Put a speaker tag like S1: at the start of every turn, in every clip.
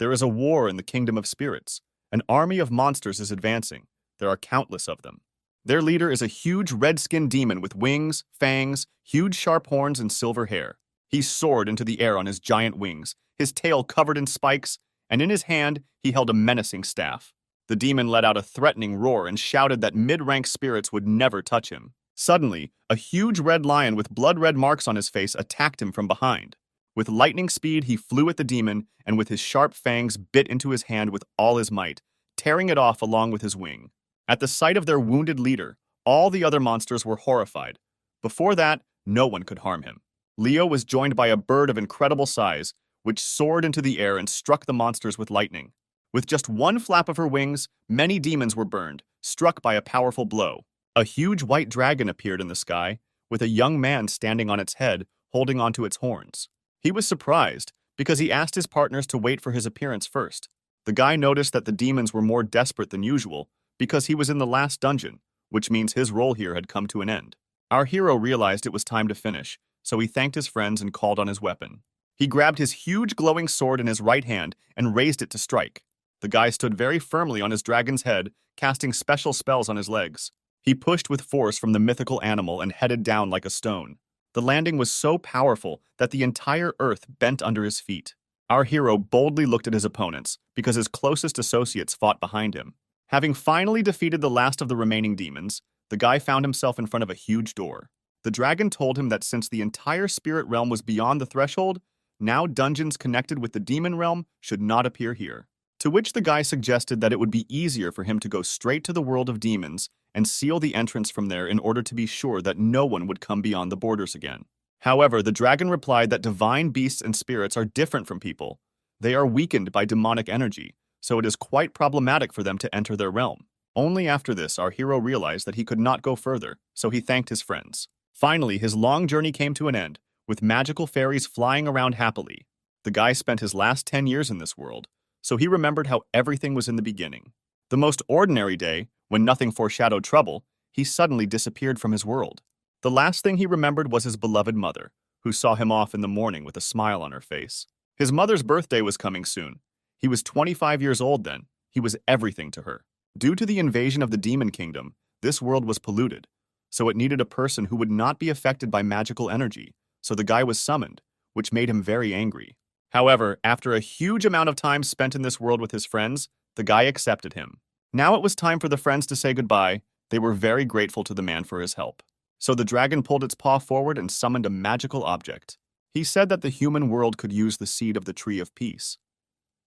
S1: There is a war in the kingdom of spirits. An army of monsters is advancing. There are countless of them. Their leader is a huge red-skinned demon with wings, fangs, huge sharp horns, and silver hair. He soared into the air on his giant wings, his tail covered in spikes, and in his hand he held a menacing staff. The demon let out a threatening roar and shouted that mid-rank spirits would never touch him. Suddenly, a huge red lion with blood-red marks on his face attacked him from behind. With lightning speed, he flew at the demon and with his sharp fangs bit into his hand with all his might, tearing it off along with his wing. At the sight of their wounded leader, all the other monsters were horrified. Before that, no one could harm him. Leo was joined by a bird of incredible size, which soared into the air and struck the monsters with lightning. With just one flap of her wings, many demons were burned, struck by a powerful blow. A huge white dragon appeared in the sky, with a young man standing on its head, holding onto its horns. He was surprised, because he asked his partners to wait for his appearance first. The guy noticed that the demons were more desperate than usual, because he was in the last dungeon, which means his role here had come to an end. Our hero realized it was time to finish, so he thanked his friends and called on his weapon. He grabbed his huge glowing sword in his right hand and raised it to strike. The guy stood very firmly on his dragon's head, casting special spells on his legs. He pushed with force from the mythical animal and headed down like a stone. The landing was so powerful that the entire earth bent under his feet. Our hero boldly looked at his opponents, because his closest associates fought behind him. Having finally defeated the last of the remaining demons, the guy found himself in front of a huge door. The dragon told him that since the entire spirit realm was beyond the threshold, now dungeons connected with the demon realm should not appear here. To which the guy suggested that it would be easier for him to go straight to the world of demons and seal the entrance from there in order to be sure that no one would come beyond the borders again. However, the dragon replied that divine beasts and spirits are different from people. They are weakened by demonic energy, so it is quite problematic for them to enter their realm. Only after this, our hero realized that he could not go further, so he thanked his friends. Finally, his long journey came to an end, with magical fairies flying around happily. The guy spent his last 10 years in this world, so he remembered how everything was in the beginning. The most ordinary day, when nothing foreshadowed trouble, he suddenly disappeared from his world. The last thing he remembered was his beloved mother, who saw him off in the morning with a smile on her face. His mother's birthday was coming soon. He was 25 years old then. He was everything to her. Due to the invasion of the demon kingdom, this world was polluted, so it needed a person who would not be affected by magical energy, so the guy was summoned, which made him very angry. However, after a huge amount of time spent in this world with his friends, the guy accepted him. Now it was time for the friends to say goodbye. They were very grateful to the man for his help. So the dragon pulled its paw forward and summoned a magical object. He said that the human world could use the seed of the tree of peace.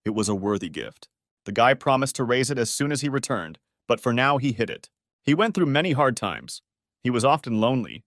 S1: It was a worthy gift. The guy promised to raise it as soon as he returned, but for now he hid it. He went through many hard times. He was often lonely.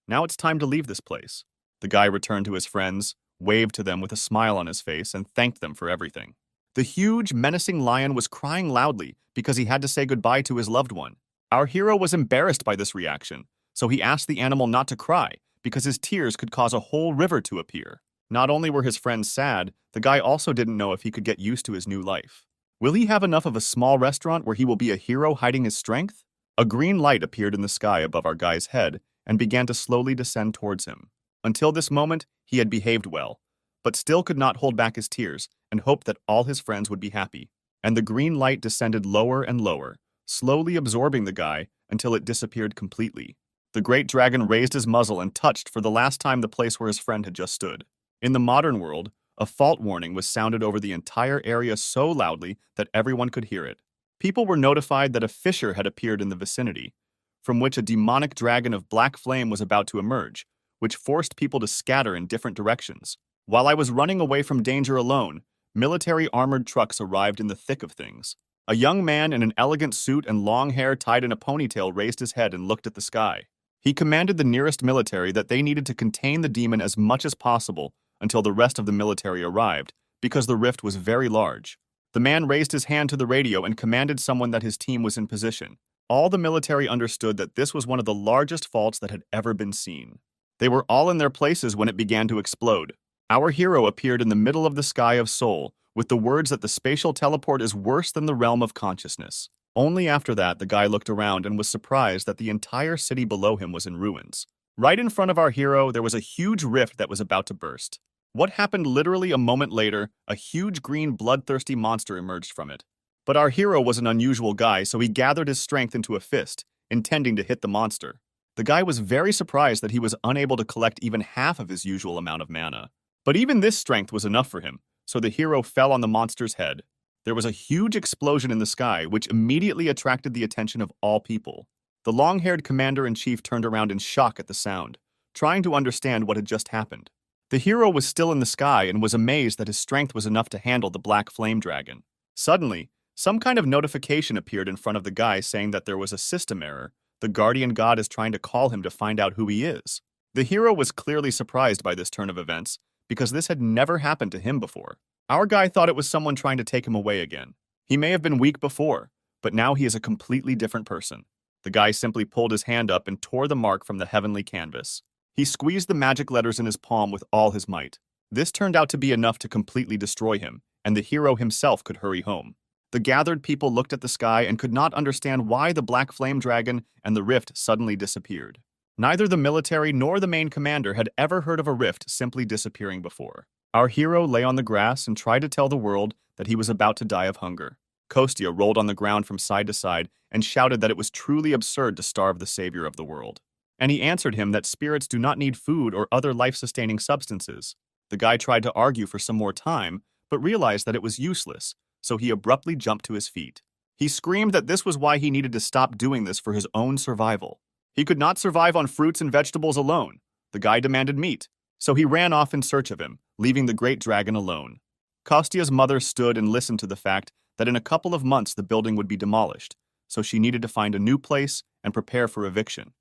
S1: Now it's time to leave this place. The guy returned to his friends, waved to them with a smile on his face, and thanked them for everything. The huge, menacing lion was crying loudly because he had to say goodbye to his loved one. Our hero was embarrassed by this reaction, so he asked the animal not to cry because his tears could cause a whole river to appear. Not only were his friends sad, the guy also didn't know if he could get used to his new life. Will he have enough of a small restaurant where he will be a hero hiding his strength? A green light appeared in the sky above our guy's head and began to slowly descend towards him. Until this moment, he had behaved well, but still could not hold back his tears and hoped that all his friends would be happy. And the green light descended lower and lower, slowly absorbing the guy until it disappeared completely. The great dragon raised his muzzle and touched for the last time the place where his friend had just stood. In the modern world, a fault warning was sounded over the entire area so loudly that everyone could hear it. People were notified that a fissure had appeared in the vicinity, from which a demonic dragon of black flame was about to emerge, which forced people to scatter in different directions. While I was running away from danger alone, military armored trucks arrived in the thick of things. A young man in an elegant suit and long hair tied in a ponytail raised his head and looked at the sky. He commanded the nearest military that they needed to contain the demon as much as possible until the rest of the military arrived, because the rift was very large. The man raised his hand to the radio and commanded someone that his team was in position. All the military understood that this was one of the largest faults that had ever been seen. They were all in their places when it began to explode. Our hero appeared in the middle of the sky of Seoul, with the words that the spatial teleport is worse than the realm of consciousness. Only after that, the guy looked around and was surprised that the entire city below him was in ruins. Right in front of our hero, there was a huge rift that was about to burst. What happened literally a moment later, a huge green bloodthirsty monster emerged from it. But our hero was an unusual guy, so he gathered his strength into a fist, intending to hit the monster. The guy was very surprised that he was unable to collect even half of his usual amount of mana. But even this strength was enough for him, so the hero fell on the monster's head. There was a huge explosion in the sky, which immediately attracted the attention of all people. The long-haired commander-in-chief turned around in shock at the sound, trying to understand what had just happened. The hero was still in the sky and was amazed that his strength was enough to handle the black flame dragon. Suddenly, some kind of notification appeared in front of the guy saying that there was a system error. The guardian god is trying to call him to find out who he is. The hero was clearly surprised by this turn of events, because this had never happened to him before. Our guy thought it was someone trying to take him away again. He may have been weak before, but now he is a completely different person. The guy simply pulled his hand up and tore the mark from the heavenly canvas. He squeezed the magic letters in his palm with all his might. This turned out to be enough to completely destroy him, and the hero himself could hurry home. The gathered people looked at the sky and could not understand why the black flame dragon and the rift suddenly disappeared. Neither the military nor the main commander had ever heard of a rift simply disappearing before. Our hero lay on the grass and tried to tell the world that he was about to die of hunger. Kostya rolled on the ground from side to side and shouted that it was truly absurd to starve the savior of the world. And he answered him that spirits do not need food or other life-sustaining substances. The guy tried to argue for some more time, but realized that it was useless, so he abruptly jumped to his feet. He screamed that this was why he needed to stop doing this for his own survival. He could not survive on fruits and vegetables alone. The guy demanded meat, so he ran off in search of him, leaving the great dragon alone. Kostya's mother stood and listened to the fact that in a couple of months the building would be demolished, so she needed to find a new place and prepare for eviction.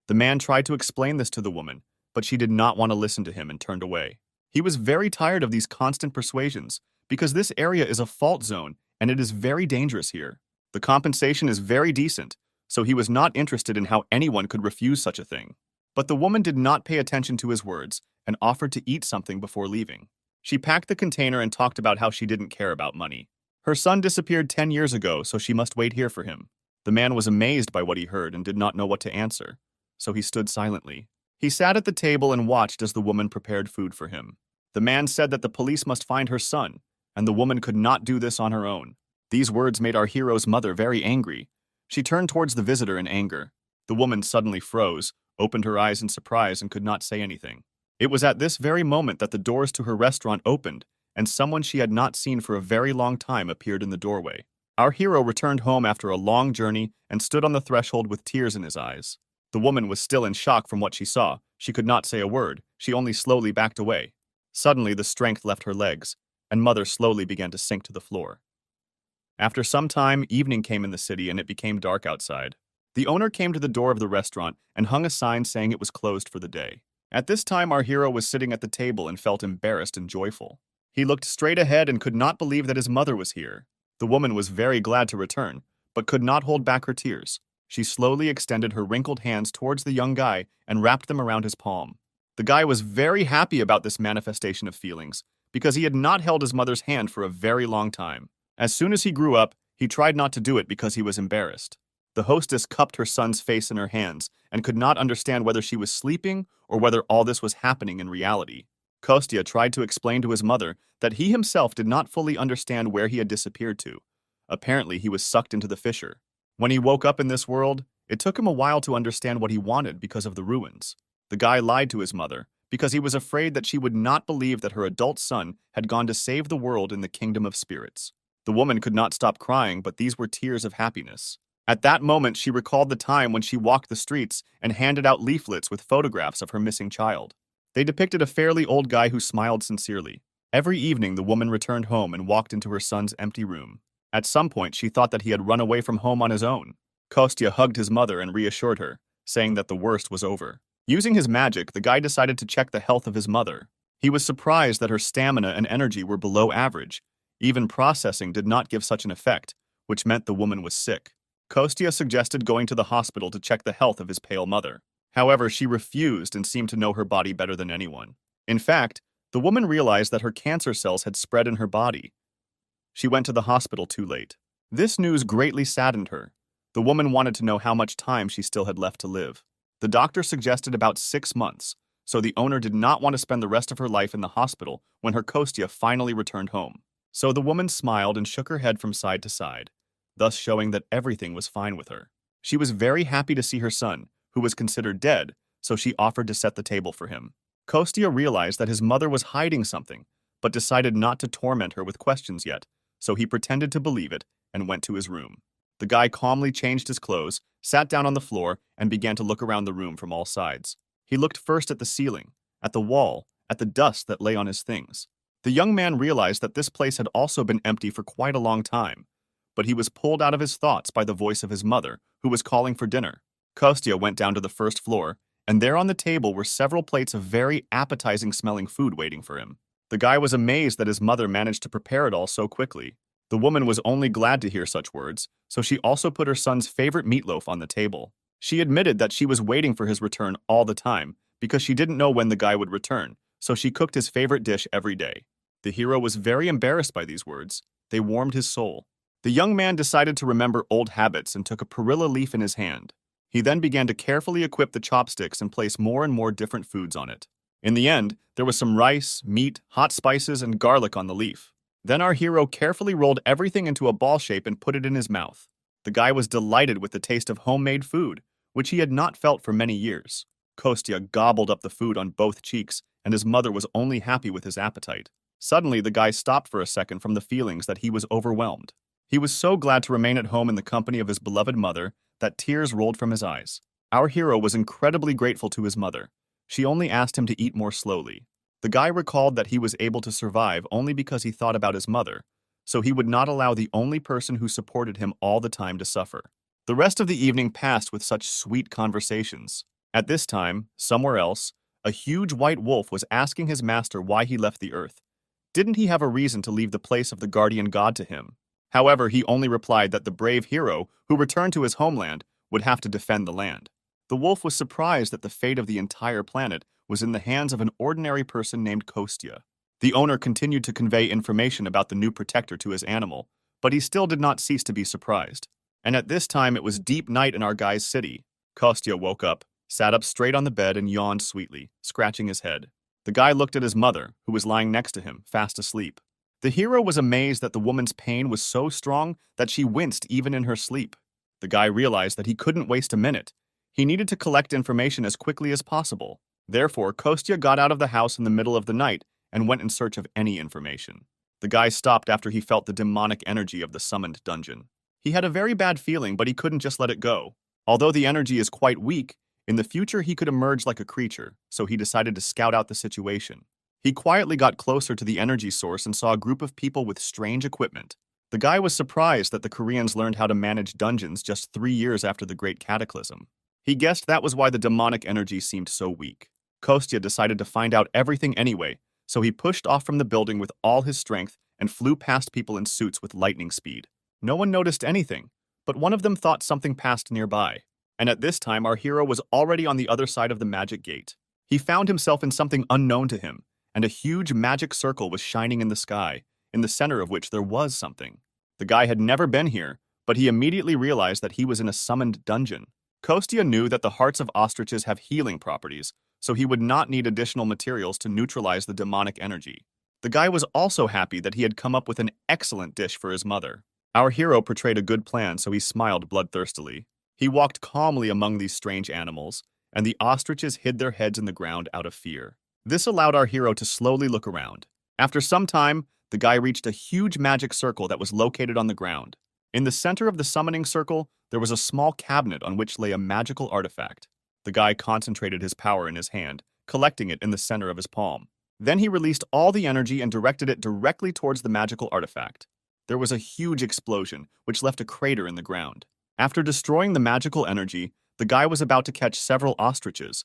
S1: The man tried to explain this to the woman, but she did not want to listen to him and turned away. He was very tired of these constant persuasions, because this area is a fault zone and it is very dangerous here. The compensation is very decent, so he was not interested in how anyone could refuse such a thing. But the woman did not pay attention to his words and offered to eat something before leaving. She packed the container and talked about how she didn't care about money. Her son disappeared 10 years ago, so she must wait here for him. The man was amazed by what he heard and did not know what to answer, so he stood silently. He sat at the table and watched as the woman prepared food for him. The man said that the police must find her son, and the woman could not do this on her own. These words made our hero's mother very angry. She turned towards the visitor in anger. The woman suddenly froze, opened her eyes in surprise, and could not say anything. It was at this very moment that the doors to her restaurant opened, and someone she had not seen for a very long time appeared in the doorway. Our hero returned home after a long journey and stood on the threshold with tears in his eyes. The woman was still in shock from what she saw. She could not say a word. She only slowly backed away. Suddenly, the strength left her legs, and mother slowly began to sink to the floor. After some time, evening came in the city and it became dark outside. The owner came to the door of the restaurant and hung a sign saying it was closed for the day. At this time, our hero was sitting at the table and felt embarrassed and joyful. He looked straight ahead and could not believe that his mother was here. The woman was very glad to return, but could not hold back her tears. She slowly extended her wrinkled hands towards the young guy and wrapped them around his palm. The guy was very happy about this manifestation of feelings, because he had not held his mother's hand for a very long time. As soon as he grew up, he tried not to do it because he was embarrassed. The hostess cupped her son's face in her hands and could not understand whether she was sleeping or whether all this was happening in reality. Kostya tried to explain to his mother that he himself did not fully understand where he had disappeared to. Apparently, he was sucked into the fissure. When he woke up in this world, it took him a while to understand what he wanted because of the ruins. The guy lied to his mother because he was afraid that she would not believe that her adult son had gone to save the world in the kingdom of spirits. The woman could not stop crying, but these were tears of happiness. At that moment, she recalled the time when she walked the streets and handed out leaflets with photographs of her missing child. They depicted a fairly old guy who smiled sincerely. Every evening, the woman returned home and walked into her son's empty room. At some point, she thought that he had run away from home on his own. Kostya hugged his mother and reassured her, saying that the worst was over. Using his magic, the guy decided to check the health of his mother. He was surprised that her stamina and energy were below average. Even processing did not give such an effect, which meant the woman was sick. Kostya suggested going to the hospital to check the health of his pale mother. However, she refused and seemed to know her body better than anyone. In fact, the woman realized that her cancer cells had spread in her body. She went to the hospital too late. This news greatly saddened her. The woman wanted to know how much time she still had left to live. The doctor suggested about 6 months, so the owner did not want to spend the rest of her life in the hospital when her Kostya finally returned home. So the woman smiled and shook her head from side to side, thus showing that everything was fine with her. She was very happy to see her son, who was considered dead, so she offered to set the table for him. Kostya realized that his mother was hiding something, but decided not to torment her with questions yet, so he pretended to believe it and went to his room. The guy calmly changed his clothes, sat down on the floor, and began to look around the room from all sides. He looked first at the ceiling, at the wall, at the dust that lay on his things. The young man realized that this place had also been empty for quite a long time, but he was pulled out of his thoughts by the voice of his mother, who was calling for dinner. Kostya went down to the first floor, and there on the table were several plates of very appetizing-smelling food waiting for him. The guy was amazed that his mother managed to prepare it all so quickly. The woman was only glad to hear such words, so she also put her son's favorite meatloaf on the table. She admitted that she was waiting for his return all the time because she didn't know when the guy would return, so she cooked his favorite dish every day. The hero was very embarrassed by these words. They warmed his soul. The young man decided to remember old habits and took a perilla leaf in his hand. He then began to carefully equip the chopsticks and place more and more different foods on it. In the end, there was some rice, meat, hot spices, and garlic on the leaf. Then our hero carefully rolled everything into a ball shape and put it in his mouth. The guy was delighted with the taste of homemade food, which he had not felt for many years. Kostya gobbled up the food on both cheeks, and his mother was only happy with his appetite. Suddenly, the guy stopped for a second from the feelings that he was overwhelmed. He was so glad to remain at home in the company of his beloved mother that tears rolled from his eyes. Our hero was incredibly grateful to his mother. She only asked him to eat more slowly. The guy recalled that he was able to survive only because he thought about his mother, so he would not allow the only person who supported him all the time to suffer. The rest of the evening passed with such sweet conversations. At this time, somewhere else, a huge white wolf was asking his master why he left the earth. Didn't he have a reason to leave the place of the guardian god to him? However, he only replied that the brave hero, who returned to his homeland, would have to defend the land. The wolf was surprised that the fate of the entire planet was in the hands of an ordinary person named Kostya. The owner continued to convey information about the new protector to his animal, but he still did not cease to be surprised. And at this time it was deep night in our guy's city. Kostya woke up, sat up straight on the bed and yawned sweetly, scratching his head. The guy looked at his mother, who was lying next to him, fast asleep. The hero was amazed that the woman's pain was so strong that she winced even in her sleep. The guy realized that he couldn't waste a minute. He needed to collect information as quickly as possible. Therefore, Kostya got out of the house in the middle of the night and went in search of any information. The guy stopped after he felt the demonic energy of the summoned dungeon. He had a very bad feeling, but he couldn't just let it go. Although the energy is quite weak, in the future he could emerge like a creature, so he decided to scout out the situation. He quietly got closer to the energy source and saw a group of people with strange equipment. The guy was surprised that the Koreans learned how to manage dungeons just 3 years after the Great Cataclysm. He guessed that was why the demonic energy seemed so weak. Kostya decided to find out everything anyway, so he pushed off from the building with all his strength and flew past people in suits with lightning speed. No one noticed anything, but one of them thought something passed nearby. And at this time, our hero was already on the other side of the magic gate. He found himself in something unknown to him, and a huge magic circle was shining in the sky, in the center of which there was something. The guy had never been here, but he immediately realized that he was in a summoned dungeon. Kostya knew that the hearts of ostriches have healing properties, so he would not need additional materials to neutralize the demonic energy. The guy was also happy that he had come up with an excellent dish for his mother. Our hero portrayed a good plan, so he smiled bloodthirstily. He walked calmly among these strange animals, and the ostriches hid their heads in the ground out of fear. This allowed our hero to slowly look around. After some time, the guy reached a huge magic circle that was located on the ground. In the center of the summoning circle, there was a small cabinet on which lay a magical artifact. The guy concentrated his power in his hand, collecting it in the center of his palm. Then he released all the energy and directed it directly towards the magical artifact. There was a huge explosion, which left a crater in the ground. After destroying the magical energy, the guy was about to catch several ostriches,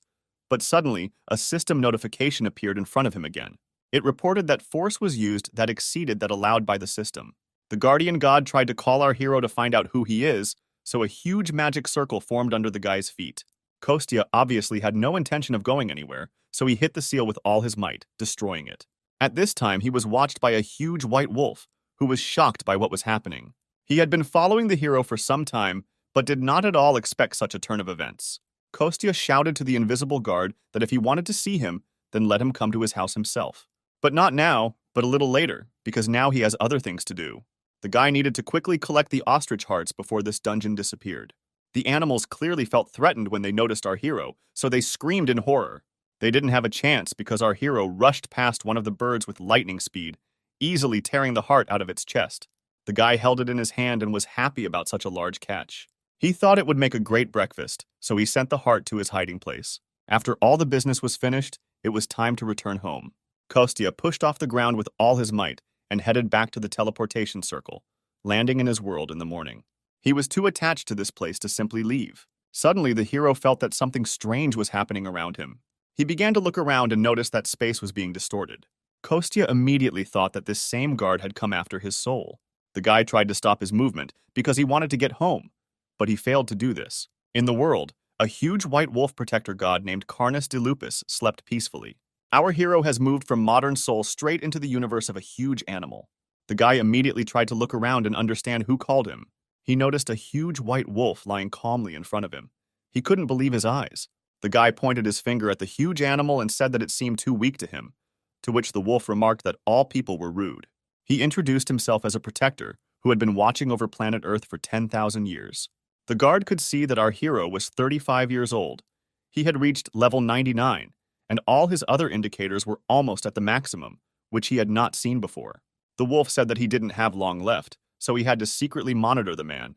S1: but suddenly, a system notification appeared in front of him again. It reported that force was used that exceeded that allowed by the system. The guardian god tried to call our hero to find out who he is, so a huge magic circle formed under the guy's feet. Kostya obviously had no intention of going anywhere, so he hit the seal with all his might, destroying it. At this time, he was watched by a huge white wolf, who was shocked by what was happening. He had been following the hero for some time, but did not at all expect such a turn of events. Kostya shouted to the invisible guard that if he wanted to see him, then let him come to his house himself. But not now, but a little later, because now he has other things to do. The guy needed to quickly collect the ostrich hearts before this dungeon disappeared. The animals clearly felt threatened when they noticed our hero, so they screamed in horror. They didn't have a chance because our hero rushed past one of the birds with lightning speed, easily tearing the heart out of its chest. The guy held it in his hand and was happy about such a large catch. He thought it would make a great breakfast, so he sent the heart to his hiding place. After all the business was finished, it was time to return home. Kostya pushed off the ground with all his might and headed back to the teleportation circle, landing in his world in the morning. He was too attached to this place to simply leave. Suddenly, the hero felt that something strange was happening around him. He began to look around and noticed that space was being distorted. Kostya immediately thought that this same guard had come after his soul. The guy tried to stop his movement because he wanted to get home, but he failed to do this. In the world, a huge white wolf protector god named Carnus de Lupus slept peacefully. Our hero has moved from modern Seoul straight into the universe of a huge animal. The guy immediately tried to look around and understand who called him. He noticed a huge white wolf lying calmly in front of him. He couldn't believe his eyes. The guy pointed his finger at the huge animal and said that it seemed too weak to him, to which the wolf remarked that all people were rude. He introduced himself as a protector who had been watching over planet Earth for 10,000 years. The guard could see that our hero was 35 years old. He had reached level 99, and all his other indicators were almost at the maximum, which he had not seen before. The wolf said that he didn't have long left, so he had to secretly monitor the man.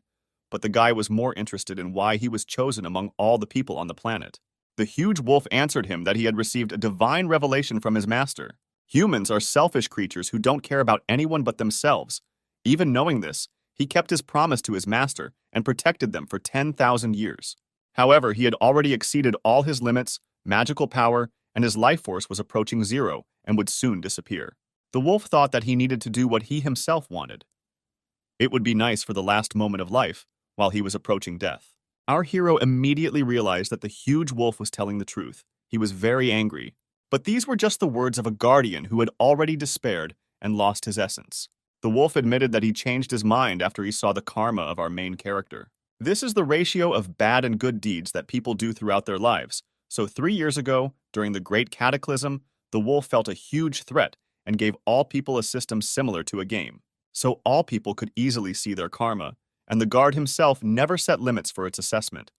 S1: But the guy was more interested in why he was chosen among all the people on the planet. The huge wolf answered him that he had received a divine revelation from his master. Humans are selfish creatures who don't care about anyone but themselves. Even knowing this, he kept his promise to his master and protected them for 10,000 years. However, he had already exceeded all his limits, magical power, and his life force was approaching zero and would soon disappear. The wolf thought that he needed to do what he himself wanted. It would be nice for the last moment of life while he was approaching death. Our hero immediately realized that the huge wolf was telling the truth. He was very angry. But these were just the words of a guardian who had already despaired and lost his essence. The wolf admitted that he changed his mind after he saw the karma of our main character. This is the ratio of bad and good deeds that people do throughout their lives. So 3 years ago, during the Great Cataclysm, the wolf felt a huge threat and gave all people a system similar to a game. So all people could easily see their karma, and the guard himself never set limits for its assessment.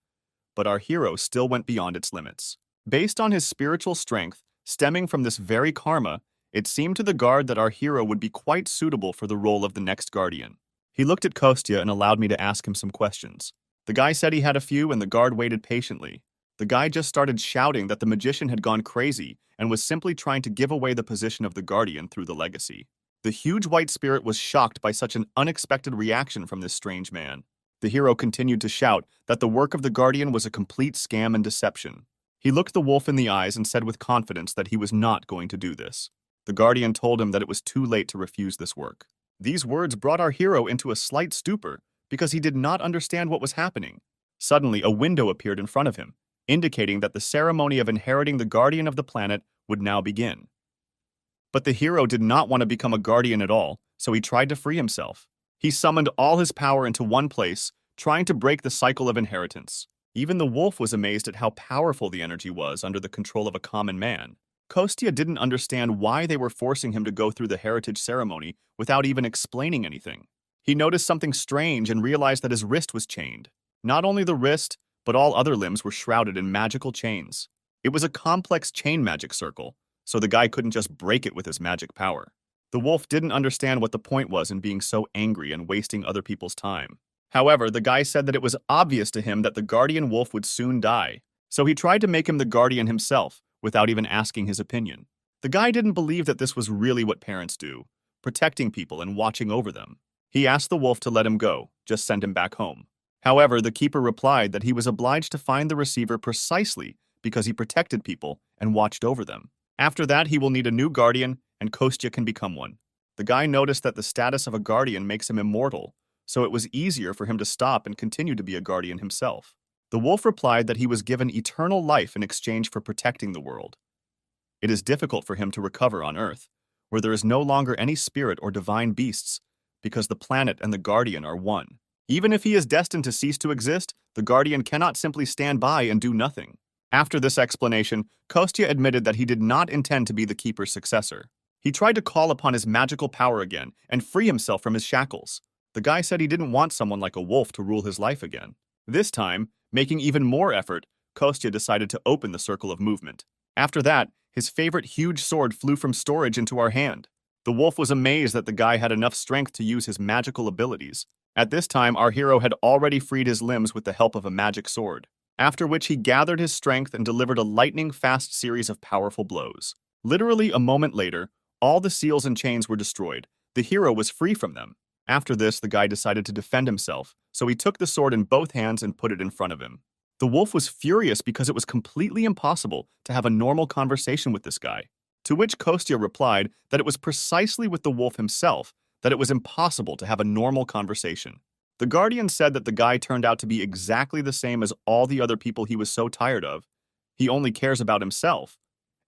S1: But our hero still went beyond its limits. Based on his spiritual strength, stemming from this very karma, it seemed to the guard that our hero would be quite suitable for the role of the next guardian. He looked at Kostya and allowed me to ask him some questions. The guy said he had a few and the guard waited patiently. The guy just started shouting that the magician had gone crazy and was simply trying to give away the position of the guardian through the legacy. The huge white spirit was shocked by such an unexpected reaction from this strange man. The hero continued to shout that the work of the guardian was a complete scam and deception. He looked the wolf in the eyes and said with confidence that he was not going to do this. The guardian told him that it was too late to refuse this work. These words brought our hero into a slight stupor because he did not understand what was happening. Suddenly, a window appeared in front of him, indicating that the ceremony of inheriting the guardian of the planet would now begin. But the hero did not want to become a guardian at all, so he tried to free himself. He summoned all his power into one place, trying to break the cycle of inheritance. Even the wolf was amazed at how powerful the energy was under the control of a common man. Kostya didn't understand why they were forcing him to go through the heritage ceremony without even explaining anything. He noticed something strange and realized that his wrist was chained. Not only the wrist, but all other limbs were shrouded in magical chains. It was a complex chain magic circle, so the guy couldn't just break it with his magic power. The wolf didn't understand what the point was in being so angry and wasting other people's time. However, the guy said that it was obvious to him that the guardian wolf would soon die, so he tried to make him the guardian himself, without even asking his opinion. The guy didn't believe that this was really what parents do, protecting people and watching over them. He asked the wolf to let him go, just send him back home. However, the keeper replied that he was obliged to find the receiver precisely because he protected people and watched over them. After that, he will need a new guardian, and Kostya can become one. The guy noticed that the status of a guardian makes him immortal, so it was easier for him to stop and continue to be a guardian himself. The wolf replied that he was given eternal life in exchange for protecting the world. It is difficult for him to recover on Earth, where there is no longer any spirit or divine beasts, because the planet and the guardian are one. Even if he is destined to cease to exist, The Guardian cannot simply stand by and do nothing. After this explanation, Kostya admitted that he did not intend to be the Keeper's successor. He tried to call upon his magical power again and free himself from his shackles. The guy said he didn't want someone like a wolf to rule his life again. This time, making even more effort, Kostya decided to open the circle of movement. After that, his favorite huge sword flew from storage into our hand. The wolf was amazed that the guy had enough strength to use his magical abilities. At this time, our hero had already freed his limbs with the help of a magic sword, after which he gathered his strength and delivered a lightning-fast series of powerful blows. Literally a moment later, all the seals and chains were destroyed. The hero was free from them. After this, the guy decided to defend himself, so he took the sword in both hands and put it in front of him. The wolf was furious because it was completely impossible to have a normal conversation with this guy, to which Kostya replied that it was precisely with the wolf himself that it was impossible to have a normal conversation. The Guardian said that the guy turned out to be exactly the same as all the other people he was so tired of. He only cares about himself,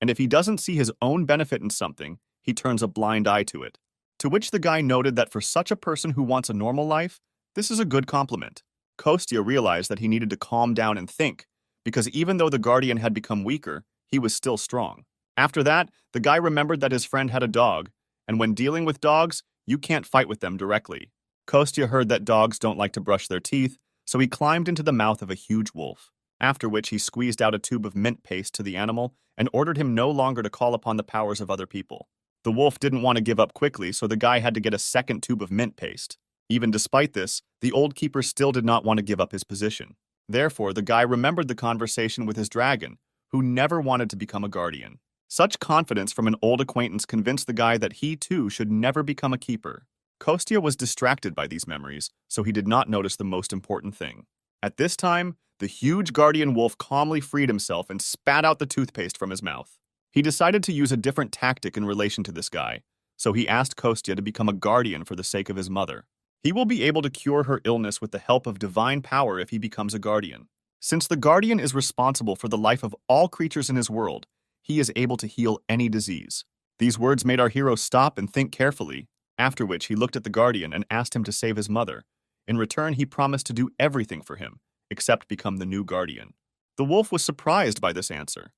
S1: and if he doesn't see his own benefit in something, he turns a blind eye to it. To which the guy noted that for such a person who wants a normal life, this is a good compliment. Kostya realized that he needed to calm down and think, because even though the Guardian had become weaker, he was still strong. After that, the guy remembered that his friend had a dog, and when dealing with dogs, you can't fight with them directly. Kostya heard that dogs don't like to brush their teeth, so he climbed into the mouth of a huge wolf, after which he squeezed out a tube of mint paste to the animal and ordered him no longer to call upon the powers of other people. The wolf didn't want to give up quickly, so the guy had to get a second tube of mint paste. Even despite this, the old keeper still did not want to give up his position. Therefore, the guy remembered the conversation with his dragon, who never wanted to become a guardian. Such confidence from an old acquaintance convinced the guy that he too should never become a keeper. Kostya was distracted by these memories, so he did not notice the most important thing. At this time, the huge guardian wolf calmly freed himself and spat out the toothpaste from his mouth. He decided to use a different tactic in relation to this guy, so he asked Kostya to become a guardian for the sake of his mother. He will be able to cure her illness with the help of divine power if he becomes a guardian. Since the guardian is responsible for the life of all creatures in his world, he is able to heal any disease. These words made our hero stop and think carefully, after which he looked at the guardian and asked him to save his mother. In return, he promised to do everything for him, except become the new guardian. The wolf was surprised by this answer.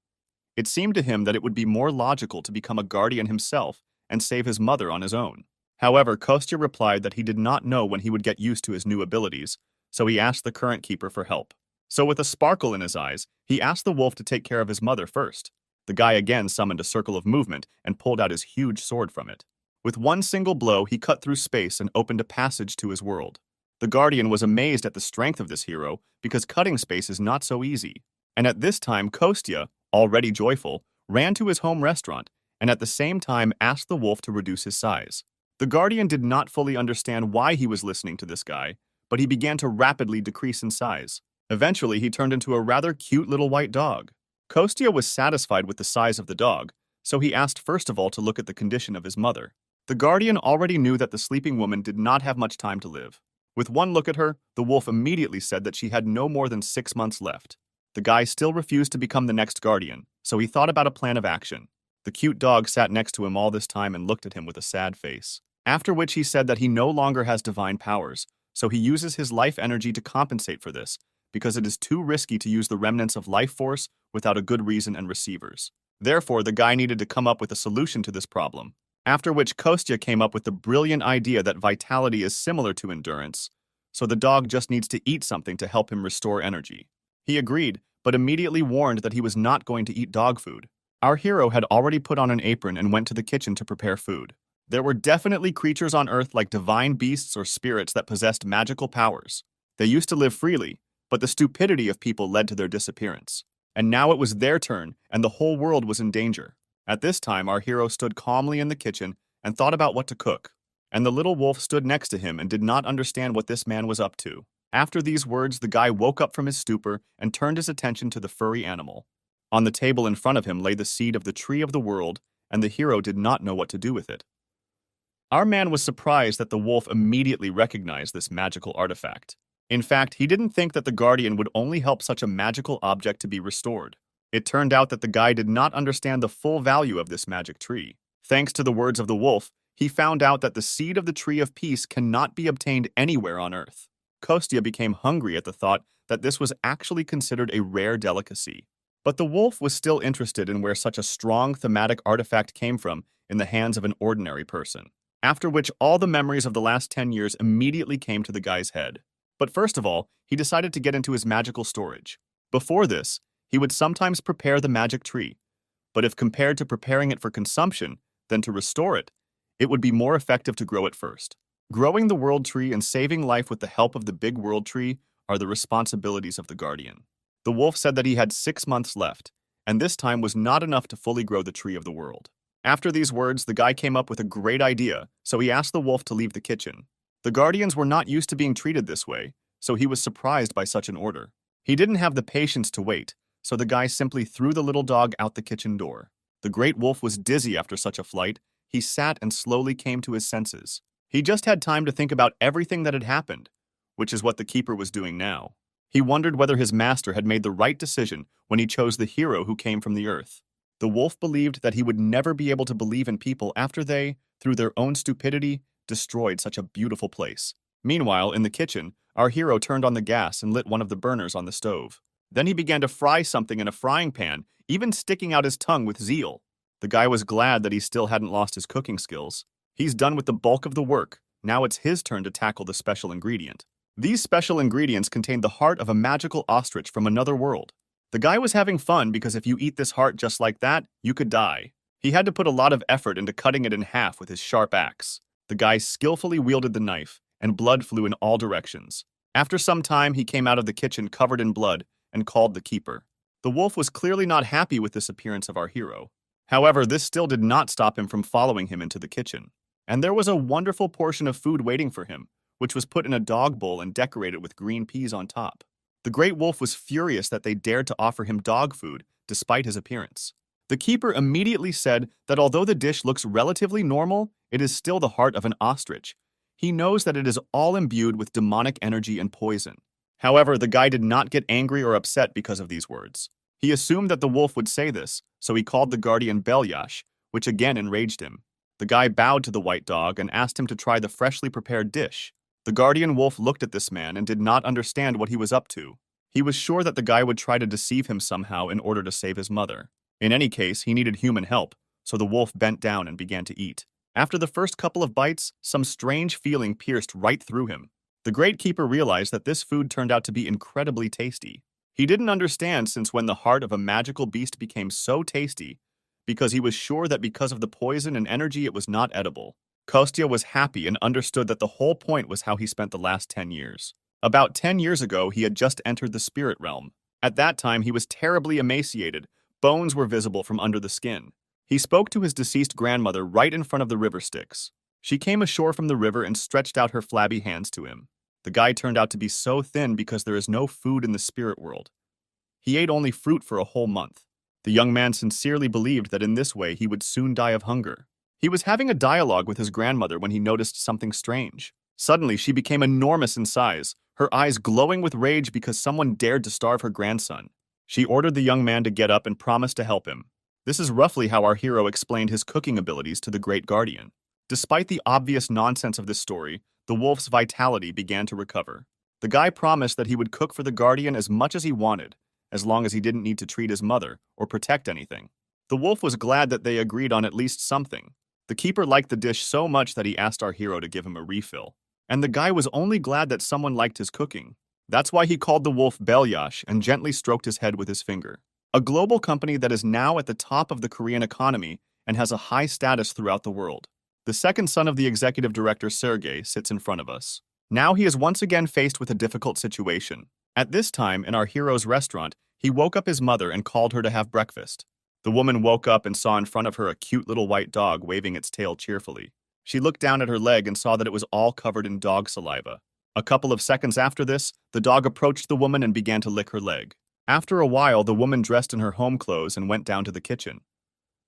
S1: It seemed to him that it would be more logical to become a guardian himself and save his mother on his own. However, Kostya replied that he did not know when he would get used to his new abilities, so he asked the current keeper for help. So with a sparkle in his eyes, he asked the wolf to take care of his mother first. The guy again summoned a circle of movement and pulled out his huge sword from it. With one single blow, he cut through space and opened a passage to his world. The Guardian was amazed at the strength of this hero because cutting space is not so easy. And at this time, Kostya, already joyful, ran to his home restaurant and at the same time asked the wolf to reduce his size. The Guardian did not fully understand why he was listening to this guy, but he began to rapidly decrease in size. Eventually, he turned into a rather cute little white dog. Kostya was satisfied with the size of the dog, so he asked first of all to look at the condition of his mother. The Guardian already knew that the sleeping woman did not have much time to live. With one look at her, the wolf immediately said that she had no more than 6 months left. The guy still refused to become the next guardian, so he thought about a plan of action. The cute dog sat next to him all this time and looked at him with a sad face. After which he said that he no longer has divine powers, so he uses his life energy to compensate for this, because it is too risky to use the remnants of life force without a good reason and receivers. Therefore, the guy needed to come up with a solution to this problem. After which Kostya came up with the brilliant idea that vitality is similar to endurance, so the dog just needs to eat something to help him restore energy. He agreed, but immediately warned that he was not going to eat dog food. Our hero had already put on an apron and went to the kitchen to prepare food. There were definitely creatures on Earth like divine beasts or spirits that possessed magical powers. They used to live freely, but the stupidity of people led to their disappearance. And now it was their turn, and the whole world was in danger. At this time, our hero stood calmly in the kitchen and thought about what to cook. And the little wolf stood next to him and did not understand what this man was up to. After these words, the guy woke up from his stupor and turned his attention to the furry animal. On the table in front of him lay the seed of the tree of the world, and the hero did not know what to do with it. Our man was surprised that the wolf immediately recognized this magical artifact. In fact, he didn't think that the guardian would only help such a magical object to be restored. It turned out that the guy did not understand the full value of this magic tree. Thanks to the words of the wolf, he found out that the seed of the tree of peace cannot be obtained anywhere on Earth. Kostya became hungry at the thought that this was actually considered a rare delicacy. But the wolf was still interested in where such a strong thematic artifact came from in the hands of an ordinary person. After which all the memories of the last 10 years immediately came to the guy's head. But first of all, he decided to get into his magical storage. Before this, he would sometimes prepare the magic tree. But if compared to preparing it for consumption, then to restore it, it would be more effective to grow it first. Growing the world tree and saving life with the help of the big world tree are the responsibilities of the guardian. The wolf said that he had 6 months left, and this time was not enough to fully grow the tree of the world. After these words, the guy came up with a great idea, so he asked the wolf to leave the kitchen. The guardians were not used to being treated this way, so he was surprised by such an order. He didn't have the patience to wait, so the guy simply threw the little dog out the kitchen door. The great wolf was dizzy after such a flight. He sat and slowly came to his senses. He just had time to think about everything that had happened, which is what the keeper was doing now. He wondered whether his master had made the right decision when he chose the hero who came from the earth. The wolf believed that he would never be able to believe in people after they, through their own stupidity, destroyed such a beautiful place. Meanwhile, in the kitchen, our hero turned on the gas and lit one of the burners on the stove. Then he began to fry something in a frying pan, even sticking out his tongue with zeal. The guy was glad that he still hadn't lost his cooking skills. He's done with the bulk of the work. Now it's his turn to tackle the special ingredient. These special ingredients contained the heart of a magical ostrich from another world. The guy was having fun because if you eat this heart just like that, you could die. He had to put a lot of effort into cutting it in half with his sharp axe. The guy skillfully wielded the knife, and blood flew in all directions. After some time, he came out of the kitchen covered in blood and called the keeper. The wolf was clearly not happy with this appearance of our hero. However, this still did not stop him from following him into the kitchen. And there was a wonderful portion of food waiting for him, which was put in a dog bowl and decorated with green peas on top. The great wolf was furious that they dared to offer him dog food, despite his appearance. The keeper immediately said that although the dish looks relatively normal, it is still the heart of an ostrich. He knows that it is all imbued with demonic energy and poison. However, the guy did not get angry or upset because of these words. He assumed that the wolf would say this, so he called the guardian Belyash, which again enraged him. The guy bowed to the white dog and asked him to try the freshly prepared dish. The guardian wolf looked at this man and did not understand what he was up to. He was sure that the guy would try to deceive him somehow in order to save his mother. In any case, he needed human help, so the wolf bent down and began to eat. After the first couple of bites, some strange feeling pierced right through him. The great keeper realized that this food turned out to be incredibly tasty. He didn't understand since when the heart of a magical beast became so tasty, because he was sure that because of the poison and energy it was not edible. Kostya was happy and understood that the whole point was how he spent the last 10 years. About 10 years ago, he had just entered the spirit realm. At that time, he was terribly emaciated. Bones were visible from under the skin. He spoke to his deceased grandmother right in front of the river Styx. She came ashore from the river and stretched out her flabby hands to him. The guy turned out to be so thin because there is no food in the spirit world. He ate only fruit for a whole month. The young man sincerely believed that in this way he would soon die of hunger. He was having a dialogue with his grandmother when he noticed something strange. Suddenly, she became enormous in size, her eyes glowing with rage because someone dared to starve her grandson. She ordered the young man to get up and promised to help him. This is roughly how our hero explained his cooking abilities to the great guardian. Despite the obvious nonsense of this story, the wolf's vitality began to recover. The guy promised that he would cook for the guardian as much as he wanted, as long as he didn't need to treat his mother or protect anything. The wolf was glad that they agreed on at least something. The keeper liked the dish so much that he asked our hero to give him a refill. And the guy was only glad that someone liked his cooking. That's why he called the wolf Belyash and gently stroked his head with his finger. A global company that is now at the top of the Korean economy and has a high status throughout the world. The second son of the executive director, Sergei, sits in front of us. Now he is once again faced with a difficult situation. At this time, in our hero's restaurant, he woke up his mother and called her to have breakfast. The woman woke up and saw in front of her a cute little white dog waving its tail cheerfully. She looked down at her leg and saw that it was all covered in dog saliva. A couple of seconds after this, the dog approached the woman and began to lick her leg. After a while, the woman dressed in her home clothes and went down to the kitchen.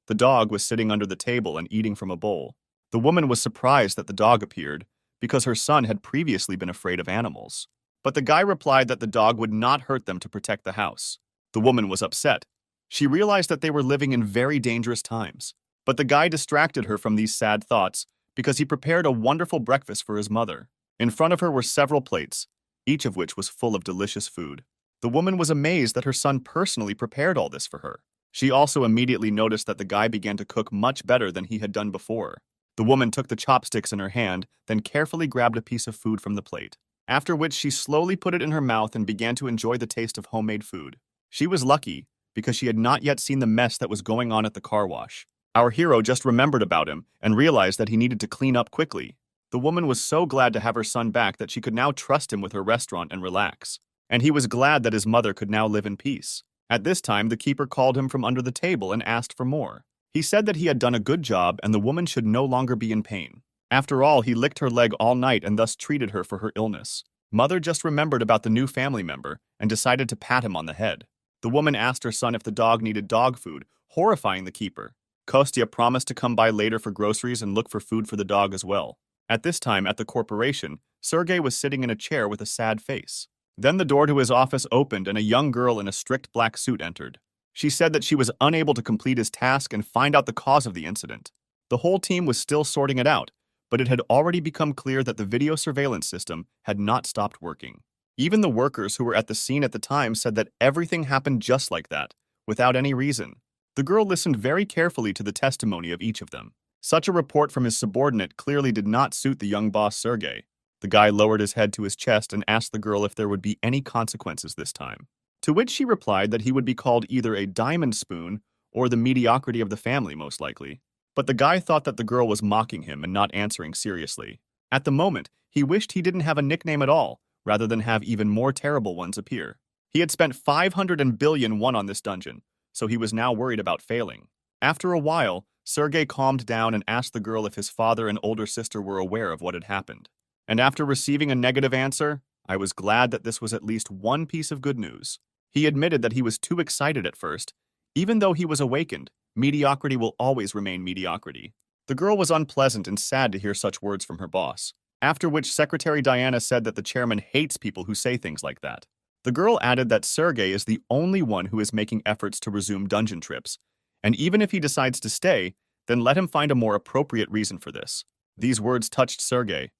S1: The dog was sitting under the table and eating from a bowl. The woman was surprised that the dog appeared, because her son had previously been afraid of animals. But the guy replied that the dog would not hurt them to protect the house. The woman was upset. She realized that they were living in very dangerous times. But the guy distracted her from these sad thoughts because he prepared a wonderful breakfast for his mother. In front of her were several plates, each of which was full of delicious food. The woman was amazed that her son personally prepared all this for her. She also immediately noticed that the guy began to cook much better than he had done before. The woman took the chopsticks in her hand, then carefully grabbed a piece of food from the plate, after which she slowly put it in her mouth and began to enjoy the taste of homemade food. She was lucky, because she had not yet seen the mess that was going on at the car wash. Our hero just remembered about him and realized that he needed to clean up quickly. The woman was so glad to have her son back that she could now trust him with her restaurant and relax. And he was glad that his mother could now live in peace. At this time, the keeper called him from under the table and asked for more. He said that he had done a good job and the woman should no longer be in pain. After all, he licked her leg all night and thus treated her for her illness. Mother just remembered about the new family member and decided to pat him on the head. The woman asked her son if the dog needed dog food, horrifying the keeper. Kostya promised to come by later for groceries and look for food for the dog as well. At this time, at the corporation, Sergei was sitting in a chair with a sad face. Then the door to his office opened and a young girl in a strict black suit entered. She said that she was unable to complete his task and find out the cause of the incident. The whole team was still sorting it out, but it had already become clear that the video surveillance system had not stopped working. Even the workers who were at the scene at the time said that everything happened just like that, without any reason. The girl listened very carefully to the testimony of each of them. Such a report from his subordinate clearly did not suit the young boss Sergei. The guy lowered his head to his chest and asked the girl if there would be any consequences this time. To which she replied that he would be called either a diamond spoon or the mediocrity of the family, most likely. But the guy thought that the girl was mocking him and not answering seriously. At the moment, he wished he didn't have a nickname at all, rather than have even more terrible ones appear. He had spent 500 billion won on this dungeon, so he was now worried about failing. After a while, Sergei calmed down and asked the girl if his father and older sister were aware of what had happened. And after receiving a negative answer, I was glad that this was at least one piece of good news. He admitted that he was too excited at first. Even though he was awakened, mediocrity will always remain mediocrity. The girl was unpleasant and sad to hear such words from her boss. After which Secretary Diana said that the chairman hates people who say things like that. The girl added that Sergei is the only one who is making efforts to resume dungeon trips, and even if he decides to stay, then let him find a more appropriate reason for this. These words touched Sergei.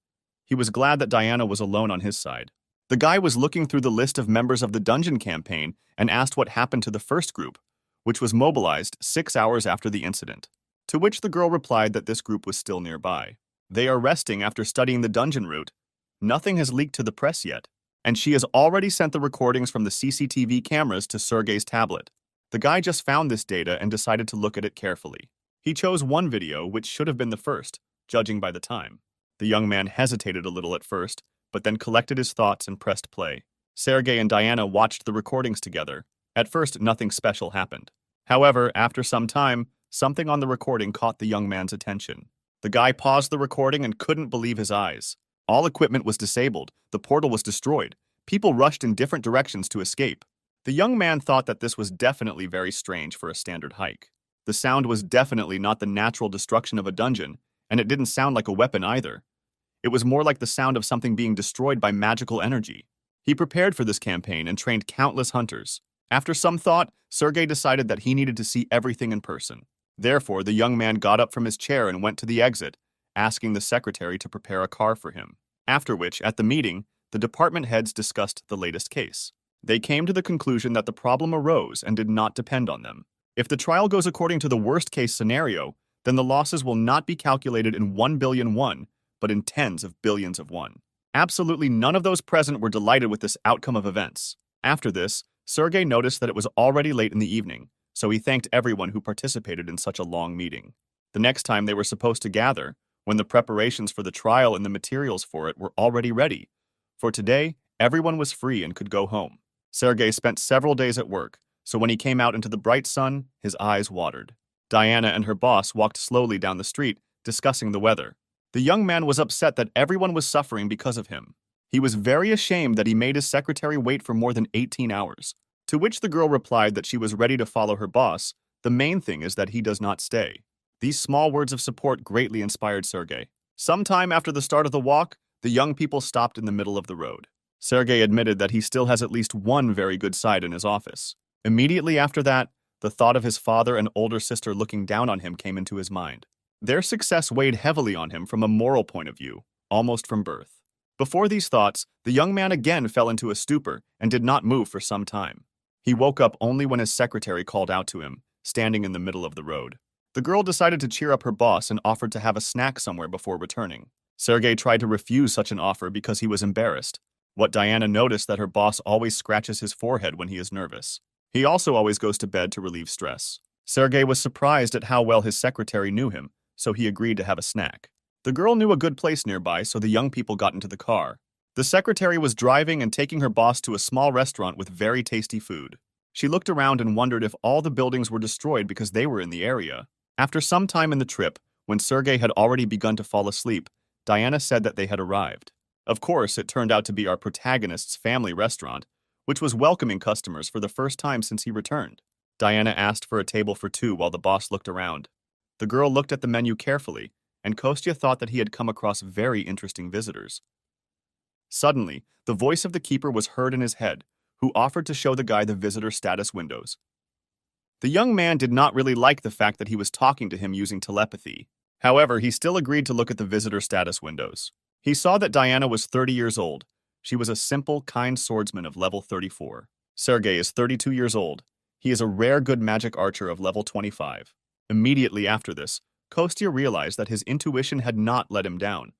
S1: He was glad that Diana was alone on his side. The guy was looking through the list of members of the dungeon campaign and asked what happened to the first group, which was mobilized 6 hours after the incident. To which the girl replied that this group was still nearby. They are resting after studying the dungeon route. Nothing has leaked to the press yet, and she has already sent the recordings from the CCTV cameras to Sergei's tablet. The guy just found this data and decided to look at it carefully. He chose one video, which should have been the first, judging by the time. The young man hesitated a little at first, but then collected his thoughts and pressed play. Sergei and Diana watched the recordings together. At first, nothing special happened. However, after some time, something on the recording caught the young man's attention. The guy paused the recording and couldn't believe his eyes. All equipment was disabled, the portal was destroyed, people rushed in different directions to escape. The young man thought that this was definitely very strange for a standard hike. The sound was definitely not the natural destruction of a dungeon, and it didn't sound like a weapon either. It was more like the sound of something being destroyed by magical energy. He prepared for this campaign and trained countless hunters. After some thought, Sergei decided that he needed to see everything in person. Therefore, the young man got up from his chair and went to the exit, asking the secretary to prepare a car for him. After which, at the meeting, the department heads discussed the latest case. They came to the conclusion that the problem arose and did not depend on them. If the trial goes according to the worst-case scenario, then the losses will not be calculated in 1 billion won, but in tens of billions of won. Absolutely none of those present were delighted with this outcome of events. After this, Sergei noticed that it was already late in the evening, so he thanked everyone who participated in such a long meeting. The next time they were supposed to gather, when the preparations for the trial and the materials for it were already ready. For today, everyone was free and could go home. Sergei spent several days at work, so when he came out into the bright sun, his eyes watered. Diana and her boss walked slowly down the street, discussing the weather. The young man was upset that everyone was suffering because of him. He was very ashamed that he made his secretary wait for more than 18 hours. To which the girl replied that she was ready to follow her boss. The main thing is that he does not stay. These small words of support greatly inspired Sergei. Sometime after the start of the walk, the young people stopped in the middle of the road. Sergei admitted that he still has at least one very good side in his office. Immediately after that, the thought of his father and older sister looking down on him came into his mind. Their success weighed heavily on him from a moral point of view, almost from birth. Before these thoughts, the young man again fell into a stupor and did not move for some time. He woke up only when his secretary called out to him, standing in the middle of the road. The girl decided to cheer up her boss and offered to have a snack somewhere before returning. Sergei tried to refuse such an offer because he was embarrassed. What Diana noticed that her boss always scratches his forehead when he is nervous. He also always goes to bed to relieve stress. Sergei was surprised at how well his secretary knew him, so he agreed to have a snack. The girl knew a good place nearby, so the young people got into the car. The secretary was driving and taking her boss to a small restaurant with very tasty food. She looked around and wondered if all the buildings were destroyed because they were in the area. After some time in the trip, when Sergei had already begun to fall asleep, Diana said that they had arrived. Of course, it turned out to be our protagonist's family restaurant, which was welcoming customers for the first time since he returned. Diana asked for a table for two while the boss looked around. The girl looked at the menu carefully, and Kostya thought that he had come across very interesting visitors. Suddenly, the voice of the keeper was heard in his head, who offered to show the guy the visitor status windows. The young man did not really like the fact that he was talking to him using telepathy. However, he still agreed to look at the visitor status windows. He saw that Diana was 30 years old. She was a simple, kind swordsman of level 34. Sergei is 32 years old. He is a rare good magic archer of level 25. Immediately after this, Kostya realized that his intuition had not let him down,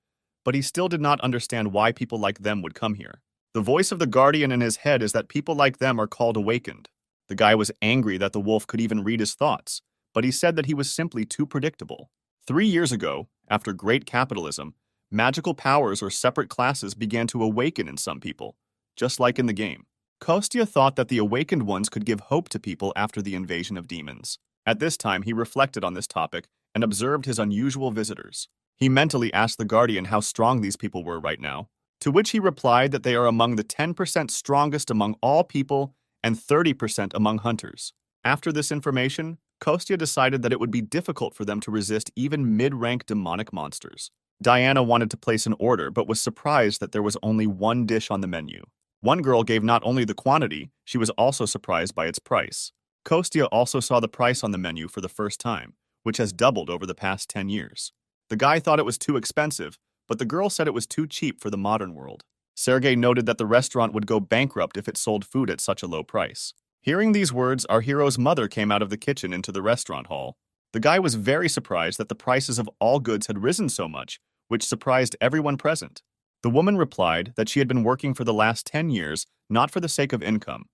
S1: but he still did not understand why people like them would come here. The voice of the guardian in his head is that people like them are called awakened. The guy was angry that the wolf could even read his thoughts, but he said that he was simply too predictable. 3 years ago, after great capitalism, magical powers or separate classes began to awaken in some people, just like in the game. Kostya thought that the awakened ones could give hope to people after the invasion of demons. At this time, he reflected on this topic and observed his unusual visitors. He mentally asked the guardian how strong these people were right now, to which he replied that they are among the 10% strongest among all people and 30% among hunters. After this information, Kostya decided that it would be difficult for them to resist even mid-rank demonic monsters. Diana wanted to place an order but was surprised that there was only one dish on the menu. One girl gave not only the quantity, she was also surprised by its price. Kostya also saw the price on the menu for the first time, which has doubled over the past 10 years. The guy thought it was too expensive, but the girl said it was too cheap for the modern world. Sergei noted that the restaurant would go bankrupt if it sold food at such a low price. Hearing these words, our hero's mother came out of the kitchen into the restaurant hall. The guy was very surprised that the prices of all goods had risen so much, which surprised everyone present. The woman replied that she had been working for the last 10 years, not for the sake of income,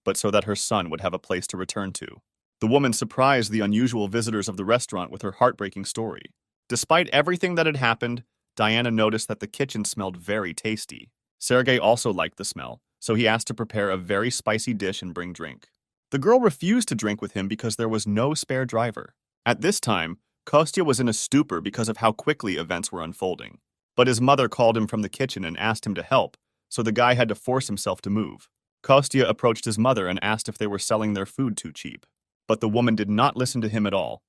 S1: but so that her son would have a place to return to. The woman surprised the unusual visitors of the restaurant with her heartbreaking story. Despite everything that had happened, Diana noticed that the kitchen smelled very tasty. Sergei also liked the smell, so he asked to prepare a very spicy dish and bring drink. The girl refused to drink with him because there was no spare driver. At this time, Kostya was in a stupor because of how quickly events were unfolding. But his mother called him from the kitchen and asked him to help, so the guy had to force himself to move. Kostya approached his mother and asked if they were selling their food too cheap. But the woman did not listen to him at all.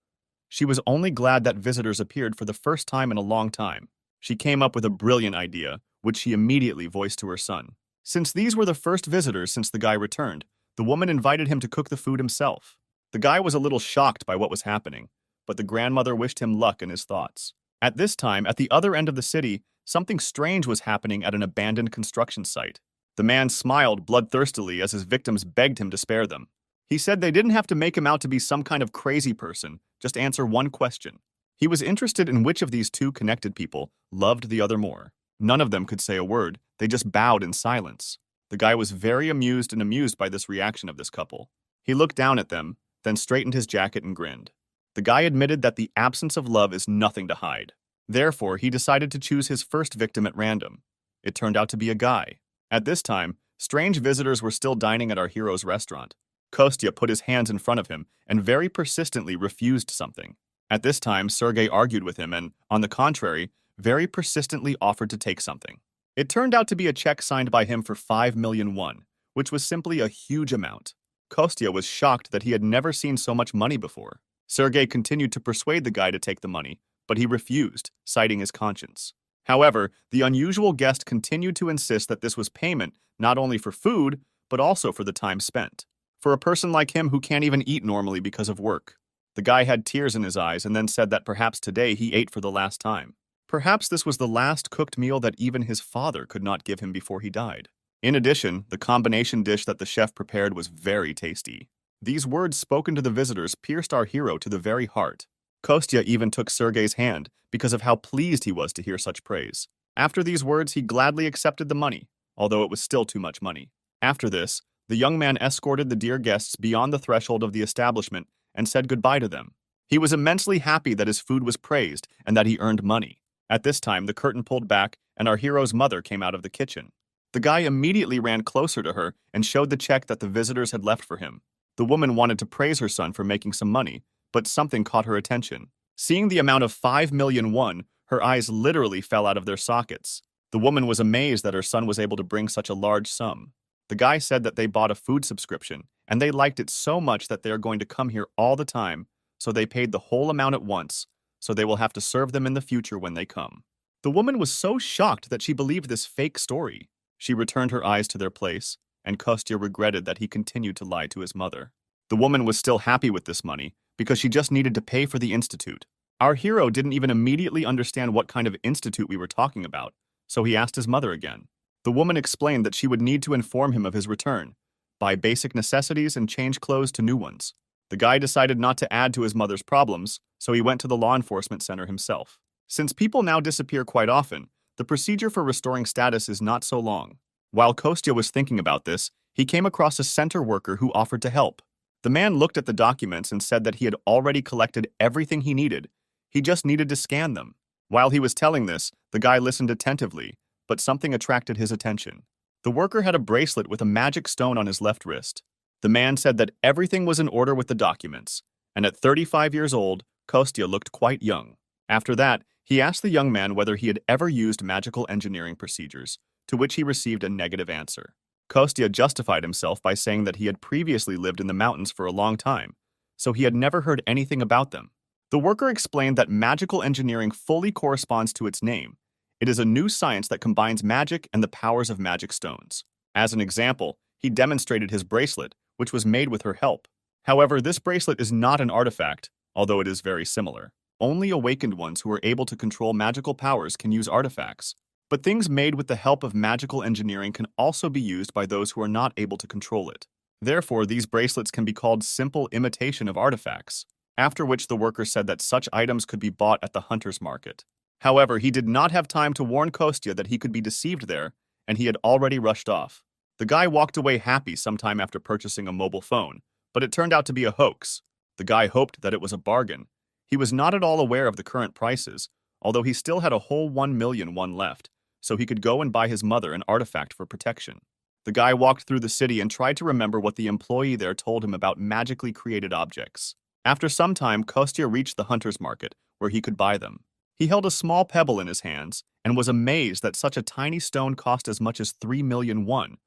S1: She was only glad that visitors appeared for the first time in a long time. She came up with a brilliant idea, which she immediately voiced to her son. Since these were the first visitors since the guy returned, the woman invited him to cook the food himself. The guy was a little shocked by what was happening, but the grandmother wished him luck in his thoughts. At this time, at the other end of the city, something strange was happening at an abandoned construction site. The man smiled bloodthirstily as his victims begged him to spare them. He said they didn't have to make him out to be some kind of crazy person, just answer one question. He was interested in which of these two connected people loved the other more. None of them could say a word, they just bowed in silence. The guy was very amused by this reaction of this couple. He looked down at them, then straightened his jacket and grinned. The guy admitted that the absence of love is nothing to hide. Therefore, he decided to choose his first victim at random. It turned out to be a guy. At this time, strange visitors were still dining at our hero's restaurant. Kostya put his hands in front of him and very persistently refused something. At this time, Sergei argued with him and, on the contrary, very persistently offered to take something. It turned out to be a check signed by him for 5 million won, which was simply a huge amount. Kostya was shocked that he had never seen so much money before. Sergei continued to persuade the guy to take the money, but he refused, citing his conscience. However, the unusual guest continued to insist that this was payment not only for food, but also for the time spent. For a person like him who can't even eat normally because of work. The guy had tears in his eyes and then said that perhaps today he ate for the last time. Perhaps this was the last cooked meal that even his father could not give him before he died. In addition, the combination dish that the chef prepared was very tasty. These words spoken to the visitors pierced our hero to the very heart. Kostya even took Sergei's hand because of how pleased he was to hear such praise. After these words, he gladly accepted the money, although it was still too much money. After this, the young man escorted the dear guests beyond the threshold of the establishment and said goodbye to them. He was immensely happy that his food was praised and that he earned money. At this time, the curtain pulled back and our hero's mother came out of the kitchen. The guy immediately ran closer to her and showed the check that the visitors had left for him. The woman wanted to praise her son for making some money, but something caught her attention. Seeing the amount of 5 million won, her eyes literally fell out of their sockets. The woman was amazed that her son was able to bring such a large sum. The guy said that they bought a food subscription, and they liked it so much that they are going to come here all the time, so they paid the whole amount at once, so they will have to serve them in the future when they come. The woman was so shocked that she believed this fake story. She returned her eyes to their place, and Kostya regretted that he continued to lie to his mother. The woman was still happy with this money, because she just needed to pay for the institute. Our hero didn't even immediately understand what kind of institute we were talking about, so he asked his mother again. The woman explained that she would need to inform him of his return, buy basic necessities and change clothes to new ones. The guy decided not to add to his mother's problems, so he went to the law enforcement center himself. Since people now disappear quite often, the procedure for restoring status is not so long. While Kostya was thinking about this, he came across a center worker who offered to help. The man looked at the documents and said that he had already collected everything he needed. He just needed to scan them. While he was telling this, the guy listened attentively, but something attracted his attention. The worker had a bracelet with a magic stone on his left wrist. The man said that everything was in order with the documents, and at 35 years old, Kostya looked quite young. After that, he asked the young man whether he had ever used magical engineering procedures, to which he received a negative answer. Kostya justified himself by saying that he had previously lived in the mountains for a long time, so he had never heard anything about them. The worker explained that magical engineering fully corresponds to its name. It is a new science that combines magic and the powers of magic stones. As an example, he demonstrated his bracelet, which was made with her help. However, this bracelet is not an artifact, although it is very similar. Only awakened ones who are able to control magical powers can use artifacts. But things made with the help of magical engineering can also be used by those who are not able to control it. Therefore, these bracelets can be called simple imitation of artifacts, after which the worker said that such items could be bought at the hunter's market. However, he did not have time to warn Kostya that he could be deceived there, and he had already rushed off. The guy walked away happy sometime after purchasing a mobile phone, but it turned out to be a hoax. The guy hoped that it was a bargain. He was not at all aware of the current prices, although he still had a whole 1 million won left, so he could go and buy his mother an artifact for protection. The guy walked through the city and tried to remember what the employee there told him about magically created objects. After some time, Kostya reached the hunter's market, where he could buy them. He held a small pebble in his hands and was amazed that such a tiny stone cost as much as 3 million won,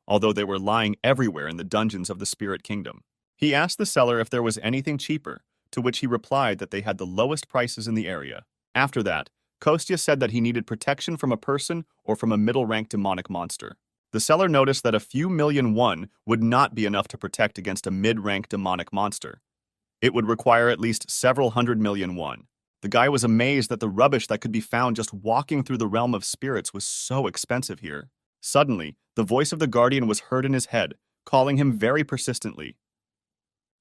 S1: although they were lying everywhere in the dungeons of the Spirit Kingdom. He asked the seller if there was anything cheaper, to which he replied that they had the lowest prices in the area. After that, Kostya said that he needed protection from a person or from a middle-ranked demonic monster. The seller noticed that a few million won would not be enough to protect against a mid-ranked demonic monster. It would require at least several 100 million won. The guy was amazed that the rubbish that could be found just walking through the realm of spirits was so expensive here. Suddenly, the voice of the guardian was heard in his head, calling him very persistently.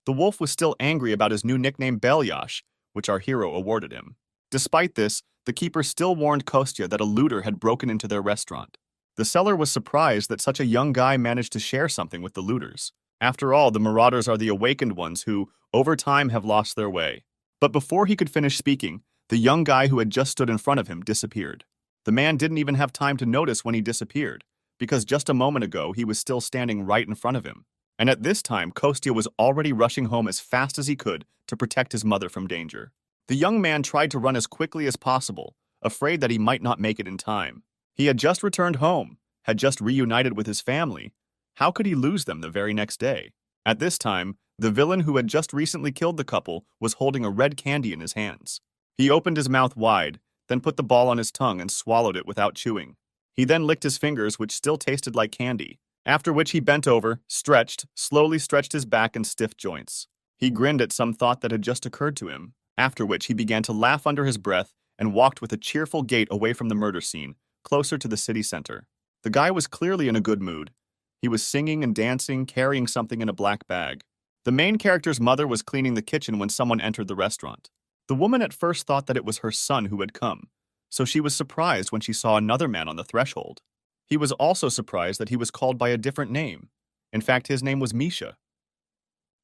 S1: The wolf was still angry about his new nickname Belyash, which our hero awarded him. Despite this, the keeper still warned Kostya that a looter had broken into their restaurant. The seller was surprised that such a young guy managed to share something with the looters. After all, the marauders are the awakened ones who, over time, have lost their way. But before he could finish speaking, the young guy who had just stood in front of him disappeared. The man didn't even have time to notice when he disappeared, because just a moment ago he was still standing right in front of him. And at this time, Kostya was already rushing home as fast as he could to protect his mother from danger. The young man tried to run as quickly as possible, afraid that he might not make it in time. He had just returned home, had just reunited with his family. How could he lose them the very next day? At this time, the villain who had just recently killed the couple was holding a red candy in his hands. He opened his mouth wide, then put the ball on his tongue and swallowed it without chewing. He then licked his fingers, which still tasted like candy, after which he bent over, slowly stretched his back and stiff joints. He grinned at some thought that had just occurred to him, after which he began to laugh under his breath and walked with a cheerful gait away from the murder scene, closer to the city center. The guy was clearly in a good mood. He was singing and dancing, carrying something in a black bag. The main character's mother was cleaning the kitchen when someone entered the restaurant. The woman at first thought that it was her son who had come, so she was surprised when she saw another man on the threshold. He was also surprised that he was called by a different name. In fact, his name was Misha.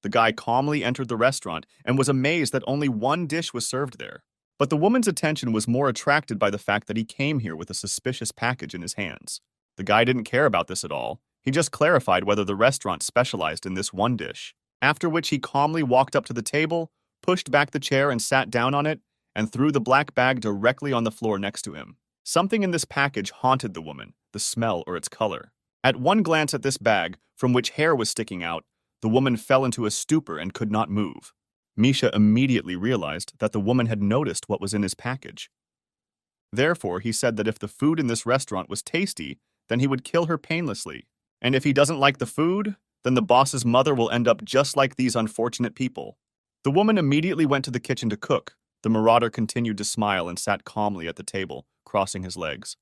S1: The guy calmly entered the restaurant and was amazed that only one dish was served there. But the woman's attention was more attracted by the fact that he came here with a suspicious package in his hands. The guy didn't care about this at all. He just clarified whether the restaurant specialized in this one dish, after which he calmly walked up to the table, pushed back the chair and sat down on it, and threw the black bag directly on the floor next to him. Something in this package haunted the woman, the smell or its color. At one glance at this bag, from which hair was sticking out, the woman fell into a stupor and could not move. Misha immediately realized that the woman had noticed what was in his package. Therefore, he said that if the food in this restaurant was tasty, then he would kill her painlessly. And if he doesn't like the food, then the boss's mother will end up just like these unfortunate people. The woman immediately went to the kitchen to cook. The marauder continued to smile and sat calmly at the table, crossing his legs.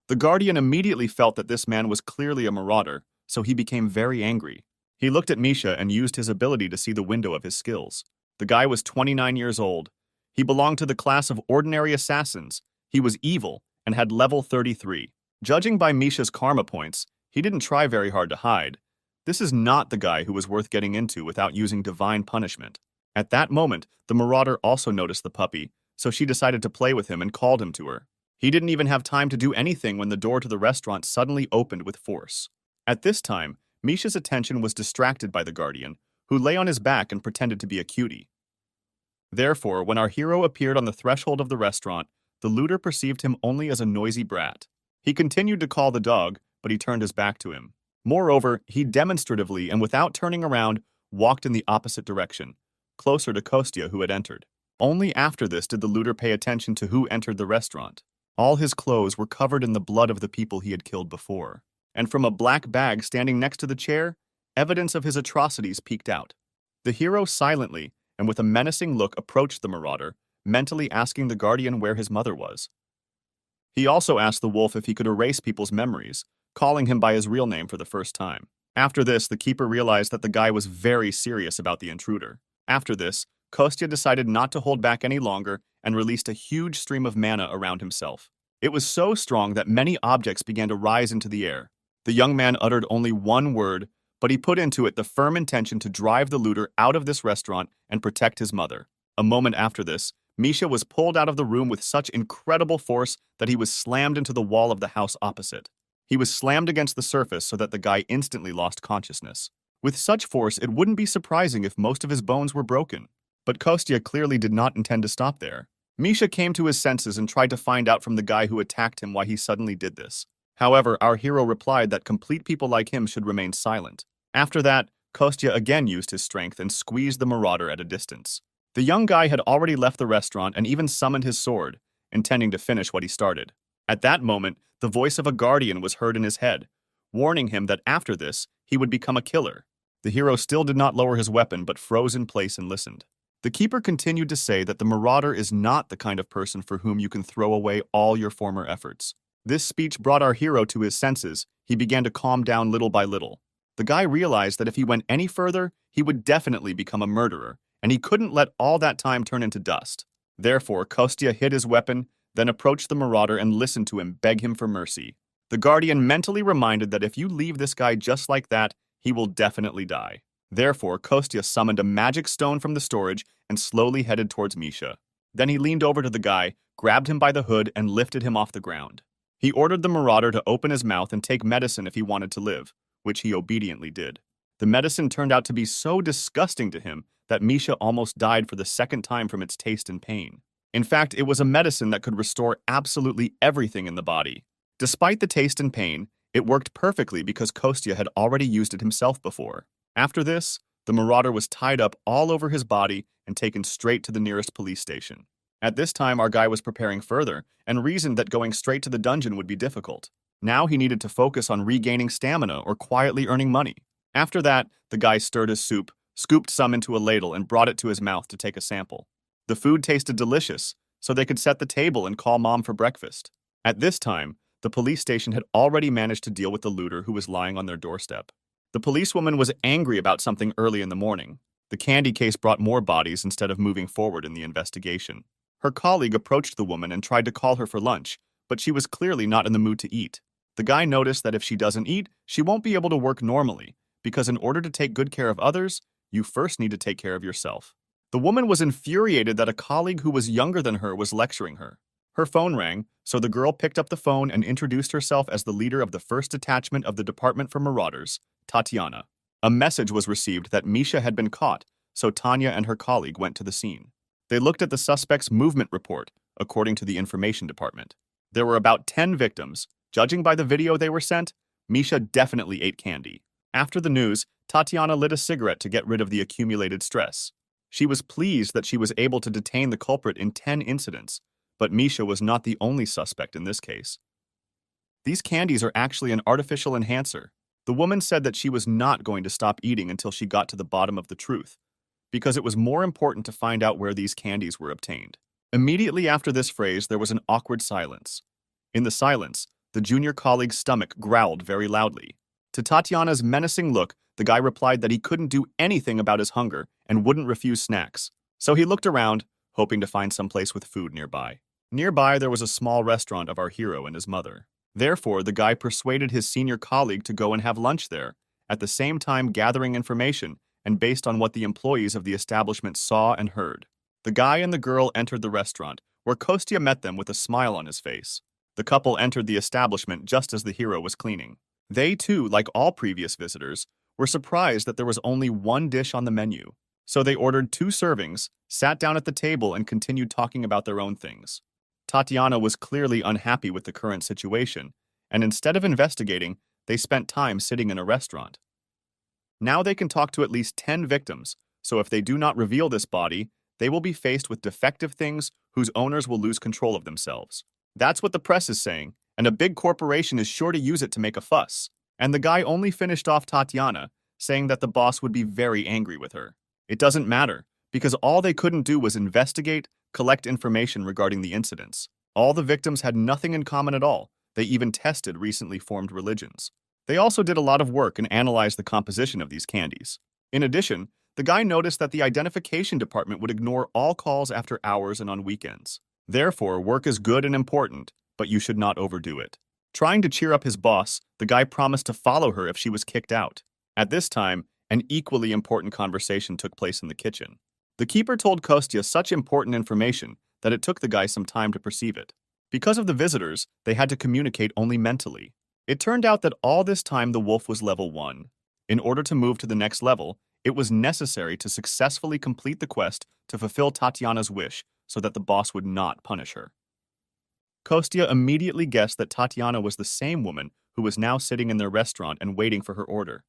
S1: The guardian immediately felt that this man was clearly a marauder, so he became very angry. He looked at Misha and used his ability to see the window of his skills. The guy was 29 years old. He belonged to the class of ordinary assassins. He was evil and had level 33. Judging by Misha's karma points, he didn't try very hard to hide. This is not the guy who was worth getting into without using divine punishment. At that moment, the marauder also noticed the puppy, so she decided to play with him and called him to her. He didn't even have time to do anything when the door to the restaurant suddenly opened with force. At this time, Misha's attention was distracted by the guardian, who lay on his back and pretended to be a cutie. Therefore, when our hero appeared on the threshold of the restaurant, the looter perceived him only as a noisy brat. He continued to call the dog, but he turned his back to him. Moreover, he demonstratively and without turning around, walked in the opposite direction, closer to Kostya, who had entered. Only after this did the looter pay attention to who entered the restaurant. All his clothes were covered in the blood of the people he had killed before. And from a black bag standing next to the chair, evidence of his atrocities peeked out. The hero silently, and with a menacing look, approached the marauder, mentally asking the guardian where his mother was. He also asked the wolf if he could erase people's memories, calling him by his real name for the first time. After this, the keeper realized that the guy was very serious about the intruder. After this, Kostya decided not to hold back any longer and released a huge stream of mana around himself. It was so strong that many objects began to rise into the air. The young man uttered only one word, but he put into it the firm intention to drive the looter out of this restaurant and protect his mother. A moment after this, Misha was pulled out of the room with such incredible force that he was slammed into the wall of the house opposite. He was slammed against the surface so that the guy instantly lost consciousness. With such force, it wouldn't be surprising if most of his bones were broken. But Kostya clearly did not intend to stop there. Misha came to his senses and tried to find out from the guy who attacked him why he suddenly did this. However, our hero replied that complete people like him should remain silent. After that, Kostya again used his strength and squeezed the marauder at a distance. The young guy had already left the restaurant and even summoned his sword, intending to finish what he started. At that moment, the voice of a guardian was heard in his head, warning him that after this, he would become a killer. The hero still did not lower his weapon but froze in place and listened. The keeper continued to say that the marauder is not the kind of person for whom you can throw away all your former efforts. This speech brought our hero to his senses. He began to calm down little by little. The guy realized that if he went any further, he would definitely become a murderer, and he couldn't let all that time turn into dust. Therefore, Kostya hid his weapon, then approached the marauder and listened to him beg him for mercy. The guardian mentally reminded that if you leave this guy just like that, he will definitely die. Therefore, Kostya summoned a magic stone from the storage and slowly headed towards Misha. Then he leaned over to the guy, grabbed him by the hood, and lifted him off the ground. He ordered the marauder to open his mouth and take medicine if he wanted to live, which he obediently did. The medicine turned out to be so disgusting to him that Misha almost died for the second time from its taste and pain. In fact, it was a medicine that could restore absolutely everything in the body. Despite the taste and pain, it worked perfectly because Kostya had already used it himself before. After this, the marauder was tied up all over his body and taken straight to the nearest police station. At this time, our guy was preparing further and reasoned that going straight to the dungeon would be difficult. Now he needed to focus on regaining stamina or quietly earning money. After that, the guy stirred his soup, scooped some into a ladle, and brought it to his mouth to take a sample. The food tasted delicious, so they could set the table and call mom for breakfast. At this time, the police station had already managed to deal with the looter who was lying on their doorstep. The policewoman was angry about something early in the morning. The candy case brought more bodies instead of moving forward in the investigation. Her colleague approached the woman and tried to call her for lunch, but she was clearly not in the mood to eat. The guy noticed that if she doesn't eat, she won't be able to work normally, because in order to take good care of others, you first need to take care of yourself. The woman was infuriated that a colleague who was younger than her was lecturing her. Her phone rang, so the girl picked up the phone and introduced herself as the leader of the first detachment of the Department for Marauders, Tatiana. A message was received that Misha had been caught, so Tanya and her colleague went to the scene. They looked at the suspect's movement report, according to the information department. There were about 10 victims. Judging by the video they were sent, Misha definitely ate candy. After the news, Tatiana lit a cigarette to get rid of the accumulated stress. She was pleased that she was able to detain the culprit in 10 incidents, but Misha was not the only suspect in this case. These candies are actually an artificial enhancer. The woman said that she was not going to stop eating until she got to the bottom of the truth, because it was more important to find out where these candies were obtained. Immediately after this phrase, there was an awkward silence. In the silence, the junior colleague's stomach growled very loudly. To Tatiana's menacing look, the guy replied that he couldn't do anything about his hunger and wouldn't refuse snacks. So he looked around, hoping to find some place with food nearby. Nearby, there was a small restaurant of our hero and his mother. Therefore, the guy persuaded his senior colleague to go and have lunch there, at the same time gathering information and based on what the employees of the establishment saw and heard. The guy and the girl entered the restaurant, where Kostya met them with a smile on his face. The couple entered the establishment just as the hero was cleaning. They too, like all previous visitors, were surprised that there was only one dish on the menu. So they ordered 2 servings, sat down at the table, and continued talking about their own things. Tatiana was clearly unhappy with the current situation, and instead of investigating, they spent time sitting in a restaurant. Now they can talk to at least 10 victims, so if they do not reveal this body, they will be faced with defective things whose owners will lose control of themselves. That's what the press is saying, and a big corporation is sure to use it to make a fuss. And the guy only finished off Tatiana, saying that the boss would be very angry with her. It doesn't matter, because all they couldn't do was investigate, collect information regarding the incidents. All the victims had nothing in common at all. They even tested recently formed religions. They also did a lot of work and analyzed the composition of these candies. In addition, the guy noticed that the identification department would ignore all calls after hours and on weekends. Therefore, work is good and important, but you should not overdo it. Trying to cheer up his boss, the guy promised to follow her if she was kicked out. At this time, an equally important conversation took place in the kitchen. The keeper told Kostya such important information that it took the guy some time to perceive it. Because of the visitors, they had to communicate only mentally. It turned out that all this time the wolf was level 1. In order to move to the next level, it was necessary to successfully complete the quest to fulfill Tatiana's wish so that the boss would not punish her. Kostya immediately guessed that Tatiana was the same woman who was now sitting in their restaurant and waiting for her order.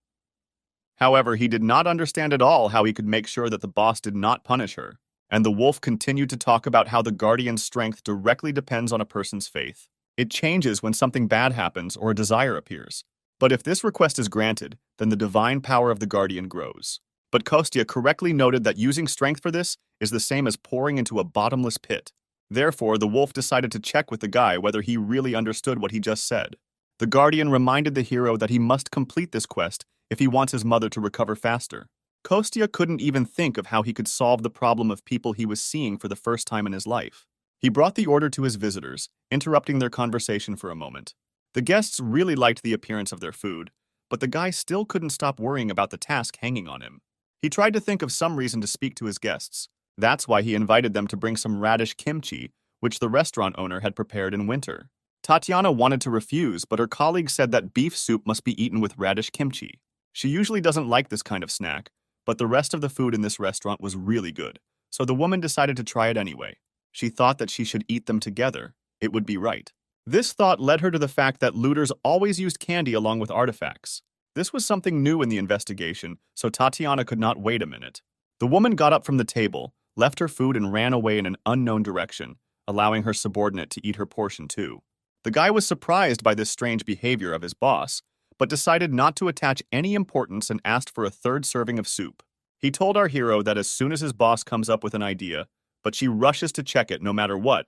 S1: However, he did not understand at all how he could make sure that the boss did not punish her, and the wolf continued to talk about how the guardian's strength directly depends on a person's faith. It changes when something bad happens or a desire appears. But if this request is granted, then the divine power of the guardian grows. But Kostya correctly noted that using strength for this is the same as pouring into a bottomless pit. Therefore, the wolf decided to check with the guy whether he really understood what he just said. The guardian reminded the hero that he must complete this quest if he wants his mother to recover faster. Kostya couldn't even think of how he could solve the problem of people he was seeing for the first time in his life. He brought the order to his visitors, interrupting their conversation for a moment. The guests really liked the appearance of their food, but the guy still couldn't stop worrying about the task hanging on him. He tried to think of some reason to speak to his guests. That's why he invited them to bring some radish kimchi, which the restaurant owner had prepared in winter. Tatiana wanted to refuse, but her colleague said that beef soup must be eaten with radish kimchi. She usually doesn't like this kind of snack, but the rest of the food in this restaurant was really good, so the woman decided to try it anyway. She thought that she should eat them together. It would be right. This thought led her to the fact that looters always used candy along with artifacts. This was something new in the investigation, so Tatiana could not wait a minute. The woman got up from the table, left her food and ran away in an unknown direction, allowing her subordinate to eat her portion too. The guy was surprised by this strange behavior of his boss, but decided not to attach any importance and asked for a third serving of soup. He told our hero that as soon as his boss comes up with an idea, but she rushes to check it no matter what.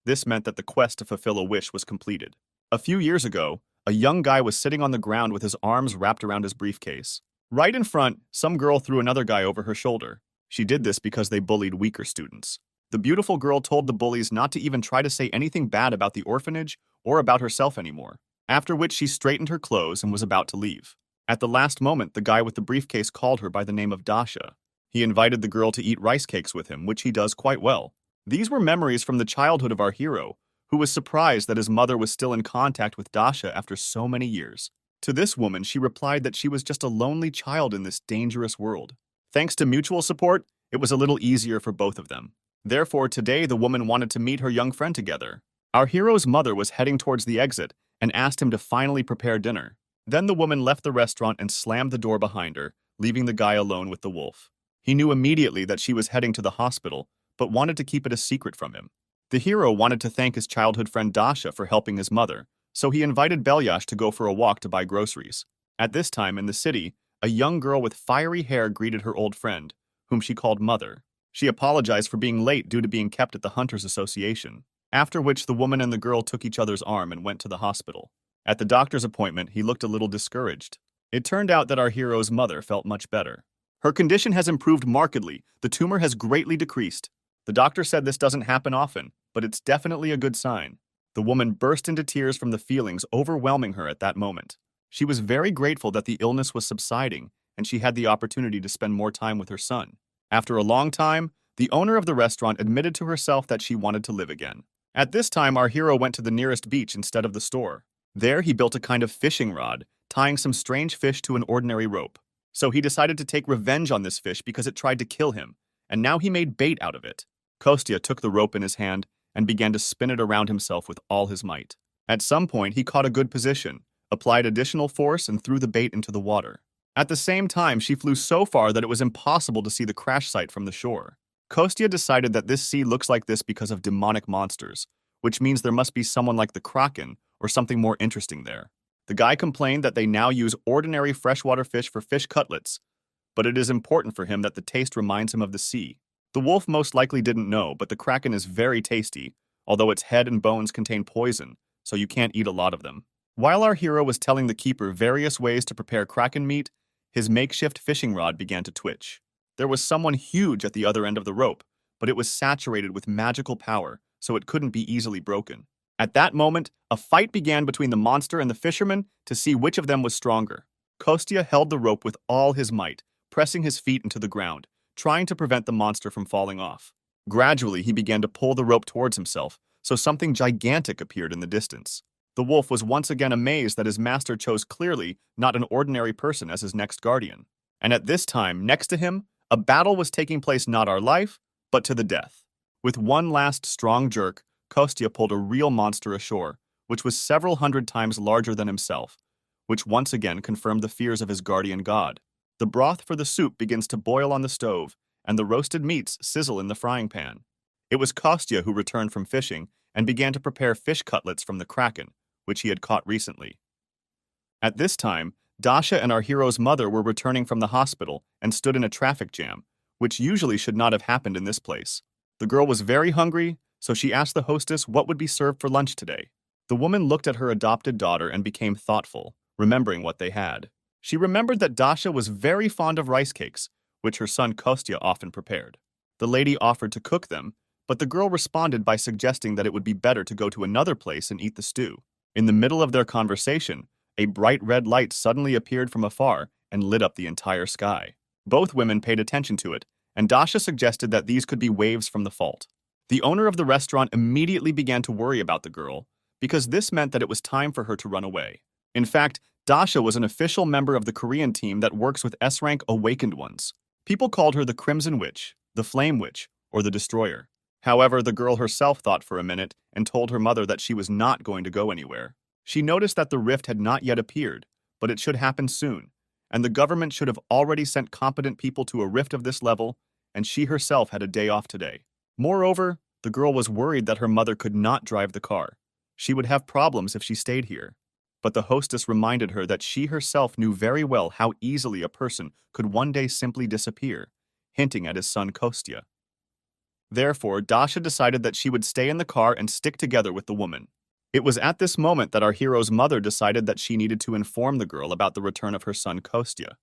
S1: This meant that the quest to fulfill a wish was completed. A few years ago, a young guy was sitting on the ground with his arms wrapped around his briefcase. Right in front, some girl threw another guy over her shoulder. She did this because they bullied weaker students. The beautiful girl told the bullies not to even try to say anything bad about the orphanage or about herself anymore, after which she straightened her clothes and was about to leave. At the last moment, the guy with the briefcase called her by the name of Dasha. He invited the girl to eat rice cakes with him, which he does quite well. These were memories from the childhood of our hero, who was surprised that his mother was still in contact with Dasha after so many years. To this woman, she replied that she was just a lonely child in this dangerous world. Thanks to mutual support, it was a little easier for both of them. Therefore, today the woman wanted to meet her young friend together. Our hero's mother was heading towards the exit and asked him to finally prepare dinner. Then the woman left the restaurant and slammed the door behind her, leaving the guy alone with the wolf. He knew immediately that she was heading to the hospital, but wanted to keep it a secret from him. The hero wanted to thank his childhood friend Dasha for helping his mother, so he invited Belyash to go for a walk to buy groceries. At this time in the city, a young girl with fiery hair greeted her old friend, whom she called Mother. She apologized for being late due to being kept at the Hunters Association, after which the woman and the girl took each other's arm and went to the hospital. At the doctor's appointment, he looked a little discouraged. It turned out that our hero's mother felt much better. Her condition has improved markedly. The tumor has greatly decreased. The doctor said this doesn't happen often, but it's definitely a good sign. The woman burst into tears from the feelings overwhelming her at that moment. She was very grateful that the illness was subsiding and she had the opportunity to spend more time with her son. After a long time, the owner of the restaurant admitted to herself that she wanted to live again. At this time, our hero went to the nearest beach instead of the store. There, he built a kind of fishing rod, tying some strange fish to an ordinary rope. So he decided to take revenge on this fish because it tried to kill him, and now he made bait out of it. Kostya took the rope in his hand and began to spin it around himself with all his might. At some point, he caught a good position, applied additional force, and threw the bait into the water. At the same time, she flew so far that it was impossible to see the crash site from the shore. Kostya decided that this sea looks like this because of demonic monsters, which means there must be someone like the Kraken or something more interesting there. The guy complained that they now use ordinary freshwater fish for fish cutlets, but it is important for him that the taste reminds him of the sea. The wolf most likely didn't know, but the Kraken is very tasty, although its head and bones contain poison, so you can't eat a lot of them. While our hero was telling the keeper various ways to prepare Kraken meat, his makeshift fishing rod began to twitch. There was someone huge at the other end of the rope, but it was saturated with magical power, so it couldn't be easily broken. At that moment, a fight began between the monster and the fisherman to see which of them was stronger. Kostya held the rope with all his might, pressing his feet into the ground, trying to prevent the monster from falling off. Gradually, he began to pull the rope towards himself, so something gigantic appeared in the distance. The wolf was once again amazed that his master chose clearly not an ordinary person as his next guardian. And at this time, next to him, a battle was taking place not our life, but to the death. With one last strong jerk, Kostya pulled a real monster ashore, which was several hundred times larger than himself, which once again confirmed the fears of his guardian god. The broth for the soup begins to boil on the stove, and the roasted meats sizzle in the frying pan. It was Kostya who returned from fishing and began to prepare fish cutlets from the Kraken, which he had caught recently. At this time, Dasha and our hero's mother were returning from the hospital and stood in a traffic jam, which usually should not have happened in this place. The girl was very hungry, so she asked the hostess what would be served for lunch today. The woman looked at her adopted daughter and became thoughtful, remembering what they had. She remembered that Dasha was very fond of rice cakes, which her son Kostya often prepared. The lady offered to cook them, but the girl responded by suggesting that it would be better to go to another place and eat the stew. In the middle of their conversation, a bright red light suddenly appeared from afar and lit up the entire sky. Both women paid attention to it, and Dasha suggested that these could be waves from the fault. The owner of the restaurant immediately began to worry about the girl, because this meant that it was time for her to run away. In fact, Dasha was an official member of the Korean team that works with S-rank Awakened Ones. People called her the Crimson Witch, the Flame Witch, or the Destroyer. However, the girl herself thought for a minute and told her mother that she was not going to go anywhere. She noticed that the rift had not yet appeared, but it should happen soon, and the government should have already sent competent people to a rift of this level, and she herself had a day off today. Moreover, the girl was worried that her mother could not drive the car. She would have problems if she stayed here. But the hostess reminded her that she herself knew very well how easily a person could one day simply disappear, hinting at his son Kostya. Therefore, Dasha decided that she would stay in the car and stick together with the woman. It was at this moment that our hero's mother decided that she needed to inform the girl about the return of her son Kostya.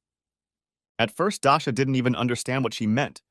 S1: At first, Dasha didn't even understand what she meant.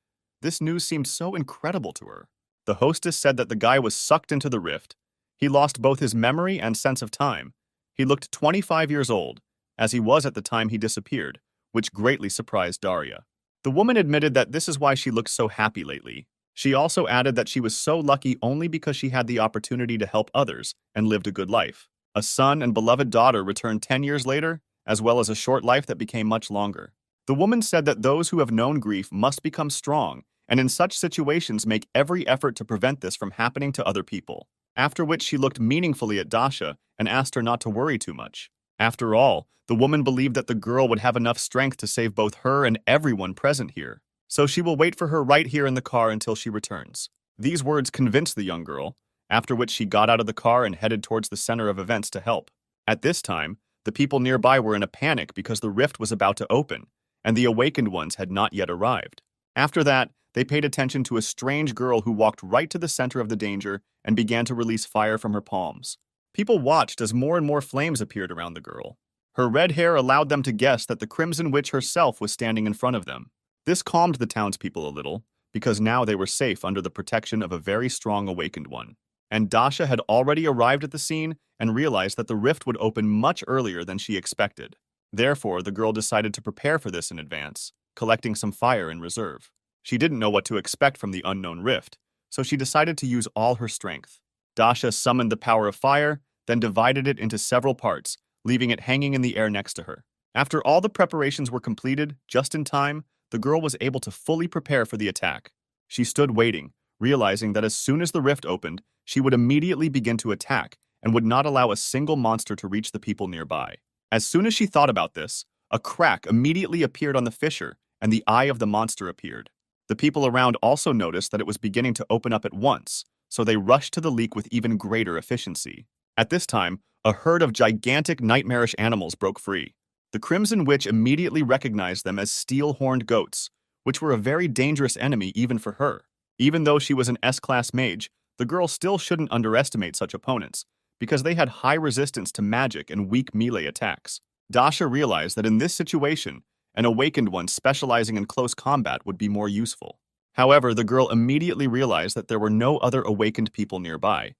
S1: This news seemed so incredible to her. The hostess said that the guy was sucked into the rift. He lost both his memory and sense of time. He looked 25 years old, as he was at the time he disappeared, which greatly surprised Daria. The woman admitted that this is why she looked so happy lately. She also added that she was so lucky only because she had the opportunity to help others and lived a good life. A son and beloved daughter returned 10 years later, as well as a short life that became much longer. The woman said that those who have known grief must become strong, and in such situations make every effort to prevent this from happening to other people. After which she looked meaningfully at Dasha and asked her not to worry too much. After all, the woman believed that the girl would have enough strength to save both her and everyone present here. So she will wait for her right here in the car until she returns. These words convinced the young girl, after which she got out of the car and headed towards the center of events to help. At this time, the people nearby were in a panic because the rift was about to open, and the awakened ones had not yet arrived. After that, they paid attention to a strange girl who walked right to the center of the danger and began to release fire from her palms. People watched as more and more flames appeared around the girl. Her red hair allowed them to guess that the Crimson Witch herself was standing in front of them. This calmed the townspeople a little, because now they were safe under the protection of a very strong awakened one. And Dasha had already arrived at the scene and realized that the rift would open much earlier than she expected. Therefore, the girl decided to prepare for this in advance, collecting some fire in reserve. She didn't know what to expect from the unknown rift, so she decided to use all her strength. Dasha summoned the power of fire, then divided it into several parts, leaving it hanging in the air next to her. After all the preparations were completed, just in time, the girl was able to fully prepare for the attack. She stood waiting, realizing that as soon as the rift opened, she would immediately begin to attack and would not allow a single monster to reach the people nearby. As soon as she thought about this, a crack immediately appeared on the fissure and the eye of the monster appeared. The people around also noticed that it was beginning to open up at once, so they rushed to the leak with even greater efficiency. At this time, a herd of gigantic nightmarish animals broke free. The Crimson Witch immediately recognized them as steel-horned goats, which were a very dangerous enemy even for her. Even though she was an S-class mage, the girl still shouldn't underestimate such opponents, because they had high resistance to magic and weak melee attacks. Dasha realized that in this situation, an awakened one specializing in close combat would be more useful. However, the girl immediately realized that there were no other awakened people nearby,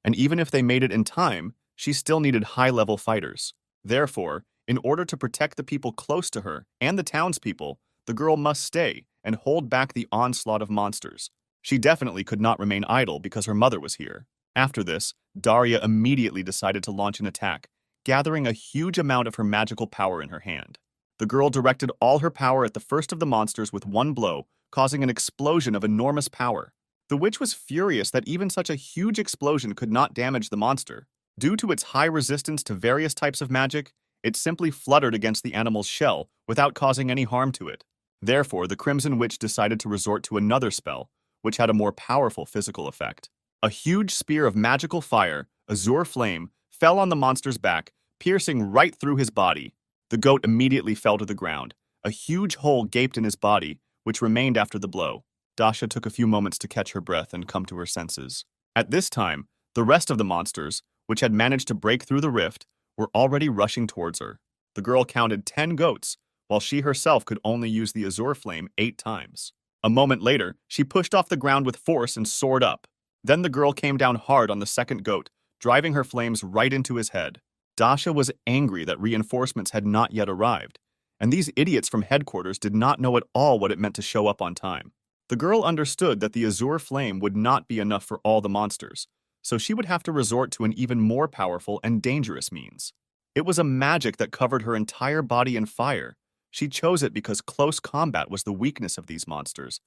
S1: and even if they made it in time, she still needed high-level fighters. Therefore, in order to protect the people close to her and the townspeople, the girl must stay and hold back the onslaught of monsters. She definitely could not remain idle because her mother was here. After this, Daria immediately decided to launch an attack, gathering a huge amount of her magical power in her hand. The girl directed all her power at the first of the monsters with one blow, causing an explosion of enormous power. The witch was furious that even such a huge explosion could not damage the monster. Due to its high resistance to various types of magic, it simply fluttered against the animal's shell without causing any harm to it. Therefore, the Crimson Witch decided to resort to another spell, which had a more powerful physical effect. A huge spear of magical fire, azure flame, fell on the monster's back, piercing right through his body. The goat immediately fell to the ground. A huge hole gaped in his body, which remained after the blow. Dasha took a few moments to catch her breath and come to her senses. At this time, the rest of the monsters, which had managed to break through the rift, were already rushing towards her. The girl counted 10 goats, while she herself could only use the azure flame 8 times. A moment later, she pushed off the ground with force and soared up. Then the girl came down hard on the second goat, driving her flames right into his head. Dasha was angry that reinforcements had not yet arrived, and these idiots from headquarters did not know at all what it meant to show up on time. The girl understood that the azure flame would not be enough for all the monsters, so she would have to resort to an even more powerful and dangerous means. It was a magic that covered her entire body in fire. She chose it because close combat was the weakness of these monsters,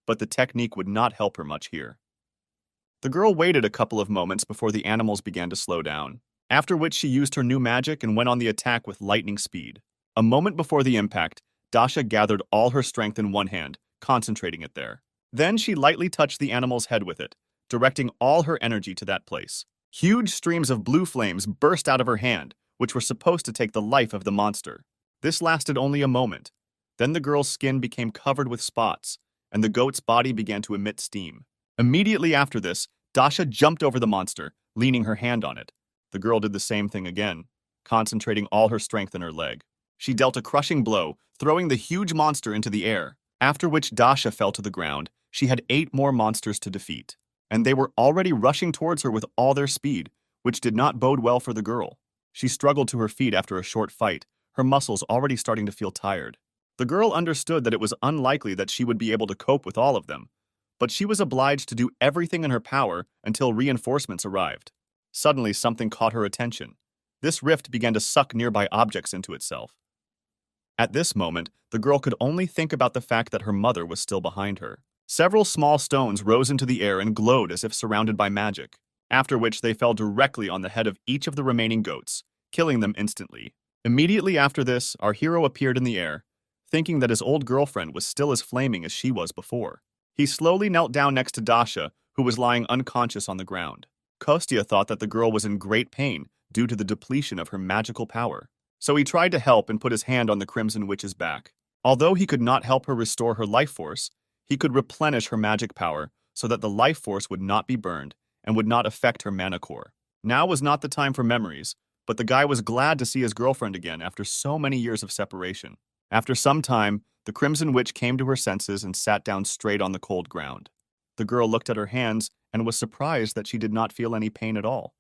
S1: but the technique would not help her much here. The girl waited a couple of moments before the animals began to slow down, after which she used her new magic and went on the attack with lightning speed. A moment before the impact, Dasha gathered all her strength in one hand, concentrating it there. Then she lightly touched the animal's head with it, directing all her energy to that place. Huge streams of blue flames burst out of her hand, which were supposed to take the life of the monster. This lasted only a moment. Then the girl's skin became covered with spots, and the goat's body began to emit steam. Immediately after this, Dasha jumped over the monster, leaning her hand on it. The girl did the same thing again, concentrating all her strength in her leg. She dealt a crushing blow, throwing the huge monster into the air, after which Dasha fell to the ground. She had 8 more monsters to defeat, and they were already rushing towards her with all their speed, which did not bode well for the girl. She struggled to her feet after a short fight, her muscles already starting to feel tired. The girl understood that it was unlikely that she would be able to cope with all of them, but she was obliged to do everything in her power until reinforcements arrived. Suddenly, something caught her attention. This rift began to suck nearby objects into itself. At this moment, the girl could only think about the fact that her mother was still behind her. Several small stones rose into the air and glowed as if surrounded by magic, after which they fell directly on the head of each of the remaining goats, killing them instantly. Immediately after this, our hero appeared in the air, thinking that his old girlfriend was still as flaming as she was before. He slowly knelt down next to Dasha, who was lying unconscious on the ground. Kostya thought that the girl was in great pain due to the depletion of her magical power, so he tried to help and put his hand on the Crimson Witch's back. Although he could not help her restore her life force, he could replenish her magic power so that the life force would not be burned and would not affect her mana core. Now was not the time for memories, but the guy was glad to see his girlfriend again after so many years of separation. After some time, the Crimson Witch came to her senses and sat down straight on the cold ground. The girl looked at her hands and was surprised that she did not feel any pain at all.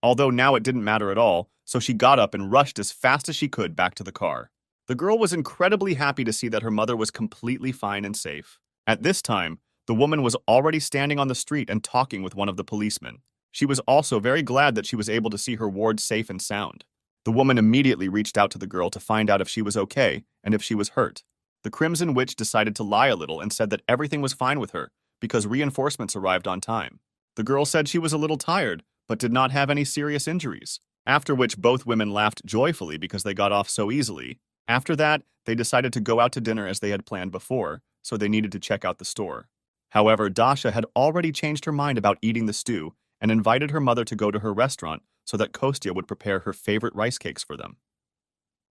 S1: Although now it didn't matter at all, so she got up and rushed as fast as she could back to the car. The girl was incredibly happy to see that her mother was completely fine and safe. At this time, the woman was already standing on the street and talking with one of the policemen. She was also very glad that she was able to see her ward safe and sound. The woman immediately reached out to the girl to find out if she was okay and if she was hurt. The Crimson Witch decided to lie a little and said that everything was fine with her because reinforcements arrived on time. The girl said she was a little tired, but did not have any serious injuries, after which both women laughed joyfully because they got off so easily. After that, they decided to go out to dinner as they had planned before, so they needed to check out the store. However, Dasha had already changed her mind about eating the stew and invited her mother to go to her restaurant so that Kostya would prepare her favorite rice cakes for them.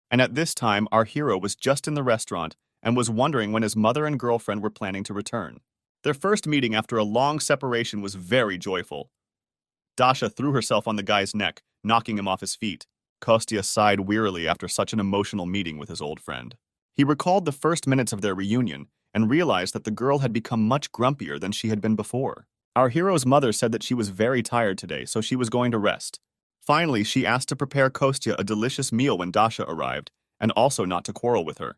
S1: And at this time, our hero was just in the restaurant and was wondering when his mother and girlfriend were planning to return. Their first meeting after a long separation was very joyful. Dasha threw herself on the guy's neck, knocking him off his feet. Kostya sighed wearily after such an emotional meeting with his old friend. He recalled the first minutes of their reunion and realized that the girl had become much grumpier than she had been before. Our hero's mother said that she was very tired today, so she was going to rest. Finally, she asked to prepare Kostya a delicious meal when Dasha arrived, and also not to quarrel with her.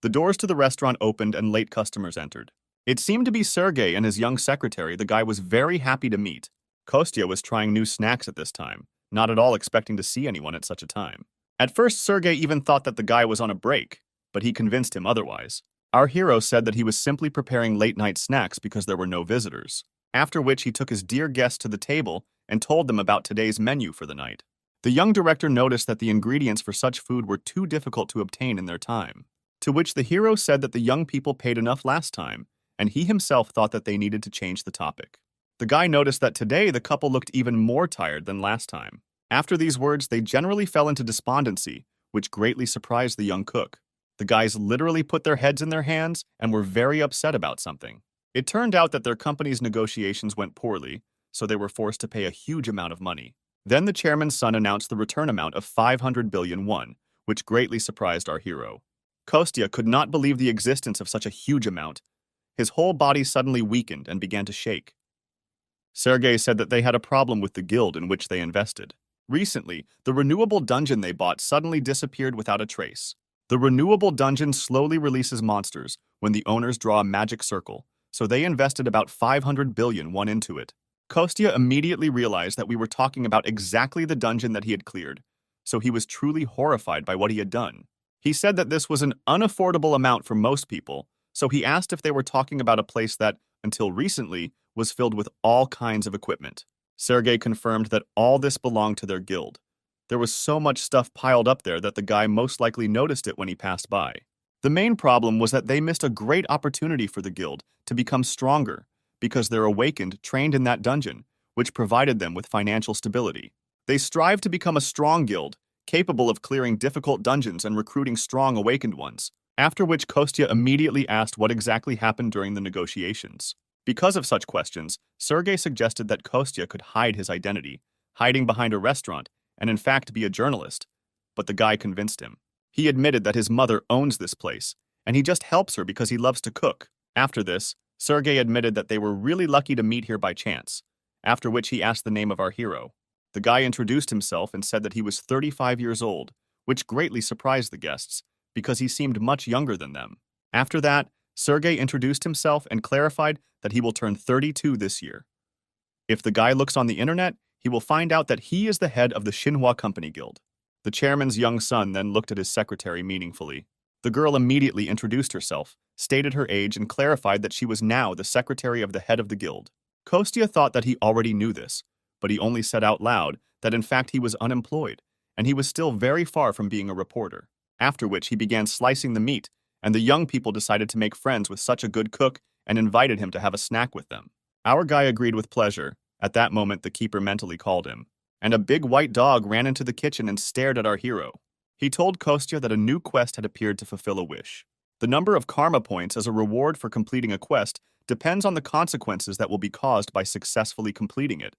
S1: The doors to the restaurant opened and late customers entered. It seemed to be Sergei and his young secretary the guy was very happy to meet. Kostya was trying new snacks at this time, not at all expecting to see anyone at such a time. At first, Sergei even thought that the guy was on a break, but he convinced him otherwise. Our hero said that he was simply preparing late-night snacks because there were no visitors, after which he took his dear guests to the table and told them about today's menu for the night. The young director noticed that the ingredients for such food were too difficult to obtain in their time, to which the hero said that the young people paid enough last time, and he himself thought that they needed to change the topic. The guy noticed that today the couple looked even more tired than last time. After these words, they generally fell into despondency, which greatly surprised the young cook. The guys literally put their heads in their hands and were very upset about something. It turned out that their company's negotiations went poorly, so they were forced to pay a huge amount of money. Then the chairman's son announced the return amount of 500 billion won, which greatly surprised our hero. Kostya could not believe the existence of such a huge amount. His whole body suddenly weakened and began to shake. Sergei said that they had a problem with the guild in which they invested. Recently, the renewable dungeon they bought suddenly disappeared without a trace. The renewable dungeon slowly releases monsters when the owners draw a magic circle, so they invested about 500 billion won into it. Kostya immediately realized that we were talking about exactly the dungeon that he had cleared, so he was truly horrified by what he had done. He said that this was an unaffordable amount for most people, so he asked if they were talking about a place that, until recently, was filled with all kinds of equipment. Sergei confirmed that all this belonged to their guild. There was so much stuff piled up there that the guy most likely noticed it when he passed by. The main problem was that they missed a great opportunity for the guild to become stronger because their awakened trained in that dungeon, which provided them with financial stability. They strived to become a strong guild, capable of clearing difficult dungeons and recruiting strong awakened ones, after which Kostya immediately asked what exactly happened during the negotiations. Because of such questions, Sergei suggested that Kostya could hide his identity, hiding behind a restaurant, and in fact be a journalist. But the guy convinced him. He admitted that his mother owns this place, and he just helps her because he loves to cook. After this, Sergei admitted that they were really lucky to meet here by chance, after which he asked the name of our hero. The guy introduced himself and said that he was 35 years old, which greatly surprised the guests, because he seemed much younger than them. After that, Sergei introduced himself and clarified that he will turn 32 this year. If the guy looks on the internet, he will find out that he is the head of the Xinhua Company Guild. The chairman's young son then looked at his secretary meaningfully. The girl immediately introduced herself, stated her age, and clarified that she was now the secretary of the head of the guild. Kostya thought that he already knew this, but he only said out loud that in fact he was unemployed, and he was still very far from being a reporter. After which he began slicing the meat, and the young people decided to make friends with such a good cook and invited him to have a snack with them. Our guy agreed with pleasure. At that moment, the keeper mentally called him, and a big white dog ran into the kitchen and stared at our hero. He told Kostya that a new quest had appeared to fulfill a wish. The number of karma points as a reward for completing a quest depends on the consequences that will be caused by successfully completing it.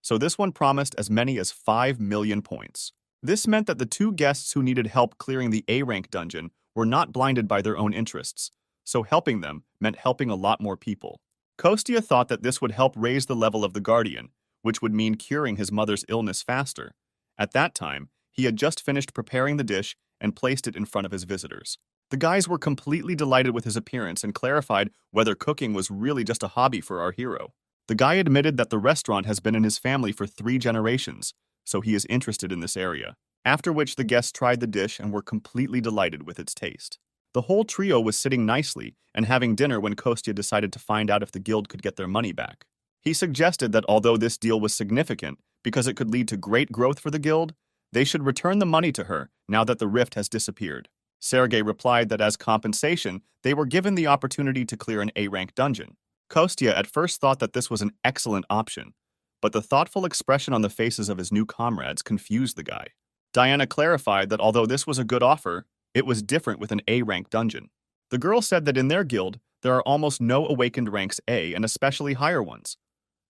S1: So this one promised as many as 5 million points. This meant that the two guests who needed help clearing the A-rank dungeon were not blinded by their own interests, so helping them meant helping a lot more people. Kostya thought that this would help raise the level of the Guardian, which would mean curing his mother's illness faster. At that time, he had just finished preparing the dish and placed it in front of his visitors. The guys were completely delighted with his appearance and clarified whether cooking was really just a hobby for our hero. The guy admitted that the restaurant has been in his family for 3 generations, so he is interested in this area. After which the guests tried the dish and were completely delighted with its taste. The whole trio was sitting nicely and having dinner when Kostya decided to find out if the guild could get their money back. He suggested that although this deal was significant because it could lead to great growth for the guild, they should return the money to her now that the rift has disappeared. Sergei replied that as compensation, they were given the opportunity to clear an A-rank dungeon. Kostya at first thought that this was an excellent option, but the thoughtful expression on the faces of his new comrades confused the guy. Diana clarified that although this was a good offer, it was different with an A-rank dungeon. The girl said that in their guild, there are almost no awakened ranks A and especially higher ones.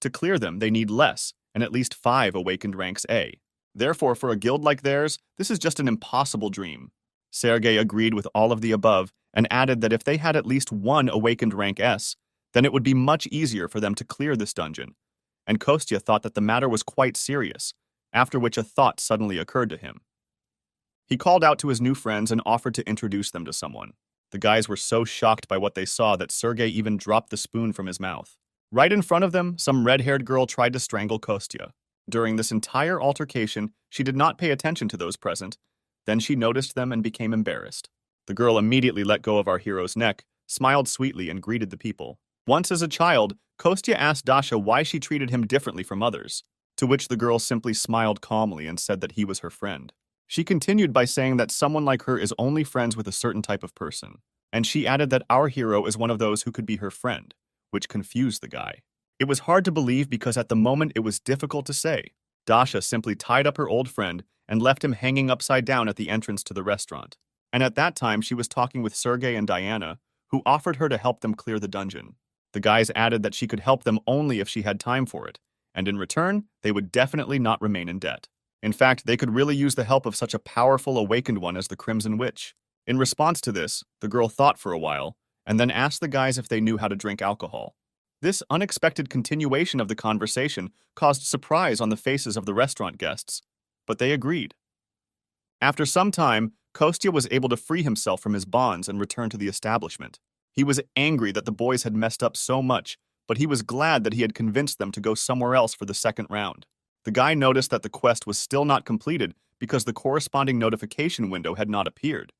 S1: To clear them, they need less, and at least 5 awakened ranks A. Therefore, for a guild like theirs, this is just an impossible dream. Sergei agreed with all of the above and added that if they had at least 1 awakened rank S, then it would be much easier for them to clear this dungeon. And Kostya thought that the matter was quite serious, after which a thought suddenly occurred to him. He called out to his new friends and offered to introduce them to someone. The guys were so shocked by what they saw that Sergei even dropped the spoon from his mouth. Right in front of them, some red-haired girl tried to strangle Kostya. During this entire altercation, she did not pay attention to those present. Then she noticed them and became embarrassed. The girl immediately let go of our hero's neck, smiled sweetly, and greeted the people. Once as a child, Kostya asked Dasha why she treated him differently from others, to which the girl simply smiled calmly and said that he was her friend. She continued by saying that someone like her is only friends with a certain type of person, and she added that our hero is one of those who could be her friend, which confused the guy. It was hard to believe because at the moment it was difficult to say. Dasha simply tied up her old friend and left him hanging upside down at the entrance to the restaurant. And at that time she was talking with Sergei and Diana, who offered her to help them clear the dungeon. The guys added that she could help them only if she had time for it, and in return, they would definitely not remain in debt. In fact, they could really use the help of such a powerful awakened one as the Crimson Witch. In response to this, the girl thought for a while, and then asked the guys if they knew how to drink alcohol. This unexpected continuation of the conversation caused surprise on the faces of the restaurant guests, but they agreed. After some time, Kostya was able to free himself from his bonds and return to the establishment. He was angry that the boys had messed up so much, but he was glad that he had convinced them to go somewhere else for the second round. The guy noticed that the quest was still not completed because the corresponding notification window had not appeared,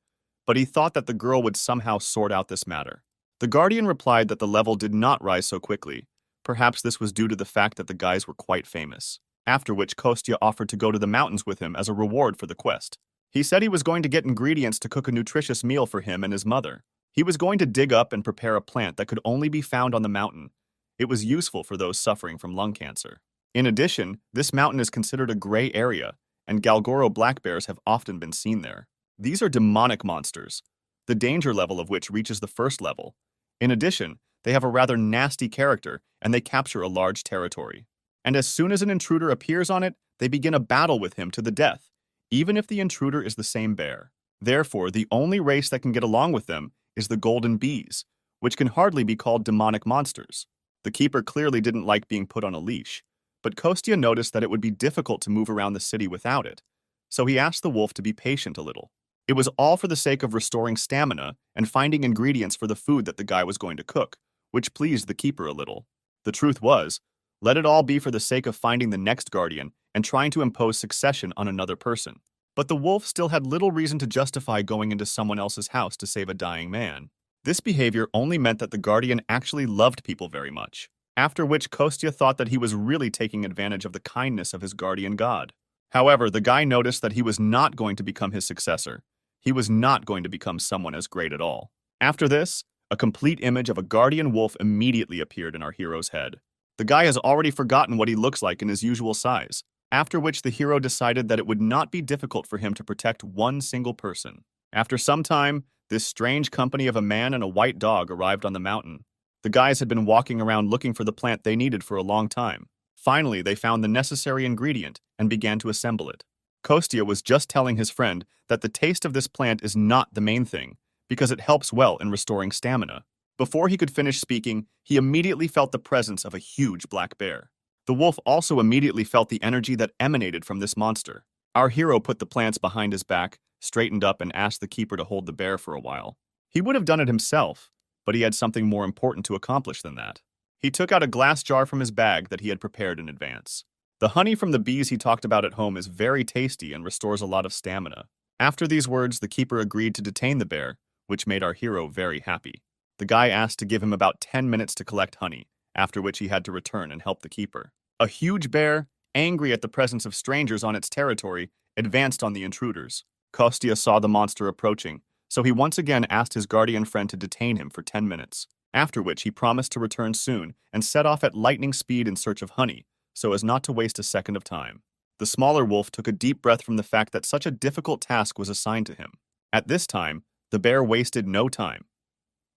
S1: but he thought that the girl would somehow sort out this matter. The Guardian replied that the level did not rise so quickly. Perhaps this was due to the fact that the guys were quite famous. After which Kostya offered to go to the mountains with him as a reward for the quest. He said he was going to get ingredients to cook a nutritious meal for him and his mother. He was going to dig up and prepare a plant that could only be found on the mountain. It was useful for those suffering from lung cancer. In addition, this mountain is considered a gray area, and Galgoro black bears have often been seen there. These are demonic monsters, the danger level of which reaches the first level. In addition, They have a rather nasty character, and they capture a large territory. And as soon as an intruder appears on it, they begin a battle with him to the death, even if the intruder is the same bear. Therefore, the only race that can get along with them is the golden bees, which can hardly be called demonic monsters. The keeper clearly didn't like being put on a leash, but Kostya noticed that it would be difficult to move around the city without it, so he asked the wolf to be patient a little. It was all for the sake of restoring stamina and finding ingredients for the food that the guy was going to cook, which pleased the keeper a little. The truth was, let it all be for the sake of finding the next guardian and trying to impose succession on another person. But the wolf still had little reason to justify going into someone else's house to save a dying man. This behavior only meant that the guardian actually loved people very much, after which Kostya thought that he was really taking advantage of the kindness of his guardian god. However, the guy noticed that he was not going to become his successor. He was not going to become someone as great at all. After this, a complete image of a guardian wolf immediately appeared in our hero's head. The guy has already forgotten what he looks like in his usual size, after which the hero decided that it would not be difficult for him to protect one single person. After some time, this strange company of a man and a white dog arrived on the mountain. The guys had been walking around looking for the plant they needed for a long time. Finally, they found the necessary ingredient and began to assemble it. Kostya was just telling his friend that the taste of this plant is not the main thing, because it helps well in restoring stamina. Before he could finish speaking, he immediately felt the presence of a huge black bear. The wolf also immediately felt the energy that emanated from this monster. Our hero put the plants behind his back, straightened up, and asked the keeper to hold the bear for a while. He would have done it himself, but he had something more important to accomplish than that. He took out a glass jar from his bag that he had prepared in advance. The honey from the bees he talked about at home is very tasty and restores a lot of stamina. After these words, the keeper agreed to detain the bear, which made our hero very happy. The guy asked to give him about 10 minutes to collect honey, after which he had to return and help the keeper. A huge bear, angry at the presence of strangers on its territory, advanced on the intruders. Kostya saw the monster approaching, so he once again asked his guardian friend to detain him for 10 minutes, after which he promised to return soon and set off at lightning speed in search of honey, so as not to waste a second of time. The smaller wolf took a deep breath from the fact that such a difficult task was assigned to him. At this time, the bear wasted no time.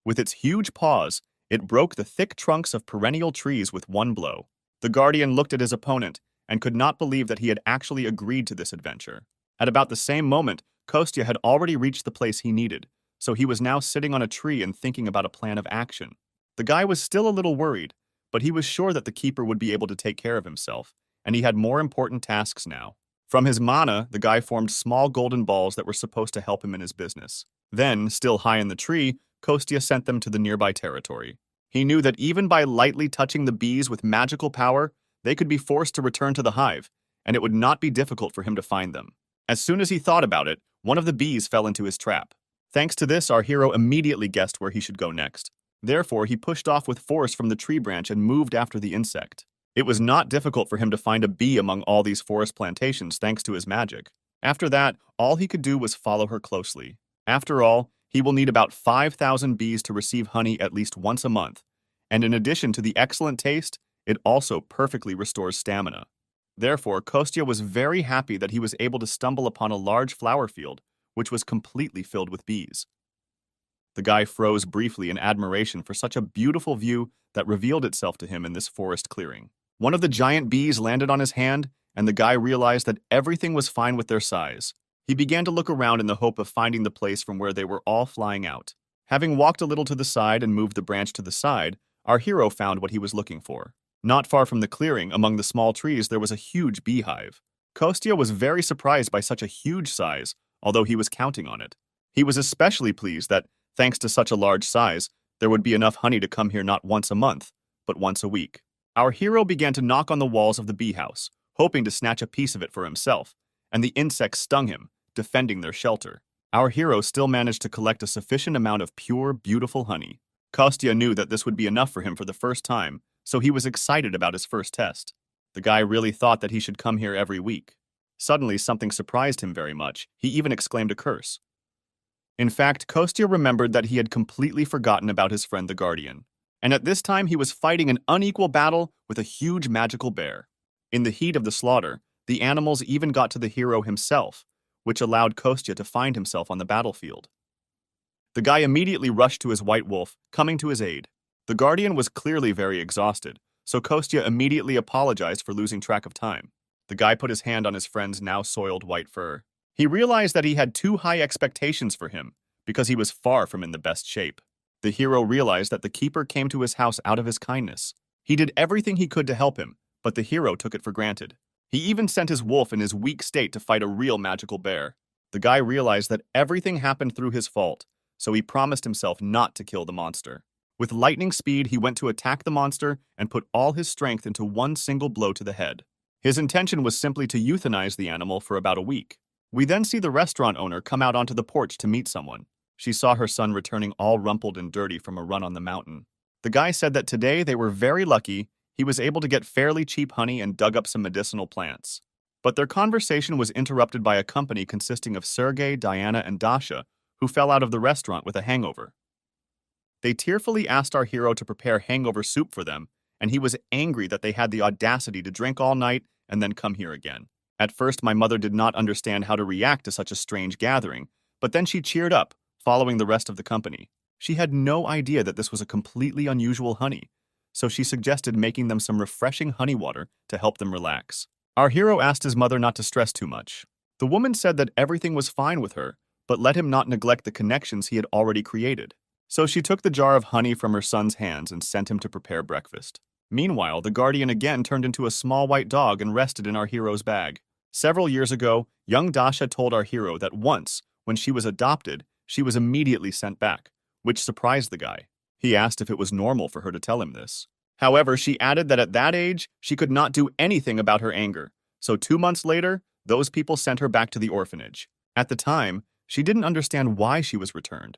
S1: With its huge paws, it broke the thick trunks of perennial trees with one blow. The guardian looked at his opponent and could not believe that he had actually agreed to this adventure. At about the same moment, Kostya had already reached the place he needed, so he was now sitting on a tree and thinking about a plan of action. The guy was still a little worried, but he was sure that the keeper would be able to take care of himself, and he had more important tasks now. From his mana, the guy formed small golden balls that were supposed to help him in his business. Then, still high in the tree, Kostya sent them to the nearby territory. He knew that even by lightly touching the bees with magical power, they could be forced to return to the hive, and it would not be difficult for him to find them. As soon as he thought about it, one of the bees fell into his trap. Thanks to this, our hero immediately guessed where he should go next. Therefore, he pushed off with force from the tree branch and moved after the insect. It was not difficult for him to find a bee among all these forest plantations thanks to his magic. After that, all he could do was follow her closely. After all, he will need about 5,000 bees to receive honey at least once a month, and in addition to the excellent taste, it also perfectly restores stamina. Therefore, Kostya was very happy that he was able to stumble upon a large flower field, which was completely filled with bees. The guy froze briefly in admiration for such a beautiful view that revealed itself to him in this forest clearing. One of the giant bees landed on his hand, and the guy realized that everything was fine with their size. He began to look around in the hope of finding the place from where they were all flying out. Having walked a little to the side and moved the branch to the side, our hero found what he was looking for. Not far from the clearing, among the small trees, there was a huge beehive. Kostya was very surprised by such a huge size, although he was counting on it. He was especially pleased that, thanks to such a large size, there would be enough honey to come here not once a month, but once a week. Our hero began to knock on the walls of the bee house, hoping to snatch a piece of it for himself, and the insects stung him, defending their shelter. Our hero still managed to collect a sufficient amount of pure, beautiful honey. Kostya knew that this would be enough for him for the first time, so he was excited about his first test. The guy really thought that he should come here every week. Suddenly, something surprised him very much. He even exclaimed a curse. In fact, Kostya remembered that he had completely forgotten about his friend the Guardian, and at this time he was fighting an unequal battle with a huge magical bear. In the heat of the slaughter, the animals even got to the hero himself, which allowed Kostya to find himself on the battlefield. The guy immediately rushed to his white wolf, coming to his aid. The Guardian was clearly very exhausted, so Kostya immediately apologized for losing track of time. The guy put his hand on his friend's now soiled white fur. He realized that he had too high expectations for him, because he was far from in the best shape. The hero realized that the keeper came to his house out of his kindness. He did everything he could to help him, but the hero took it for granted. He even sent his wolf in his weak state to fight a real magical bear. The guy realized that everything happened through his fault, so he promised himself not to kill the monster. With lightning speed, he went to attack the monster and put all his strength into one single blow to the head. His intention was simply to euthanize the animal for about a week. We then see the restaurant owner come out onto the porch to meet someone. She saw her son returning all rumpled and dirty from a run on the mountain. The guy said that today they were very lucky he was able to get fairly cheap honey and dug up some medicinal plants. But their conversation was interrupted by a company consisting of Sergei, Diana, and Dasha, who fell out of the restaurant with a hangover. They tearfully asked our hero to prepare hangover soup for them, and he was angry that they had the audacity to drink all night and then come here again. At first, my mother did not understand how to react to such a strange gathering, but then she cheered up, following the rest of the company. She had no idea that this was a completely unusual honey, so she suggested making them some refreshing honey water to help them relax. Our hero asked his mother not to stress too much. The woman said that everything was fine with her, but let him not neglect the connections he had already created. So she took the jar of honey from her son's hands and sent him to prepare breakfast. Meanwhile, the Guardian again turned into a small white dog and rested in our hero's bag. Several years ago, young Dasha told our hero that once, when she was adopted, she was immediately sent back, which surprised the guy. He asked if it was normal for her to tell him this. However, she added that at that age, she could not do anything about her anger, so 2 months later, those people sent her back to the orphanage. At the time, she didn't understand why she was returned,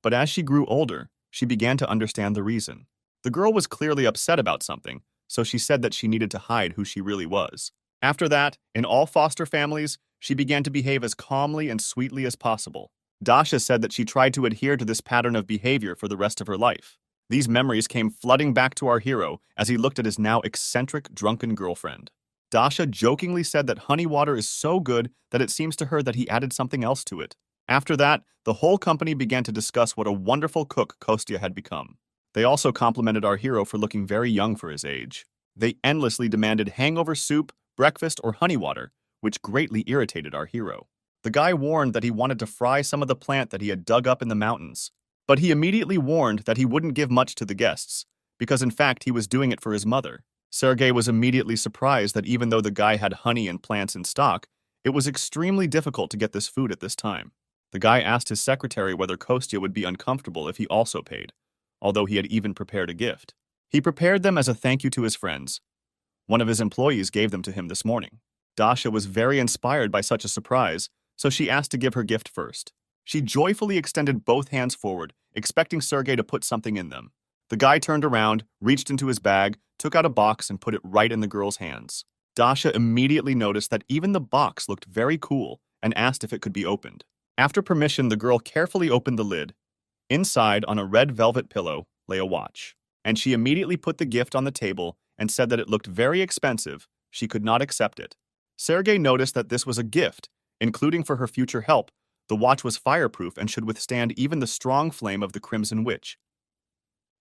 S1: but as she grew older, she began to understand the reason. The girl was clearly upset about something, so she said that she needed to hide who she really was. After that, in all foster families, she began to behave as calmly and sweetly as possible. Dasha said that she tried to adhere to this pattern of behavior for the rest of her life. These memories came flooding back to our hero as he looked at his now eccentric, drunken girlfriend. Dasha jokingly said that honey water is so good that it seems to her that he added something else to it. After that, the whole company began to discuss what a wonderful cook Kostya had become. They also complimented our hero for looking very young for his age. They endlessly demanded hangover soup, breakfast, or honey water, which greatly irritated our hero. The guy warned that he wanted to fry some of the plant that he had dug up in the mountains. But he immediately warned that he wouldn't give much to the guests, because in fact he was doing it for his mother. Sergei was immediately surprised that even though the guy had honey and plants in stock, it was extremely difficult to get this food at this time. The guy asked his secretary whether Kostya would be uncomfortable if he also paid, although he had even prepared a gift. He prepared them as a thank you to his friends. One of his employees gave them to him this morning. Dasha was very inspired by such a surprise, so she asked to give her gift first. She joyfully extended both hands forward, expecting Sergei to put something in them. The guy turned around, reached into his bag, took out a box, and put it right in the girl's hands. Dasha immediately noticed that even the box looked very cool and asked if it could be opened. After permission, the girl carefully opened the lid. Inside, on a red velvet pillow, lay a watch, and she immediately put the gift on the table and said that it looked very expensive. She could not accept it. Sergei noticed that this was a gift, including for her future help. The watch was fireproof and should withstand even the strong flame of the Crimson Witch.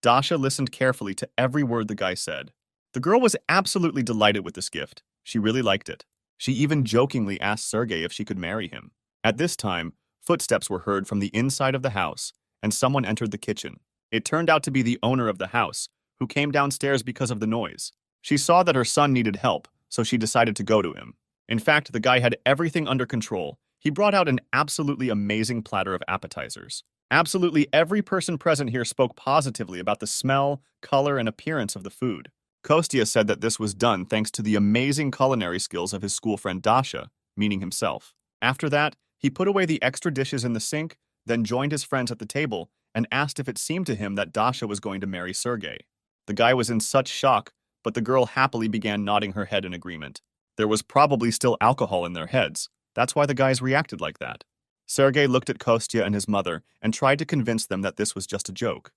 S1: Dasha listened carefully to every word the guy said. The girl was absolutely delighted with this gift. She really liked it. She even jokingly asked Sergei if she could marry him. At this time, footsteps were heard from the inside of the house, and someone entered the kitchen. It turned out to be the owner of the house, who came downstairs because of the noise. She saw that her son needed help, so she decided to go to him. In fact, the guy had everything under control. He brought out an absolutely amazing platter of appetizers. Absolutely every person present here spoke positively about the smell, color, and appearance of the food. Kostya said that this was done thanks to the amazing culinary skills of his school friend Dasha, meaning himself. After that, he put away the extra dishes in the sink, then joined his friends at the table and asked if it seemed to him that Dasha was going to marry Sergei. The guy was in such shock, but the girl happily began nodding her head in agreement. There was probably still alcohol in their heads. That's why the guys reacted like that. Sergei looked at Kostya and his mother and tried to convince them that this was just a joke.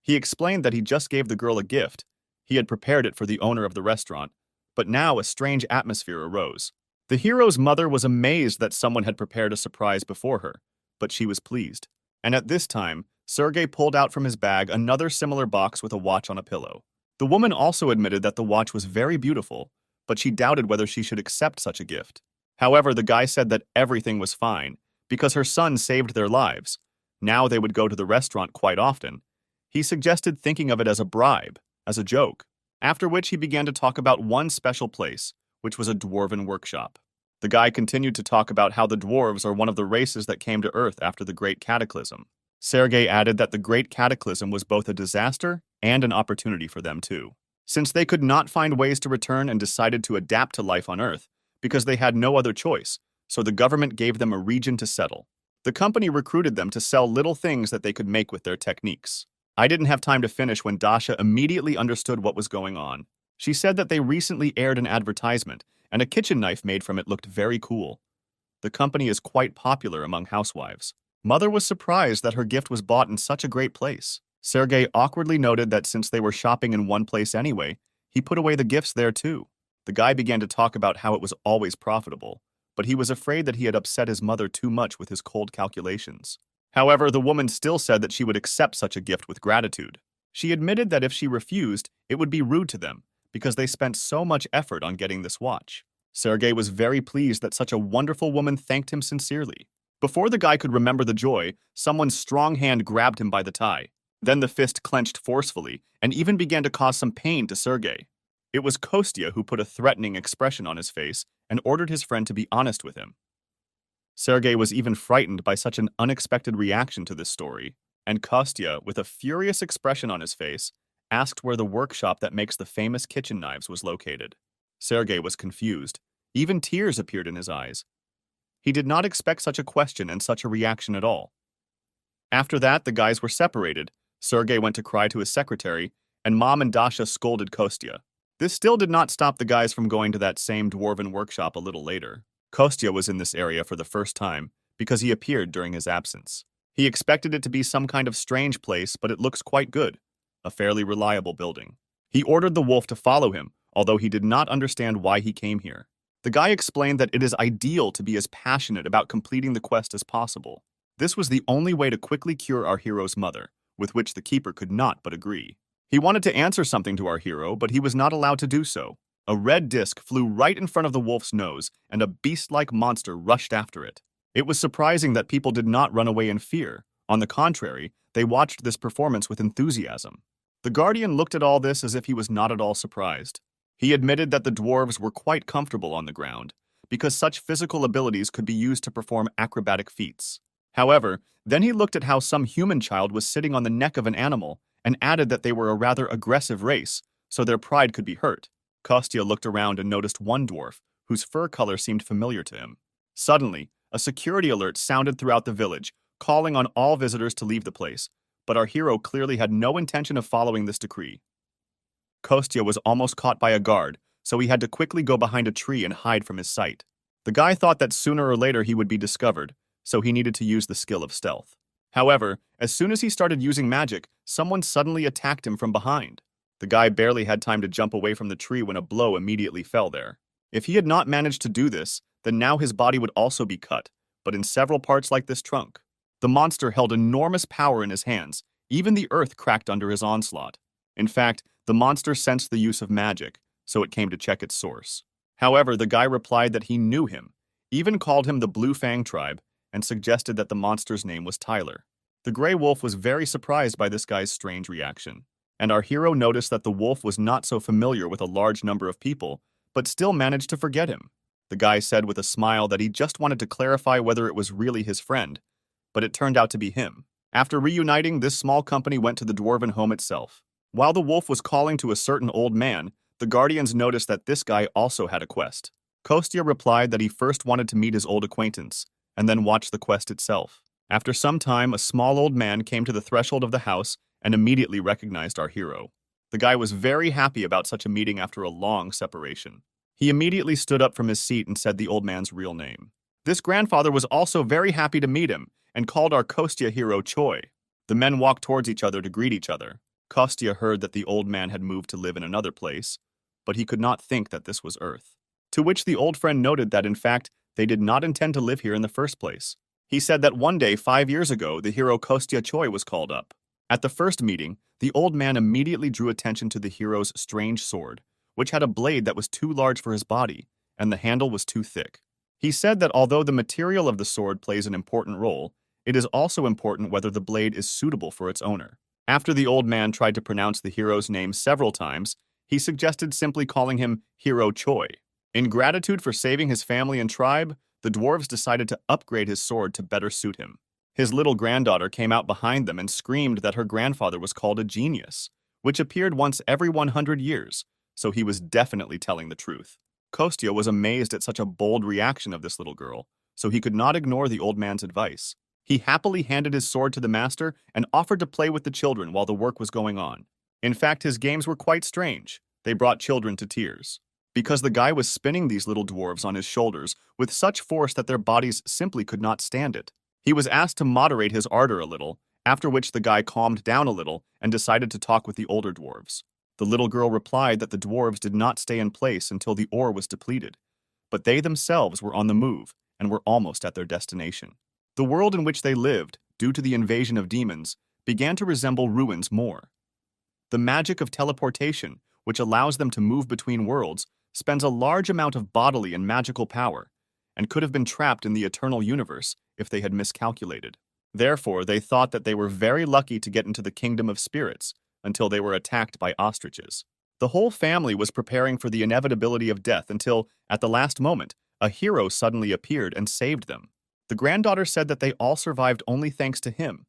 S1: He explained that he just gave the girl a gift. He had prepared it for the owner of the restaurant, but now a strange atmosphere arose. The hero's mother was amazed that someone had prepared a surprise before her, but she was pleased. And at this time, Sergei pulled out from his bag another similar box with a watch on a pillow. The woman also admitted that the watch was very beautiful, but she doubted whether she should accept such a gift. However, the guy said that everything was fine, because her son saved their lives. Now they would go to the restaurant quite often. He suggested thinking of it as a bribe, as a joke, after which he began to talk about one special place, which was a dwarven workshop. The guy continued to talk about how the dwarves are one of the races that came to Earth after the Great Cataclysm. Sergei added that the Great Cataclysm was both a disaster and an opportunity for them too, since they could not find ways to return and decided to adapt to life on Earth because they had no other choice, so the government gave them a region to settle. The company recruited them to sell little things that they could make with their techniques. I didn't have time to finish when Dasha immediately understood what was going on. She said that they recently aired an advertisement, and a kitchen knife made from it looked very cool. The company is quite popular among housewives. Mother was surprised that her gift was bought in such a great place. Sergei awkwardly noted that since they were shopping in one place anyway, he put away the gifts there too. The guy began to talk about how it was always profitable, but he was afraid that he had upset his mother too much with his cold calculations. However, the woman still said that she would accept such a gift with gratitude. She admitted that if she refused, it would be rude to them, because they spent so much effort on getting this watch. Sergei was very pleased that such a wonderful woman thanked him sincerely. Before the guy could remember the joy, someone's strong hand grabbed him by the tie. Then the fist clenched forcefully and even began to cause some pain to Sergei. It was Kostya who put a threatening expression on his face and ordered his friend to be honest with him. Sergei was even frightened by such an unexpected reaction to this story, and Kostya, with a furious expression on his face, asked where the workshop that makes the famous kitchen knives was located. Sergei was confused. Even tears appeared in his eyes. He did not expect such a question and such a reaction at all. After that, the guys were separated. Sergei went to cry to his secretary, and Mom and Dasha scolded Kostya. This still did not stop the guys from going to that same dwarven workshop a little later. Kostya was in this area for the first time because he appeared during his absence. He expected it to be some kind of strange place, but it looks quite good. A fairly reliable building. He ordered the wolf to follow him, although he did not understand why he came here. The guy explained that it is ideal to be as passionate about completing the quest as possible. This was the only way to quickly cure our hero's mother, with which the keeper could not but agree. He wanted to answer something to our hero, but he was not allowed to do so. A red disc flew right in front of the wolf's nose, and a beast-like monster rushed after it. It was surprising that people did not run away in fear. On the contrary, they watched this performance with enthusiasm. The Guardian looked at all this as if he was not at all surprised. He admitted that the dwarves were quite comfortable on the ground, because such physical abilities could be used to perform acrobatic feats. However, then he looked at how some human child was sitting on the neck of an animal and added that they were a rather aggressive race, so their pride could be hurt. Kostya looked around and noticed one dwarf, whose fur color seemed familiar to him. Suddenly, a security alert sounded throughout the village, calling on all visitors to leave the place, but our hero clearly had no intention of following this decree. Kostya was almost caught by a guard, so he had to quickly go behind a tree and hide from his sight. The guy thought that sooner or later he would be discovered, so he needed to use the skill of stealth. However, as soon as he started using magic, someone suddenly attacked him from behind. The guy barely had time to jump away from the tree when a blow immediately fell there. If he had not managed to do this, then now his body would also be cut, but in several parts like this trunk. The monster held enormous power in his hands. Even the earth cracked under his onslaught. In fact, the monster sensed the use of magic, so it came to check its source. However, the guy replied that he knew him, even called him the Blue Fang tribe, and suggested that the monster's name was Tyler. The Grey Wolf was very surprised by this guy's strange reaction, and our hero noticed that the wolf was not so familiar with a large number of people, but still managed to forget him. The guy said with a smile that he just wanted to clarify whether it was really his friend, but it turned out to be him. After reuniting, this small company went to the dwarven home itself. While the wolf was calling to a certain old man, the Guardians noticed that this guy also had a quest. Kostya replied that he first wanted to meet his old acquaintance, and then watch the quest itself. After some time, a small old man came to the threshold of the house and immediately recognized our hero. The guy was very happy about such a meeting after a long separation. He immediately stood up from his seat and said the old man's real name. This grandfather was also very happy to meet him and called our Kostya hero Choi. The men walked towards each other to greet each other. Kostya heard that the old man had moved to live in another place, but he could not think that this was Earth. To which the old friend noted that, in fact, they did not intend to live here in the first place. He said that one day 5 years ago, the hero Kostya Choi was called up. At the first meeting, the old man immediately drew attention to the hero's strange sword, which had a blade that was too large for his body, and the handle was too thick. He said that although the material of the sword plays an important role, it is also important whether the blade is suitable for its owner. After the old man tried to pronounce the hero's name several times, he suggested simply calling him Hero Choi. In gratitude for saving his family and tribe, the dwarves decided to upgrade his sword to better suit him. His little granddaughter came out behind them and screamed that her grandfather was called a genius, which appeared once every 100 years, so he was definitely telling the truth. Kostya was amazed at such a bold reaction of this little girl, so he could not ignore the old man's advice. He happily handed his sword to the master and offered to play with the children while the work was going on. In fact, his games were quite strange. They brought children to tears. Because the guy was spinning these little dwarves on his shoulders with such force that their bodies simply could not stand it. He was asked to moderate his ardor a little, after which the guy calmed down a little and decided to talk with the older dwarves. The little girl replied that the dwarves did not stay in place until the ore was depleted, but they themselves were on the move and were almost at their destination. The world in which they lived, due to the invasion of demons, began to resemble ruins more. The magic of teleportation, which allows them to move between worlds, spends a large amount of bodily and magical power, and could have been trapped in the eternal universe if they had miscalculated. Therefore, they thought that they were very lucky to get into the kingdom of spirits until they were attacked by ostriches. The whole family was preparing for the inevitability of death until, at the last moment, a hero suddenly appeared and saved them. The granddaughter said that they all survived only thanks to him,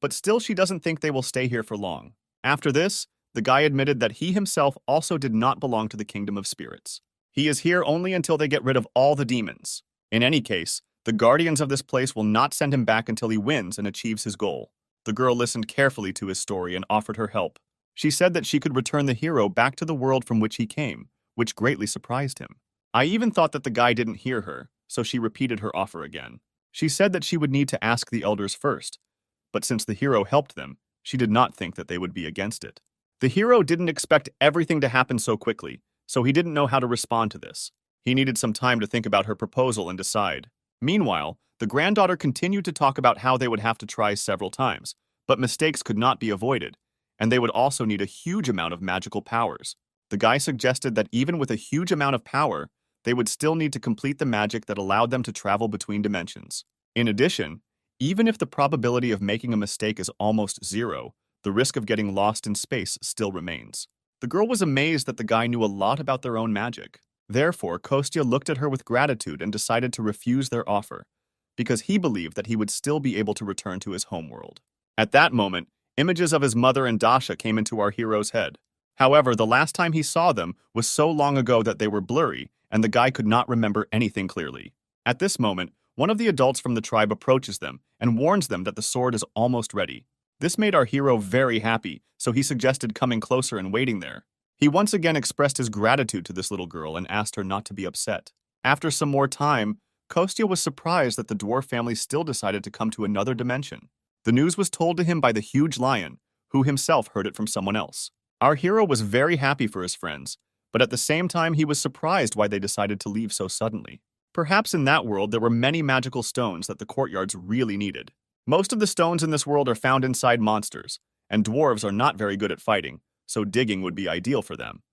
S1: but still she doesn't think they will stay here for long. After this, the guy admitted that he himself also did not belong to the kingdom of spirits. He is here only until they get rid of all the demons. In any case, the guardians of this place will not send him back until he wins and achieves his goal. The girl listened carefully to his story and offered her help. She said that she could return the hero back to the world from which he came, which greatly surprised him. I even thought that the guy didn't hear her, so she repeated her offer again. She said that she would need to ask the elders first, but since the hero helped them, she did not think that they would be against it. The hero didn't expect everything to happen so quickly, so he didn't know how to respond to this. He needed some time to think about her proposal and decide. Meanwhile, the granddaughter continued to talk about how they would have to try several times, but mistakes could not be avoided, and they would also need a huge amount of magical powers. The guy suggested that even with a huge amount of power, they would still need to complete the magic that allowed them to travel between dimensions. In addition, even if the probability of making a mistake is almost zero, the risk of getting lost in space still remains. The girl was amazed that the guy knew a lot about their own magic. Therefore, Kostya looked at her with gratitude and decided to refuse their offer, because he believed that he would still be able to return to his homeworld. At that moment, images of his mother and Dasha came into our hero's head. However, the last time he saw them was so long ago that they were blurry, and the guy could not remember anything clearly. At this moment, one of the adults from the tribe approaches them and warns them that the sword is almost ready. This made our hero very happy, so he suggested coming closer and waiting there. He once again expressed his gratitude to this little girl and asked her not to be upset. After some more time, Kostya was surprised that the dwarf family still decided to come to another dimension. The news was told to him by the huge lion, who himself heard it from someone else. Our hero was very happy for his friends, but at the same time he was surprised why they decided to leave so suddenly. Perhaps in that world there were many magical stones that the courtyards really needed. Most of the stones in this world are found inside monsters, and dwarves are not very good at fighting, so digging would be ideal for them.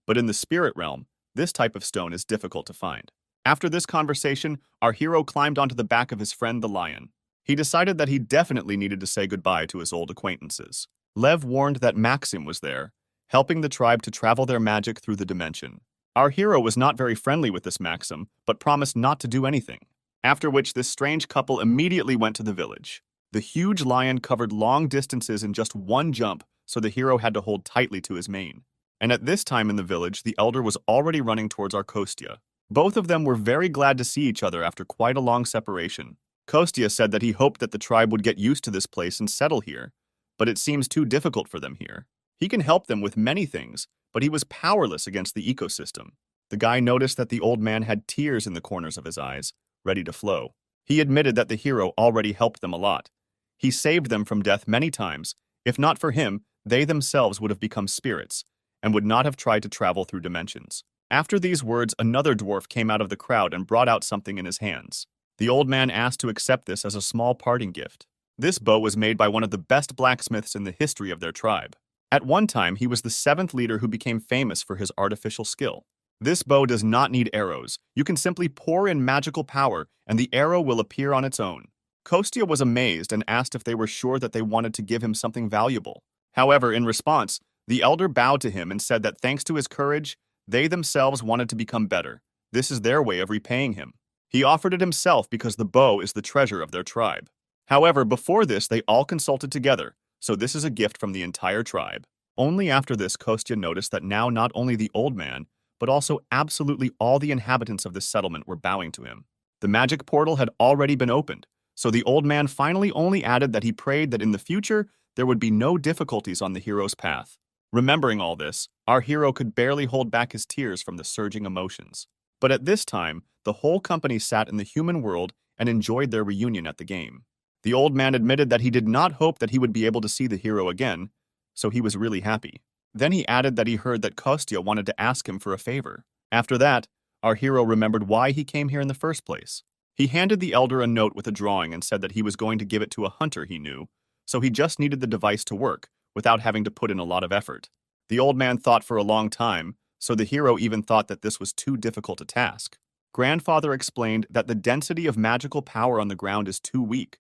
S1: But in the spirit realm, this type of stone is difficult to find. After this conversation, our hero climbed onto the back of his friend the lion. He decided that he definitely needed to say goodbye to his old acquaintances. Lev warned that Maxim was there, helping the tribe to travel their magic through the dimension. Our hero was not very friendly with this Maxim, but promised not to do anything. After which this strange couple immediately went to the village. The huge lion covered long distances in just one jump, so the hero had to hold tightly to his mane. And at this time in the village, the elder was already running towards our Kostya. Both of them were very glad to see each other after quite a long separation. Kostya said that he hoped that the tribe would get used to this place and settle here, but it seems too difficult for them here. He can help them with many things, but he was powerless against the ecosystem. The guy noticed that the old man had tears in the corners of his eyes, ready to flow. He admitted that the hero already helped them a lot. He saved them from death many times. If not for him, they themselves would have become spirits, and would not have tried to travel through dimensions. After these words, another dwarf came out of the crowd and brought out something in his hands. The old man asked to accept this as a small parting gift. This bow was made by one of the best blacksmiths in the history of their tribe. At one time, he was the seventh leader who became famous for his artificial skill. This bow does not need arrows. You can simply pour in magical power, and the arrow will appear on its own. Kostya was amazed and asked if they were sure that they wanted to give him something valuable. However, in response, the elder bowed to him and said that thanks to his courage, they themselves wanted to become better. This is their way of repaying him. He offered it himself because the bow is the treasure of their tribe. However, before this, they all consulted together, so this is a gift from the entire tribe. Only after this, Kostya noticed that now not only the old man, but also absolutely all the inhabitants of this settlement were bowing to him. The magic portal had already been opened, so the old man finally only added that he prayed that in the future, there would be no difficulties on the hero's path. Remembering all this, our hero could barely hold back his tears from the surging emotions. But at this time, the whole company sat in the human world and enjoyed their reunion at the game. The old man admitted that he did not hope that he would be able to see the hero again, so he was really happy. Then he added that he heard that Kostya wanted to ask him for a favor. After that, our hero remembered why he came here in the first place. He handed the elder a note with a drawing and said that he was going to give it to a hunter he knew, so he just needed the device to work, without having to put in a lot of effort. The old man thought for a long time, so the hero even thought that this was too difficult a task. Grandfather explained that the density of magical power on the ground is too weak,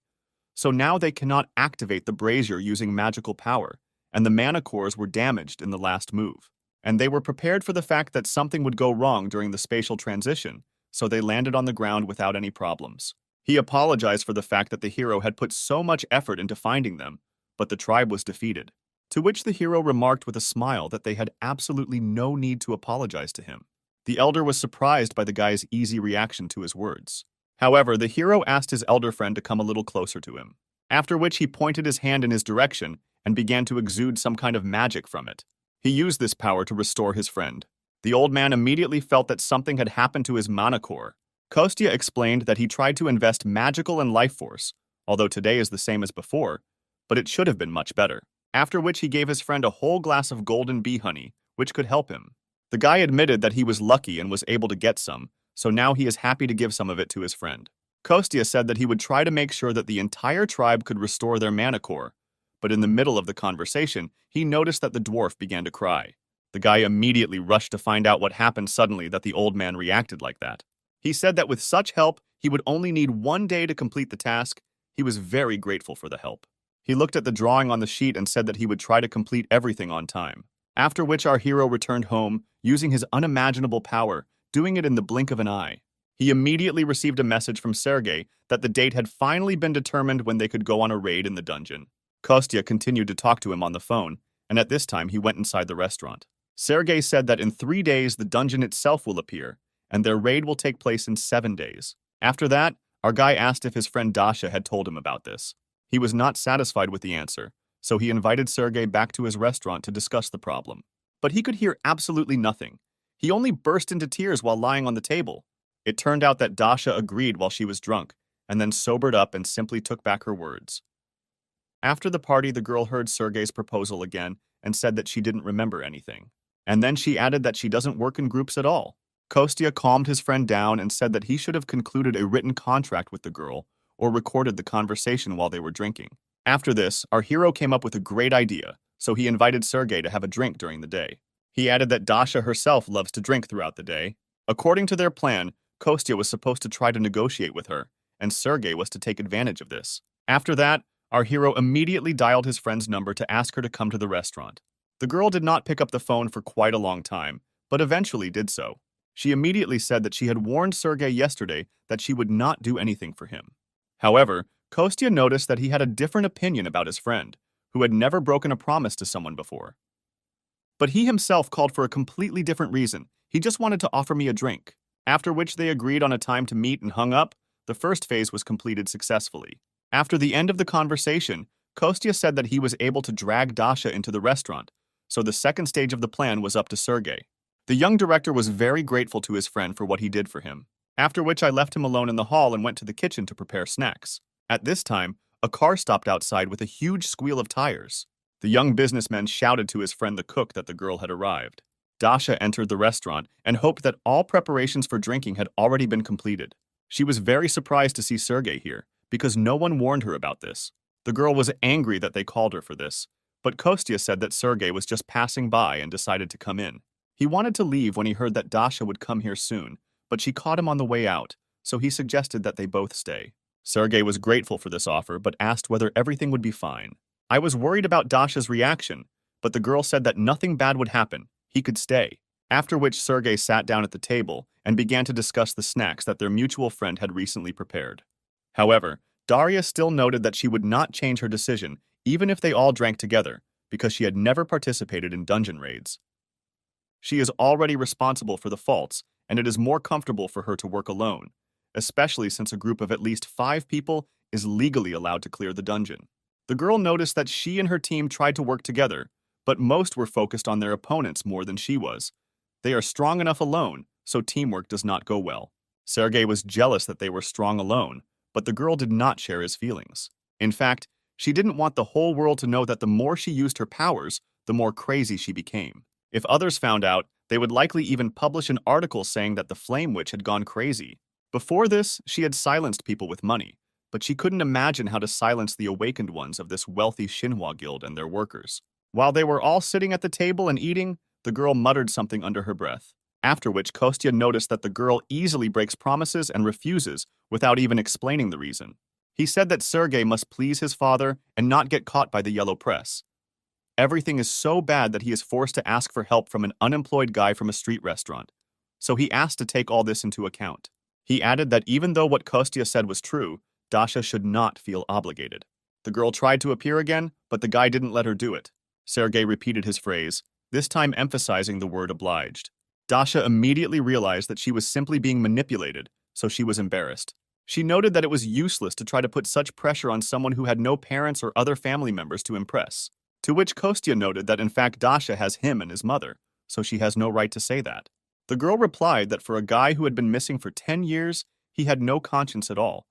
S1: so now they cannot activate the brazier using magical power, and the mana cores were damaged in the last move. And they were prepared for the fact that something would go wrong during the spatial transition, so they landed on the ground without any problems. He apologized for the fact that the hero had put so much effort into finding them, but the tribe was defeated. To which the hero remarked with a smile that they had absolutely no need to apologize to him. The elder was surprised by the guy's easy reaction to his words. However, the hero asked his elder friend to come a little closer to him, after which he pointed his hand in his direction and began to exude some kind of magic from it. He used this power to restore his friend. The old man immediately felt that something had happened to his mana core. Kostya explained that he tried to invest magical and life force, although today is the same as before, but it should have been much better. After which he gave his friend a whole glass of golden bee honey, which could help him. The guy admitted that he was lucky and was able to get some, so now he is happy to give some of it to his friend. Kostya said that he would try to make sure that the entire tribe could restore their mana core, but in the middle of the conversation, he noticed that the dwarf began to cry. The guy immediately rushed to find out what happened suddenly that the old man reacted like that. He said that with such help, he would only need 1 day to complete the task. He was very grateful for the help. He looked at the drawing on the sheet and said that he would try to complete everything on time. After which our hero returned home, using his unimaginable power, doing it in the blink of an eye. He immediately received a message from Sergei that the date had finally been determined when they could go on a raid in the dungeon. Kostya continued to talk to him on the phone, and at this time he went inside the restaurant. Sergei said that in 3 days the dungeon itself will appear, and their raid will take place in 7 days. After that, our guy asked if his friend Dasha had told him about this. He was not satisfied with the answer, so he invited Sergei back to his restaurant to discuss the problem. But he could hear absolutely nothing. He only burst into tears while lying on the table. It turned out that Dasha agreed while she was drunk, and then sobered up and simply took back her words. After the party, the girl heard Sergei's proposal again and said that she didn't remember anything. And then she added that she doesn't work in groups at all. Kostya calmed his friend down and said that he should have concluded a written contract with the girl or recorded the conversation while they were drinking. After this, our hero came up with a great idea, so he invited Sergei to have a drink during the day. He added that Dasha herself loves to drink throughout the day. According to their plan, Kostya was supposed to try to negotiate with her, and Sergei was to take advantage of this. After that, our hero immediately dialed his friend's number to ask her to come to the restaurant. The girl did not pick up the phone for quite a long time, but eventually did so. She immediately said that she had warned Sergei yesterday that she would not do anything for him. However, Kostya noticed that he had a different opinion about his friend, who had never broken a promise to someone before. But he himself called for a completely different reason. He just wanted to offer me a drink. After which they agreed on a time to meet and hung up. The first phase was completed successfully. After the end of the conversation, Kostya said that he was able to drag Dasha into the restaurant, so the second stage of the plan was up to Sergei. The young director was very grateful to his friend for what he did for him. After which I left him alone in the hall and went to the kitchen to prepare snacks. At this time, a car stopped outside with a huge squeal of tires. The young businessman shouted to his friend the cook that the girl had arrived. Dasha entered the restaurant and hoped that all preparations for drinking had already been completed. She was very surprised to see Sergei here, because no one warned her about this. The girl was angry that they called her for this, but Kostya said that Sergei was just passing by and decided to come in. He wanted to leave when he heard that Dasha would come here soon, but she caught him on the way out, so he suggested that they both stay. Sergei was grateful for this offer, but asked whether everything would be fine. I was worried about Dasha's reaction, but the girl said that nothing bad would happen. He could stay. After which Sergei sat down at the table and began to discuss the snacks that their mutual friend had recently prepared. However, Daria still noted that she would not change her decision even if they all drank together, because she had never participated in dungeon raids. She is already responsible for the faults, and it is more comfortable for her to work alone, especially since a group of at least 5 people is legally allowed to clear the dungeon. The girl noticed that she and her team tried to work together, but most were focused on their opponents more than she was. They are strong enough alone, so teamwork does not go well. Sergei was jealous that they were strong alone, but the girl did not share his feelings. In fact, she didn't want the whole world to know that the more she used her powers, the more crazy she became. If others found out, they would likely even publish an article saying that the Flame Witch had gone crazy. Before this, she had silenced people with money, but she couldn't imagine how to silence the awakened ones of this wealthy Xinhua guild and their workers. While they were all sitting at the table and eating, the girl muttered something under her breath, after which Kostya noticed that the girl easily breaks promises and refuses without even explaining the reason. He said that Sergei must please his father and not get caught by the yellow press. Everything is so bad that he is forced to ask for help from an unemployed guy from a street restaurant, so he asked to take all this into account. He added that even though what Kostya said was true, Dasha should not feel obligated. The girl tried to appear again, but the guy didn't let her do it. Sergei repeated his phrase, this time emphasizing the word obliged. Dasha immediately realized that she was simply being manipulated, so she was embarrassed. She noted that it was useless to try to put such pressure on someone who had no parents or other family members to impress. To which Kostya noted that in fact Dasha has him and his mother, so she has no right to say that. The girl replied that for a guy who had been missing for 10 years, he had no conscience at all,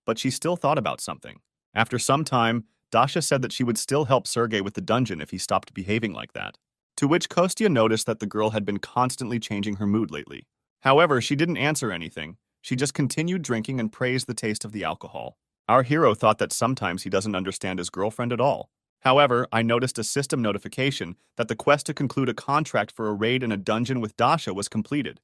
S1: but she still thought about something. After some time, Dasha said that she would still help Sergei with the dungeon if he stopped behaving like that. To which Kostya noticed that the girl had been constantly changing her mood lately. However, she didn't answer anything. She just continued drinking and praised the taste of the alcohol. Our hero thought that sometimes he doesn't understand his girlfriend at all. However, I noticed a system notification that the quest to conclude a contract for a raid in a dungeon with Dasha was completed.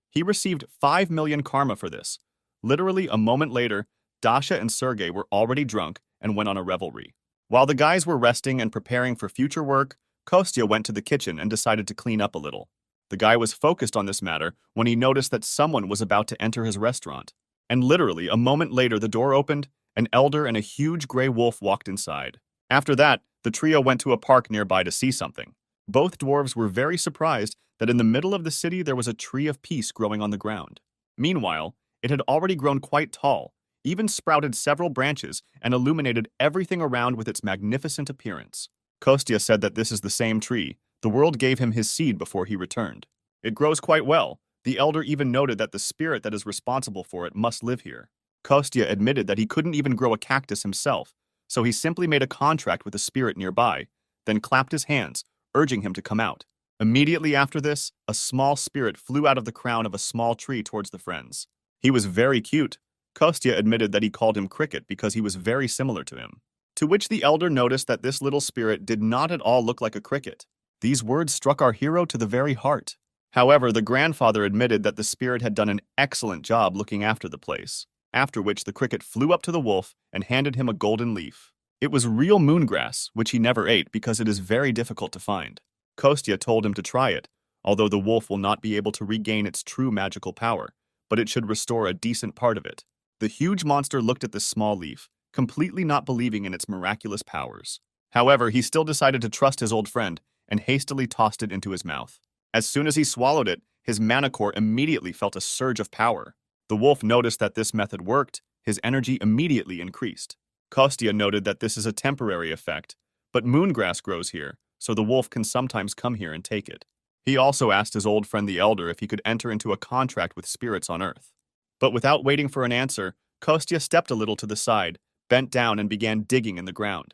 S1: He received 5 million karma for this. Literally a moment later, Dasha and Sergei were already drunk and went on a revelry. While the guys were resting and preparing for future work, Kostya went to the kitchen and decided to clean up a little. The guy was focused on this matter when he noticed that someone was about to enter his restaurant. And literally a moment later the door opened, an elder and a huge gray wolf walked inside. After that, the trio went to a park nearby to see something. Both dwarves were very surprised that in the middle of the city there was a tree of peace growing on the ground. Meanwhile, it had already grown quite tall, even sprouted several branches and illuminated everything around with its magnificent appearance. Kostya said that this is the same tree. The world gave him his seed before he returned. It grows quite well. The elder even noted that the spirit that is responsible for it must live here. Kostya admitted that he couldn't even grow a cactus himself, so he simply made a contract with a spirit nearby, then clapped his hands, urging him to come out. Immediately after this, a small spirit flew out of the crown of a small tree towards the friends. He was very cute. Kostya admitted that he called him Cricket because he was very similar to him. To which the elder noticed that this little spirit did not at all look like a cricket. These words struck our hero to the very heart. However, the grandfather admitted that the spirit had done an excellent job looking after the place, after which the cricket flew up to the wolf and handed him a golden leaf. It was real moongrass, which he never ate because it is very difficult to find. Kostya told him to try it, although the wolf will not be able to regain its true magical power, but it should restore a decent part of it. The huge monster looked at this small leaf, completely not believing in its miraculous powers. However, he still decided to trust his old friend and hastily tossed it into his mouth. As soon as he swallowed it, his mana core immediately felt a surge of power. The wolf noticed that this method worked. His energy immediately increased. Kostya noted that this is a temporary effect, but moongrass grows here, so the wolf can sometimes come here and take it. He also asked his old friend the elder if he could enter into a contract with spirits on Earth. But without waiting for an answer, Kostya stepped a little to the side, bent down and began digging in the ground.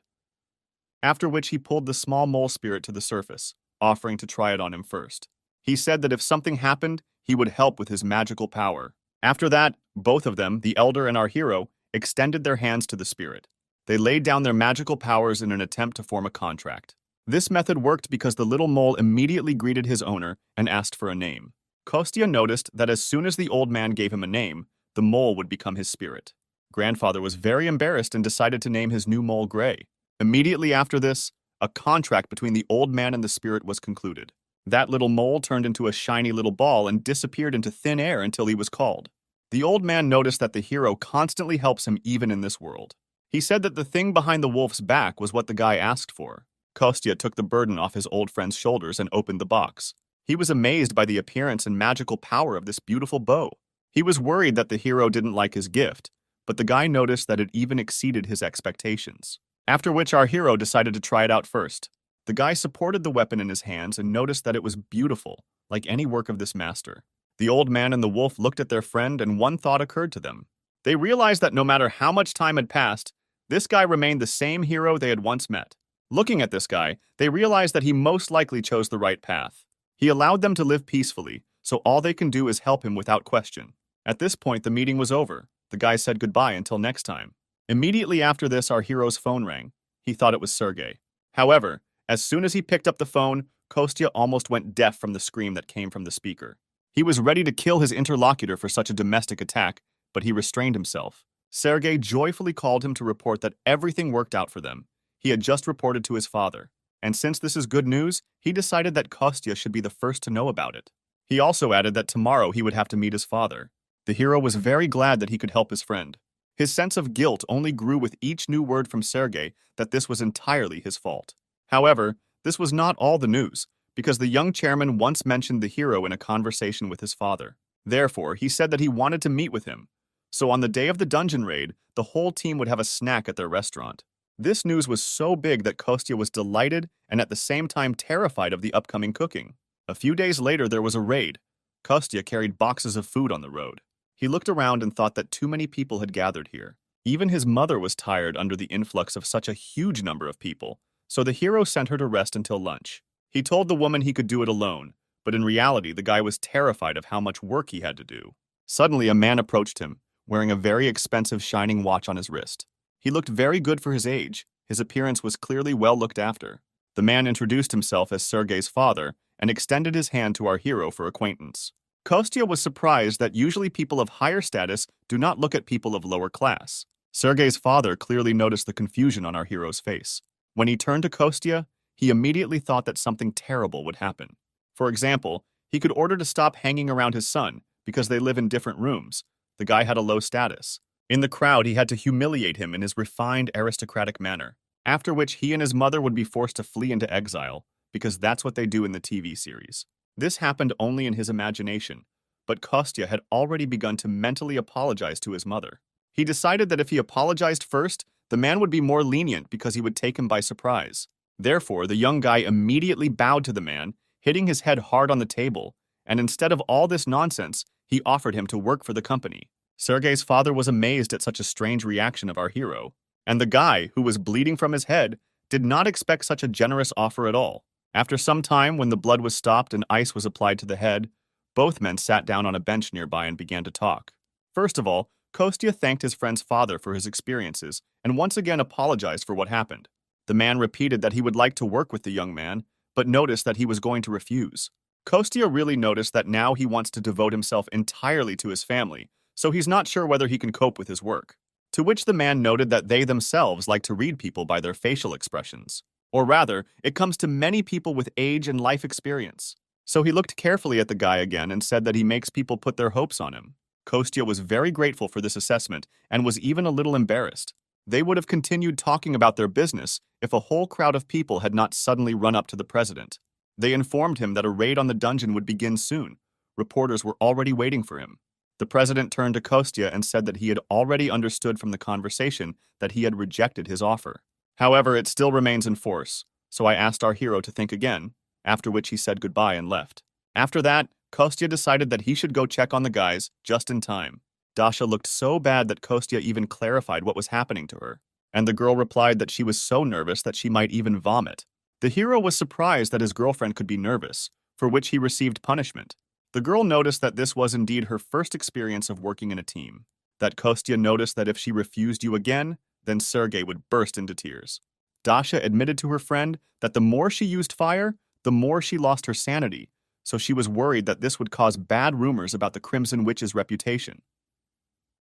S1: After which he pulled the small mole spirit to the surface, offering to try it on him first. He said that if something happened, he would help with his magical power. After that, both of them, the elder and our hero, extended their hands to the spirit. They laid down their magical powers in an attempt to form a contract. This method worked because the little mole immediately greeted his owner and asked for a name. Kostya noticed that as soon as the old man gave him a name, the mole would become his spirit. Grandfather was very embarrassed and decided to name his new mole Gray. Immediately after this, a contract between the old man and the spirit was concluded. That little mole turned into a shiny little ball and disappeared into thin air until he was called. The old man noticed that the hero constantly helps him even in this world. He said that the thing behind the wolf's back was what the guy asked for. Kostya took the burden off his old friend's shoulders and opened the box. He was amazed by the appearance and magical power of this beautiful bow. He was worried that the hero didn't like his gift, but the guy noticed that it even exceeded his expectations. After which our hero decided to try it out first. The guy supported the weapon in his hands and noticed that it was beautiful, like any work of this master. The old man and the wolf looked at their friend and one thought occurred to them. They realized that no matter how much time had passed, this guy remained the same hero they had once met. Looking at this guy, they realized that he most likely chose the right path. He allowed them to live peacefully, so all they can do is help him without question. At this point, the meeting was over. The guy said goodbye until next time. Immediately after this, our hero's phone rang. He thought it was Sergei. However, as soon as he picked up the phone, Kostya almost went deaf from the scream that came from the speaker. He was ready to kill his interlocutor for such a domestic attack, but he restrained himself. Sergei joyfully called him to report that everything worked out for them. He had just reported to his father, and since this is good news, he decided that Kostya should be the first to know about it. He also added that tomorrow he would have to meet his father. The hero was very glad that he could help his friend. His sense of guilt only grew with each new word from Sergei that this was entirely his fault. However, this was not all the news, because the young chairman once mentioned the hero in a conversation with his father. Therefore, he said that he wanted to meet with him. So on the day of the dungeon raid, the whole team would have a snack at their restaurant. This news was so big that Kostya was delighted and at the same time terrified of the upcoming cooking. A few days later, there was a raid. Kostya carried boxes of food on the road. He looked around and thought that too many people had gathered here. Even his mother was tired under the influx of such a huge number of people, so the hero sent her to rest until lunch. He told the woman he could do it alone, but in reality, the guy was terrified of how much work he had to do. Suddenly, a man approached him, wearing a very expensive shining watch on his wrist. He looked very good for his age. His appearance was clearly well looked after. The man introduced himself as Sergei's father and extended his hand to our hero for acquaintance. Kostya was surprised that usually people of higher status do not look at people of lower class. Sergei's father clearly noticed the confusion on our hero's face. When he turned to Kostya, he immediately thought that something terrible would happen. For example, he could order to stop hanging around his son because they live in different rooms. The guy had a low status. In the crowd, he had to humiliate him in his refined aristocratic manner, after which he and his mother would be forced to flee into exile, because that's what they do in the TV series. This happened only in his imagination, but Kostya had already begun to mentally apologize to his mother. He decided that if he apologized first, the man would be more lenient because he would take him by surprise. Therefore, the young guy immediately bowed to the man, hitting his head hard on the table, and instead of all this nonsense, he offered him to work for the company. Sergei's father was amazed at such a strange reaction of our hero, and the guy, who was bleeding from his head, did not expect such a generous offer at all. After some time, when the blood was stopped and ice was applied to the head, both men sat down on a bench nearby and began to talk. First of all, Kostya thanked his friend's father for his experiences and once again apologized for what happened. The man repeated that he would like to work with the young man, but noticed that he was going to refuse. Kostya really noticed that now he wants to devote himself entirely to his family, so he's not sure whether he can cope with his work. To which the man noted that they themselves like to read people by their facial expressions. Or rather, it comes to many people with age and life experience. So he looked carefully at the guy again and said that he makes people put their hopes on him. Kostya was very grateful for this assessment and was even a little embarrassed. They would have continued talking about their business if a whole crowd of people had not suddenly run up to the president. They informed him that a raid on the dungeon would begin soon. Reporters were already waiting for him. The president turned to Kostya and said that he had already understood from the conversation that he had rejected his offer. However, it still remains in force, so I asked our hero to think again, after which he said goodbye and left. After that, Kostya decided that he should go check on the guys just in time. Dasha looked so bad that Kostya even clarified what was happening to her, and the girl replied that she was so nervous that she might even vomit. The hero was surprised that his girlfriend could be nervous, for which he received punishment. The girl noticed that this was indeed her first experience of working in a team. That Kostya noticed that if she refused you again, then Sergei would burst into tears. Dasha admitted to her friend that the more she used fire, the more she lost her sanity, so she was worried that this would cause bad rumors about the Crimson Witch's reputation.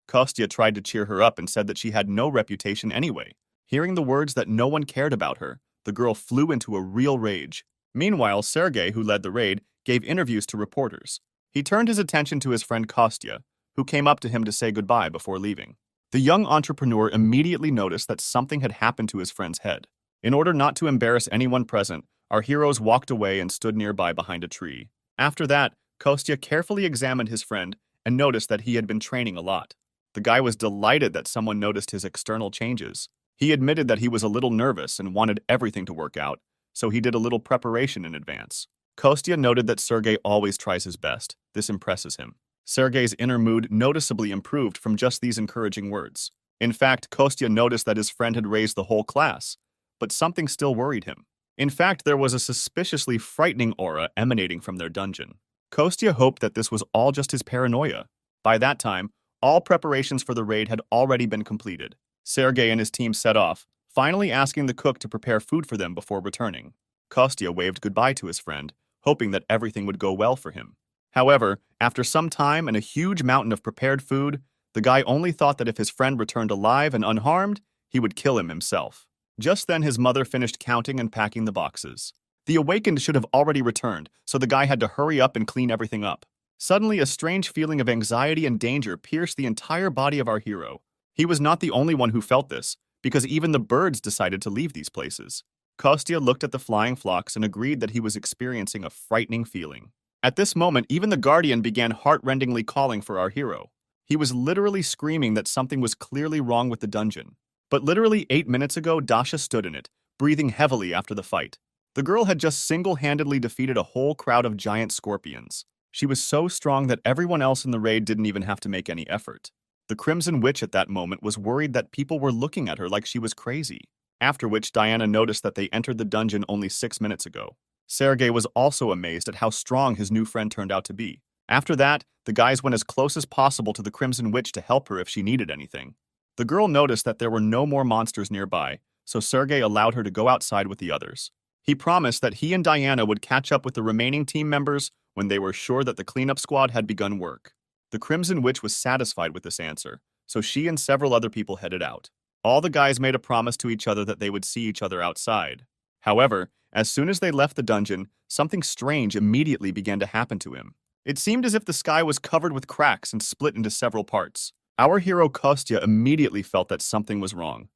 S1: Kostya tried to cheer her up and said that she had no reputation anyway. Hearing the words that no one cared about her, the girl flew into a real rage. Meanwhile, Sergei, who led the raid, gave interviews to reporters. He turned his attention to his friend Kostya, who came up to him to say goodbye before leaving. The young entrepreneur immediately noticed that something had happened to his friend's head. In order not to embarrass anyone present, our heroes walked away and stood nearby behind a tree. After that, Kostya carefully examined his friend and noticed that he had been training a lot. The guy was delighted that someone noticed his external changes. He admitted that he was a little nervous and wanted everything to work out, so he did a little preparation in advance. Kostya noted that Sergei always tries his best. This impresses him. Sergei's inner mood noticeably improved from just these encouraging words. In fact, Kostya noticed that his friend had raised the whole class, but something still worried him. In fact, there was a suspiciously frightening aura emanating from their dungeon. Kostya hoped that this was all just his paranoia. By that time, all preparations for the raid had already been completed. Sergei and his team set off, finally asking the cook to prepare food for them before returning. Kostya waved goodbye to his friend, hoping that everything would go well for him. However, after some time and a huge mountain of prepared food, the guy only thought that if his friend returned alive and unharmed, he would kill him himself. Just then his mother finished counting and packing the boxes. The awakened should have already returned, so the guy had to hurry up and clean everything up. Suddenly, a strange feeling of anxiety and danger pierced the entire body of our hero. He was not the only one who felt this, because even the birds decided to leave these places. Kostya looked at the flying flocks and agreed that he was experiencing a frightening feeling. At this moment, even the Guardian began heart-rendingly calling for our hero. He was literally screaming that something was clearly wrong with the dungeon. But literally 8 minutes ago, Dasha stood in it, breathing heavily after the fight. The girl had just single-handedly defeated a whole crowd of giant scorpions. She was so strong that everyone else in the raid didn't even have to make any effort. The Crimson Witch at that moment was worried that people were looking at her like she was crazy. After which, Diana noticed that they entered the dungeon only 6 minutes ago. Sergei was also amazed at how strong his new friend turned out to be. After that, the guys went as close as possible to the Crimson Witch to help her if she needed anything. The girl noticed that there were no more monsters nearby, so Sergei allowed her to go outside with the others. He promised that he and Diana would catch up with the remaining team members when they were sure that the cleanup squad had begun work. The Crimson Witch was satisfied with this answer, so she and several other people headed out. All the guys made a promise to each other that they would see each other outside. However, as soon as they left the dungeon, something strange immediately began to happen to him. It seemed as if the sky was covered with cracks and split into several parts. Our hero Kostya immediately felt that something was wrong.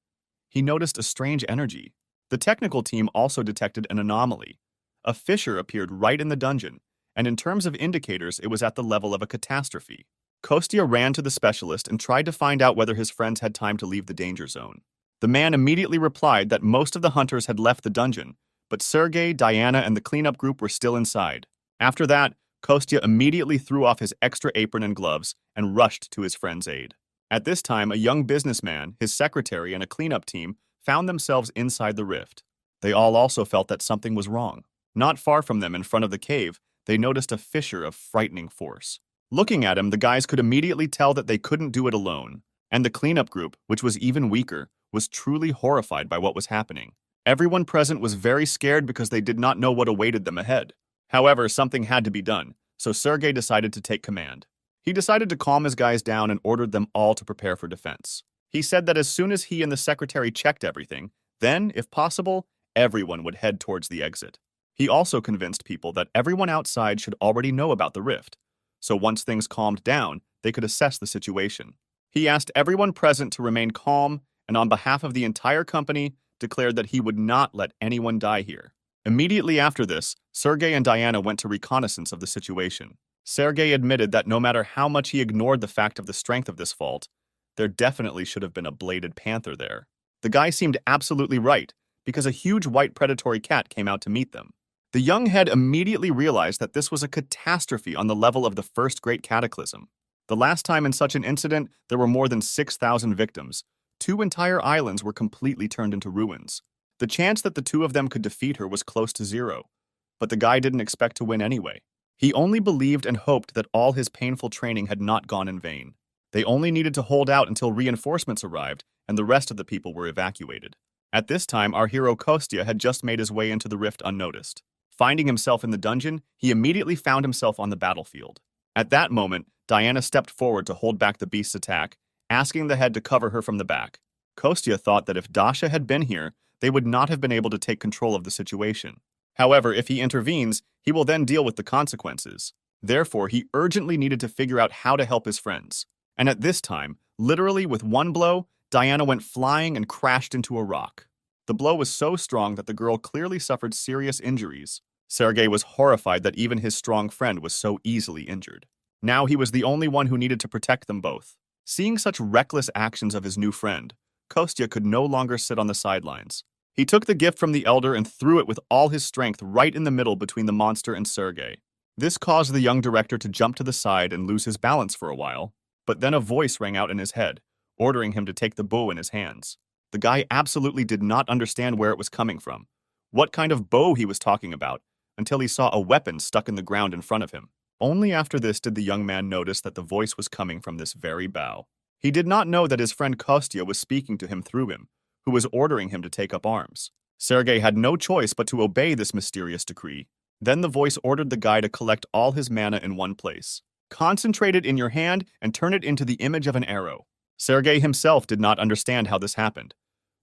S1: He noticed a strange energy. The technical team also detected an anomaly. A fissure appeared right in the dungeon, and in terms of indicators, it was at the level of a catastrophe. Kostya ran to the specialist and tried to find out whether his friends had time to leave the danger zone. The man immediately replied that most of the hunters had left the dungeon, but Sergei, Diana, and the cleanup group were still inside. After that, Kostya immediately threw off his extra apron and gloves and rushed to his friend's aid. At this time, a young businessman, his secretary, and a cleanup team found themselves inside the rift. They all also felt that something was wrong. Not far from them, in front of the cave, they noticed a fissure of frightening force. Looking at him, the guys could immediately tell that they couldn't do it alone, and the cleanup group, which was even weaker, was truly horrified by what was happening. Everyone present was very scared because they did not know what awaited them ahead. However, something had to be done, so Sergei decided to take command. He decided to calm his guys down and ordered them all to prepare for defense. He said that as soon as he and the secretary checked everything, then, if possible, everyone would head towards the exit. He also convinced people that everyone outside should already know about the rift, so once things calmed down, they could assess the situation. He asked everyone present to remain calm and on behalf of the entire company, declared that he would not let anyone die here. Immediately after this, Sergei and Diana went to reconnaissance of the situation. Sergei admitted that no matter how much he ignored the fact of the strength of this fault, there definitely should have been a bladed panther there. The guy seemed absolutely right, because a huge white predatory cat came out to meet them. The young head immediately realized that this was a catastrophe on the level of the first great cataclysm. The last time in such an incident, there were more than 6,000 victims. 2 entire islands were completely turned into ruins. The chance that the 2 of them could defeat her was close to 0, but the guy didn't expect to win anyway. He only believed and hoped that all his painful training had not gone in vain. They only needed to hold out until reinforcements arrived and the rest of the people were evacuated. At this time, our hero Kostya had just made his way into the rift unnoticed. Finding himself in the dungeon, he immediately found himself on the battlefield. At that moment, Diana stepped forward to hold back the beast's attack, asking the head to cover her from the back. Kostya thought that if Dasha had been here, they would not have been able to take control of the situation. However, if he intervenes, he will then deal with the consequences. Therefore, he urgently needed to figure out how to help his friends. And at this time, literally with one blow, Diana went flying and crashed into a rock. The blow was so strong that the girl clearly suffered serious injuries. Sergei was horrified that even his strong friend was so easily injured. Now he was the only one who needed to protect them both. Seeing such reckless actions of his new friend, Kostya could no longer sit on the sidelines. He took the gift from the elder and threw it with all his strength right in the middle between the monster and Sergei. This caused the young director to jump to the side and lose his balance for a while, but then a voice rang out in his head, ordering him to take the bow in his hands. The guy absolutely did not understand where it was coming from, what kind of bow he was talking about, until he saw a weapon stuck in the ground in front of him. Only after this did the young man notice that the voice was coming from this very bow. He did not know that his friend Kostya was speaking to him through him, who was ordering him to take up arms. Sergei had no choice but to obey this mysterious decree. Then the voice ordered the guy to collect all his mana in one place. Concentrate it in your hand and turn it into the image of an arrow. Sergei himself did not understand how this happened,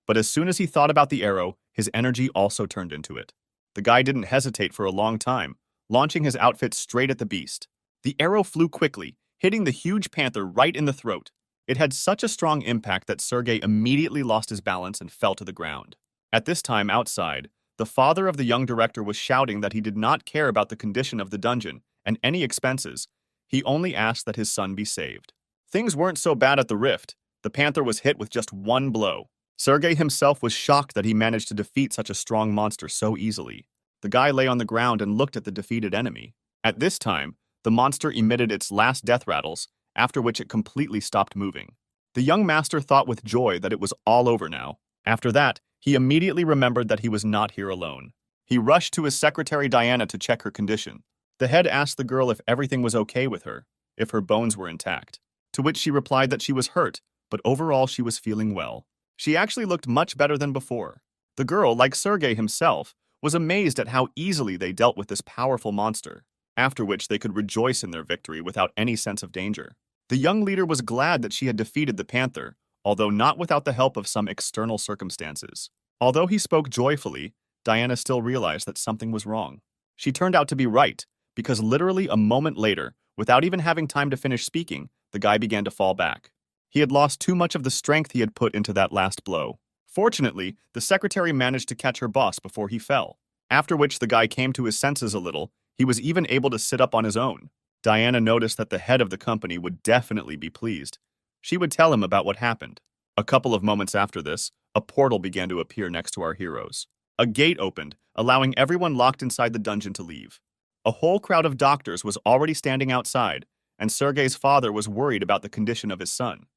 S1: but as soon as he thought about the arrow, his energy also turned into it. The guy didn't hesitate for a long time, launching his outfit straight at the beast. The arrow flew quickly, hitting the huge panther right in the throat. It had such a strong impact that Sergei immediately lost his balance and fell to the ground. At this time, outside, the father of the young director was shouting that he did not care about the condition of the dungeon and any expenses. He only asked that his son be saved. Things weren't so bad at the rift. The panther was hit with just one blow. Sergei himself was shocked that he managed to defeat such a strong monster so easily. The guy lay on the ground and looked at the defeated enemy. At this time, the monster emitted its last death rattles, after which it completely stopped moving. The young master thought with joy that it was all over now. After that, he immediately remembered that he was not here alone. He rushed to his secretary Diana to check her condition. The head asked the girl if everything was okay with her, if her bones were intact, to which she replied that she was hurt, but overall she was feeling well. She actually looked much better than before. The girl, like Sergei himself, was amazed at how easily they dealt with this powerful monster, after which they could rejoice in their victory without any sense of danger. The young leader was glad that she had defeated the panther, although not without the help of some external circumstances. Although he spoke joyfully, Diana still realized that something was wrong. She turned out to be right, because literally a moment later, without even having time to finish speaking, the guy began to fall back. He had lost too much of the strength he had put into that last blow. Fortunately, the secretary managed to catch her boss before he fell, after which the guy came to his senses a little. He was even able to sit up on his own. Diana noticed that the head of the company would definitely be pleased. She would tell him about what happened. A couple of moments after this, a portal began to appear next to our heroes. A gate opened, allowing everyone locked inside the dungeon to leave. A whole crowd of doctors was already standing outside, and Sergei's father was worried about the condition of his son.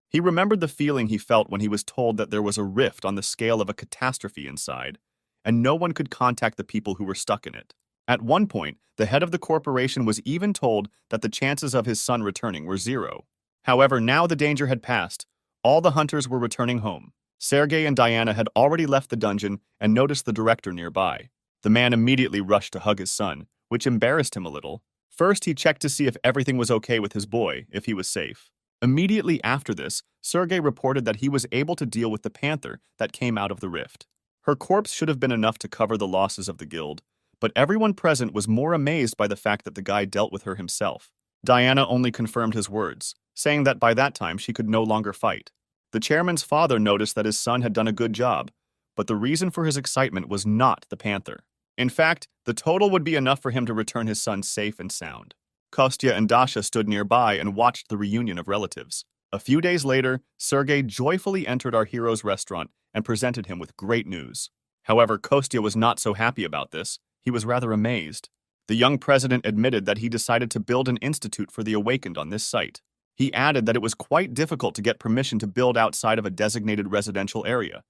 S1: He remembered the feeling he felt when he was told that there was a rift on the scale of a catastrophe inside, and no one could contact the people who were stuck in it. At one point, the head of the corporation was even told that the chances of his son returning were 0. However, now the danger had passed. All the hunters were returning home. Sergei and Diana had already left the dungeon and noticed the director nearby. The man immediately rushed to hug his son, which embarrassed him a little. First, he checked to see if everything was okay with his boy, if he was safe. Immediately after this, Sergei reported that he was able to deal with the panther that came out of the rift. Her corpse should have been enough to cover the losses of the guild, but everyone present was more amazed by the fact that the guy dealt with her himself. Diana only confirmed his words, saying that by that time she could no longer fight. The chairman's father noticed that his son had done a good job, but the reason for his excitement was not the panther. In fact, the total would be enough for him to return his son safe and sound. Kostya and Dasha stood nearby and watched the reunion of relatives. A few days later, Sergei joyfully entered our hero's restaurant and presented him with great news. However, Kostya was not so happy about this. He was rather amazed. The young president admitted that he decided to build an institute for the awakened on this site. He added that it was quite difficult to get permission to build outside of a designated residential area.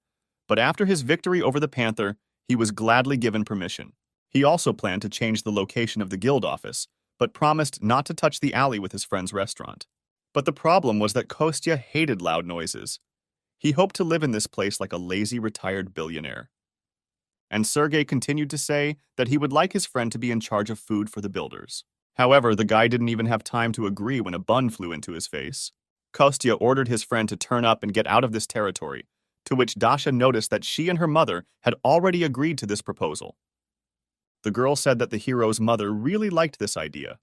S1: But after his victory over the panther, he was gladly given permission. He also planned to change the location of the guild office, but promised not to touch the alley with his friend's restaurant. But the problem was that Kostya hated loud noises. He hoped to live in this place like a lazy retired billionaire. And Sergei continued to say that he would like his friend to be in charge of food for the builders. However, the guy didn't even have time to agree when a bun flew into his face. Kostya ordered his friend to turn up and get out of this territory, to which Dasha noticed that she and her mother had already agreed to this proposal. The girl said that the hero's mother really liked this idea.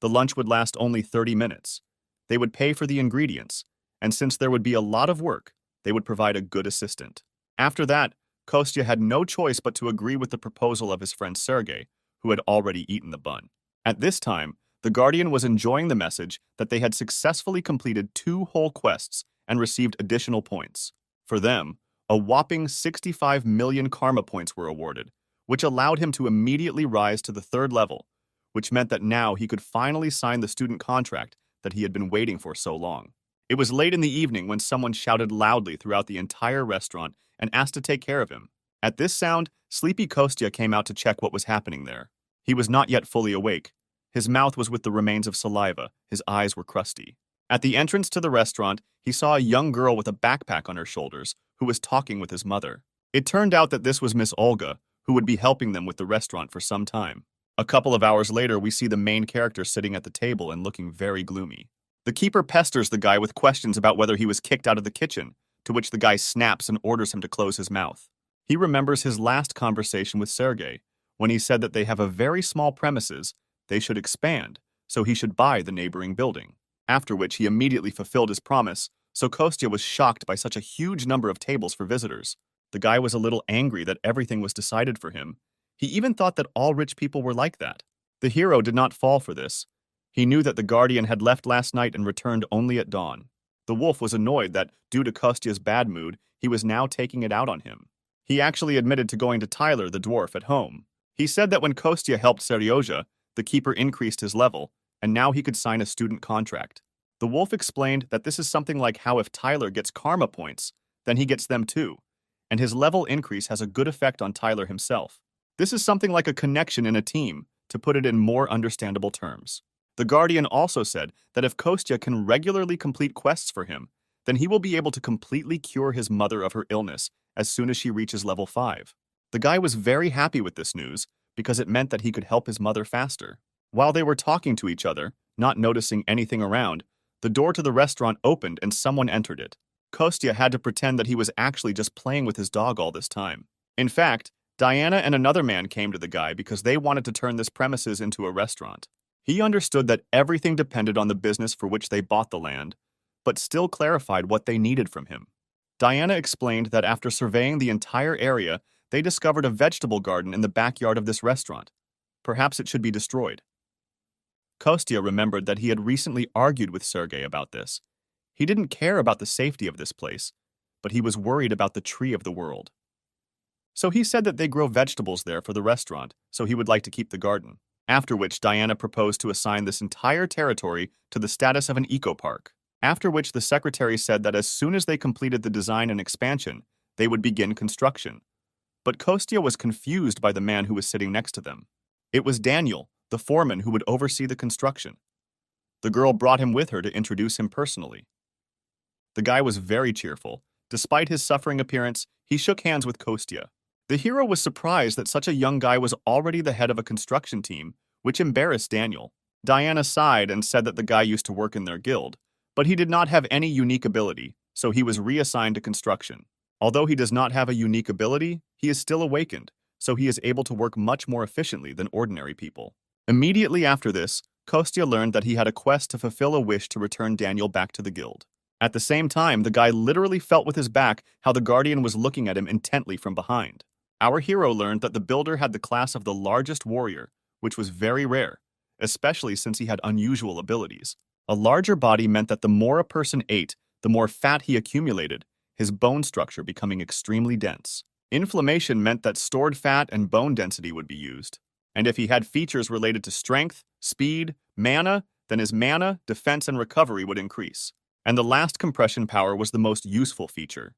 S1: The lunch would last only 30 minutes. They would pay for the ingredients, and since there would be a lot of work, they would provide a good assistant. After that, Kostya had no choice but to agree with the proposal of his friend Sergei, who had already eaten the bun. At this time, the Guardian was enjoying the message that they had successfully completed 2 whole quests and received additional points. For them, a whopping 65 million karma points were awarded, which allowed him to immediately rise to the 3rd level, which meant that now he could finally sign the student contract that he had been waiting for so long. It was late in the evening when someone shouted loudly throughout the entire restaurant and asked to take care of him. At this sound, sleepy Kostya came out to check what was happening there. He was not yet fully awake. His mouth was with the remains of saliva, his eyes were crusty. At the entrance to the restaurant, he saw a young girl with a backpack on her shoulders who was talking with his mother. It turned out that this was Miss Olga, who would be helping them with the restaurant for some time. A couple of hours later, we see the main character sitting at the table and looking very gloomy. The keeper pesters the guy with questions about whether he was kicked out of the kitchen, to which the guy snaps and orders him to close his mouth. He remembers his last conversation with Sergei, when he said that they have a very small premises, they should expand, so he should buy the neighboring building. After which he immediately fulfilled his promise, so Kostya was shocked by such a huge number of tables for visitors. The guy was a little angry that everything was decided for him. He even thought that all rich people were like that. The hero did not fall for this. He knew that the Guardian had left last night and returned only at dawn. The wolf was annoyed that, due to Kostya's bad mood, he was now taking it out on him. He actually admitted to going to Tyler, the dwarf, at home. He said that when Kostya helped Seryozha, the keeper increased his level, and now he could sign a student contract. The wolf explained that this is something like how if Tyler gets karma points, then he gets them too, and his level increase has a good effect on Tyler himself. This is something like a connection in a team, to put it in more understandable terms. The Guardian also said that if Kostya can regularly complete quests for him, then he will be able to completely cure his mother of her illness as soon as she reaches level 5. The guy was very happy with this news because it meant that he could help his mother faster. While they were talking to each other, not noticing anything around, the door to the restaurant opened and someone entered it. Kostya had to pretend that he was actually just playing with his dog all this time. In fact, Diana and another man came to the guy because they wanted to turn this premises into a restaurant. He understood that everything depended on the business for which they bought the land, but still clarified what they needed from him. Diana explained that after surveying the entire area, they discovered a vegetable garden in the backyard of this restaurant. Perhaps it should be destroyed. Kostya remembered that he had recently argued with Sergei about this. He didn't care about the safety of this place, but he was worried about the tree of the world. So he said that they grow vegetables there for the restaurant, so he would like to keep the garden. After which Diana proposed to assign this entire territory to the status of an eco-park. After which the secretary said that as soon as they completed the design and expansion, they would begin construction. But Kostya was confused by the man who was sitting next to them. It was Daniel, the foreman who would oversee the construction. The girl brought him with her to introduce him personally. The guy was very cheerful. Despite his suffering appearance, he shook hands with Kostya. The hero was surprised that such a young guy was already the head of a construction team, which embarrassed Daniel. Diana sighed and said that the guy used to work in their guild, but he did not have any unique ability, so he was reassigned to construction. Although he does not have a unique ability, he is still awakened, so he is able to work much more efficiently than ordinary people. Immediately after this, Kostya learned that he had a quest to fulfill a wish to return Daniel back to the guild. At the same time, the guy literally felt with his back how the Guardian was looking at him intently from behind. Our hero learned that the builder had the class of the largest warrior, which was very rare, especially since he had unusual abilities. A larger body meant that the more a person ate, the more fat he accumulated, his bone structure becoming extremely dense. Inflammation meant that stored fat and bone density would be used. And if he had features related to strength, speed, mana, then his mana, defense, and recovery would increase. And the last compression power was the most useful feature.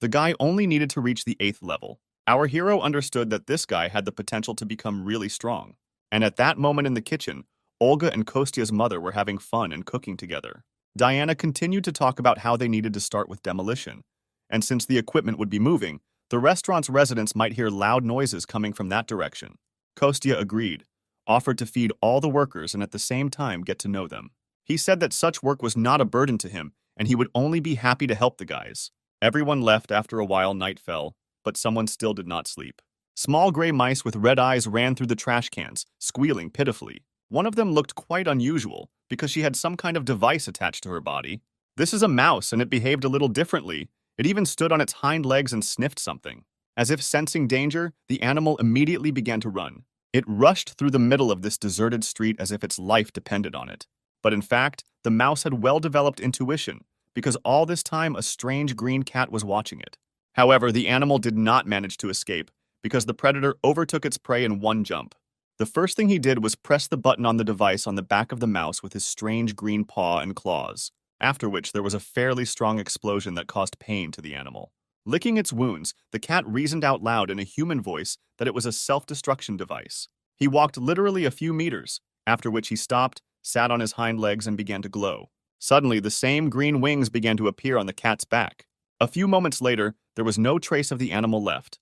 S1: The guy only needed to reach the 8th level. Our hero understood that this guy had the potential to become really strong. And at that moment in the kitchen, Olga and Kostya's mother were having fun and cooking together. Diana continued to talk about how they needed to start with demolition. And since the equipment would be moving, the restaurant's residents might hear loud noises coming from that direction. Kostya agreed, offered to feed all the workers and at the same time get to know them. He said that such work was not a burden to him, and he would only be happy to help the guys. Everyone left after a while. Night fell, but someone still did not sleep. Small gray mice with red eyes ran through the trash cans, squealing pitifully. One of them looked quite unusual because she had some kind of device attached to her body. This is a mouse, and it behaved a little differently. It even stood on its hind legs and sniffed something. As if sensing danger, the animal immediately began to run. It rushed through the middle of this deserted street as if its life depended on it. But in fact, the mouse had well-developed intuition, because all this time a strange green cat was watching it. However, the animal did not manage to escape, because the predator overtook its prey in one jump. The first thing he did was press the button on the device on the back of the mouse with his strange green paw and claws, after which there was a fairly strong explosion that caused pain to the animal. Licking its wounds, the cat reasoned out loud in a human voice that it was a self-destruction device. He walked literally a few meters, after which he stopped, sat on his hind legs, and began to glow. Suddenly, the same green wings began to appear on the cat's back. A few moments later, there was no trace of the animal left.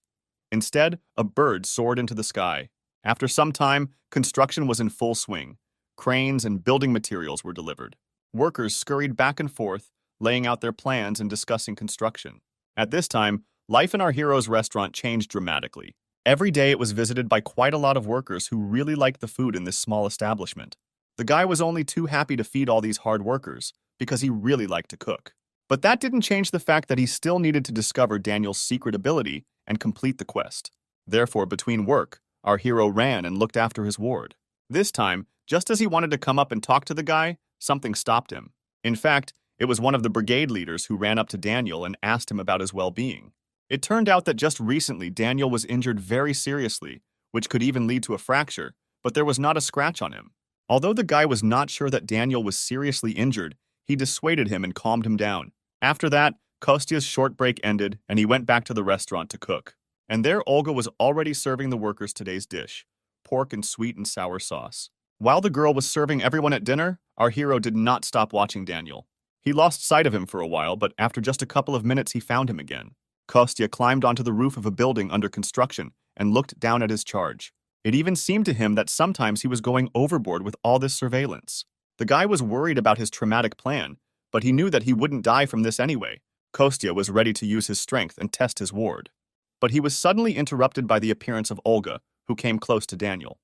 S1: Instead, a bird soared into the sky. After some time, construction was in full swing. Cranes and building materials were delivered. Workers scurried back and forth, laying out their plans and discussing construction. At this time, life in our hero's restaurant changed dramatically. Every day it was visited by quite a lot of workers who really liked the food in this small establishment. The guy was only too happy to feed all these hard workers, because he really liked to cook. But that didn't change the fact that he still needed to discover Daniel's secret ability and complete the quest. Therefore, between work, our hero ran and looked after his ward. This time, just as he wanted to come up and talk to the guy, something stopped him. In fact, it was one of the brigade leaders who ran up to Daniel and asked him about his well-being. It turned out that just recently Daniel was injured very seriously, which could even lead to a fracture, but there was not a scratch on him. Although the guy was not sure that Daniel was seriously injured, he dissuaded him and calmed him down. After that, Kostya's short break ended and he went back to the restaurant to cook. And there Olga was already serving the workers today's dish, pork and sweet and sour sauce. While the girl was serving everyone at dinner, our hero did not stop watching Daniel. He lost sight of him for a while, but after just a couple of minutes he found him again. Kostya climbed onto the roof of a building under construction and looked down at his charge. It even seemed to him that sometimes he was going overboard with all this surveillance. The guy was worried about his traumatic plan, but he knew that he wouldn't die from this anyway. Kostya was ready to use his strength and test his ward. But he was suddenly interrupted by the appearance of Olga, who came close to Daniel.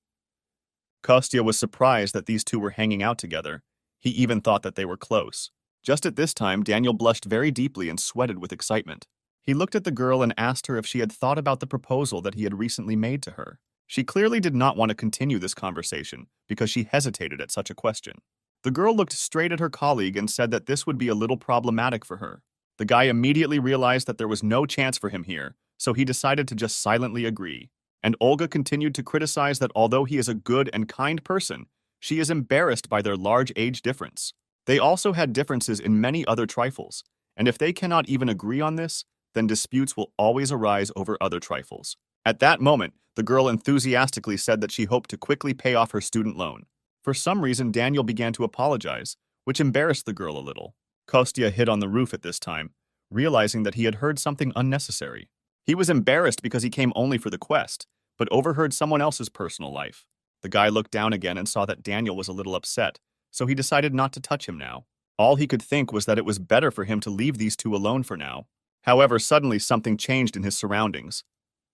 S1: Kostya was surprised that these two were hanging out together. He even thought that they were close. Just at this time, Daniel blushed very deeply and sweated with excitement. He looked at the girl and asked her if she had thought about the proposal that he had recently made to her. She clearly did not want to continue this conversation because she hesitated at such a question. The girl looked straight at her colleague and said that this would be a little problematic for her. The guy immediately realized that there was no chance for him here, so he decided to just silently agree. And Olga continued to criticize that although he is a good and kind person, she is embarrassed by their large age difference. They also had differences in many other trifles, and if they cannot even agree on this, then disputes will always arise over other trifles. At that moment, the girl enthusiastically said that she hoped to quickly pay off her student loan. For some reason, Daniel began to apologize, which embarrassed the girl a little. Kostya hid on the roof at this time, realizing that he had heard something unnecessary. He was embarrassed because he came only for the quest, but overheard someone else's personal life. The guy looked down again and saw that Daniel was a little upset, so he decided not to touch him now. All he could think was that it was better for him to leave these two alone for now. However, suddenly something changed in his surroundings.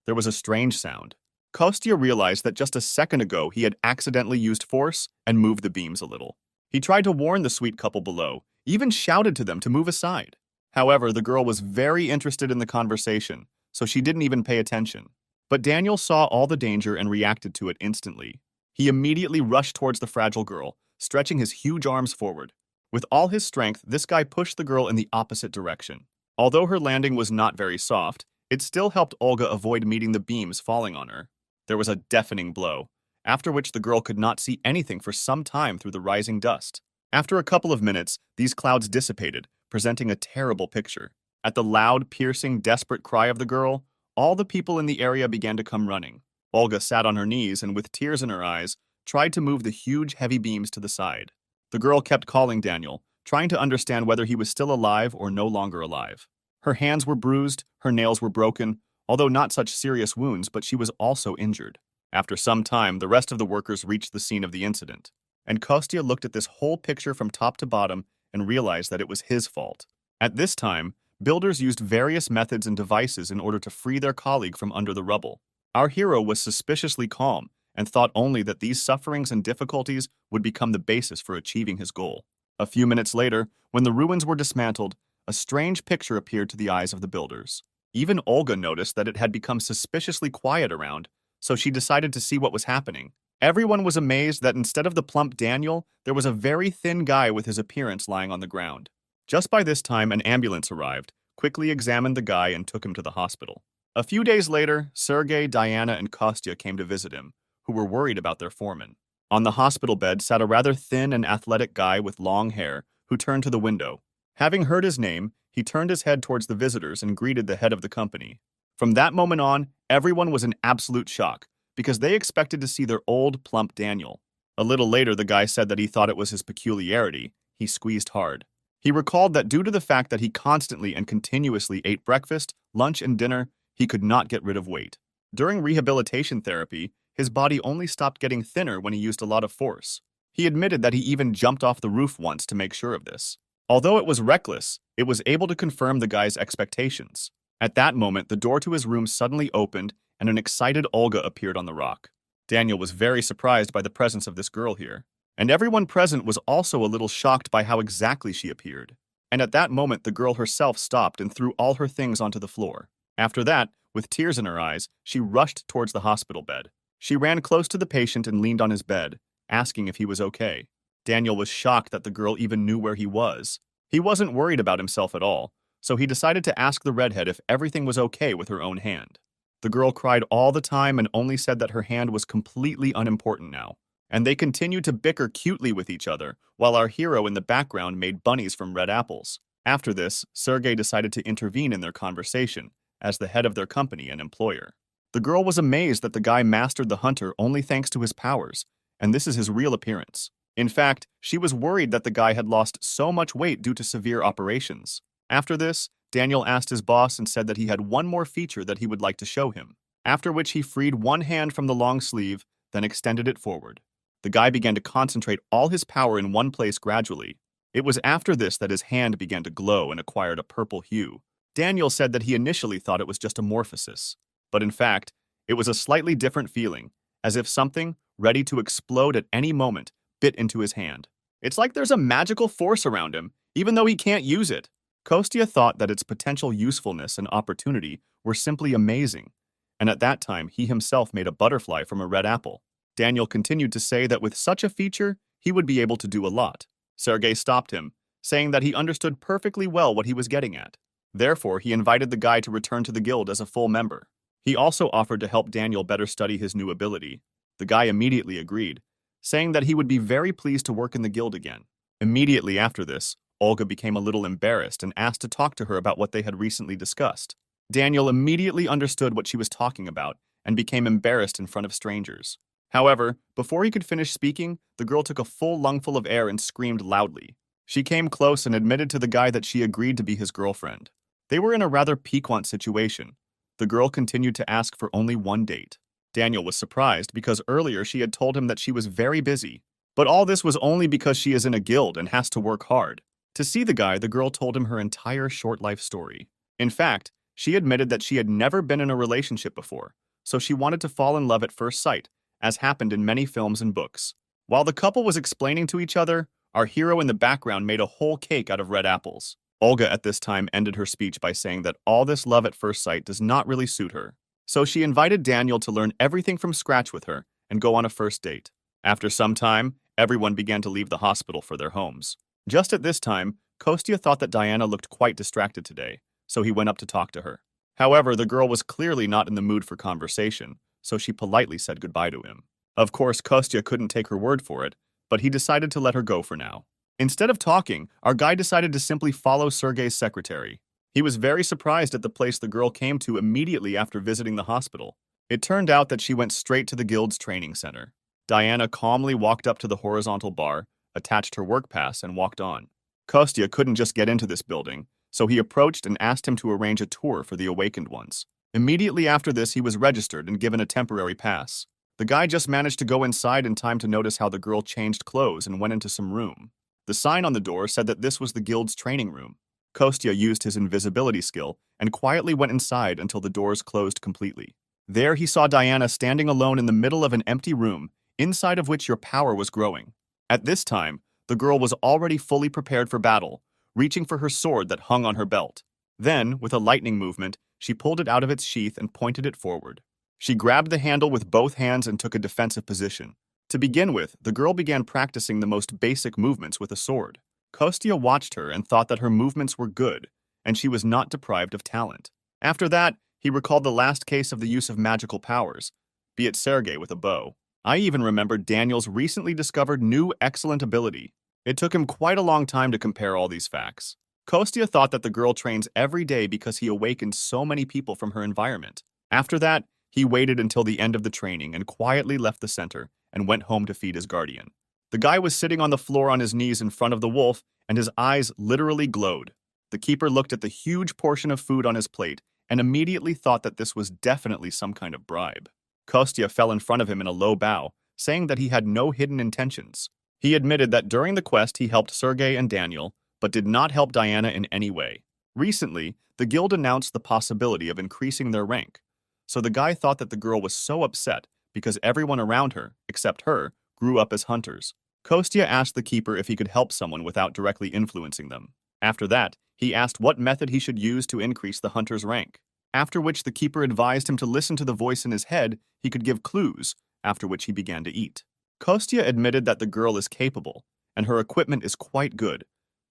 S1: There was a strange sound. Kostya realized that just a second ago he had accidentally used force and moved the beams a little. He tried to warn the sweet couple below, even shouted to them to move aside. However, the girl was very interested in the conversation, so she didn't even pay attention. But Daniel saw all the danger and reacted to it instantly. He immediately rushed towards the fragile girl, stretching his huge arms forward. With all his strength, this guy pushed the girl in the opposite direction. Although her landing was not very soft, it still helped Olga avoid meeting the beams falling on her. There was a deafening blow, after which the girl could not see anything for some time through the rising dust. After a couple of minutes, these clouds dissipated, presenting a terrible picture. At the loud, piercing, desperate cry of the girl, all the people in the area began to come running. Olga sat on her knees and, with tears in her eyes, tried to move the huge, heavy beams to the side. The girl kept calling Daniel, trying to understand whether he was still alive or no longer alive. Her hands were bruised, her nails were broken, although not such serious wounds, but she was also injured. After some time, the rest of the workers reached the scene of the incident, and Kostya looked at this whole picture from top to bottom and realized that it was his fault. At this time, builders used various methods and devices in order to free their colleague from under the rubble. Our hero was suspiciously calm and thought only that these sufferings and difficulties would become the basis for achieving his goal. A few minutes later, when the ruins were dismantled, a strange picture appeared to the eyes of the builders. Even Olga noticed that it had become suspiciously quiet around, so she decided to see what was happening. Everyone was amazed that instead of the plump Daniel, there was a very thin guy with his appearance lying on the ground. Just by this time, an ambulance arrived, quickly examined the guy, and took him to the hospital. A few days later, Sergei, Diana, and Kostya came to visit him, who were worried about their foreman. On the hospital bed sat a rather thin and athletic guy with long hair, who turned to the window. Having heard his name, he turned his head towards the visitors and greeted the head of the company. From that moment on, everyone was in absolute shock, because they expected to see their old, plump Daniel. A little later, the guy said that he thought it was his peculiarity. He squeezed hard. He recalled that due to the fact that he constantly and continuously ate breakfast, lunch, and dinner, he could not get rid of weight. During rehabilitation therapy, his body only stopped getting thinner when he used a lot of force. He admitted that he even jumped off the roof once to make sure of this. Although it was reckless, it was able to confirm the guy's expectations. At that moment, the door to his room suddenly opened and an excited Olga appeared on the rock. Daniel was very surprised by the presence of this girl here, and everyone present was also a little shocked by how exactly she appeared. And at that moment, the girl herself stopped and threw all her things onto the floor. After that, with tears in her eyes, she rushed towards the hospital bed. She ran close to the patient and leaned on his bed, asking if he was okay. Daniel was shocked that the girl even knew where he was. He wasn't worried about himself at all, so he decided to ask the redhead if everything was okay with her own hand. The girl cried all the time and only said that her hand was completely unimportant now. And they continued to bicker cutely with each other, while our hero in the background made bunnies from red apples. After this, Sergei decided to intervene in their conversation, as the head of their company and employer. The girl was amazed that the guy mastered the hunter only thanks to his powers, and this is his real appearance. In fact, she was worried that the guy had lost so much weight due to severe operations. After this, Daniel asked his boss and said that he had one more feature that he would like to show him, after which he freed one hand from the long sleeve, then extended it forward. The guy began to concentrate all his power in one place gradually. It was after this that his hand began to glow and acquired a purple hue. Daniel said that he initially thought it was just a morphosis, but in fact, it was a slightly different feeling, as if something, ready to explode at any moment, bit into his hand. It's like there's a magical force around him, even though he can't use it. Kostya thought that its potential usefulness and opportunity were simply amazing, and at that time he himself made a butterfly from a red apple. Daniel continued to say that with such a feature, he would be able to do a lot. Sergei stopped him, saying that he understood perfectly well what he was getting at. Therefore, he invited the guy to return to the guild as a full member. He also offered to help Daniel better study his new ability. The guy immediately agreed, saying that he would be very pleased to work in the guild again. Immediately after this, Olga became a little embarrassed and asked to talk to her about what they had recently discussed. Daniel immediately understood what she was talking about and became embarrassed in front of strangers. However, before he could finish speaking, the girl took a full lungful of air and screamed loudly. She came close and admitted to the guy that she agreed to be his girlfriend. They were in a rather piquant situation. The girl continued to ask for only one date. Daniel was surprised because earlier she had told him that she was very busy. But all this was only because she is in a guild and has to work hard. To see the guy, the girl told him her entire short life story. In fact, she admitted that she had never been in a relationship before, so she wanted to fall in love at first sight, as happened in many films and books. While the couple was explaining to each other, our hero in the background made a whole cake out of red apples. Olga at this time ended her speech by saying that all this love at first sight does not really suit her. So she invited Daniel to learn everything from scratch with her and go on a first date. After some time, everyone began to leave the hospital for their homes. Just at this time, Kostya thought that Diana looked quite distracted today, so he went up to talk to her. However, the girl was clearly not in the mood for conversation, so she politely said goodbye to him. Of course, Kostya couldn't take her word for it, but he decided to let her go for now. Instead of talking, our guy decided to simply follow Sergei's secretary. He was very surprised at the place the girl came to immediately after visiting the hospital. It turned out that she went straight to the guild's training center. Diana calmly walked up to the horizontal bar, attached her work pass, and walked on. Kostya couldn't just get into this building, so he approached and asked him to arrange a tour for the awakened ones. Immediately after this, he was registered and given a temporary pass. The guy just managed to go inside in time to notice how the girl changed clothes and went into some room. The sign on the door said that this was the guild's training room. Kostya used his invisibility skill and quietly went inside until the doors closed completely. There he saw Diana standing alone in the middle of an empty room, inside of which your power was growing. At this time, the girl was already fully prepared for battle, reaching for her sword that hung on her belt. Then, with a lightning movement, she pulled it out of its sheath and pointed it forward. She grabbed the handle with both hands and took a defensive position. To begin with, the girl began practicing the most basic movements with a sword. Kostya watched her and thought that her movements were good, and she was not deprived of talent. After that, he recalled the last case of the use of magical powers, be it Sergei with a bow. I even remembered Daniel's recently discovered new excellent ability. It took him quite a long time to compare all these facts. Kostya thought that the girl trains every day because he awakened so many people from her environment. After that, he waited until the end of the training and quietly left the center and went home to feed his guardian. The guy was sitting on the floor on his knees in front of the wolf, and his eyes literally glowed. The keeper looked at the huge portion of food on his plate and immediately thought that this was definitely some kind of bribe. Kostya fell in front of him in a low bow, saying that he had no hidden intentions. He admitted that during the quest he helped Sergei and Daniel, but did not help Diana in any way. Recently, the guild announced the possibility of increasing their rank, so the guy thought that the girl was so upset because everyone around her, except her, grew up as hunters. Kostya asked the keeper if he could help someone without directly influencing them. After that, he asked what method he should use to increase the hunter's rank, after which the keeper advised him to listen to the voice in his head. He could give clues, after which he began to eat. Kostya admitted that the girl is capable, and her equipment is quite good,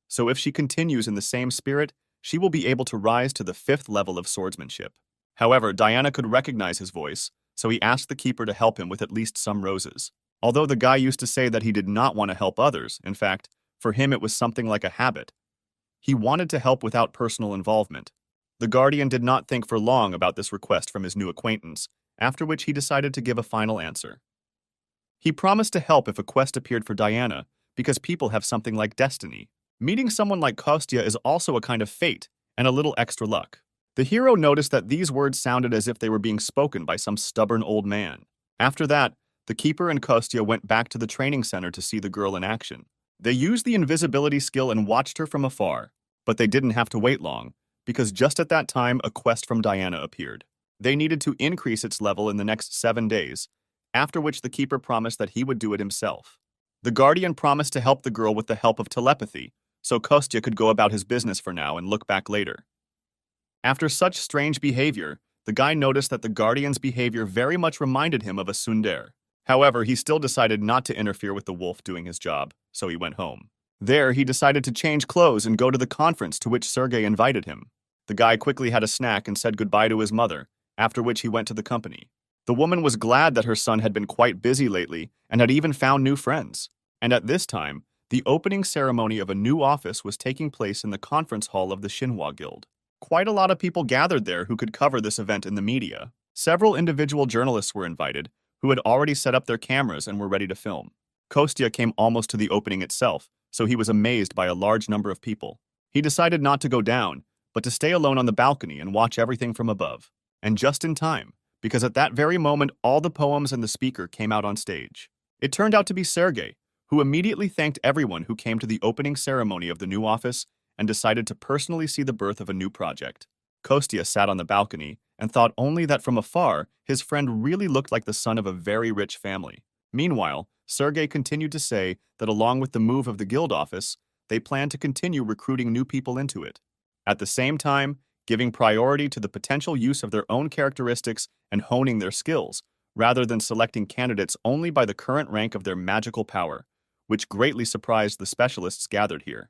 S1: so if she continues in the same spirit, she will be able to rise to the 5th level of swordsmanship. However, Diana could recognize his voice, so he asked the keeper to help him with at least some roses. Although the guy used to say that he did not want to help others, in fact, for him it was something like a habit. He wanted to help without personal involvement. The guardian did not think for long about this request from his new acquaintance, after which he decided to give a final answer. He promised to help if a quest appeared for Diana, because people have something like destiny. Meeting someone like Kostya is also a kind of fate, and a little extra luck. The hero noticed that these words sounded as if they were being spoken by some stubborn old man. After that, the keeper and Kostya went back to the training center to see the girl in action. They used the invisibility skill and watched her from afar, but they didn't have to wait long, because just at that time a quest from Diana appeared. They needed to increase its level in the next 7 days, after which the keeper promised that he would do it himself. The guardian promised to help the girl with the help of telepathy, so Kostya could go about his business for now and look back later. After such strange behavior, the guy noticed that the guardian's behavior very much reminded him of a tsundere. However, he still decided not to interfere with the wolf doing his job, so he went home. There, he decided to change clothes and go to the conference to which Sergei invited him. The guy quickly had a snack and said goodbye to his mother, after which he went to the company. The woman was glad that her son had been quite busy lately and had even found new friends. And at this time, the opening ceremony of a new office was taking place in the conference hall of the Xinhua Guild. Quite a lot of people gathered there who could cover this event in the media. Several individual journalists were invited, who had already set up their cameras and were ready to film. Kostya came almost to the opening itself, so he was amazed by a large number of people. He decided not to go down, but to stay alone on the balcony and watch everything from above. And just in time, because at that very moment all the poems and the speaker came out on stage. It turned out to be Sergei, who immediately thanked everyone who came to the opening ceremony of the new office and decided to personally see the birth of a new project. Kostya sat on the balcony and thought only that from afar his friend really looked like the son of a very rich family. Meanwhile, Sergei continued to say that along with the move of the guild office, they plan to continue recruiting new people into it. At the same time, giving priority to the potential use of their own characteristics and honing their skills, rather than selecting candidates only by the current rank of their magical power, which greatly surprised the specialists gathered here.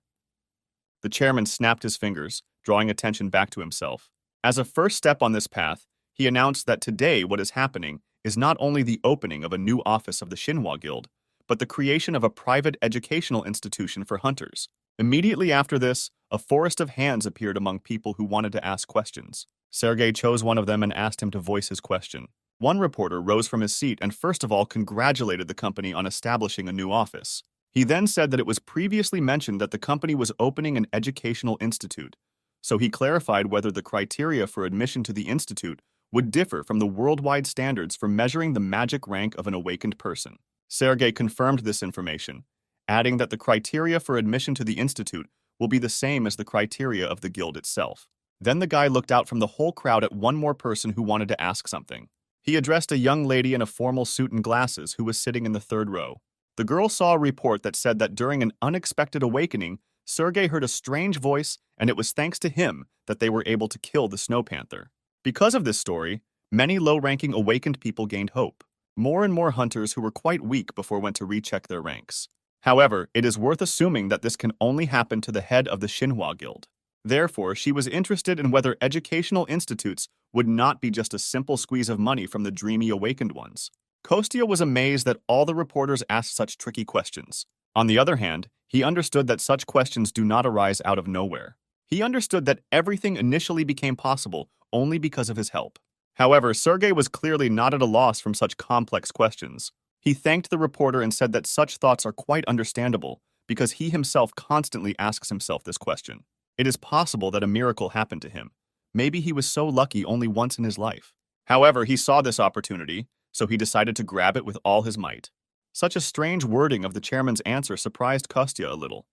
S1: The chairman snapped his fingers, drawing attention back to himself. As a first step on this path, he announced that today what is happening is not only the opening of a new office of the Xinhua Guild, but the creation of a private educational institution for hunters. Immediately after this, a forest of hands appeared among people who wanted to ask questions. Sergei chose one of them and asked him to voice his question. One reporter rose from his seat and first of all congratulated the company on establishing a new office. He then said that it was previously mentioned that the company was opening an educational institute, so he clarified whether the criteria for admission to the institute would differ from the worldwide standards for measuring the magic rank of an awakened person. Sergei confirmed this information, adding that the criteria for admission to the institute will be the same as the criteria of the guild itself. Then the guy looked out from the whole crowd at one more person who wanted to ask something. He addressed a young lady in a formal suit and glasses who was sitting in the third row. The girl saw a report that said that during an unexpected awakening, Sergei heard a strange voice, and it was thanks to him that they were able to kill the Snow Panther. Because of this story, many low-ranking awakened people gained hope. More and more hunters who were quite weak before went to recheck their ranks. However, it is worth assuming that this can only happen to the head of the Xinhua Guild. Therefore, she was interested in whether educational institutes would not be just a simple squeeze of money from the dreamy awakened ones. Kostya was amazed that all the reporters asked such tricky questions. On the other hand, he understood that such questions do not arise out of nowhere. He understood that everything initially became possible only because of his help. However, Sergei was clearly not at a loss from such complex questions. He thanked the reporter and said that such thoughts are quite understandable because he himself constantly asks himself this question. It is possible that a miracle happened to him. Maybe he was so lucky only once in his life. However, he saw this opportunity, so he decided to grab it with all his might. Such a strange wording of the chairman's answer surprised Kostya a little.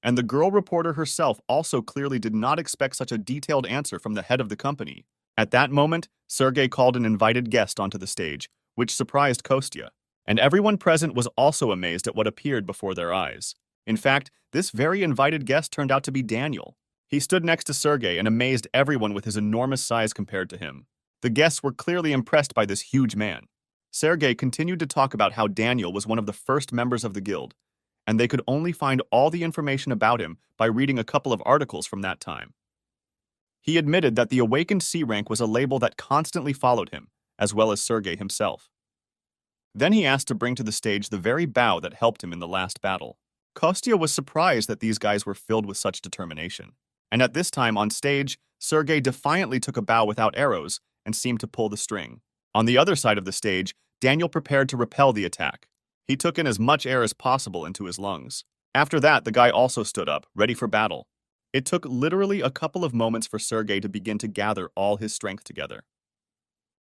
S1: And the girl reporter herself also clearly did not expect such a detailed answer from the head of the company. At that moment, Sergei called an invited guest onto the stage, which surprised Kostya. And everyone present was also amazed at what appeared before their eyes. In fact, this very invited guest turned out to be Daniel. He stood next to Sergei and amazed everyone with his enormous size compared to him. The guests were clearly impressed by this huge man. Sergei continued to talk about how Daniel was one of the first members of the guild, and they could only find all the information about him by reading a couple of articles from that time. He admitted that the awakened C rank was a label that constantly followed him, as well as Sergei himself. Then he asked to bring to the stage the very bow that helped him in the last battle. Kostya was surprised that these guys were filled with such determination. And at this time on stage, Sergei defiantly took a bow without arrows and seemed to pull the string. On the other side of the stage, Daniel prepared to repel the attack. He took in as much air as possible into his lungs. After that, the guy also stood up, ready for battle. It took literally a couple of moments for Sergei to begin to gather all his strength together.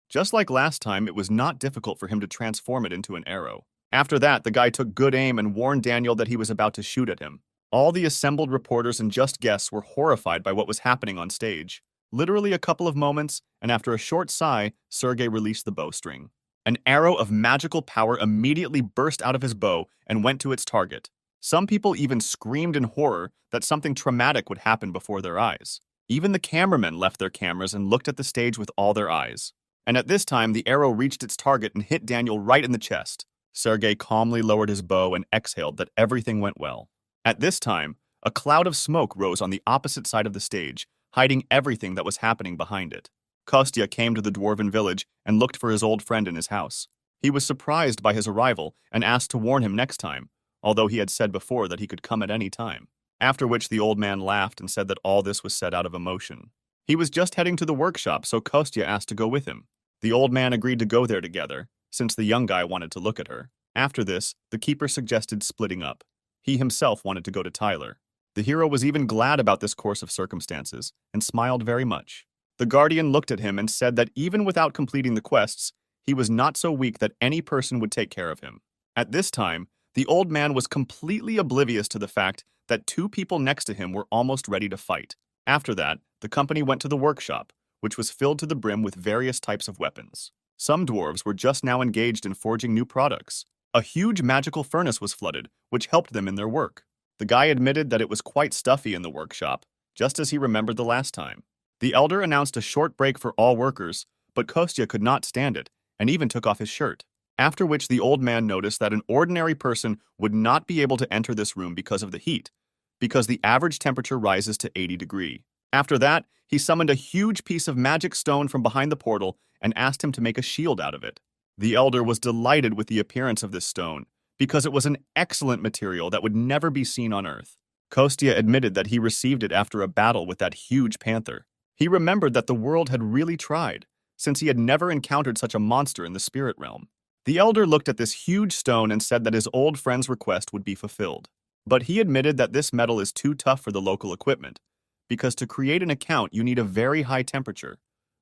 S1: Just like last time, it was not difficult for him to transform it into an arrow. After that, the guy took good aim and warned Daniel that he was about to shoot at him. All the assembled reporters and just guests were horrified by what was happening on stage. Literally a couple of moments, and after a short sigh, Sergei released the bowstring. An arrow of magical power immediately burst out of his bow and went to its target. Some people even screamed in horror that something traumatic would happen before their eyes. Even the cameramen left their cameras and looked at the stage with all their eyes. And at this time, the arrow reached its target and hit Daniel right in the chest. Sergei calmly lowered his bow and exhaled that everything went well. At this time, a cloud of smoke rose on the opposite side of the stage, hiding everything that was happening behind it. Kostya came to the dwarven village and looked for his old friend in his house. He was surprised by his arrival and asked to warn him next time, although he had said before that he could come at any time. After which the old man laughed and said that all this was said out of emotion. He was just heading to the workshop, so Kostya asked to go with him. The old man agreed to go there together, since the young guy wanted to look at her. After this, the keeper suggested splitting up. He himself wanted to go to Tyler. The hero was even glad about this course of circumstances, and smiled very much. The guardian looked at him and said that even without completing the quests, he was not so weak that any person would take care of him. At this time, the old man was completely oblivious to the fact that two people next to him were almost ready to fight. After that, the company went to the workshop, which was filled to the brim with various types of weapons. Some dwarves were just now engaged in forging new products. A huge magical furnace was flooded, which helped them in their work. The guy admitted that it was quite stuffy in the workshop, just as he remembered the last time. The elder announced a short break for all workers, but Kostya could not stand it, and even took off his shirt. After which the old man noticed that an ordinary person would not be able to enter this room because of the heat, because the average temperature rises to 80 degrees. After that, he summoned a huge piece of magic stone from behind the portal and asked him to make a shield out of it. The elder was delighted with the appearance of this stone, because it was an excellent material that would never be seen on Earth. Kostya admitted that he received it after a battle with that huge panther. He remembered that the world had really tried, since he had never encountered such a monster in the spirit realm. The elder looked at this huge stone and said that his old friend's request would be fulfilled. But he admitted that this metal is too tough for the local equipment, because to create an account you need a very high temperature.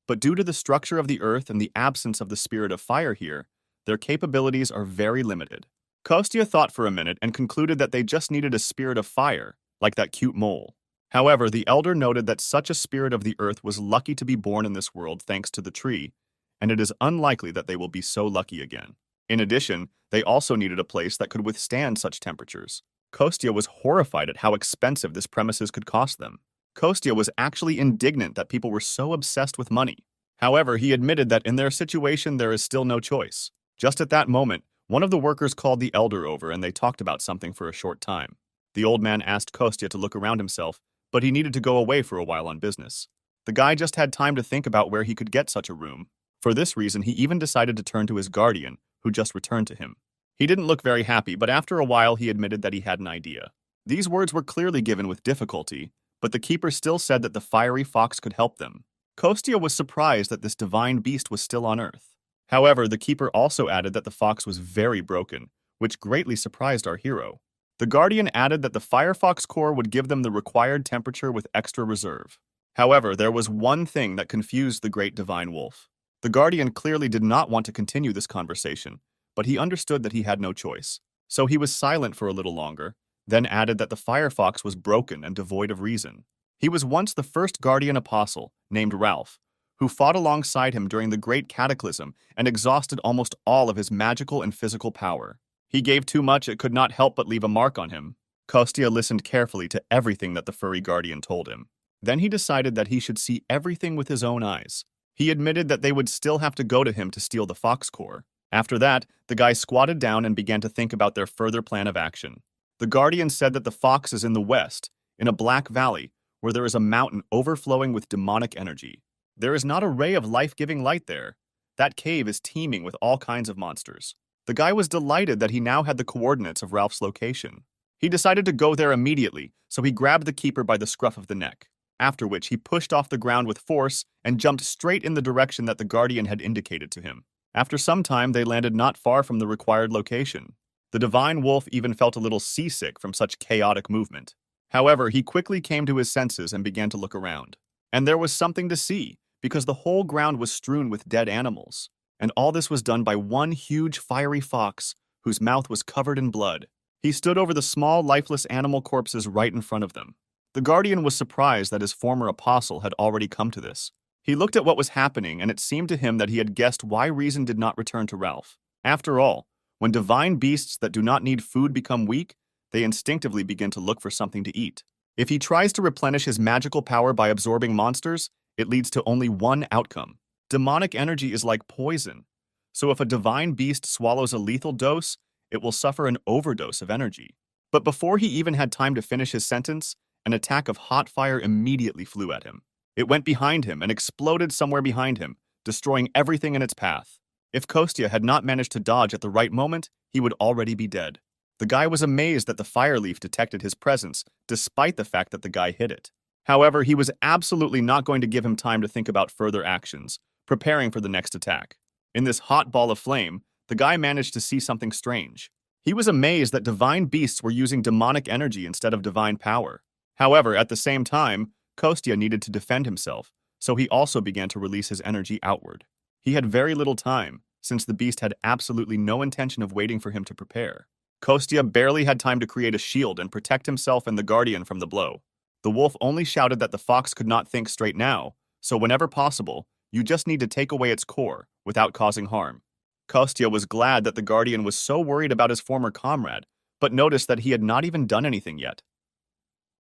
S1: But due to the structure of the earth and the absence of the spirit of fire here, their capabilities are very limited. Kostya thought for a minute and concluded that they just needed a spirit of fire, like that cute mole. However, the elder noted that such a spirit of the earth was lucky to be born in this world thanks to the tree, and it is unlikely that they will be so lucky again. In addition, they also needed a place that could withstand such temperatures. Kostya was horrified at how expensive this premises could cost them. Kostya was actually indignant that people were so obsessed with money. However, he admitted that in their situation there is still no choice. Just at that moment, one of the workers called the elder over and they talked about something for a short time. The old man asked Kostya to look around himself, but he needed to go away for a while on business. The guy just had time to think about where he could get such a room. For this reason, he even decided to turn to his guardian, who just returned to him. He didn't look very happy, but after a while he admitted that he had an idea. These words were clearly given with difficulty, but the keeper still said that the fiery fox could help them. Kostya was surprised that this divine beast was still on Earth. However, the keeper also added that the fox was very broken, which greatly surprised our hero. The guardian added that the firefox core would give them the required temperature with extra reserve. However, there was one thing that confused the great divine wolf. The guardian clearly did not want to continue this conversation, but he understood that he had no choice. So he was silent for a little longer, then added that the firefox was broken and devoid of reason. He was once the first guardian apostle, named Ralph, who fought alongside him during the Great Cataclysm and exhausted almost all of his magical and physical power. He gave too much it could not help but leave a mark on him. Kostya listened carefully to everything that the furry guardian told him. Then he decided that he should see everything with his own eyes. He admitted that they would still have to go to him to steal the fox core. After that, the guy squatted down and began to think about their further plan of action. The guardian said that the fox is in the west, in a black valley, where there is a mountain overflowing with demonic energy. There is not a ray of life-giving light there. That cave is teeming with all kinds of monsters. The guy was delighted that he now had the coordinates of Ralph's location. He decided to go there immediately, so he grabbed the keeper by the scruff of the neck, after which he pushed off the ground with force and jumped straight in the direction that the guardian had indicated to him. After some time, they landed not far from the required location. The divine wolf even felt a little seasick from such chaotic movement. However, he quickly came to his senses and began to look around. And there was something to see, because the whole ground was strewn with dead animals. And all this was done by one huge fiery fox, whose mouth was covered in blood. He stood over the small, lifeless animal corpses right in front of them. The guardian was surprised that his former apostle had already come to this. He looked at what was happening, and it seemed to him that he had guessed why reason did not return to Ralph. After all, when divine beasts that do not need food become weak, they instinctively begin to look for something to eat. If he tries to replenish his magical power by absorbing monsters, it leads to only one outcome. Demonic energy is like poison, so if a divine beast swallows a lethal dose, it will suffer an overdose of energy. But before he even had time to finish his sentence, an attack of hot fire immediately flew at him. It went behind him and exploded somewhere behind him, destroying everything in its path. If Kostya had not managed to dodge at the right moment, he would already be dead. The guy was amazed that the fire leaf detected his presence, despite the fact that the guy hit it. However, he was absolutely not going to give him time to think about further actions, preparing for the next attack. In this hot ball of flame, the guy managed to see something strange. He was amazed that divine beasts were using demonic energy instead of divine power. However, at the same time, Kostya needed to defend himself, so he also began to release his energy outward. He had very little time, since the beast had absolutely no intention of waiting for him to prepare. Kostya barely had time to create a shield and protect himself and the guardian from the blow. The wolf only shouted that the fox could not think straight now, so whenever possible, you just need to take away its core without causing harm. Kostya was glad that the guardian was so worried about his former comrade, but noticed that he had not even done anything yet.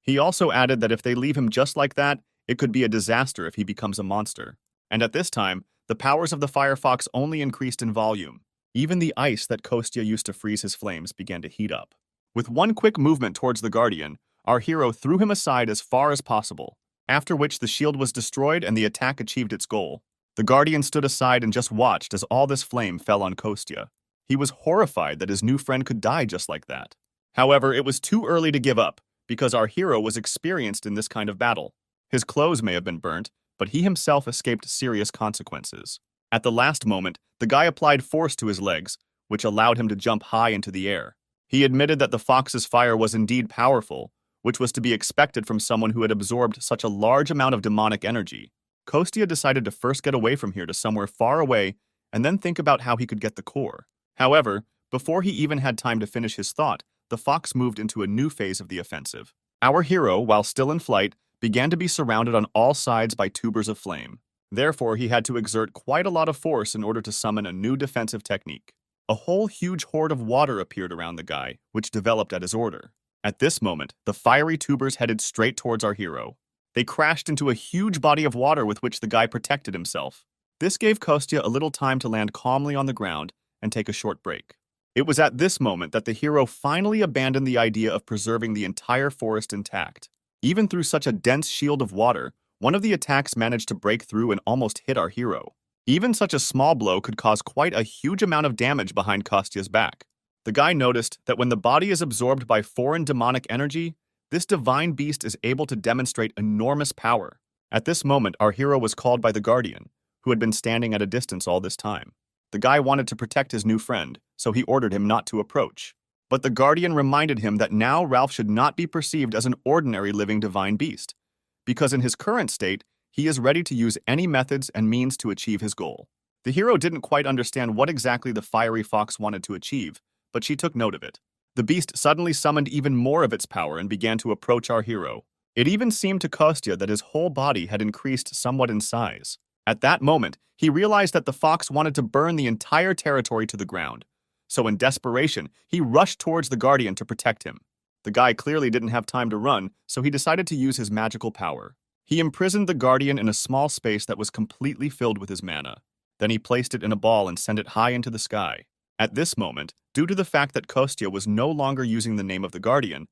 S1: He also added that if they leave him just like that, it could be a disaster if he becomes a monster. And at this time, the powers of the firefox only increased in volume. Even the ice that Kostya used to freeze his flames began to heat up. With one quick movement towards the guardian, our hero threw him aside as far as possible, after which the shield was destroyed and the attack achieved its goal. The guardian stood aside and just watched as all this flame fell on Kostya. He was horrified that his new friend could die just like that. However, it was too early to give up, because our hero was experienced in this kind of battle. His clothes may have been burnt, but he himself escaped serious consequences. At the last moment, the guy applied force to his legs, which allowed him to jump high into the air. He admitted that the fox's fire was indeed powerful, which was to be expected from someone who had absorbed such a large amount of demonic energy. Kostya decided to first get away from here to somewhere far away and then think about how he could get the core. However, before he even had time to finish his thought, the fox moved into a new phase of the offensive. Our hero, while still in flight, began to be surrounded on all sides by tubers of flame. Therefore, he had to exert quite a lot of force in order to summon a new defensive technique. A whole huge horde of water appeared around the guy, which developed at his order. At this moment, the fiery tubers headed straight towards our hero. They crashed into a huge body of water with which the guy protected himself. This gave Kostya a little time to land calmly on the ground and take a short break. It was at this moment that the hero finally abandoned the idea of preserving the entire forest intact. Even through such a dense shield of water, one of the attacks managed to break through and almost hit our hero. Even such a small blow could cause quite a huge amount of damage behind Kostya's back. The guy noticed that when the body is absorbed by foreign demonic energy, this divine beast is able to demonstrate enormous power. At this moment, our hero was called by the Guardian, who had been standing at a distance all this time. The guy wanted to protect his new friend, so he ordered him not to approach. But the Guardian reminded him that now Ralph should not be perceived as an ordinary living divine beast, because in his current state, he is ready to use any methods and means to achieve his goal. The hero didn't quite understand what exactly the fiery fox wanted to achieve, but she took note of it. The beast suddenly summoned even more of its power and began to approach our hero. It even seemed to Kostya that his whole body had increased somewhat in size. At that moment, he realized that the fox wanted to burn the entire territory to the ground. So in desperation, he rushed towards the Guardian to protect him. The guy clearly didn't have time to run, so he decided to use his magical power. He imprisoned the Guardian in a small space that was completely filled with his mana. Then he placed it in a ball and sent it high into the sky. At this moment, due to the fact that Kostya was no longer using the name of the Guardian,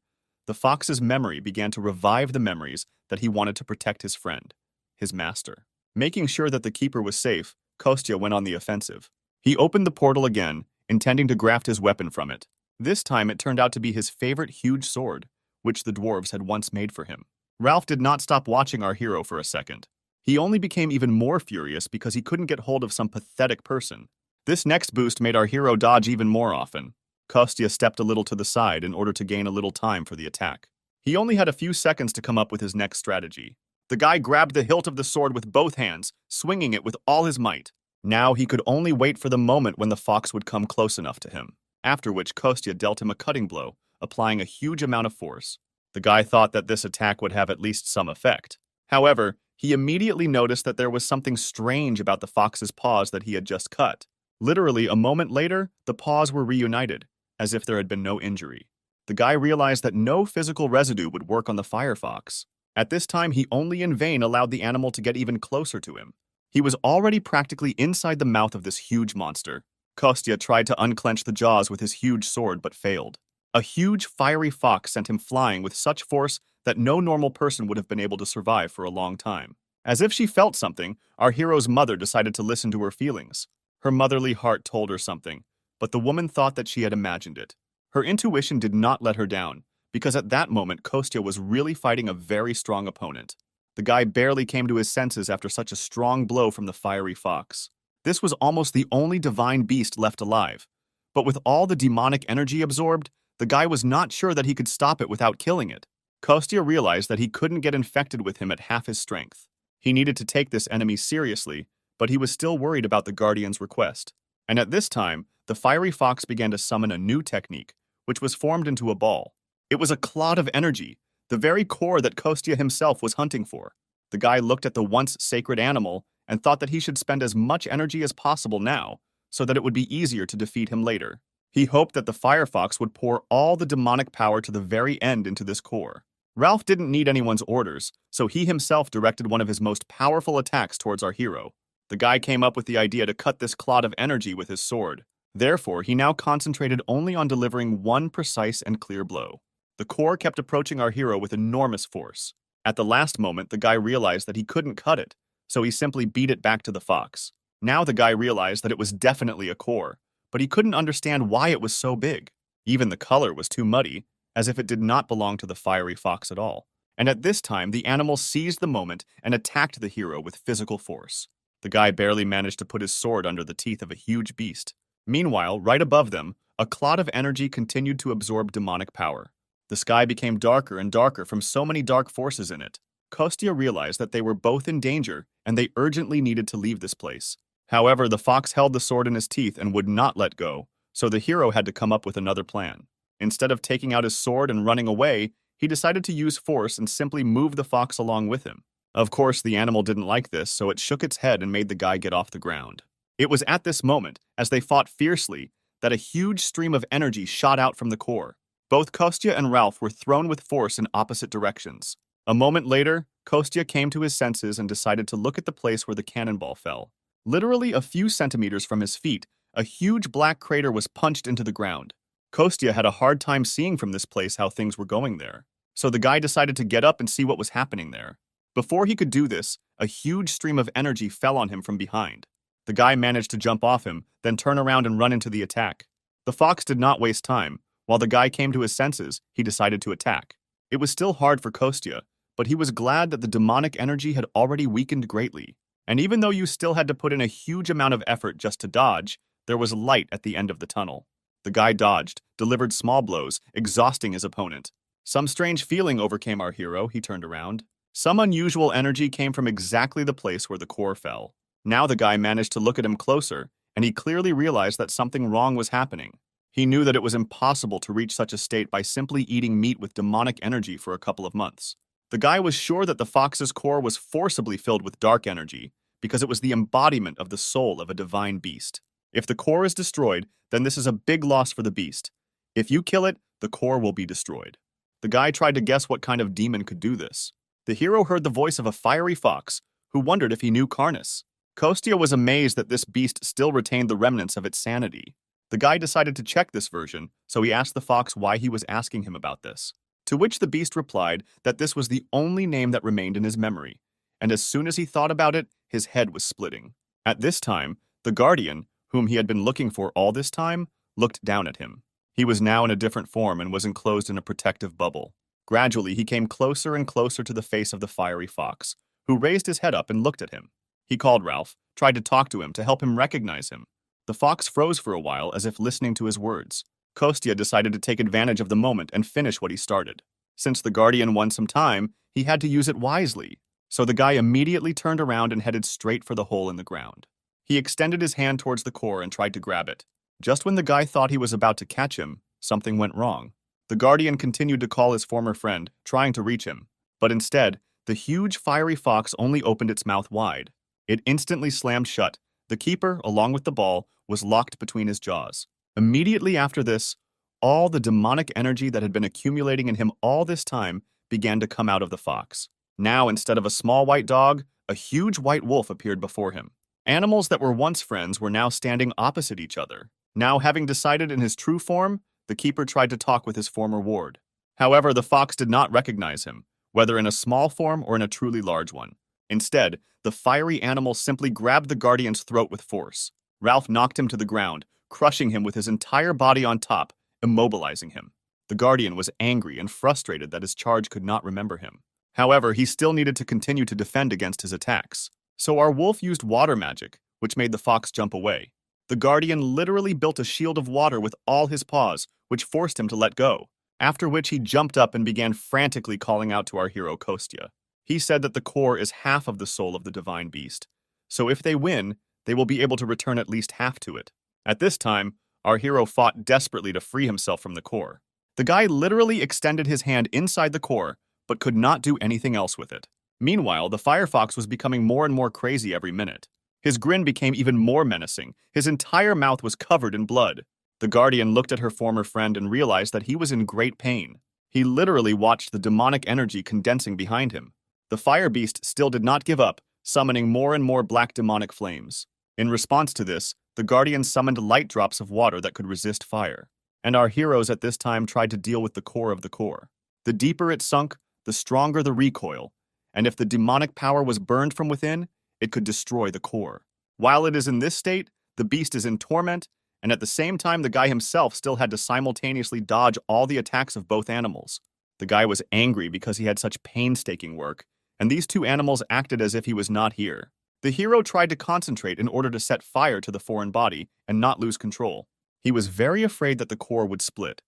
S1: the fox's memory began to revive the memories that he wanted to protect his friend, his master. Making sure that the keeper was safe, Kostya went on the offensive. He opened the portal again, intending to graft his weapon from it. This time it turned out to be his favorite huge sword, which the dwarves had once made for him. Ralph did not stop watching our hero for a second. He only became even more furious because he couldn't get hold of some pathetic person. This next boost made our hero dodge even more often. Kostya stepped a little to the side in order to gain a little time for the attack. He only had a few seconds to come up with his next strategy. The guy grabbed the hilt of the sword with both hands, swinging it with all his might. Now he could only wait for the moment when the fox would come close enough to him, after which Kostya dealt him a cutting blow, applying a huge amount of force. The guy thought that this attack would have at least some effect. However, he immediately noticed that there was something strange about the fox's paws that he had just cut. Literally, a moment later, the paws were reunited, as if there had been no injury. The guy realized that no physical residue would work on the firefox. At this time, he only in vain allowed the animal to get even closer to him. He was already practically inside the mouth of this huge monster. Kostya tried to unclench the jaws with his huge sword but failed. A huge fiery fox sent him flying with such force that no normal person would have been able to survive for a long time. As if she felt something, our hero's mother decided to listen to her feelings. Her motherly heart told her something, but the woman thought that she had imagined it. Her intuition did not let her down, because at that moment Kostya was really fighting a very strong opponent. The guy barely came to his senses after such a strong blow from the fiery fox. This was almost the only divine beast left alive, but with all the demonic energy absorbed, the guy was not sure that he could stop it without killing it. Kostya realized that he couldn't get infected with him at half his strength. He needed to take this enemy seriously, but he was still worried about the Guardian's request. And at this time, the fiery fox began to summon a new technique, which was formed into a ball. It was a clod of energy, the very core that Kostya himself was hunting for. The guy looked at the once sacred animal and thought that he should spend as much energy as possible now, so that it would be easier to defeat him later. He hoped that the firefox would pour all the demonic power to the very end into this core. Ralph didn't need anyone's orders, so he himself directed one of his most powerful attacks towards our hero. The guy came up with the idea to cut this clod of energy with his sword. Therefore, he now concentrated only on delivering one precise and clear blow. The core kept approaching our hero with enormous force. At the last moment, the guy realized that he couldn't cut it, so he simply beat it back to the fox. Now the guy realized that it was definitely a core, but he couldn't understand why it was so big. Even the color was too muddy, as if it did not belong to the fiery fox at all. And at this time, the animal seized the moment and attacked the hero with physical force. The guy barely managed to put his sword under the teeth of a huge beast. Meanwhile, right above them, a clot of energy continued to absorb demonic power. The sky became darker and darker from so many dark forces in it. Kostya realized that they were both in danger and they urgently needed to leave this place. However, the fox held the sword in his teeth and would not let go, so the hero had to come up with another plan. Instead of taking out his sword and running away, he decided to use force and simply move the fox along with him. Of course, the animal didn't like this, so it shook its head and made the guy get off the ground. It was at this moment, as they fought fiercely, that a huge stream of energy shot out from the core. Both Kostya and Ralph were thrown with force in opposite directions. A moment later, Kostya came to his senses and decided to look at the place where the cannonball fell. Literally a few centimeters from his feet, a huge black crater was punched into the ground. Kostya had a hard time seeing from this place how things were going there, so the guy decided to get up and see what was happening there. Before he could do this, a huge stream of energy fell on him from behind. The guy managed to jump off him, then turn around and run into the attack. The fox did not waste time. While the guy came to his senses, he decided to attack. It was still hard for Kostya, but he was glad that the demonic energy had already weakened greatly. And even though you still had to put in a huge amount of effort just to dodge, there was light at the end of the tunnel. The guy dodged, delivered small blows, exhausting his opponent. Some strange feeling overcame our hero. He turned around. Some unusual energy came from exactly the place where the core fell. Now the guy managed to look at him closer, and he clearly realized that something wrong was happening. He knew that it was impossible to reach such a state by simply eating meat with demonic energy for a couple of months. The guy was sure that the fox's core was forcibly filled with dark energy, because it was the embodiment of the soul of a divine beast. If the core is destroyed, then this is a big loss for the beast. If you kill it, the core will be destroyed. The guy tried to guess what kind of demon could do this. The hero heard the voice of a fiery fox, who wondered if he knew Karnas. Kostya was amazed that this beast still retained the remnants of its sanity. The guy decided to check this version, so he asked the fox why he was asking him about this. To which the beast replied that this was the only name that remained in his memory, and as soon as he thought about it, his head was splitting. At this time, the guardian, whom he had been looking for all this time, looked down at him. He was now in a different form and was enclosed in a protective bubble. Gradually, he came closer and closer to the face of the fiery fox, who raised his head up and looked at him. He called Ralph, tried to talk to him to help him recognize him. The fox froze for a while as if listening to his words. Kostya decided to take advantage of the moment and finish what he started. Since the guardian won some time, he had to use it wisely. So the guy immediately turned around and headed straight for the hole in the ground. He extended his hand towards the core and tried to grab it. Just when the guy thought he was about to catch him, something went wrong. The guardian continued to call his former friend, trying to reach him. But instead, the huge fiery fox only opened its mouth wide. It instantly slammed shut. The keeper, along with the ball, was locked between his jaws. Immediately after this, all the demonic energy that had been accumulating in him all this time began to come out of the fox. Now, instead of a small white dog, a huge white wolf appeared before him. Animals that were once friends were now standing opposite each other. Now, having decided in his true form, the keeper tried to talk with his former ward. However, the fox did not recognize him, whether in a small form or in a truly large one. Instead, the fiery animal simply grabbed the guardian's throat with force. Ralph knocked him to the ground, crushing him with his entire body on top, immobilizing him. The guardian was angry and frustrated that his charge could not remember him. However, he still needed to continue to defend against his attacks. So our wolf used water magic, which made the fox jump away. The guardian literally built a shield of water with all his paws, which forced him to let go, after which he jumped up and began frantically calling out to our hero Kostya. He said that the core is half of the soul of the divine beast, so if they win, they will be able to return at least half to it. At this time, our hero fought desperately to free himself from the core. The guy literally extended his hand inside the core, but could not do anything else with it. Meanwhile, the firefox was becoming more and more crazy every minute. His grin became even more menacing. His entire mouth was covered in blood. The guardian looked at her former friend and realized that he was in great pain. He literally watched the demonic energy condensing behind him. The fire beast still did not give up, summoning more and more black demonic flames. In response to this, the guardian summoned light drops of water that could resist fire. And our heroes at this time tried to deal with the core of the core. The deeper it sunk, the stronger the recoil, and if the demonic power was burned from within, it could destroy the core. While it is in this state, the beast is in torment, and at the same time the guy himself still had to simultaneously dodge all the attacks of both animals. The guy was angry because he had such painstaking work, and these two animals acted as if he was not here. The hero tried to concentrate in order to set fire to the foreign body and not lose control. He was very afraid that the core would split,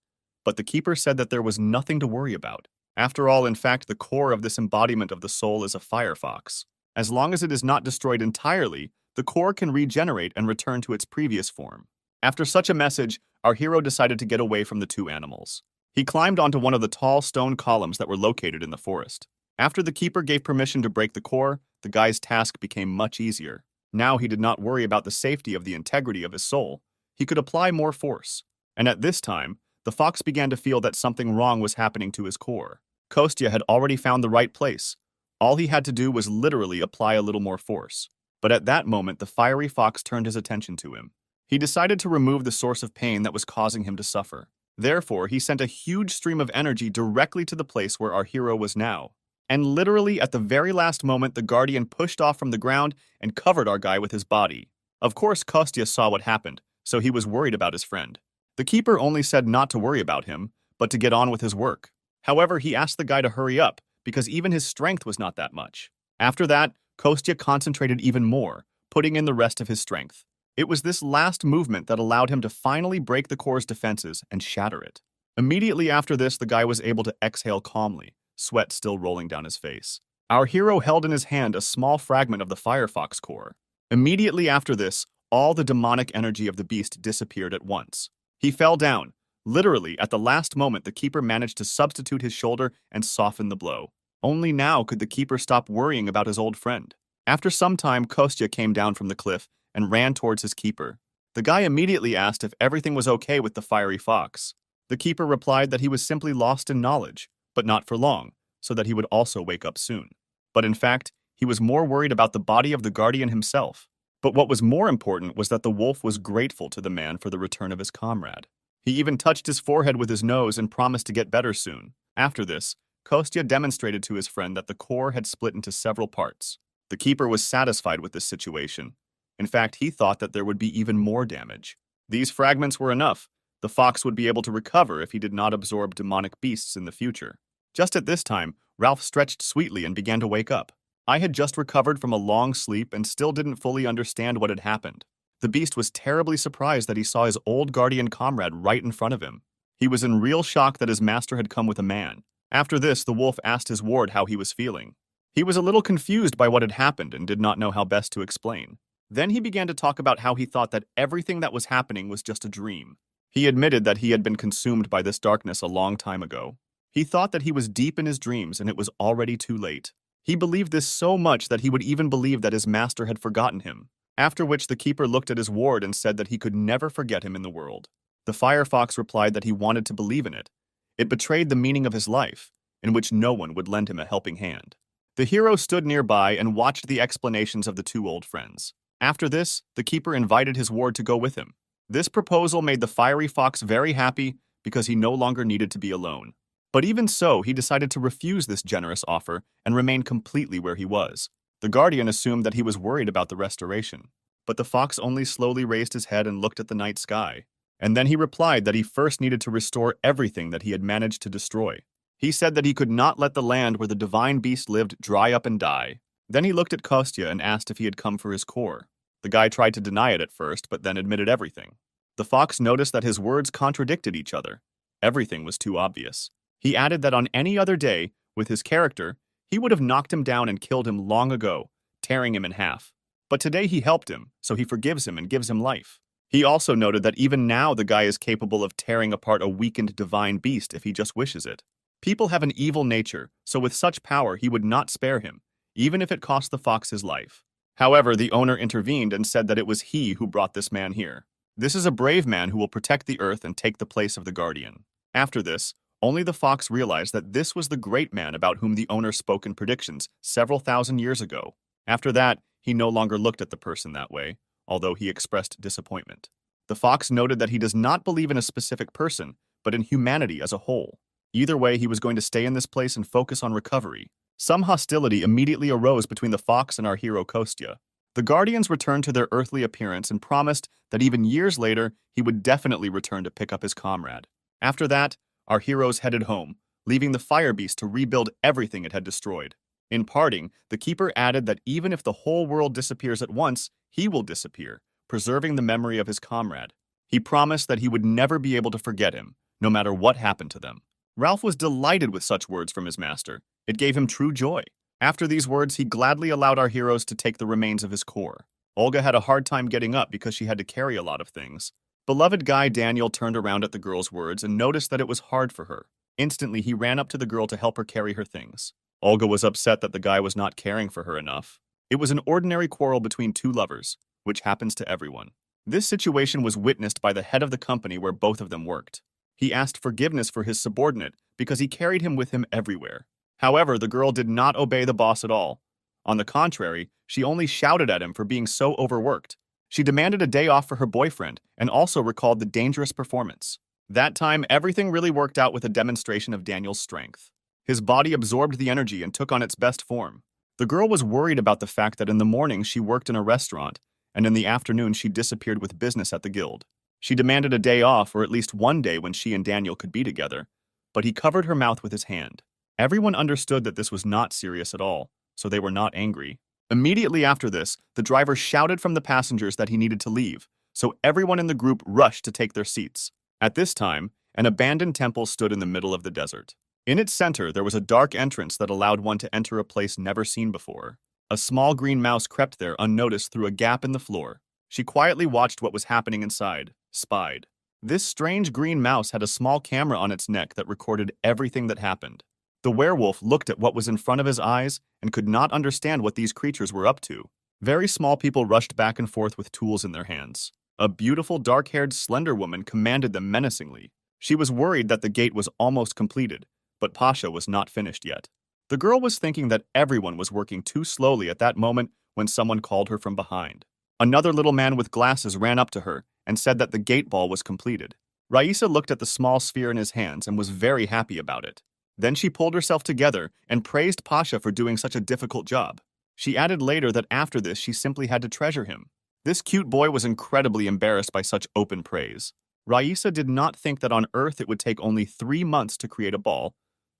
S1: but the keeper said that there was nothing to worry about. After all, in fact, the core of this embodiment of the soul is a firefox. As long as it is not destroyed entirely, the core can regenerate and return to its previous form. After such a message, our hero decided to get away from the two animals. He climbed onto one of the tall stone columns that were located in the forest. After the keeper gave permission to break the core, the guy's task became much easier. Now he did not worry about the safety of the integrity of his soul. He could apply more force. And at this time, the fox began to feel that something wrong was happening to his core. Kostya had already found the right place. All he had to do was literally apply a little more force. But at that moment, the fiery fox turned his attention to him. He decided to remove the source of pain that was causing him to suffer. Therefore, he sent a huge stream of energy directly to the place where our hero was now. And literally at the very last moment, the guardian pushed off from the ground and covered our guy with his body. Of course, Kostya saw what happened, so he was worried about his friend. The keeper only said not to worry about him, but to get on with his work. However, he asked the guy to hurry up, because even his strength was not that much. After that, Kostya concentrated even more, putting in the rest of his strength. It was this last movement that allowed him to finally break the core's defenses and shatter it. Immediately after this, the guy was able to exhale calmly, sweat still rolling down his face. Our hero held in his hand a small fragment of the firefox core. Immediately after this, all the demonic energy of the beast disappeared at once. He fell down. Literally, at the last moment, the keeper managed to substitute his shoulder and soften the blow. Only now could the keeper stop worrying about his old friend. After some time, Kostya came down from the cliff and ran towards his keeper. The guy immediately asked if everything was okay with the fiery fox. The keeper replied that he was simply lost in knowledge, but not for long, so that he would also wake up soon. But in fact, he was more worried about the body of the guardian himself. But what was more important was that the wolf was grateful to the man for the return of his comrade. He even touched his forehead with his nose and promised to get better soon. After this, Kostya demonstrated to his friend that the core had split into several parts. The keeper was satisfied with this situation. In fact, he thought that there would be even more damage. These fragments were enough. The fox would be able to recover if he did not absorb demonic beasts in the future. Just at this time, Ralph stretched sweetly and began to wake up. I had just recovered from a long sleep and still didn't fully understand what had happened. The beast was terribly surprised that he saw his old guardian comrade right in front of him. He was in real shock that his master had come with a man. After this, the wolf asked his ward how he was feeling. He was a little confused by what had happened and did not know how best to explain. Then he began to talk about how he thought that everything that was happening was just a dream. He admitted that he had been consumed by this darkness a long time ago. He thought that he was deep in his dreams and it was already too late. He believed this so much that he would even believe that his master had forgotten him. After which the keeper looked at his ward and said that he could never forget him in the world. The firefox replied that he wanted to believe in it. It betrayed the meaning of his life, in which no one would lend him a helping hand. The hero stood nearby and watched the explanations of the two old friends. After this, the keeper invited his ward to go with him. This proposal made the fiery fox very happy because he no longer needed to be alone. But even so, he decided to refuse this generous offer and remain completely where he was. The guardian assumed that he was worried about the restoration, but the fox only slowly raised his head and looked at the night sky. And then he replied that he first needed to restore everything that he had managed to destroy. He said that he could not let the land where the divine beast lived dry up and die. Then he looked at Kostya and asked if he had come for his core. The guy tried to deny it at first, but then admitted everything. The fox noticed that his words contradicted each other. Everything was too obvious. He added that on any other day, with his character, he would have knocked him down and killed him long ago, tearing him in half. But today he helped him, so he forgives him and gives him life. He also noted that even now the guy is capable of tearing apart a weakened divine beast if he just wishes it. People have an evil nature, so with such power he would not spare him, even if it cost the fox his life. However, the owner intervened and said that it was he who brought this man here. This is a brave man who will protect the earth and take the place of the guardian. After this, only the fox realized that this was the great man about whom the owner spoke in predictions several thousand years ago. After that, he no longer looked at the person that way, although he expressed disappointment. The fox noted that he does not believe in a specific person, but in humanity as a whole. Either way, he was going to stay in this place and focus on recovery. Some hostility immediately arose between the fox and our hero Kostya. The Guardians returned to their earthly appearance and promised that even years later, he would definitely return to pick up his comrade. After that, our heroes headed home, leaving the Fire Beast to rebuild everything it had destroyed. In parting, the Keeper added that even if the whole world disappears at once, he will disappear, preserving the memory of his comrade. He promised that he would never be able to forget him, no matter what happened to them. Ralph was delighted with such words from his master. It gave him true joy. After these words, he gladly allowed our heroes to take the remains of his core. Olga had a hard time getting up because she had to carry a lot of things. Beloved guy Daniel turned around at the girl's words and noticed that it was hard for her. Instantly, he ran up to the girl to help her carry her things. Olga was upset that the guy was not caring for her enough. It was an ordinary quarrel between two lovers, which happens to everyone. This situation was witnessed by the head of the company where both of them worked. He asked forgiveness for his subordinate because he carried him with him everywhere. However, the girl did not obey the boss at all. On the contrary, she only shouted at him for being so overworked. She demanded a day off for her boyfriend and also recalled the dangerous performance. That time, everything really worked out with a demonstration of Daniel's strength. His body absorbed the energy and took on its best form. The girl was worried about the fact that in the morning she worked in a restaurant, and in the afternoon she disappeared with business at the guild. She demanded a day off, or at least one day when she and Daniel could be together, but he covered her mouth with his hand. Everyone understood that this was not serious at all, so they were not angry. Immediately after this, the driver shouted from the passengers that he needed to leave, so everyone in the group rushed to take their seats. At this time, an abandoned temple stood in the middle of the desert. In its center, there was a dark entrance that allowed one to enter a place never seen before. A small green mouse crept there unnoticed through a gap in the floor. She quietly watched what was happening inside, spied. This strange green mouse had a small camera on its neck that recorded everything that happened. The werewolf looked at what was in front of his eyes and could not understand what these creatures were up to. Very small people rushed back and forth with tools in their hands. A beautiful, dark-haired, slender woman commanded them menacingly. She was worried that the gate was almost completed, but Pasha was not finished yet. The girl was thinking that everyone was working too slowly at that moment when someone called her from behind. Another little man with glasses ran up to her and said that the gate ball was completed. Raisa looked at the small sphere in his hands and was very happy about it. Then she pulled herself together and praised Pasha for doing such a difficult job. She added later that after this she simply had to treasure him. This cute boy was incredibly embarrassed by such open praise. Raisa did not think that on Earth it would take only 3 months to create a ball,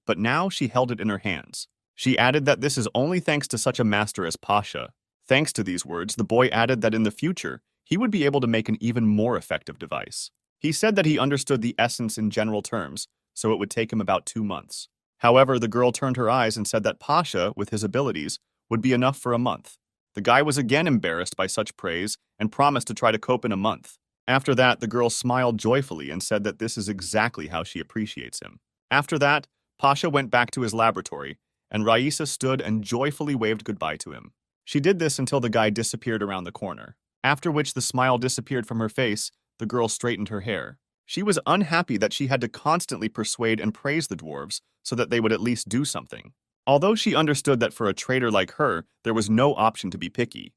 S1: but now she held it in her hands. She added that this is only thanks to such a master as Pasha. Thanks to these words, the boy added that in the future, he would be able to make an even more effective device. He said that he understood the essence in general terms, so it would take him about 2 months. However, the girl turned her eyes and said that Pasha, with his abilities, would be enough for a month. The guy was again embarrassed by such praise and promised to try to cope in a month. After that, the girl smiled joyfully and said that this is exactly how she appreciates him. After that, Pasha went back to his laboratory, and Raisa stood and joyfully waved goodbye to him. She did this until the guy disappeared around the corner. After which the smile disappeared from her face, the girl straightened her hair. She was unhappy that she had to constantly persuade and praise the dwarves so that they would at least do something. Although she understood that for a traitor like her, there was no option to be picky.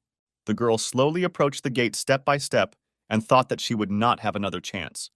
S1: The girl slowly approached the gate step by step and thought that she would not have another chance.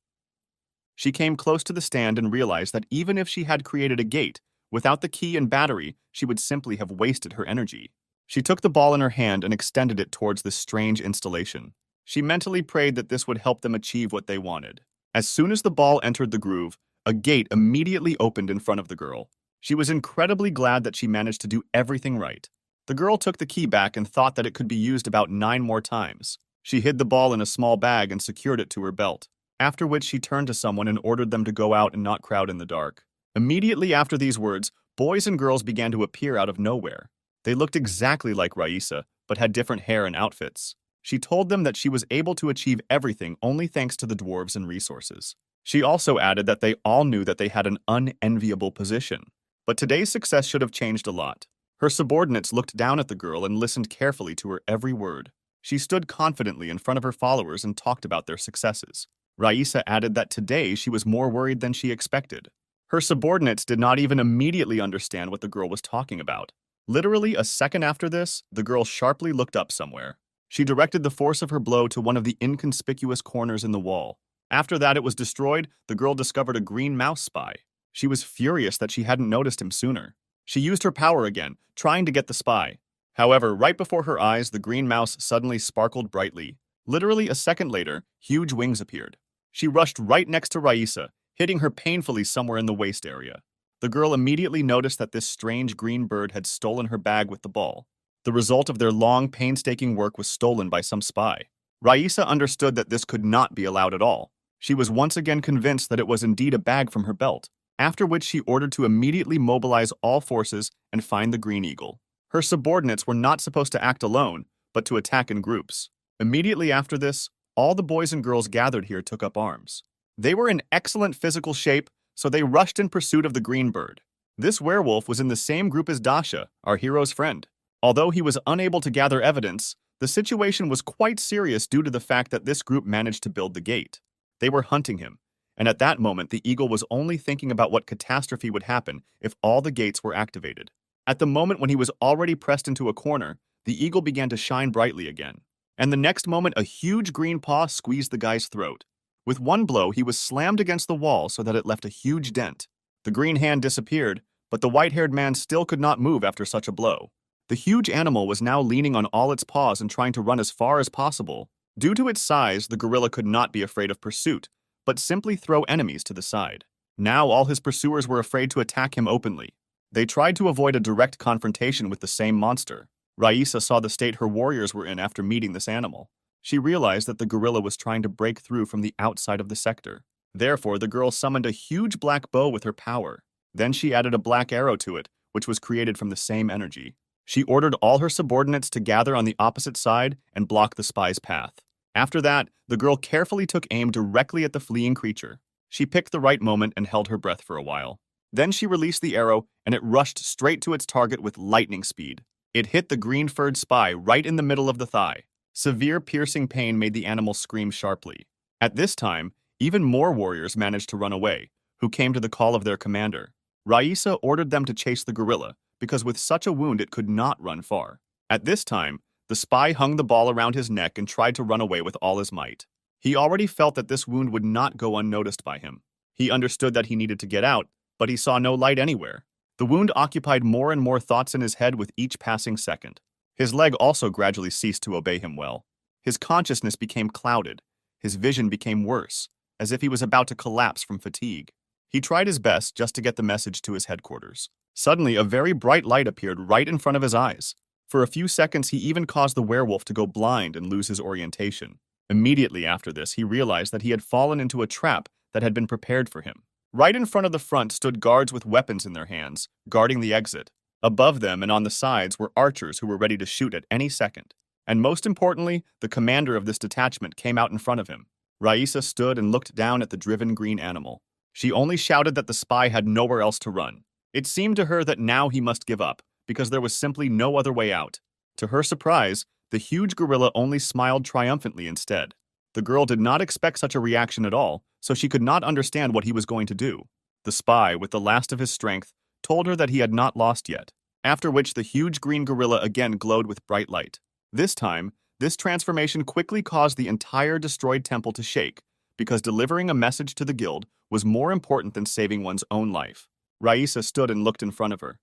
S1: She came close to the stand and realized that even if she had created a gate, without the key and battery, she would simply have wasted her energy. She took the ball in her hand and extended it towards this strange installation. She mentally prayed that this would help them achieve what they wanted. As soon as the ball entered the groove, a gate immediately opened in front of the girl. She was incredibly glad that she managed to do everything right. The girl took the key back and thought that it could be used about 9 more times. She hid the ball in a small bag and secured it to her belt, after which she turned to someone and ordered them to go out and not crowd in the dark. Immediately after these words, boys and girls began to appear out of nowhere. They looked exactly like Raisa, but had different hair and outfits. She told them that she was able to achieve everything only thanks to the dwarves and resources. She also added that they all knew that they had an unenviable position. But today's success should have changed a lot. Her subordinates looked down at the girl and listened carefully to her every word. She stood confidently in front of her followers and talked about their successes. Raisa added that today she was more worried than she expected. Her subordinates did not even immediately understand what the girl was talking about. Literally a second after this, the girl sharply looked up somewhere. She directed the force of her blow to one of the inconspicuous corners in the wall. After that it was destroyed, the girl discovered a green mouse spy. She was furious that she hadn't noticed him sooner. She used her power again, trying to get the spy. However, right before her eyes, the green mouse suddenly sparkled brightly. Literally a second later, huge wings appeared. She rushed right next to Raisa, hitting her painfully somewhere in the waist area. The girl immediately noticed that this strange green bird had stolen her bag with the ball. The result of their long, painstaking work was stolen by some spy. Raisa understood that this could not be allowed at all. She was once again convinced that it was indeed a bag from her belt, after which she ordered to immediately mobilize all forces and find the green eagle. Her subordinates were not supposed to act alone, but to attack in groups. Immediately after this, all the boys and girls gathered here took up arms. They were in excellent physical shape, so they rushed in pursuit of the green bird. This werewolf was in the same group as Dasha, our hero's friend. Although he was unable to gather evidence, the situation was quite serious due to the fact that this group managed to build the gate. They were hunting him, and at that moment the eagle was only thinking about what catastrophe would happen if all the gates were activated. At the moment when he was already pressed into a corner, the eagle began to shine brightly again. And the next moment a huge green paw squeezed the guy's throat. With one blow, he was slammed against the wall so that it left a huge dent. The green hand disappeared, but the white-haired man still could not move after such a blow. The huge animal was now leaning on all its paws and trying to run as far as possible. Due to its size, the gorilla could not be afraid of pursuit, but simply throw enemies to the side. Now all his pursuers were afraid to attack him openly. They tried to avoid a direct confrontation with the same monster. Raisa saw the state her warriors were in after meeting this animal. She realized that the gorilla was trying to break through from the outside of the sector. Therefore, the girl summoned a huge black bow with her power. Then she added a black arrow to it, which was created from the same energy. She ordered all her subordinates to gather on the opposite side and block the spy's path. After that, the girl carefully took aim directly at the fleeing creature. She picked the right moment and held her breath for a while. Then she released the arrow, and it rushed straight to its target with lightning speed. It hit the green-furred spy right in the middle of the thigh. Severe piercing pain made the animal scream sharply. At this time, even more warriors managed to run away, who came to the call of their commander. Raisa ordered them to chase the gorilla, because with such a wound it could not run far. At this time, the spy hung the ball around his neck and tried to run away with all his might. He already felt that this wound would not go unnoticed by him. He understood that he needed to get out, but he saw no light anywhere. The wound occupied more and more thoughts in his head with each passing second. His leg also gradually ceased to obey him well. His consciousness became clouded. His vision became worse, as if he was about to collapse from fatigue. He tried his best just to get the message to his headquarters. Suddenly, a very bright light appeared right in front of his eyes. For a few seconds, he even caused the werewolf to go blind and lose his orientation. Immediately after this, he realized that he had fallen into a trap that had been prepared for him. Right in front of the front stood guards with weapons in their hands, guarding the exit. Above them and on the sides were archers who were ready to shoot at any second. And most importantly, the commander of this detachment came out in front of him. Raisa stood and looked down at the driven green animal. She only shouted that the spy had nowhere else to run. It seemed to her that now he must give up, because there was simply no other way out. To her surprise, the huge gorilla only smiled triumphantly instead. The girl did not expect such a reaction at all, so she could not understand what he was going to do. The spy, with the last of his strength, told her that he had not lost yet, after which the huge green gorilla again glowed with bright light. This time, this transformation quickly caused the entire destroyed temple to shake, because delivering a message to the guild was more important than saving one's own life. Raisa stood and looked in front of her.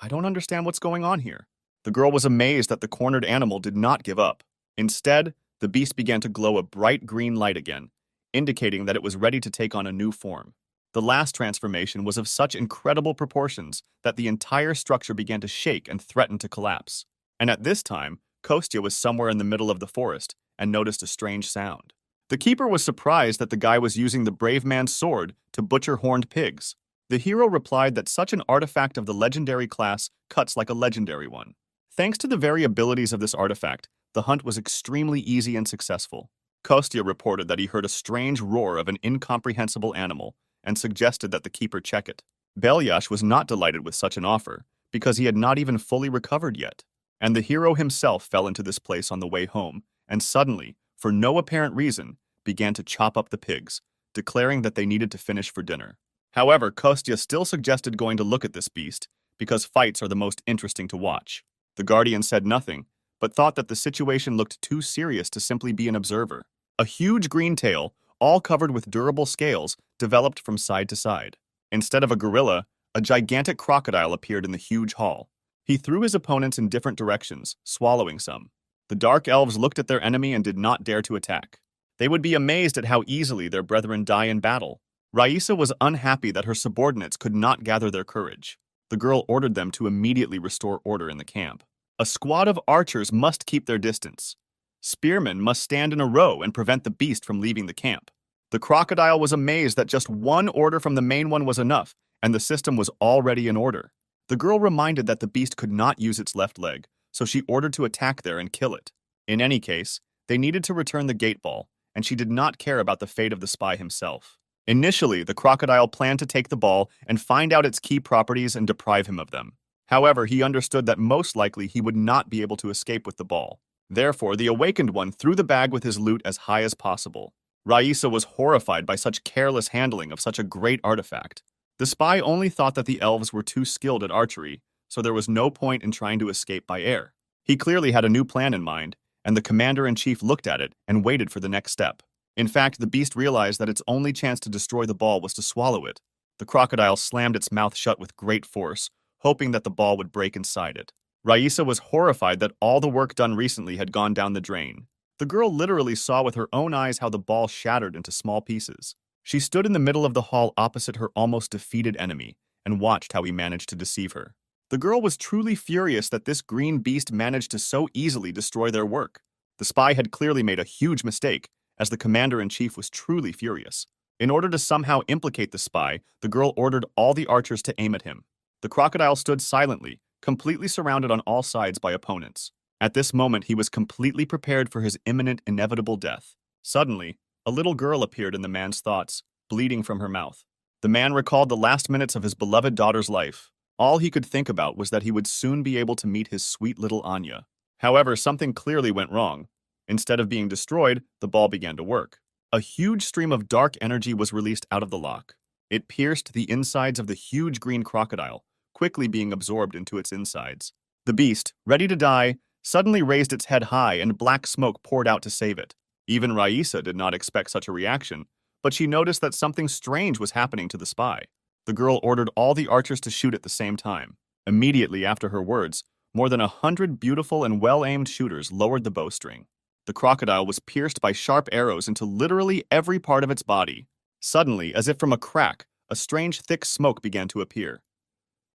S1: I don't understand what's going on here. The girl was amazed that the cornered animal did not give up. Instead, the beast began to glow a bright green light again, indicating that it was ready to take on a new form. The last transformation was of such incredible proportions that the entire structure began to shake and threaten to collapse. And at this time, Kostya was somewhere in the middle of the forest and noticed a strange sound. The keeper was surprised that the guy was using the brave man's sword to butcher horned pigs. The hero replied that such an artifact of the legendary class cuts like a legendary one. Thanks to the very abilities of this artifact, the hunt was extremely easy and successful. Kostya reported that he heard a strange roar of an incomprehensible animal and suggested that the keeper check it. Belyash was not delighted with such an offer because he had not even fully recovered yet. And the hero himself fell into this place on the way home and suddenly, for no apparent reason, began to chop up the pigs, declaring that they needed to finish for dinner. However, Kostya still suggested going to look at this beast because fights are the most interesting to watch. The guardian said nothing, but thought that the situation looked too serious to simply be an observer. A huge green tail, all covered with durable scales, developed from side to side. Instead of a gorilla, a gigantic crocodile appeared in the huge hall. He threw his opponents in different directions, swallowing some. The Dark Elves looked at their enemy and did not dare to attack. They would be amazed at how easily their brethren die in battle. Raisa was unhappy that her subordinates could not gather their courage. The girl ordered them to immediately restore order in the camp. A squad of archers must keep their distance. Spearmen must stand in a row and prevent the beast from leaving the camp. The crocodile was amazed that just one order from the main one was enough, and the system was already in order. The girl reminded that the beast could not use its left leg, so she ordered to attack there and kill it. In any case, they needed to return the gate ball, and she did not care about the fate of the spy himself. Initially, the crocodile planned to take the ball and find out its key properties and deprive him of them. However, he understood that most likely he would not be able to escape with the ball. Therefore, the awakened one threw the bag with his loot as high as possible. Raisa was horrified by such careless handling of such a great artifact. The spy only thought that the elves were too skilled at archery, so there was no point in trying to escape by air. He clearly had a new plan in mind, and the commander-in-chief looked at it and waited for the next step. In fact, the beast realized that its only chance to destroy the ball was to swallow it. The crocodile slammed its mouth shut with great force, hoping that the ball would break inside it. Raisa was horrified that all the work done recently had gone down the drain. The girl literally saw with her own eyes how the ball shattered into small pieces. She stood in the middle of the hall opposite her almost defeated enemy and watched how he managed to deceive her. The girl was truly furious that this green beast managed to so easily destroy their work. The spy had clearly made a huge mistake, as the commander-in-chief was truly furious. In order to somehow implicate the spy, the girl ordered all the archers to aim at him. The crocodile stood silently, completely surrounded on all sides by opponents. At this moment, he was completely prepared for his imminent, inevitable death. Suddenly, a little girl appeared in the man's thoughts, bleeding from her mouth. The man recalled the last minutes of his beloved daughter's life. All he could think about was that he would soon be able to meet his sweet little Anya. However, something clearly went wrong. Instead of being destroyed, the ball began to work. A huge stream of dark energy was released out of the lock. It pierced the insides of the huge green crocodile, quickly being absorbed into its insides. The beast, ready to die, suddenly raised its head high and black smoke poured out to save it. Even Raisa did not expect such a reaction, but she noticed that something strange was happening to the spy. The girl ordered all the archers to shoot at the same time. Immediately after her words, more than 100 beautiful and well-aimed shooters lowered the bowstring. The crocodile was pierced by sharp arrows into literally every part of its body. Suddenly, as if from a crack, a strange thick smoke began to appear.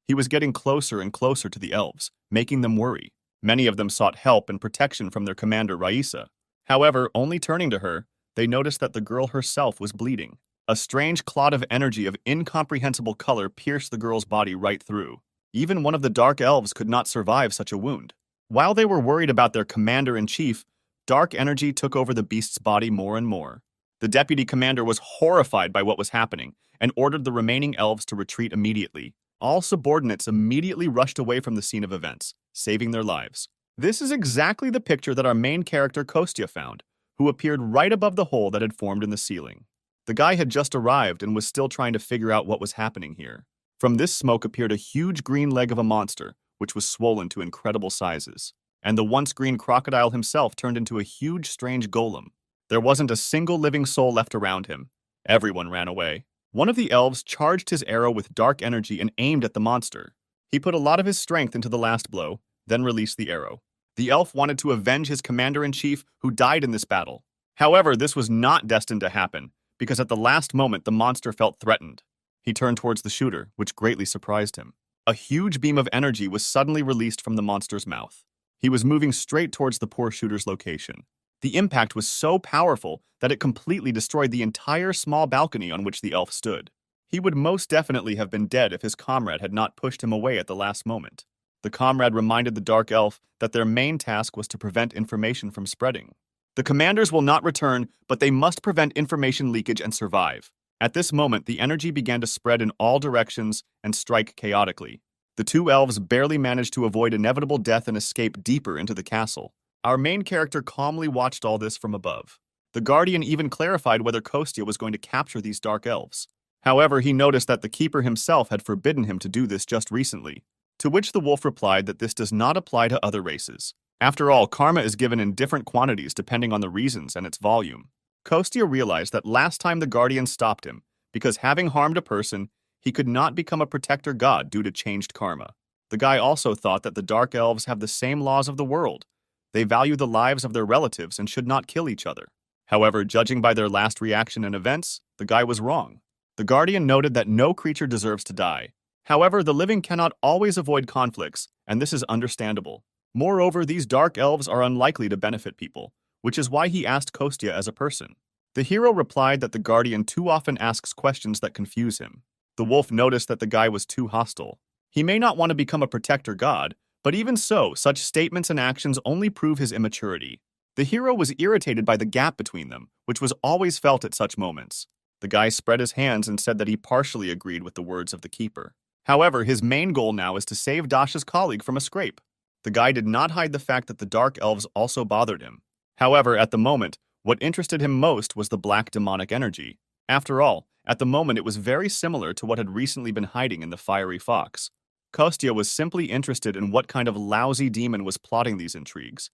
S1: He was getting closer and closer to the elves, making them worry. Many of them sought help and protection from their commander Raisa. However, only turning to her, they noticed that the girl herself was bleeding. A strange clot of energy of incomprehensible color pierced the girl's body right through. Even one of the Dark Elves could not survive such a wound. While they were worried about their commander-in-chief, dark energy took over the beast's body more and more. The deputy commander was horrified by what was happening and ordered the remaining elves to retreat immediately. All subordinates immediately rushed away from the scene of events, saving their lives. This is exactly the picture that our main character Kostya found, who appeared right above the hole that had formed in the ceiling. The guy had just arrived and was still trying to figure out what was happening here. From this smoke appeared a huge green leg of a monster, which was swollen to incredible sizes. And the once green crocodile himself turned into a huge, strange golem. There wasn't a single living soul left around him. Everyone ran away. One of the elves charged his arrow with dark energy and aimed at the monster. He put a lot of his strength into the last blow, then released the arrow. The elf wanted to avenge his commander-in-chief who died in this battle. However, this was not destined to happen, because at the last moment the monster felt threatened. He turned towards the shooter, which greatly surprised him. A huge beam of energy was suddenly released from the monster's mouth. He was moving straight towards the poor shooter's location. The impact was so powerful that it completely destroyed the entire small balcony on which the elf stood. He would most definitely have been dead if his comrade had not pushed him away at the last moment. The comrade reminded the dark elf that their main task was to prevent information from spreading. The commanders will not return, but they must prevent information leakage and survive. At this moment, the energy began to spread in all directions and strike chaotically. The two elves barely managed to avoid inevitable death and escape deeper into the castle. Our main character calmly watched all this from above. The Guardian even clarified whether Kostya was going to capture these dark elves. However, he noticed that the Keeper himself had forbidden him to do this just recently, to which the wolf replied that this does not apply to other races. After all, karma is given in different quantities depending on the reasons and its volume. Kostya realized that last time the Guardian stopped him, because having harmed a person, he could not become a protector god due to changed karma. The guy also thought that the Dark Elves have the same laws of the world. They value the lives of their relatives and should not kill each other. However, judging by their last reaction and events, the guy was wrong. The Guardian noted that no creature deserves to die. However, the living cannot always avoid conflicts, and this is understandable. Moreover, these Dark Elves are unlikely to benefit people, which is why he asked Kostya as a person. The hero replied that the Guardian too often asks questions that confuse him. The wolf noticed that the guy was too hostile. He may not want to become a protector god, but even so, such statements and actions only prove his immaturity. The hero was irritated by the gap between them, which was always felt at such moments. The guy spread his hands and said that he partially agreed with the words of the keeper. However, his main goal now is to save Dasha's colleague from a scrape. The guy did not hide the fact that the Dark Elves also bothered him. However, at the moment, what interested him most was the black demonic energy. After all, at the moment it was very similar to what had recently been hiding in the fiery fox. Kostya was simply interested in what kind of lousy demon was plotting these intrigues.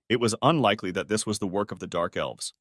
S1: It was unlikely that this was the work of the Dark Elves.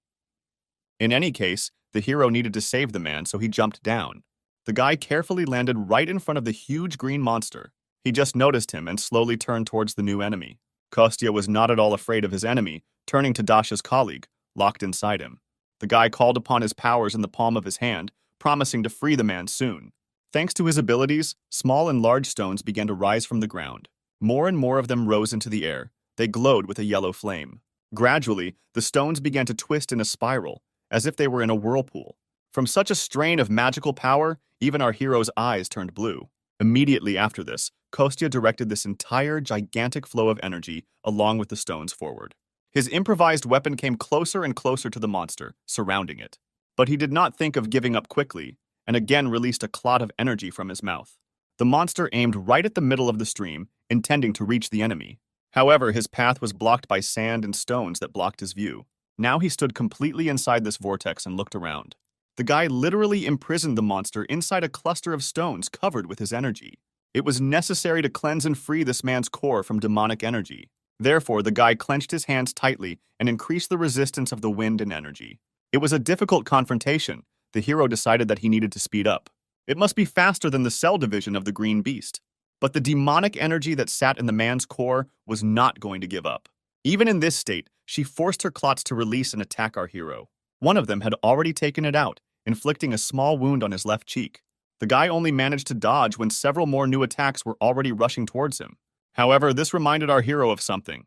S1: In any case, the hero needed to save the man, so he jumped down. The guy carefully landed right in front of the huge green monster. He just noticed him and slowly turned towards the new enemy. Kostya was not at all afraid of his enemy, turning to Dasha's colleague, locked inside him. The guy called upon his powers in the palm of his hand, promising to free the man soon. Thanks to his abilities, small and large stones began to rise from the ground. More and more of them rose into the air. They glowed with a yellow flame. Gradually, the stones began to twist in a spiral, as if they were in a whirlpool. From such a strain of magical power, even our hero's eyes turned blue. Immediately after this, Kostya directed this entire gigantic flow of energy along with the stones forward. His improvised weapon came closer and closer to the monster, surrounding it. But he did not think of giving up quickly, and again released a clot of energy from his mouth. The monster aimed right at the middle of the stream, intending to reach the enemy. However, his path was blocked by sand and stones that blocked his view. Now he stood completely inside this vortex and looked around. The guy literally imprisoned the monster inside a cluster of stones covered with his energy. It was necessary to cleanse and free this man's core from demonic energy. Therefore, the guy clenched his hands tightly and increased the resistance of the wind and energy. It was a difficult confrontation. The hero decided that he needed to speed up. It must be faster than the cell division of the green beast. But the demonic energy that sat in the man's core was not going to give up. Even in this state, she forced her clots to release and attack our hero. One of them had already taken it out, inflicting a small wound on his left cheek. The guy only managed to dodge when several more new attacks were already rushing towards him. However, this reminded our hero of something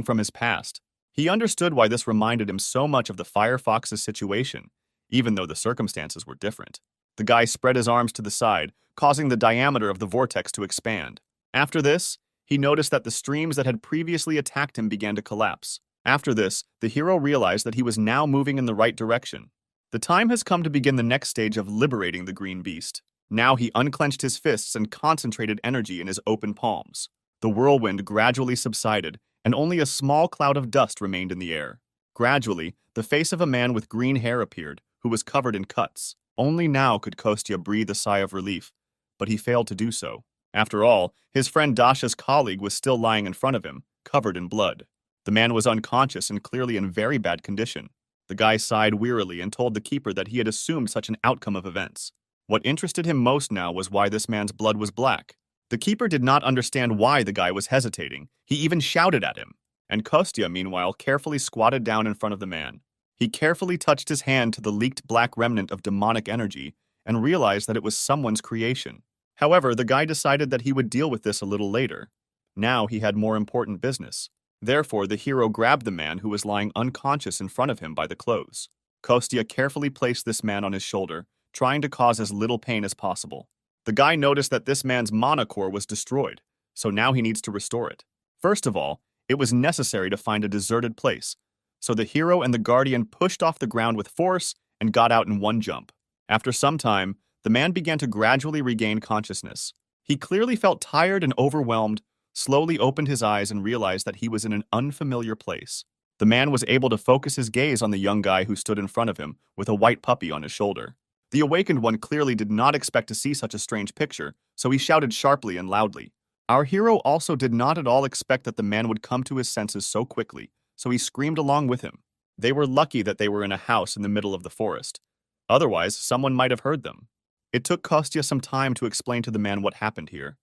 S1: from his past. He understood why this reminded him so much of the Firefox's situation, even though the circumstances were different. The guy spread his arms to the side, causing the diameter of the vortex to expand. After this, he noticed that the streams that had previously attacked him began to collapse. After this, the hero realized that he was now moving in the right direction. The time has come to begin the next stage of liberating the green beast. Now he unclenched his fists and concentrated energy in his open palms. The whirlwind gradually subsided, and only a small cloud of dust remained in the air. Gradually, the face of a man with green hair appeared, who was covered in cuts. Only now could Kostya breathe a sigh of relief, but he failed to do so. After all, his friend Dasha's colleague was still lying in front of him, covered in blood. The man was unconscious and clearly in very bad condition. The guy sighed wearily and told the keeper that he had assumed such an outcome of events. What interested him most now was why this man's blood was black. The keeper did not understand why the guy was hesitating. He even shouted at him. And Kostya, meanwhile, carefully squatted down in front of the man. He carefully touched his hand to the leaked black remnant of demonic energy and realized that it was someone's creation. However, the guy decided that he would deal with this a little later. Now he had more important business. Therefore, the hero grabbed the man who was lying unconscious in front of him by the clothes. Kostya carefully placed this man on his shoulder, trying to cause as little pain as possible. The guy noticed that this man's mana core was destroyed, so now he needs to restore it. First of all, it was necessary to find a deserted place, so the hero and the guardian pushed off the ground with force and got out in one jump. After some time, the man began to gradually regain consciousness. He clearly felt tired and overwhelmed, slowly opened his eyes and realized that he was in an unfamiliar place. The man was able to focus his gaze on the young guy who stood in front of him with a white puppy on his shoulder. The awakened one clearly did not expect to see such a strange picture, so he shouted sharply and loudly. Our hero also did not at all expect that the man would come to his senses so quickly, so he screamed along with him. They were lucky that they were in a house in the middle of the forest. Otherwise, someone might have heard them. It took Kostya some time to explain to the man what happened here.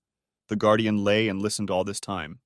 S1: The guardian lay and listened all this time.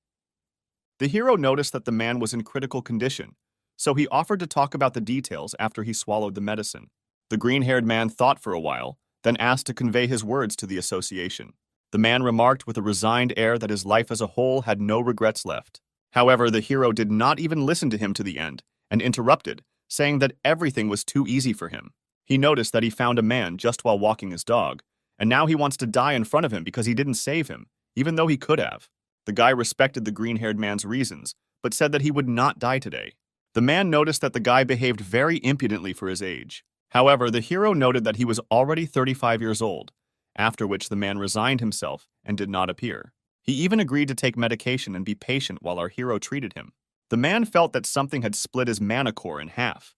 S1: The hero noticed that the man was in critical condition, so he offered to talk about the details after he swallowed the medicine. The green-haired man thought for a while, then asked to convey his words to the association. The man remarked with a resigned air that his life as a whole had no regrets left. However, the hero did not even listen to him to the end, and interrupted, saying that everything was too easy for him. He noticed that he found a man just while walking his dog, and now he wants to die in front of him because he didn't save him, even though he could have. The guy respected the green-haired man's reasons, but said that he would not die today. The man noticed that the guy behaved very impudently for his age. However, the hero noted that he was already 35 years old, after which the man resigned himself and did not appear. He even agreed to take medication and be patient while our hero treated him. The man felt that something had split his mana core in half.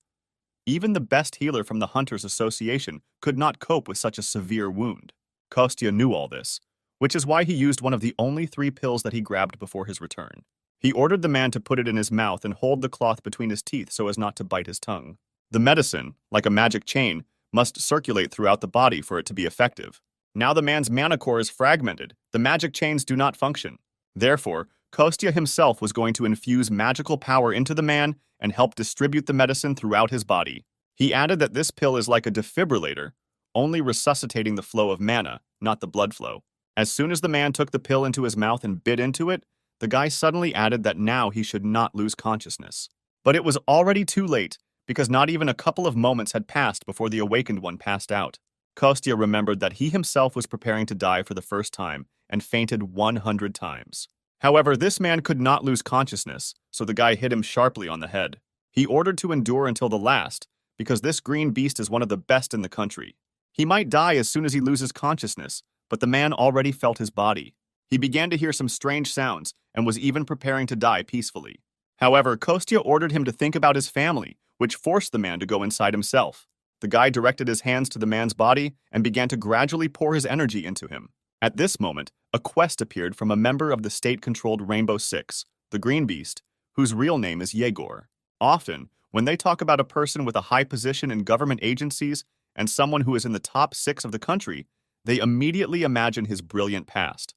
S1: Even the best healer from the Hunters Association could not cope with such a severe wound. Kostya knew all this, which is why he used one of the only 3 pills that he grabbed before his return. He ordered the man to put it in his mouth and hold the cloth between his teeth so as not to bite his tongue. The medicine, like a magic chain, must circulate throughout the body for it to be effective. Now the man's mana core is fragmented. The magic chains do not function. Therefore, Kostya himself was going to infuse magical power into the man and help distribute the medicine throughout his body. He added that this pill is like a defibrillator, only resuscitating the flow of mana, not the blood flow. As soon as the man took the pill into his mouth and bit into it, the guy suddenly added that now he should not lose consciousness. But it was already too late, because not even a couple of moments had passed before the awakened one passed out. Kostya remembered that he himself was preparing to die for the first time and fainted 100 times. However, this man could not lose consciousness, so the guy hit him sharply on the head. He ordered to endure until the last, because this green beast is one of the best in the country. He might die as soon as he loses consciousness, but the man already felt his body. He began to hear some strange sounds and was even preparing to die peacefully. However, Kostya ordered him to think about his family, which forced the man to go inside himself. The guy directed his hands to the man's body and began to gradually pour his energy into him. At this moment, a quest appeared from a member of the state-controlled Rainbow Six, the Green Beast, whose real name is Yegor. Often, when they talk about a person with a high position in government agencies and someone who is in the top 6 of the country, they immediately imagine his brilliant past.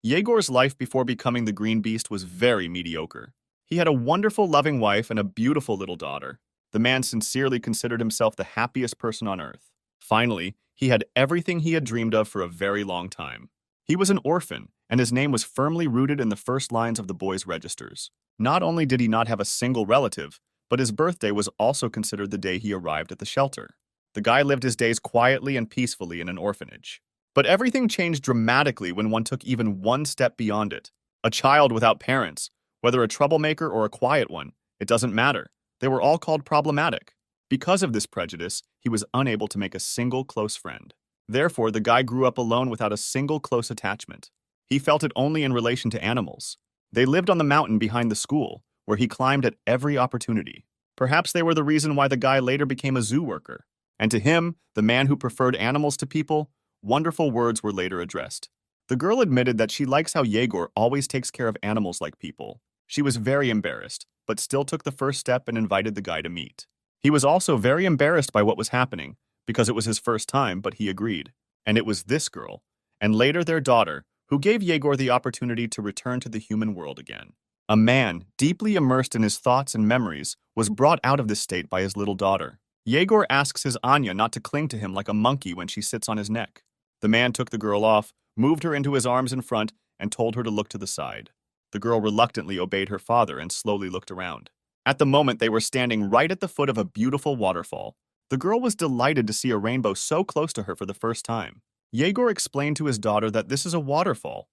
S1: Yegor's life before becoming the Green Beast was very mediocre. He had a wonderful, loving wife and a beautiful little daughter. The man sincerely considered himself the happiest person on earth. Finally, he had everything he had dreamed of for a very long time. He was an orphan, and his name was firmly rooted in the first lines of the boys' registers. Not only did he not have a single relative, but his birthday was also considered the day he arrived at the shelter. The guy lived his days quietly and peacefully in an orphanage. But everything changed dramatically when one took even one step beyond it. A child without parents, whether a troublemaker or a quiet one, it doesn't matter. They were all called problematic. Because of this prejudice, he was unable to make a single close friend. Therefore, the guy grew up alone without a single close attachment. He felt it only in relation to animals. They lived on the mountain behind the school, where he climbed at every opportunity. Perhaps they were the reason why the guy later became a zoo worker. And to him, the man who preferred animals to people, wonderful words were later addressed. The girl admitted that she likes how Yegor always takes care of animals like people. She was very embarrassed, but still took the first step and invited the guy to meet. He was also very embarrassed by what was happening, because it was his first time, but he agreed. And it was this girl, and later their daughter, who gave Yegor the opportunity to return to the human world again. A man, deeply immersed in his thoughts and memories, was brought out of this state by his little daughter. Yegor asks his Anya not to cling to him like a monkey when she sits on his neck. The man took the girl off, moved her into his arms in front, and told her to look to the side. The girl reluctantly obeyed her father and slowly looked around. At the moment, they were standing right at the foot of a beautiful waterfall. The girl was delighted to see a rainbow so close to her for the first time. Yegor explained to his daughter that this is a waterfall.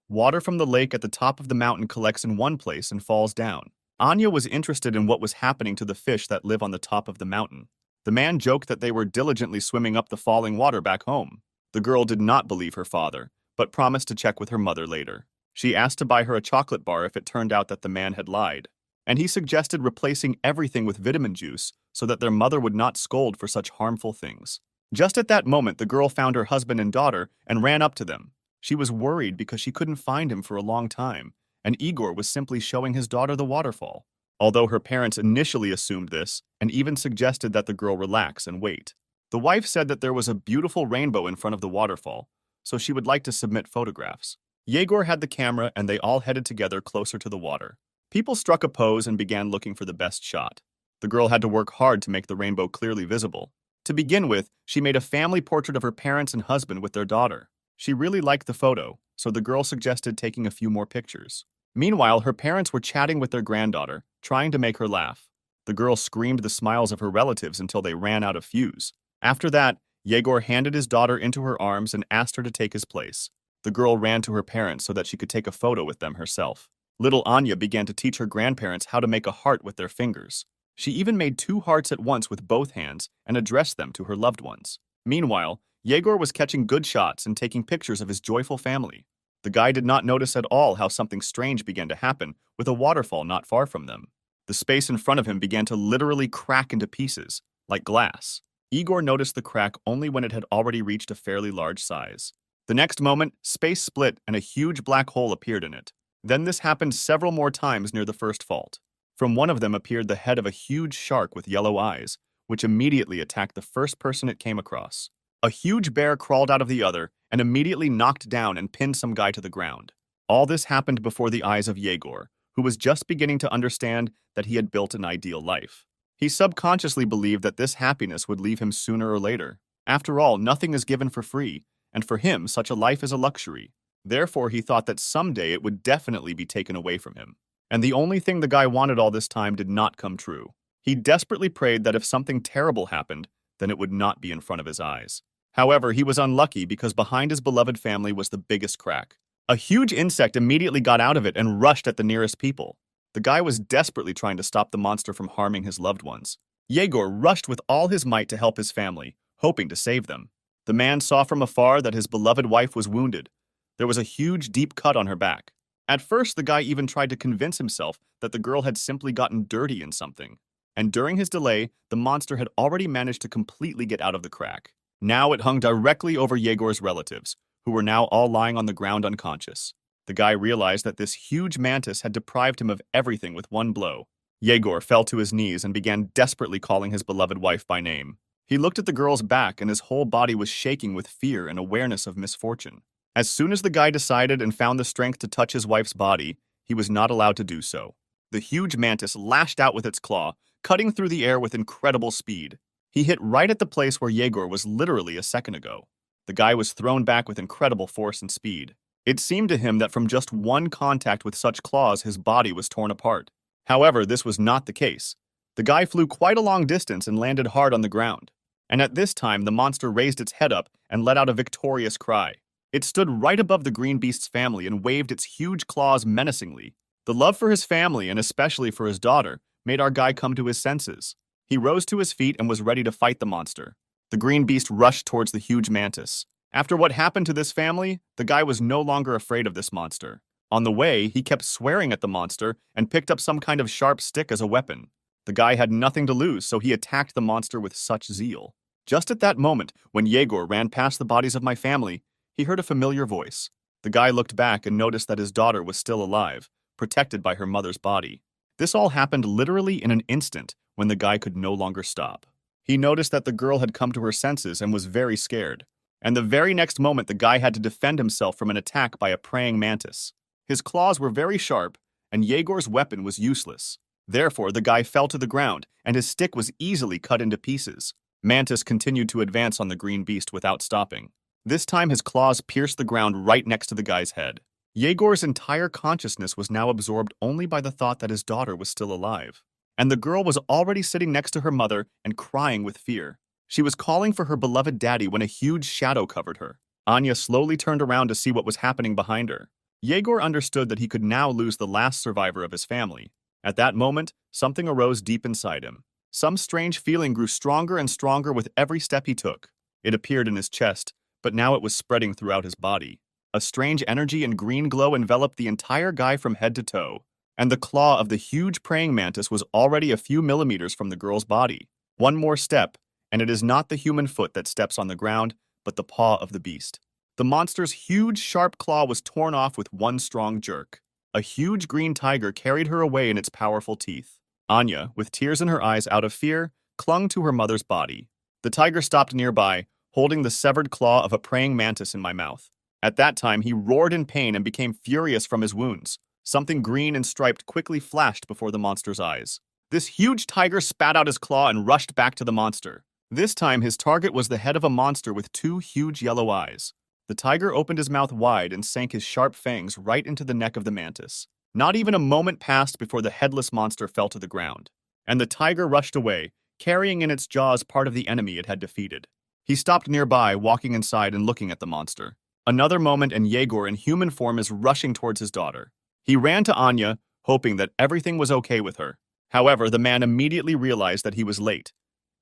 S1: Water from the lake at the top of the mountain collects in one place and falls down. Anya was interested in what was happening to the fish that live on the top of the mountain. The man joked that they were diligently swimming up the falling water back home. The girl did not believe her father, but promised to check with her mother later. She asked to buy her a chocolate bar if it turned out that the man had lied, and he suggested replacing everything with vitamin juice so that their mother would not scold for such harmful things. Just at that moment, the girl found her husband and daughter and ran up to them. She was worried because she couldn't find him for a long time, and Igor was simply showing his daughter the waterfall. Although her parents initially assumed this and even suggested that the girl relax and wait. The wife said that there was a beautiful rainbow in front of the waterfall, so she would like to submit photographs. Yegor had the camera and they all headed together closer to the water. People struck a pose and began looking for the best shot. The girl had to work hard to make the rainbow clearly visible. To begin with, she made a family portrait of her parents and husband with their daughter. She really liked the photo, so the girl suggested taking a few more pictures. Meanwhile, her parents were chatting with their granddaughter, trying to make her laugh. The girl screamed the smiles of her relatives until they ran out of fuse. After that, Yegor handed his daughter into her arms and asked her to take his place. The girl ran to her parents so that she could take a photo with them herself. Little Anya began to teach her grandparents how to make a heart with their fingers. She even made 2 hearts at once with both hands and addressed them to her loved ones. Meanwhile, Yegor was catching good shots and taking pictures of his joyful family. The guy did not notice at all how something strange began to happen with a waterfall not far from them. The space in front of him began to literally crack into pieces, like glass. Igor noticed the crack only when it had already reached a fairly large size. The next moment, space split and a huge black hole appeared in it. Then this happened several more times near the first fault. From one of them appeared the head of a huge shark with yellow eyes, which immediately attacked the first person it came across. A huge bear crawled out of the other and immediately knocked down and pinned some guy to the ground. All this happened before the eyes of Yegor, who was just beginning to understand that he had built an ideal life. He subconsciously believed that this happiness would leave him sooner or later. After all, nothing is given for free, and for him, such a life is a luxury. Therefore, he thought that someday it would definitely be taken away from him. And the only thing the guy wanted all this time did not come true. He desperately prayed that if something terrible happened, then it would not be in front of his eyes. However, he was unlucky because behind his beloved family was the biggest crack. A huge insect immediately got out of it and rushed at the nearest people. The guy was desperately trying to stop the monster from harming his loved ones. Yegor rushed with all his might to help his family, hoping to save them. The man saw from afar that his beloved wife was wounded. There was a huge, deep cut on her back. At first, the guy even tried to convince himself that the girl had simply gotten dirty in something. And during his delay, the monster had already managed to completely get out of the crack. Now it hung directly over Yegor's relatives, who were now all lying on the ground unconscious. The guy realized that this huge mantis had deprived him of everything with one blow. Yegor fell to his knees and began desperately calling his beloved wife by name. He looked at the girl's back and his whole body was shaking with fear and awareness of misfortune. As soon as the guy decided and found the strength to touch his wife's body, he was not allowed to do so. The huge mantis lashed out with its claw, cutting through the air with incredible speed. He hit right at the place where Yegor was literally a second ago. The guy was thrown back with incredible force and speed. It seemed to him that from just one contact with such claws, his body was torn apart. However, this was not the case. The guy flew quite a long distance and landed hard on the ground. And at this time, the monster raised its head up and let out a victorious cry. It stood right above the green beast's family and waved its huge claws menacingly. The love for his family, and especially for his daughter, made our guy come to his senses. He rose to his feet and was ready to fight the monster. The green beast rushed towards the huge mantis. After what happened to this family, the guy was no longer afraid of this monster. On the way, he kept swearing at the monster and picked up some kind of sharp stick as a weapon. The guy had nothing to lose, so he attacked the monster with such zeal. Just at that moment, when Yegor ran past the bodies of my family, he heard a familiar voice. The guy looked back and noticed that his daughter was still alive, protected by her mother's body. This all happened literally in an instant when the guy could no longer stop. He noticed that the girl had come to her senses and was very scared. And the very next moment, the guy had to defend himself from an attack by a praying mantis. His claws were very sharp, and Yegor's weapon was useless. Therefore, the guy fell to the ground, and his stick was easily cut into pieces. Mantis continued to advance on the green beast without stopping. This time, his claws pierced the ground right next to the guy's head. Yegor's entire consciousness was now absorbed only by the thought that his daughter was still alive. And the girl was already sitting next to her mother and crying with fear. She was calling for her beloved daddy when a huge shadow covered her. Anya slowly turned around to see what was happening behind her. Yegor understood that he could now lose the last survivor of his family. At that moment, something arose deep inside him. Some strange feeling grew stronger and stronger with every step he took. It appeared in his chest, but now it was spreading throughout his body. A strange energy and green glow enveloped the entire guy from head to toe. And the claw of the huge praying mantis was already a few millimeters from the girl's body. One more step, and it is not the human foot that steps on the ground, but the paw of the beast. The monster's huge, sharp claw was torn off with one strong jerk. A huge green tiger carried her away in its powerful teeth. Anya, with tears in her eyes out of fear, clung to her mother's body. The tiger stopped nearby, holding the severed claw of a praying mantis in my mouth. At that time, he roared in pain and became furious from his wounds. Something green and striped quickly flashed before the monster's eyes. This huge tiger spat out his claw and rushed back to the monster. This time, his target was the head of a monster with two huge yellow eyes. The tiger opened his mouth wide and sank his sharp fangs right into the neck of the mantis. Not even a moment passed before the headless monster fell to the ground, and the tiger rushed away, carrying in its jaws part of the enemy it had defeated. He stopped nearby, walking inside and looking at the monster. Another moment and Yegor in human form is rushing towards his daughter. He ran to Anya, hoping that everything was okay with her. However, the man immediately realized that he was late.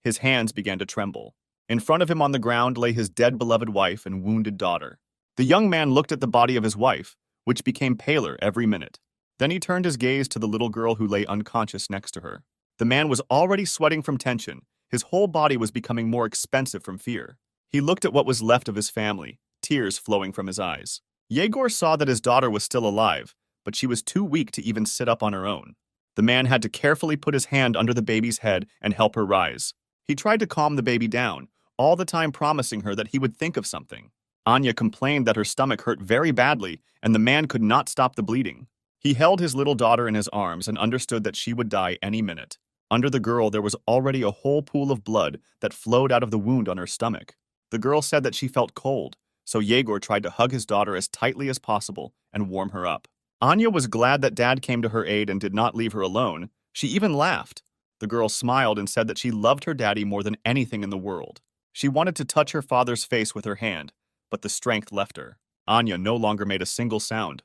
S1: His hands began to tremble. In front of him on the ground lay his dead beloved wife and wounded daughter. The young man looked at the body of his wife, which became paler every minute. Then he turned his gaze to the little girl who lay unconscious next to her. The man was already sweating from tension. His whole body was becoming more expensive from fear. He looked at what was left of his family, tears flowing from his eyes. Yegor saw that his daughter was still alive, but she was too weak to even sit up on her own. The man had to carefully put his hand under the baby's head and help her rise. He tried to calm the baby down, all the time promising her that he would think of something. Anya complained that her stomach hurt very badly, and the man could not stop the bleeding. He held his little daughter in his arms and understood that she would die any minute. Under the girl, there was already a whole pool of blood that flowed out of the wound on her stomach. The girl said that she felt cold, so Yegor tried to hug his daughter as tightly as possible and warm her up. Anya was glad that Dad came to her aid and did not leave her alone. She even laughed. The girl smiled and said that she loved her daddy more than anything in the world. She wanted to touch her father's face with her hand, but the strength left her. Anya no longer made a single sound.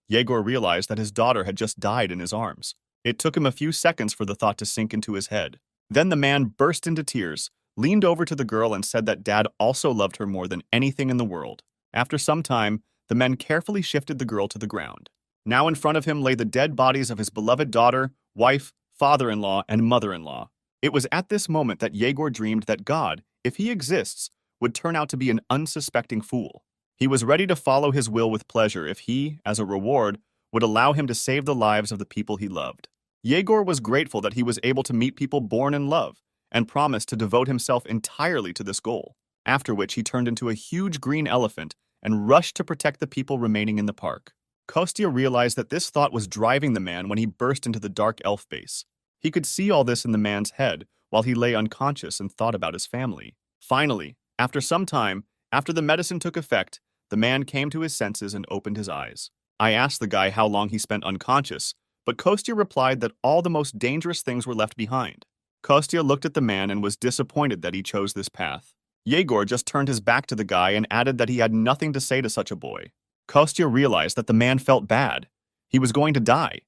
S1: Yegor realized that his daughter had just died in his arms. It took him a few seconds for the thought to sink into his head. Then the man burst into tears, leaned over to the girl and said that Dad also loved her more than anything in the world. After some time, the men carefully shifted the girl to the ground. Now in front of him lay the dead bodies of his beloved daughter, wife, father-in-law, and mother-in-law. It was at this moment that Yegor dreamed that God, if he exists, would turn out to be an unsuspecting fool. He was ready to follow his will with pleasure if he, as a reward, would allow him to save the lives of the people he loved. Yegor was grateful that he was able to meet people born in love, and promised to devote himself entirely to this goal, after which he turned into a huge green elephant and rushed to protect the people remaining in the park. Kostya realized that this thought was driving the man when he burst into the dark elf base. He could see all this in the man's head while he lay unconscious and thought about his family. Finally, after some time, after the medicine took effect, the man came to his senses and opened his eyes. I asked the guy how long he spent unconscious, but Kostya replied that all the most dangerous things were left behind. Kostya looked at the man and was disappointed that he chose this path. Yegor just turned his back to the guy and added that he had nothing to say to such a boy. Kostya realized that the man felt bad. He was going to die.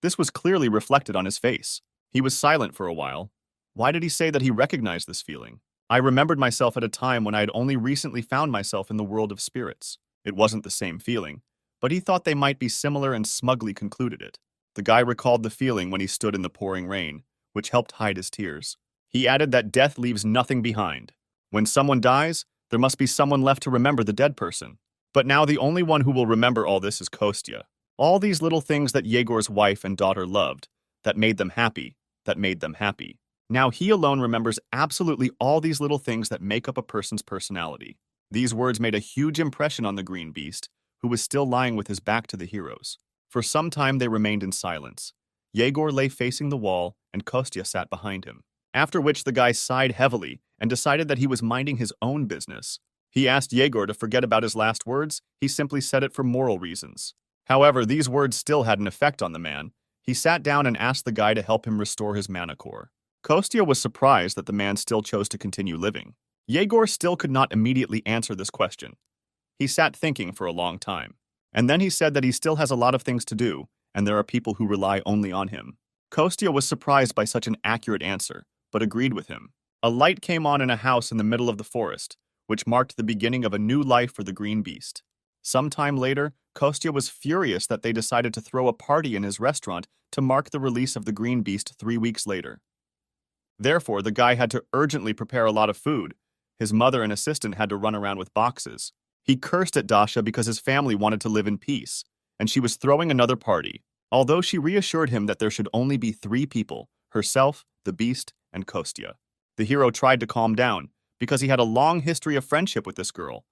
S1: This was clearly reflected on his face. He was silent for a while. Why did he say that he recognized this feeling? I remembered myself at a time when I had only recently found myself in the world of spirits. It wasn't the same feeling, but he thought they might be similar and smugly concluded it. The guy recalled the feeling when he stood in the pouring rain, which helped hide his tears. He added that death leaves nothing behind. When someone dies, there must be someone left to remember the dead person. But now the only one who will remember all this is Kostya. All these little things that Yegor's wife and daughter loved, that made them happy, that made them happy. Now he alone remembers absolutely all these little things that make up a person's personality. These words made a huge impression on the green beast, who was still lying with his back to the heroes. For some time they remained in silence. Yegor lay facing the wall, and Kostya sat behind him. After which the guy sighed heavily and decided that he was minding his own business. He asked Yegor to forget about his last words. He simply said it for moral reasons. However, these words still had an effect on the man. He sat down and asked the guy to help him restore his mana core. Kostya was surprised that the man still chose to continue living. Yegor still could not immediately answer this question. He sat thinking for a long time. And then he said that he still has a lot of things to do, and there are people who rely only on him. Kostya was surprised by such an accurate answer, but agreed with him. A light came on in a house in the middle of the forest, which marked the beginning of a new life for the green beast. Some time later, Kostya was furious that they decided to throw a party in his restaurant to mark the release of the green beast 3 weeks later. Therefore, the guy had to urgently prepare a lot of food. His mother and assistant had to run around with boxes. He cursed at Dasha because his family wanted to live in peace, and she was throwing another party, although she reassured him that there should only be 3 people, herself, the beast, and Kostya. The hero tried to calm down, because he had a long history of friendship with this girl,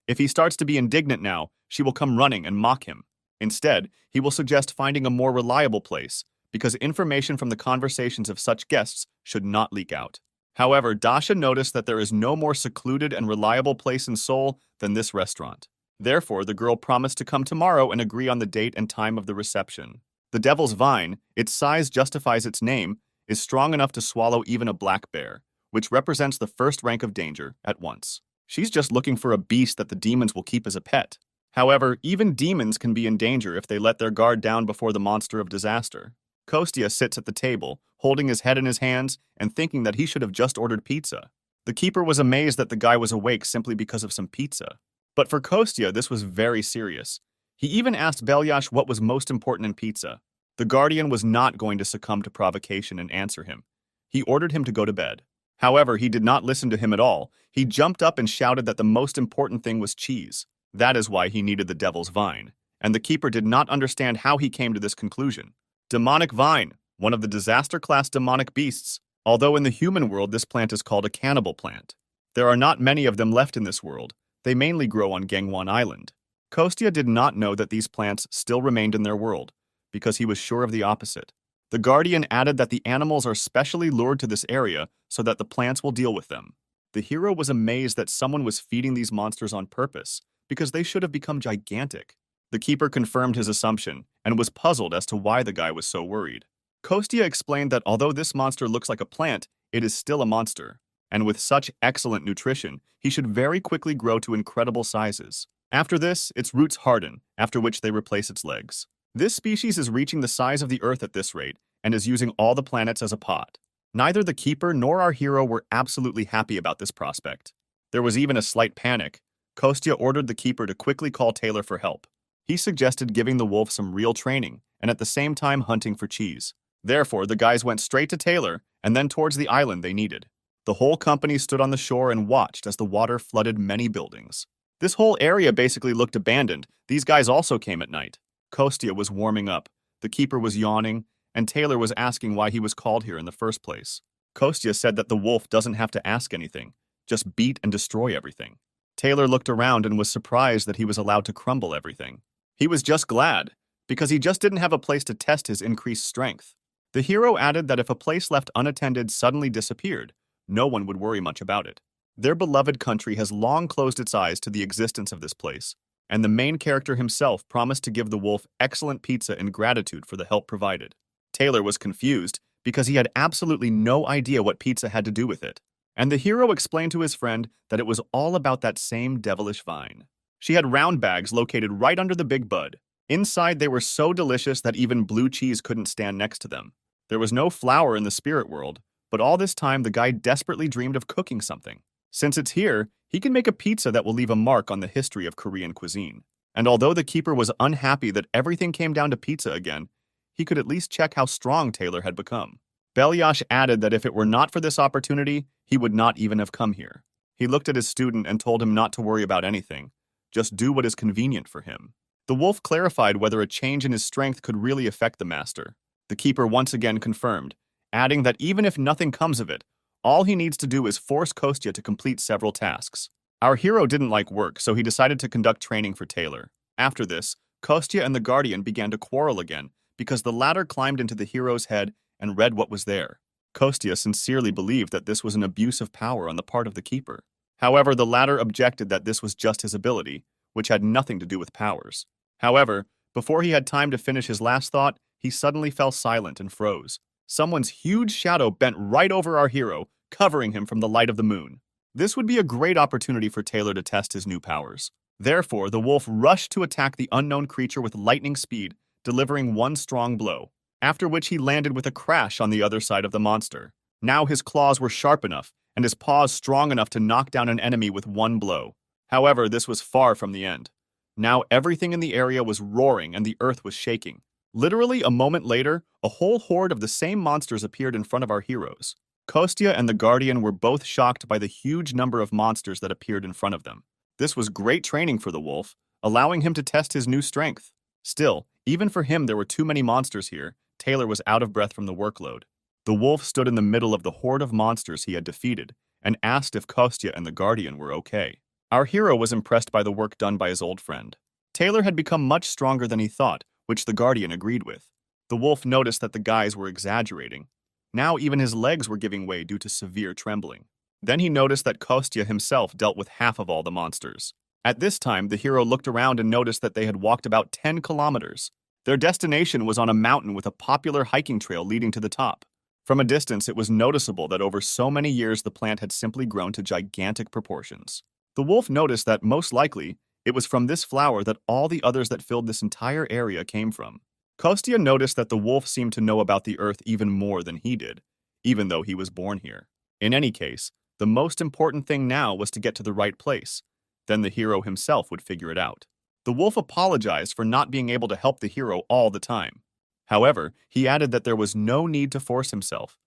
S1: If he starts to be indignant now, she will come running and mock him. Instead, he will suggest finding a more reliable place, because information from the conversations of such guests should not leak out. However, Dasha noticed that there is no more secluded and reliable place in Seoul than this restaurant. Therefore, the girl promised to come tomorrow and agree on the date and time of the reception. The Devil's Vine, its size justifies its name, is strong enough to swallow even a black bear, which represents the first rank of danger at once. She's just looking for a beast that the demons will keep as a pet. However, even demons can be in danger if they let their guard down before the monster of disaster. Kostya sits at the table, holding his head in his hands and thinking that he should have just ordered pizza. The keeper was amazed that the guy was awake simply because of some pizza. But for Kostya, this was very serious. He even asked Belyash what was most important in pizza. The guardian was not going to succumb to provocation and answer him. He ordered him to go to bed. However, he did not listen to him at all. He jumped up and shouted that the most important thing was cheese. That is why he needed the Devil's Vine. And the keeper did not understand how he came to this conclusion. Demonic vine, one of the disaster-class demonic beasts. Although in the human world this plant is called a cannibal plant. There are not many of them left in this world. They mainly grow on Gangwon Island. Kostya did not know that these plants still remained in their world, because he was sure of the opposite. The guardian added that the animals are specially lured to this area so that the plants will deal with them. The hero was amazed that someone was feeding these monsters on purpose, because they should have become gigantic. The keeper confirmed his assumption and was puzzled as to why the guy was so worried. Kostya explained that although this monster looks like a plant, it is still a monster, and with such excellent nutrition, he should very quickly grow to incredible sizes. After this, its roots harden, after which they replace its legs. This species is reaching the size of the Earth at this rate and is using all the planets as a pot. Neither the keeper nor our hero were absolutely happy about this prospect. There was even a slight panic. Kostya ordered the keeper to quickly call Taylor for help. He suggested giving the wolf some real training and at the same time hunting for cheese. Therefore, the guys went straight to Taylor and then towards the island they needed. The whole company stood on the shore and watched as the water flooded many buildings. This whole area basically looked abandoned. These guys also came at night. Kostya was warming up, the keeper was yawning, and Taylor was asking why he was called here in the first place. Kostya said that the wolf doesn't have to ask anything, just beat and destroy everything. Taylor looked around and was surprised that he was allowed to crumble everything. He was just glad, because he just didn't have a place to test his increased strength. The hero added that if a place left unattended suddenly disappeared, no one would worry much about it. Their beloved country has long closed its eyes to the existence of this place, and the main character himself promised to give the wolf excellent pizza in gratitude for the help provided. Taylor was confused because he had absolutely no idea what pizza had to do with it, and the hero explained to his friend that it was all about that same devilish vine. She had round bags located right under the big bud. Inside, they were so delicious that even blue cheese couldn't stand next to them. There was no flour in the spirit world, but all this time the guy desperately dreamed of cooking something. Since it's here, he can make a pizza that will leave a mark on the history of Korean cuisine. And although the keeper was unhappy that everything came down to pizza again, he could at least check how strong Taylor had become. Belyash added that if it were not for this opportunity, he would not even have come here. He looked at his student and told him not to worry about anything, just do what is convenient for him. The wolf clarified whether a change in his strength could really affect the master. The keeper once again confirmed, adding that even if nothing comes of it, all he needs to do is force Kostya to complete several tasks. Our hero didn't like work, so he decided to conduct training for Taylor. After this, Kostya and the guardian began to quarrel again because the latter climbed into the hero's head and read what was there. Kostya sincerely believed that this was an abuse of power on the part of the keeper. However, the latter objected that this was just his ability, which had nothing to do with powers. However, before he had time to finish his last thought, he suddenly fell silent and froze. Someone's huge shadow bent right over our hero, covering him from the light of the moon. This would be a great opportunity for Taylor to test his new powers. Therefore, the wolf rushed to attack the unknown creature with lightning speed, delivering one strong blow, after which he landed with a crash on the other side of the monster. Now his claws were sharp enough, and his paws strong enough to knock down an enemy with one blow. However, this was far from the end. Now everything in the area was roaring and the earth was shaking. Literally a moment later, a whole horde of the same monsters appeared in front of our heroes. Kostya and the Guardian were both shocked by the huge number of monsters that appeared in front of them. This was great training for the wolf, allowing him to test his new strength. Still, even for him there were too many monsters here. Taylor was out of breath from the workload. The wolf stood in the middle of the horde of monsters he had defeated and asked if Kostya and the Guardian were okay. Our hero was impressed by the work done by his old friend. Taylor had become much stronger than he thought, which the Guardian agreed with. The wolf noticed that the guys were exaggerating. Now even his legs were giving way due to severe trembling. Then he noticed that Kostya himself dealt with half of all the monsters. At this time, the hero looked around and noticed that they had walked about 10 kilometers. Their destination was on a mountain with a popular hiking trail leading to the top. From a distance, it was noticeable that over so many years the plant had simply grown to gigantic proportions. The wolf noticed that, most likely, it was from this flower that all the others that filled this entire area came from. Kostya noticed that the wolf seemed to know about the earth even more than he did, even though he was born here. In any case, the most important thing now was to get to the right place. Then the hero himself would figure it out. The wolf apologized for not being able to help the hero all the time. However, he added that there was no need to force himself.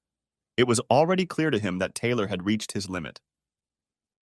S1: It was already clear to him that Taylor had reached his limit.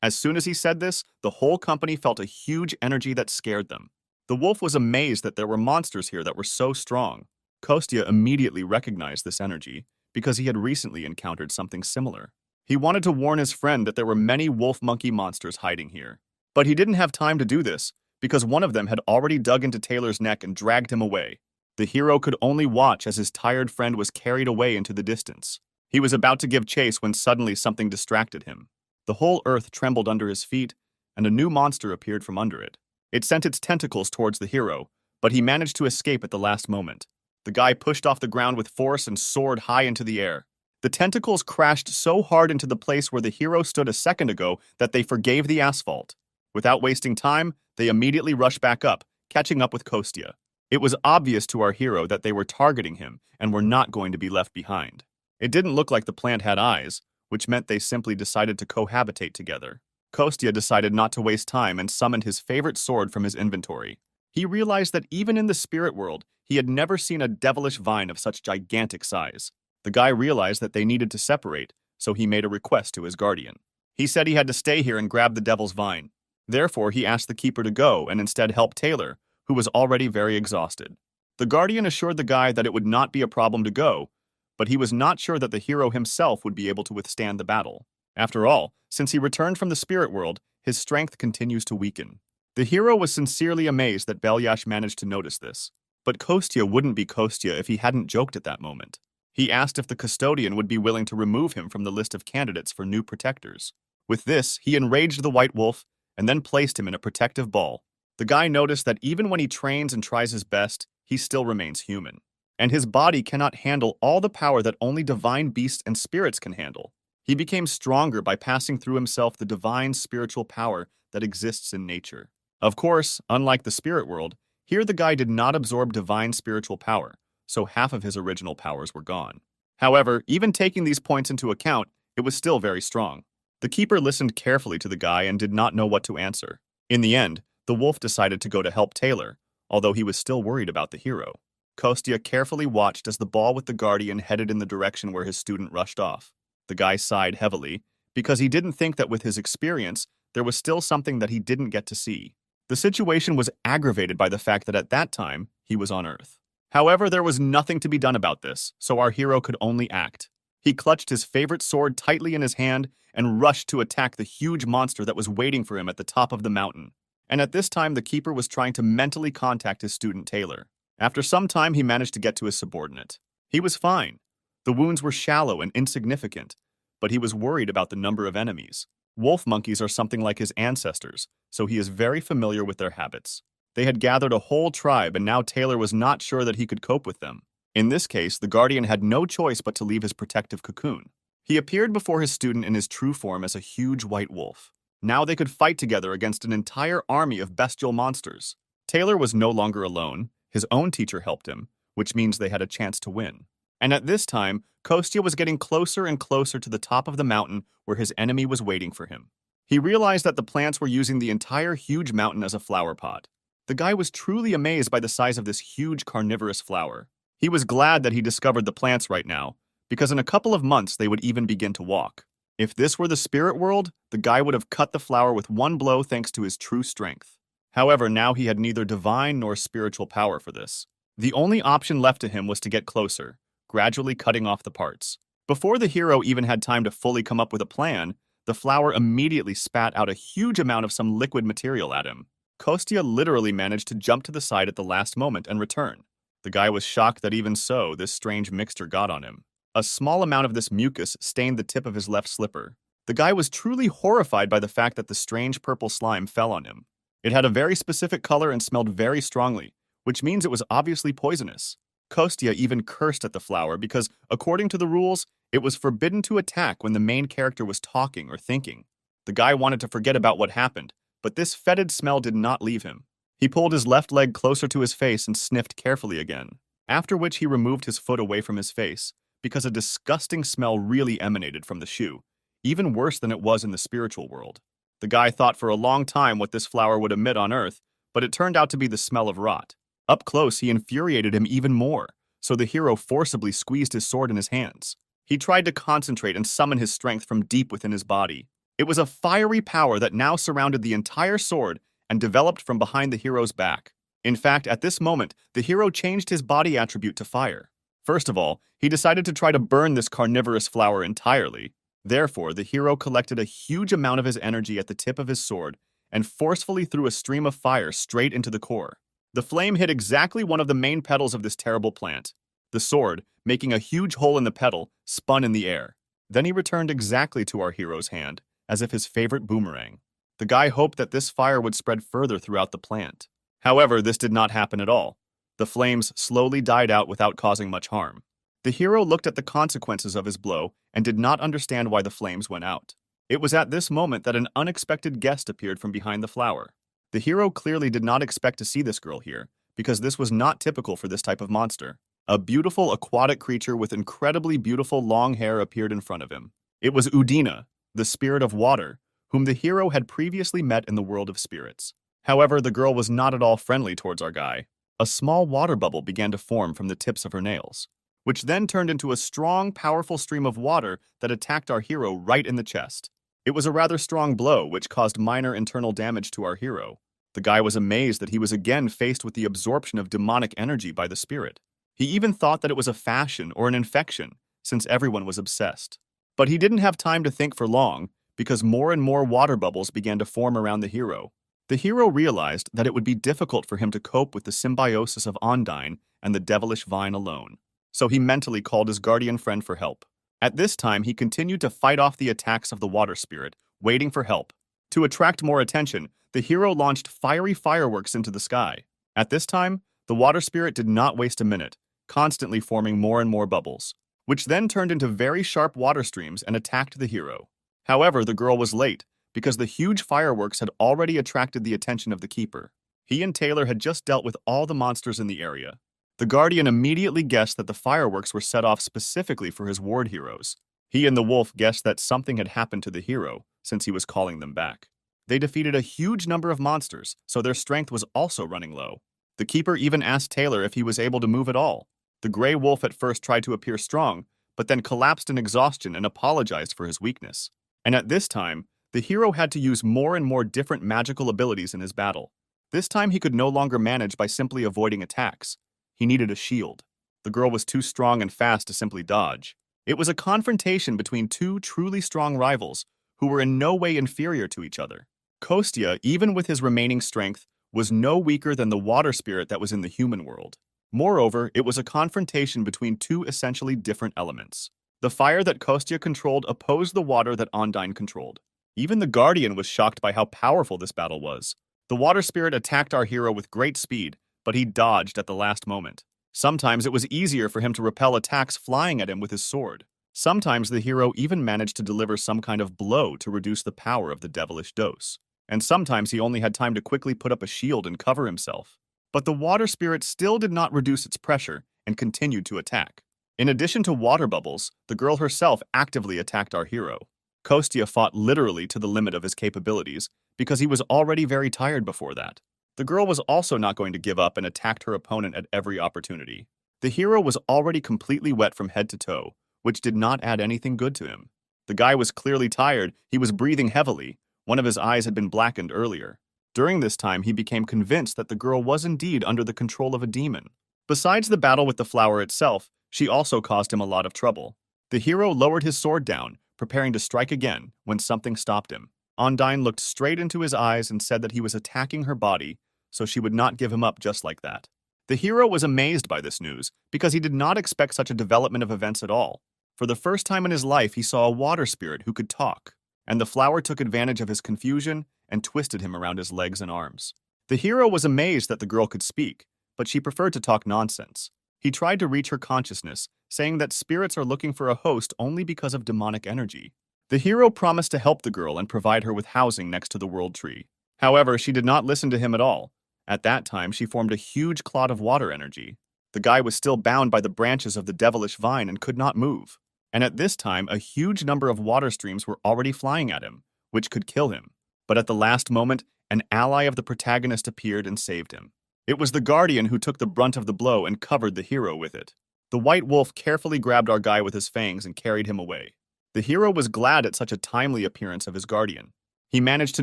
S1: As soon as he said this, the whole company felt a huge energy that scared them. The wolf was amazed that there were monsters here that were so strong. Kostya immediately recognized this energy because he had recently encountered something similar. He wanted to warn his friend that there were many wolf-monkey monsters hiding here. But he didn't have time to do this because one of them had already dug into Taylor's neck and dragged him away. The hero could only watch as his tired friend was carried away into the distance. He was about to give chase when suddenly something distracted him. The whole earth trembled under his feet, and a new monster appeared from under it. It sent its tentacles towards the hero, but he managed to escape at the last moment. The guy pushed off the ground with force and soared high into the air. The tentacles crashed so hard into the place where the hero stood a second ago that they forgave the asphalt. Without wasting time, they immediately rushed back up, catching up with Kostya. It was obvious to our hero that they were targeting him and were not going to be left behind. It didn't look like the plant had eyes, which meant they simply decided to cohabitate together. Kostya decided not to waste time and summoned his favorite sword from his inventory. He realized that even in the spirit world, he had never seen a devilish vine of such gigantic size. The guy realized that they needed to separate, so he made a request to his guardian. He said he had to stay here and grab the devil's vine. Therefore, he asked the keeper to go and instead help Taylor, who was already very exhausted. The guardian assured the guy that it would not be a problem to go, but he was not sure that the hero himself would be able to withstand the battle. After all, since he returned from the spirit world, his strength continues to weaken. The hero was sincerely amazed that Belyash managed to notice this. But Kostya wouldn't be Kostya if he hadn't joked at that moment. He asked if the custodian would be willing to remove him from the list of candidates for new protectors. With this, he enraged the white wolf and then placed him in a protective ball. The guy noticed that even when he trains and tries his best, he still remains human. And his body cannot handle all the power that only divine beasts and spirits can handle. He became stronger by passing through himself the divine spiritual power that exists in nature. Of course, unlike the spirit world, here the guy did not absorb divine spiritual power, so half of his original powers were gone. However, even taking these points into account, it was still very strong. The keeper listened carefully to the guy and did not know what to answer. In the end, the wolf decided to go to help Taylor, although he was still worried about the hero. Kostya carefully watched as the ball with the guardian headed in the direction where his student rushed off. The guy sighed heavily, because he didn't think that with his experience, there was still something that he didn't get to see. The situation was aggravated by the fact that at that time, he was on Earth. However, there was nothing to be done about this, so our hero could only act. He clutched his favorite sword tightly in his hand and rushed to attack the huge monster that was waiting for him at the top of the mountain. And at this time, the keeper was trying to mentally contact his student Taylor. After some time, he managed to get to his subordinate. He was fine. The wounds were shallow and insignificant, but he was worried about the number of enemies. Wolf monkeys are something like his ancestors, so he is very familiar with their habits. They had gathered a whole tribe, and now Taylor was not sure that he could cope with them. In this case, the guardian had no choice but to leave his protective cocoon. He appeared before his student in his true form as a huge white wolf. Now they could fight together against an entire army of bestial monsters. Taylor was no longer alone. His own teacher helped him, which means they had a chance to win. And at this time, Kostya was getting closer and closer to the top of the mountain where his enemy was waiting for him. He realized that the plants were using the entire huge mountain as a flower pot. The guy was truly amazed by the size of this huge carnivorous flower. He was glad that he discovered the plants right now, because in a couple of months they would even begin to walk. If this were the spirit world, the guy would have cut the flower with one blow thanks to his true strength. However, now he had neither divine nor spiritual power for this. The only option left to him was to get closer, gradually cutting off the parts. Before the hero even had time to fully come up with a plan, the flower immediately spat out a huge amount of some liquid material at him. Kostya literally managed to jump to the side at the last moment and return. The guy was shocked that even so, this strange mixture got on him. A small amount of this mucus stained the tip of his left slipper. The guy was truly horrified by the fact that the strange purple slime fell on him. It had a very specific color and smelled very strongly, which means it was obviously poisonous. Kostya even cursed at the flower because, according to the rules, it was forbidden to attack when the main character was talking or thinking. The guy wanted to forget about what happened, but this fetid smell did not leave him. He pulled his left leg closer to his face and sniffed carefully again, after which he removed his foot away from his face, because a disgusting smell really emanated from the shoe, even worse than it was in the spiritual world. The guy thought for a long time what this flower would emit on Earth, but it turned out to be the smell of rot. Up close, he infuriated him even more, so the hero forcibly squeezed his sword in his hands. He tried to concentrate and summon his strength from deep within his body. It was a fiery power that now surrounded the entire sword and developed from behind the hero's back. In fact, at this moment, the hero changed his body attribute to fire. First of all, he decided to try to burn this carnivorous flower entirely. Therefore, the hero collected a huge amount of his energy at the tip of his sword and forcefully threw a stream of fire straight into the core. The flame hit exactly one of the main petals of this terrible plant. The sword, making a huge hole in the petal, spun in the air. Then he returned exactly to our hero's hand, as if his favorite boomerang. The guy hoped that this fire would spread further throughout the plant. However, this did not happen at all. The flames slowly died out without causing much harm. The hero looked at the consequences of his blow and did not understand why the flames went out. It was at this moment that an unexpected guest appeared from behind the flower. The hero clearly did not expect to see this girl here, because this was not typical for this type of monster. A beautiful aquatic creature with incredibly beautiful long hair appeared in front of him. It was Udina, the spirit of water, whom the hero had previously met in the world of spirits. However, the girl was not at all friendly towards our guy. A small water bubble began to form from the tips of her nails, which then turned into a strong, powerful stream of water that attacked our hero right in the chest. It was a rather strong blow, which caused minor internal damage to our hero. The guy was amazed that he was again faced with the absorption of demonic energy by the spirit. He even thought that it was a fashion or an infection, since everyone was obsessed. But he didn't have time to think for long, because more and more water bubbles began to form around the hero. The hero realized that it would be difficult for him to cope with the symbiosis of Ondine and the devilish vine alone. So he mentally called his guardian friend for help. At this time, he continued to fight off the attacks of the water spirit, waiting for help. To attract more attention, the hero launched fiery fireworks into the sky. At this time, the water spirit did not waste a minute, constantly forming more and more bubbles, which then turned into very sharp water streams and attacked the hero. However, the girl was late, because the huge fireworks had already attracted the attention of the keeper. He and Taylor had just dealt with all the monsters in the area. The Guardian immediately guessed that the fireworks were set off specifically for his ward heroes. He and the wolf guessed that something had happened to the hero, since he was calling them back. They defeated a huge number of monsters, so their strength was also running low. The keeper even asked Taylor if he was able to move at all. The gray wolf at first tried to appear strong, but then collapsed in exhaustion and apologized for his weakness. And at this time, the hero had to use more and more different magical abilities in his battle. This time he could no longer manage by simply avoiding attacks. He needed a shield. The girl was too strong and fast to simply dodge. It was a confrontation between two truly strong rivals who were in no way inferior to each other. Kostya, even with his remaining strength, was no weaker than the water spirit that was in the human world. Moreover, it was a confrontation between two essentially different elements. The fire that Kostya controlled opposed the water that Ondine controlled. Even the Guardian was shocked by how powerful this battle was. The water spirit attacked our hero with great speed, but he dodged at the last moment. Sometimes it was easier for him to repel attacks flying at him with his sword. Sometimes the hero even managed to deliver some kind of blow to reduce the power of the devilish dose. And sometimes he only had time to quickly put up a shield and cover himself. But the water spirit still did not reduce its pressure and continued to attack. In addition to water bubbles, the girl herself actively attacked our hero. Kostya fought literally to the limit of his capabilities because he was already very tired before that. The girl was also not going to give up and attacked her opponent at every opportunity. The hero was already completely wet from head to toe, which did not add anything good to him. The guy was clearly tired, he was breathing heavily, one of his eyes had been blackened earlier. During this time, he became convinced that the girl was indeed under the control of a demon. Besides the battle with the flower itself, she also caused him a lot of trouble. The hero lowered his sword down, preparing to strike again when something stopped him. Ondine looked straight into his eyes and said that he was attacking her body, so she would not give him up just like that. The hero was amazed by this news because he did not expect such a development of events at all. For the first time in his life, he saw a water spirit who could talk, and the flower took advantage of his confusion and twisted him around his legs and arms. The hero was amazed that the girl could speak, but she preferred to talk nonsense. He tried to reach her consciousness, saying that spirits are looking for a host only because of demonic energy. The hero promised to help the girl and provide her with housing next to the world tree. However, she did not listen to him at all. At that time, she formed a huge clot of water energy. The guy was still bound by the branches of the devilish vine and could not move. And at this time, a huge number of water streams were already flying at him, which could kill him. But at the last moment, an ally of the protagonist appeared and saved him. It was the Guardian who took the brunt of the blow and covered the hero with it. The white wolf carefully grabbed our guy with his fangs and carried him away. The hero was glad at such a timely appearance of his guardian. He managed to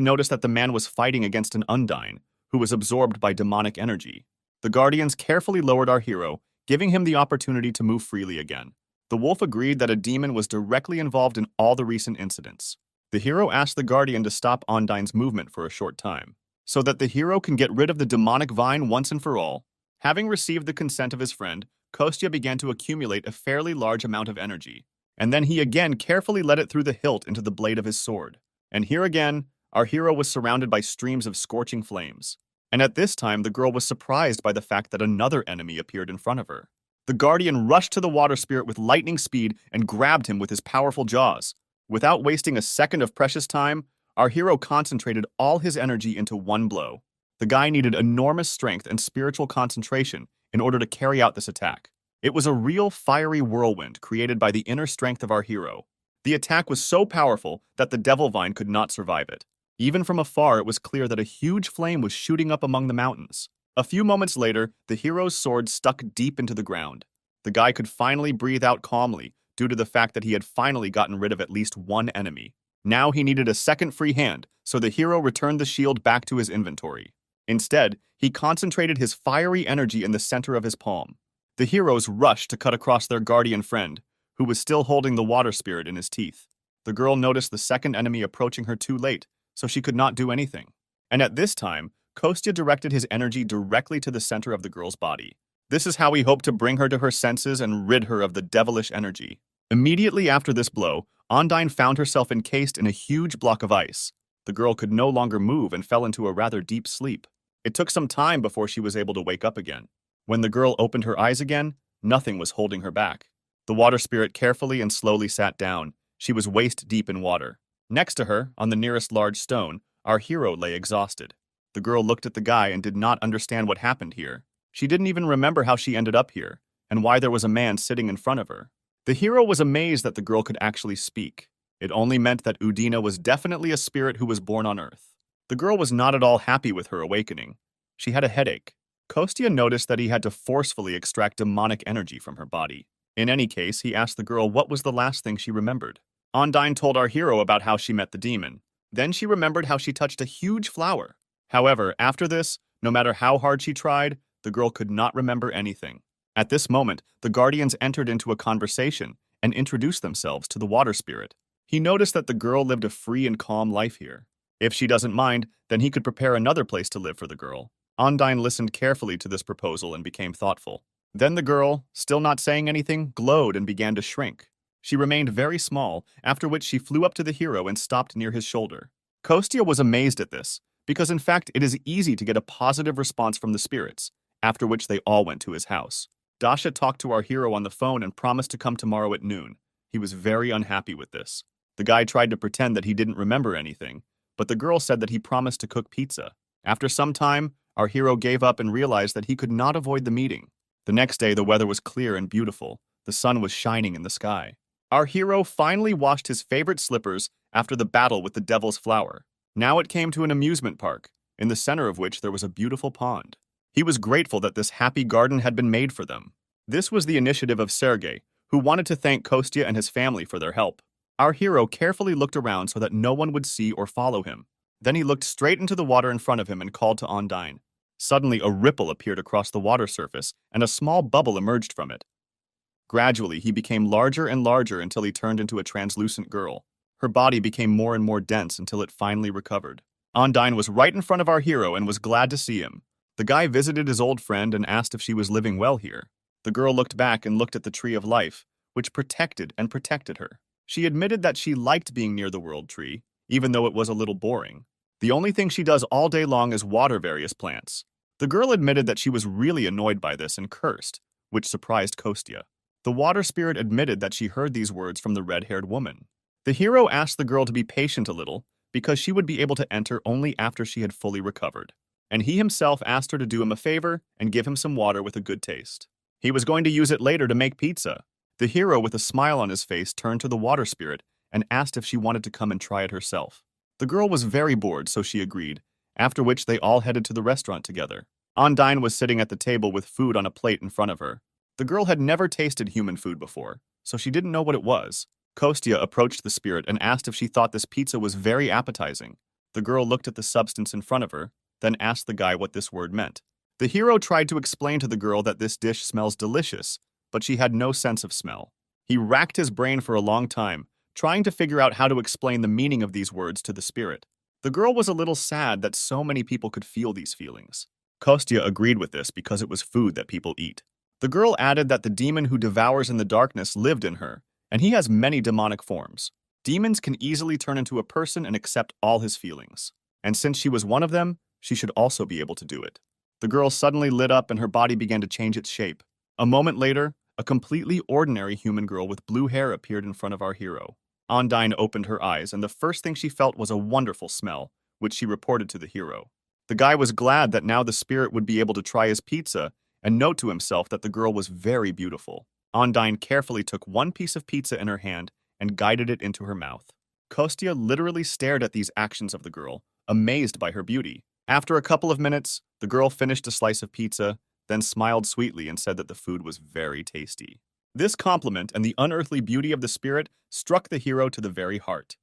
S1: notice that the man was fighting against an Undine, who was absorbed by demonic energy. The Guardians carefully lowered our hero, giving him the opportunity to move freely again. The wolf agreed that a demon was directly involved in all the recent incidents. The hero asked the Guardian to stop Undine's movement for a short time, so that the hero can get rid of the demonic vine once and for all. Having received the consent of his friend, Kostya began to accumulate a fairly large amount of energy, and then he again carefully let it through the hilt into the blade of his sword. And here again, our hero was surrounded by streams of scorching flames. And at this time, the girl was surprised by the fact that another enemy appeared in front of her. The Guardian rushed to the water spirit with lightning speed and grabbed him with his powerful jaws. Without wasting a second of precious time, our hero concentrated all his energy into one blow. The guy needed enormous strength and spiritual concentration in order to carry out this attack. It was a real fiery whirlwind created by the inner strength of our hero. The attack was so powerful that the devil vine could not survive it. Even from afar, it was clear that a huge flame was shooting up among the mountains. A few moments later, the hero's sword stuck deep into the ground. The guy could finally breathe out calmly due to the fact that he had finally gotten rid of at least one enemy. Now he needed a second free hand, so the hero returned the shield back to his inventory. Instead, he concentrated his fiery energy in the center of his palm. The heroes rushed to cut across their guardian friend, who was still holding the water spirit in his teeth. The girl noticed the second enemy approaching her too late, so she could not do anything. And at this time, Kostya directed his energy directly to the center of the girl's body. This is how he hoped to bring her to her senses and rid her of the devilish energy. Immediately after this blow, Undine found herself encased in a huge block of ice. The girl could no longer move and fell into a rather deep sleep. It took some time before she was able to wake up again. When the girl opened her eyes again, nothing was holding her back. The water spirit carefully and slowly sat down. She was waist deep in water. Next to her, on the nearest large stone, our hero lay exhausted. The girl looked at the guy and did not understand what happened here. She didn't even remember how she ended up here, and why there was a man sitting in front of her. The hero was amazed that the girl could actually speak. It only meant that Udina was definitely a spirit who was born on Earth. The girl was not at all happy with her awakening. She had a headache. Kostya noticed that he had to forcefully extract demonic energy from her body. In any case, he asked the girl what was the last thing she remembered. Undine told our hero about how she met the demon. Then she remembered how she touched a huge flower. However, after this, no matter how hard she tried, the girl could not remember anything. At this moment, the Guardians entered into a conversation and introduced themselves to the water spirit. He noticed that the girl lived a free and calm life here. If she doesn't mind, then he could prepare another place to live for the girl. Undine listened carefully to this proposal and became thoughtful. Then the girl, still not saying anything, glowed and began to shrink. She remained very small, after which she flew up to the hero and stopped near his shoulder. Kostya was amazed at this, because in fact it is easy to get a positive response from the spirits, after which they all went to his house. Dasha talked to our hero on the phone and promised to come tomorrow at noon. He was very unhappy with this. The guy tried to pretend that he didn't remember anything, but the girl said that he promised to cook pizza. After some time, our hero gave up and realized that he could not avoid the meeting. The next day, the weather was clear and beautiful. The sun was shining in the sky. Our hero finally washed his favorite slippers after the battle with the devil's flower. Now it came to an amusement park, in the center of which there was a beautiful pond. He was grateful that this happy garden had been made for them. This was the initiative of Sergei, who wanted to thank Kostya and his family for their help. Our hero carefully looked around so that no one would see or follow him. Then he looked straight into the water in front of him and called to Undine. Suddenly, a ripple appeared across the water surface, and a small bubble emerged from it. Gradually, he became larger and larger until he turned into a translucent girl. Her body became more and more dense until it finally recovered. Ondine was right in front of our hero and was glad to see him. The guy visited his old friend and asked if she was living well here. The girl looked back and looked at the Tree of Life, which protected and protected her. She admitted that she liked being near the World Tree, even though it was a little boring. The only thing she does all day long is water various plants. The girl admitted that she was really annoyed by this and cursed, which surprised Kostya. The water spirit admitted that she heard these words from the red-haired woman. The hero asked the girl to be patient a little, because she would be able to enter only after she had fully recovered. And he himself asked her to do him a favor and give him some water with a good taste. He was going to use it later to make pizza. The hero, with a smile on his face, turned to the water spirit and asked if she wanted to come and try it herself. The girl was very bored, so she agreed, after which they all headed to the restaurant together. Ondine was sitting at the table with food on a plate in front of her. The girl had never tasted human food before, so she didn't know what it was. Kostya approached the spirit and asked if she thought this pizza was very appetizing. The girl looked at the substance in front of her, then asked the guy what this word meant. The hero tried to explain to the girl that this dish smells delicious, but she had no sense of smell. He racked his brain for a long time, trying to figure out how to explain the meaning of these words to the spirit. The girl was a little sad that so many people could feel these feelings. Kostya agreed with this because it was food that people eat. The girl added that the demon who devours in the darkness lived in her, and he has many demonic forms. Demons can easily turn into a person and accept all his feelings. And since she was one of them, she should also be able to do it. The girl suddenly lit up and her body began to change its shape. A moment later, a completely ordinary human girl with blue hair appeared in front of our hero. Ondine opened her eyes, and the first thing she felt was a wonderful smell, which she reported to the hero. The guy was glad that now the spirit would be able to try his pizza and note to himself that the girl was very beautiful. Ondine carefully took one piece of pizza in her hand and guided it into her mouth. Kostya literally stared at these actions of the girl, amazed by her beauty. After a couple of minutes, the girl finished a slice of pizza, then smiled sweetly and said that the food was very tasty. This compliment and the unearthly beauty of the spirit struck the hero to the very heart.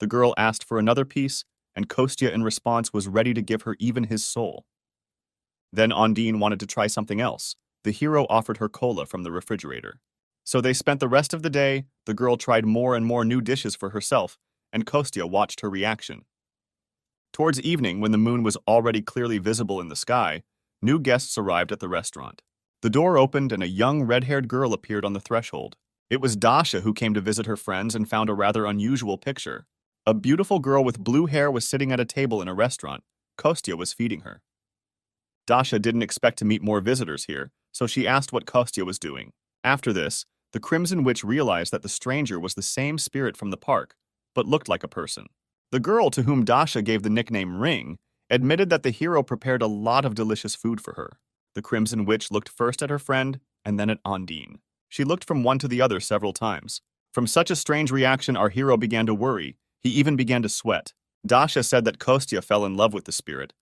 S1: The girl asked for another piece, and Kostya in response was ready to give her even his soul. Then Ondine wanted to try something else. The hero offered her cola from the refrigerator. So they spent the rest of the day. The girl tried more and more new dishes for herself, and Kostya watched her reaction. Towards evening, when the moon was already clearly visible in the sky, new guests arrived at the restaurant. The door opened and a young red-haired girl appeared on the threshold. It was Dasha, who came to visit her friends and found a rather unusual picture. A beautiful girl with blue hair was sitting at a table in a restaurant. Kostya was feeding her. Dasha didn't expect to meet more visitors here, so she asked what Kostya was doing. After this, the Crimson Witch realized that the stranger was the same spirit from the park, but looked like a person. The girl, to whom Dasha gave the nickname Ring, admitted that the hero prepared a lot of delicious food for her. The Crimson Witch looked first at her friend and then at Ondine. She looked from one to the other several times. From such a strange reaction, our hero began to worry. He even began to sweat. Dasha said that Kostya fell in love with the spirit,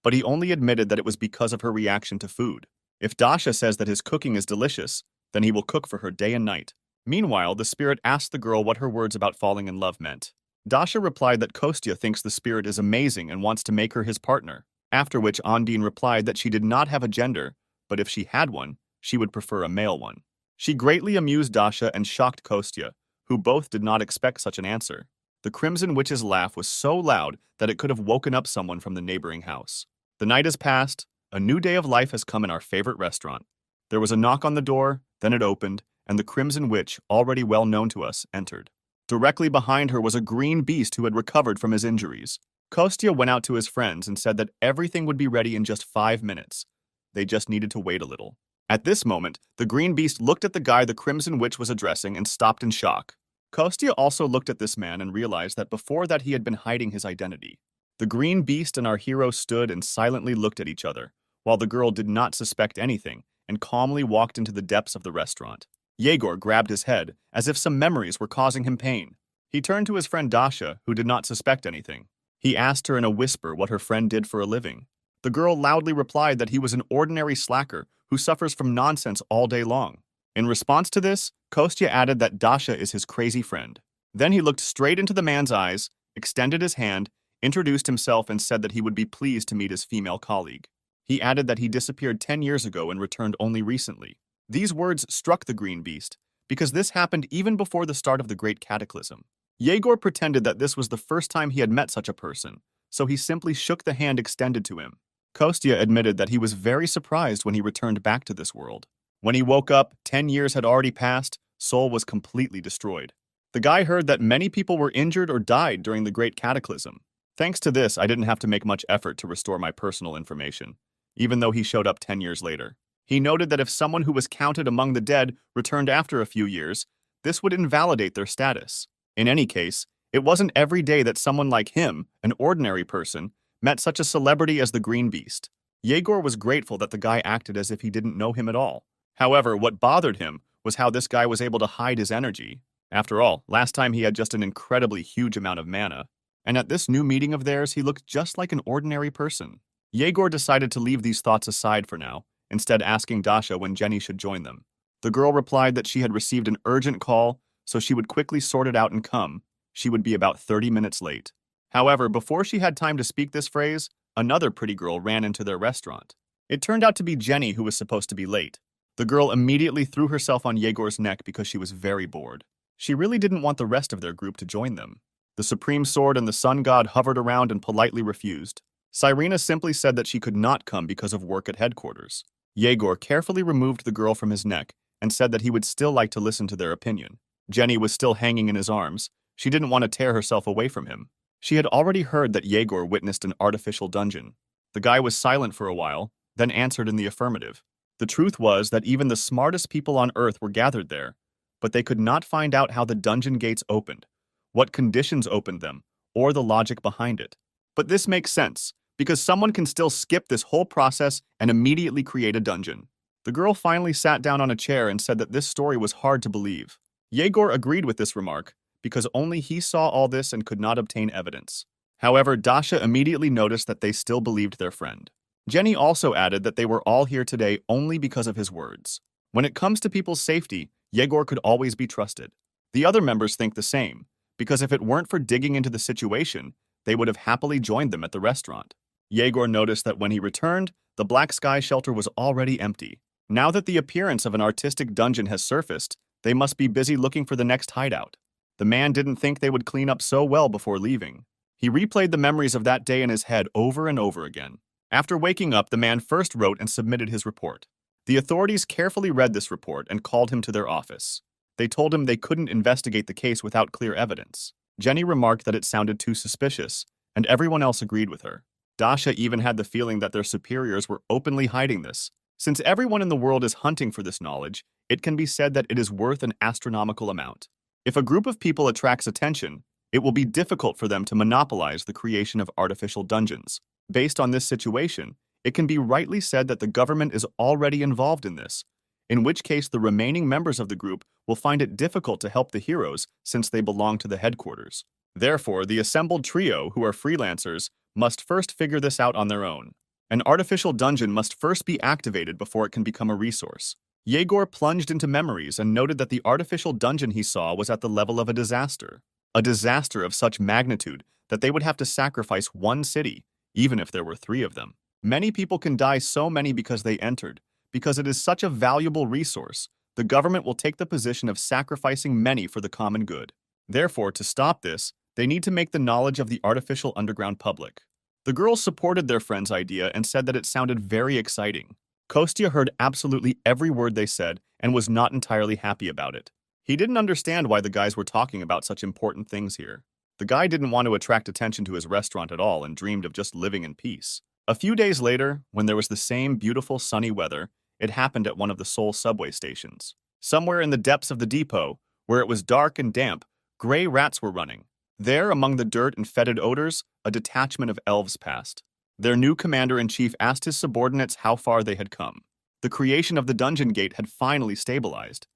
S1: but he only admitted that it was because of her reaction to food. If Dasha says that his cooking is delicious, then he will cook for her day and night. Meanwhile, the spirit asked the girl what her words about falling in love meant. Dasha replied that Kostya thinks the spirit is amazing and wants to make her his partner, after which Ondine replied that she did not have a gender, but if she had one, she would prefer a male one. She greatly amused Dasha and shocked Kostya, who both did not expect such an answer. The Crimson Witch's laugh was so loud that it could have woken up someone from the neighboring house. The night has passed, a new day of life has come in our favorite restaurant. There was a knock on the door, then it opened, and the Crimson Witch, already well known to us, entered. Directly behind her was a green beast who had recovered from his injuries. Kostya went out to his friends and said that everything would be ready in just 5 minutes. They just needed to wait a little. At this moment, the green beast looked at the guy the Crimson Witch was addressing and stopped in shock. Kostya also looked at this man and realized that before that he had been hiding his identity. The green beast and our hero stood and silently looked at each other, while the girl did not suspect anything and calmly walked into the depths of the restaurant. Yegor grabbed his head, as if some memories were causing him pain. He turned to his friend Dasha, who did not suspect anything. He asked her in a whisper what her friend did for a living. The girl loudly replied that he was an ordinary slacker who suffers from nonsense all day long. In response to this, Kostya added that Dasha is his crazy friend. Then he looked straight into the man's eyes, extended his hand, introduced himself and said that he would be pleased to meet his female colleague. He added that he disappeared 10 years ago and returned only recently. These words struck the green beast, because this happened even before the start of the Great Cataclysm. Yegor pretended that this was the first time he had met such a person, so he simply shook the hand extended to him. Kostya admitted that he was very surprised when he returned back to this world. When he woke up, 10 years had already passed, Seoul was completely destroyed. The guy heard that many people were injured or died during the Great Cataclysm. Thanks to this, I didn't have to make much effort to restore my personal information, even though he showed up 10 years later. He noted that if someone who was counted among the dead returned after a few years, this would invalidate their status. In any case, it wasn't every day that someone like him, an ordinary person, met such a celebrity as the Green Beast. Yegor was grateful that the guy acted as if he didn't know him at all. However, what bothered him was how this guy was able to hide his energy. After all, last time he had just an incredibly huge amount of mana, and at this new meeting of theirs, he looked just like an ordinary person. Yegor decided to leave these thoughts aside for now, instead asking Dasha when Jenny should join them. The girl replied that she had received an urgent call, so she would quickly sort it out and come. She would be about 30 minutes late. However, before she had time to speak this phrase, another pretty girl ran into their restaurant. It turned out to be Jenny who was supposed to be late. The girl immediately threw herself on Yegor's neck because she was very bored. She really didn't want the rest of their group to join them. The Supreme Sword and the Sun God hovered around and politely refused. Cyrena simply said that she could not come because of work at headquarters. Yegor carefully removed the girl from his neck and said that he would still like to listen to their opinion. Jenny was still hanging in his arms. She didn't want to tear herself away from him. She had already heard that Yegor witnessed an artificial dungeon. The guy was silent for a while, then answered in the affirmative. The truth was that even the smartest people on Earth were gathered there, but they could not find out how the dungeon gates opened, what conditions opened them, or the logic behind it. But this makes sense, because someone can still skip this whole process and immediately create a dungeon. The girl finally sat down on a chair and said that this story was hard to believe. Yegor agreed with this remark, because only he saw all this and could not obtain evidence. However, Dasha immediately noticed that they still believed their friend. Jenny also added that they were all here today only because of his words. When it comes to people's safety, Yegor could always be trusted. The other members think the same, because if it weren't for digging into the situation, they would have happily joined them at the restaurant. Yegor noticed that when he returned, the Black Sky shelter was already empty. Now that the appearance of an artistic dungeon has surfaced, they must be busy looking for the next hideout. The man didn't think they would clean up so well before leaving. He replayed the memories of that day in his head over and over again. After waking up, the man first wrote and submitted his report. The authorities carefully read this report and called him to their office. They told him they couldn't investigate the case without clear evidence. Jenny remarked that it sounded too suspicious, and everyone else agreed with her. Dasha even had the feeling that their superiors were openly hiding this. Since everyone in the world is hunting for this knowledge, it can be said that it is worth an astronomical amount. If a group of people attracts attention, it will be difficult for them to monopolize the creation of artificial dungeons. Based on this situation, it can be rightly said that the government is already involved in this, in which case the remaining members of the group will find it difficult to help the heroes since they belong to the headquarters. Therefore, the assembled trio, who are freelancers, must first figure this out on their own. An artificial dungeon must first be activated before it can become a resource. Yegor plunged into memories and noted that the artificial dungeon he saw was at the level of a disaster of such magnitude that they would have to sacrifice one city, even if there were 3 of them. Many people can die so many because they entered. Because it is such a valuable resource, the government will take the position of sacrificing many for the common good. Therefore, to stop this, they need to make the knowledge of the artificial underground public. The girls supported their friend's idea and said that it sounded very exciting. Kostya heard absolutely every word they said and was not entirely happy about it. He didn't understand why the guys were talking about such important things here. The guy didn't want to attract attention to his restaurant at all and dreamed of just living in peace. A few days later, when there was the same beautiful sunny weather, it happened at one of the Seoul subway stations. Somewhere in the depths of the depot, where it was dark and damp, gray rats were running. There, among the dirt and fetid odors, a detachment of elves passed. Their new commander-in-chief asked his subordinates how far they had come. The creation of the dungeon gate had finally stabilized.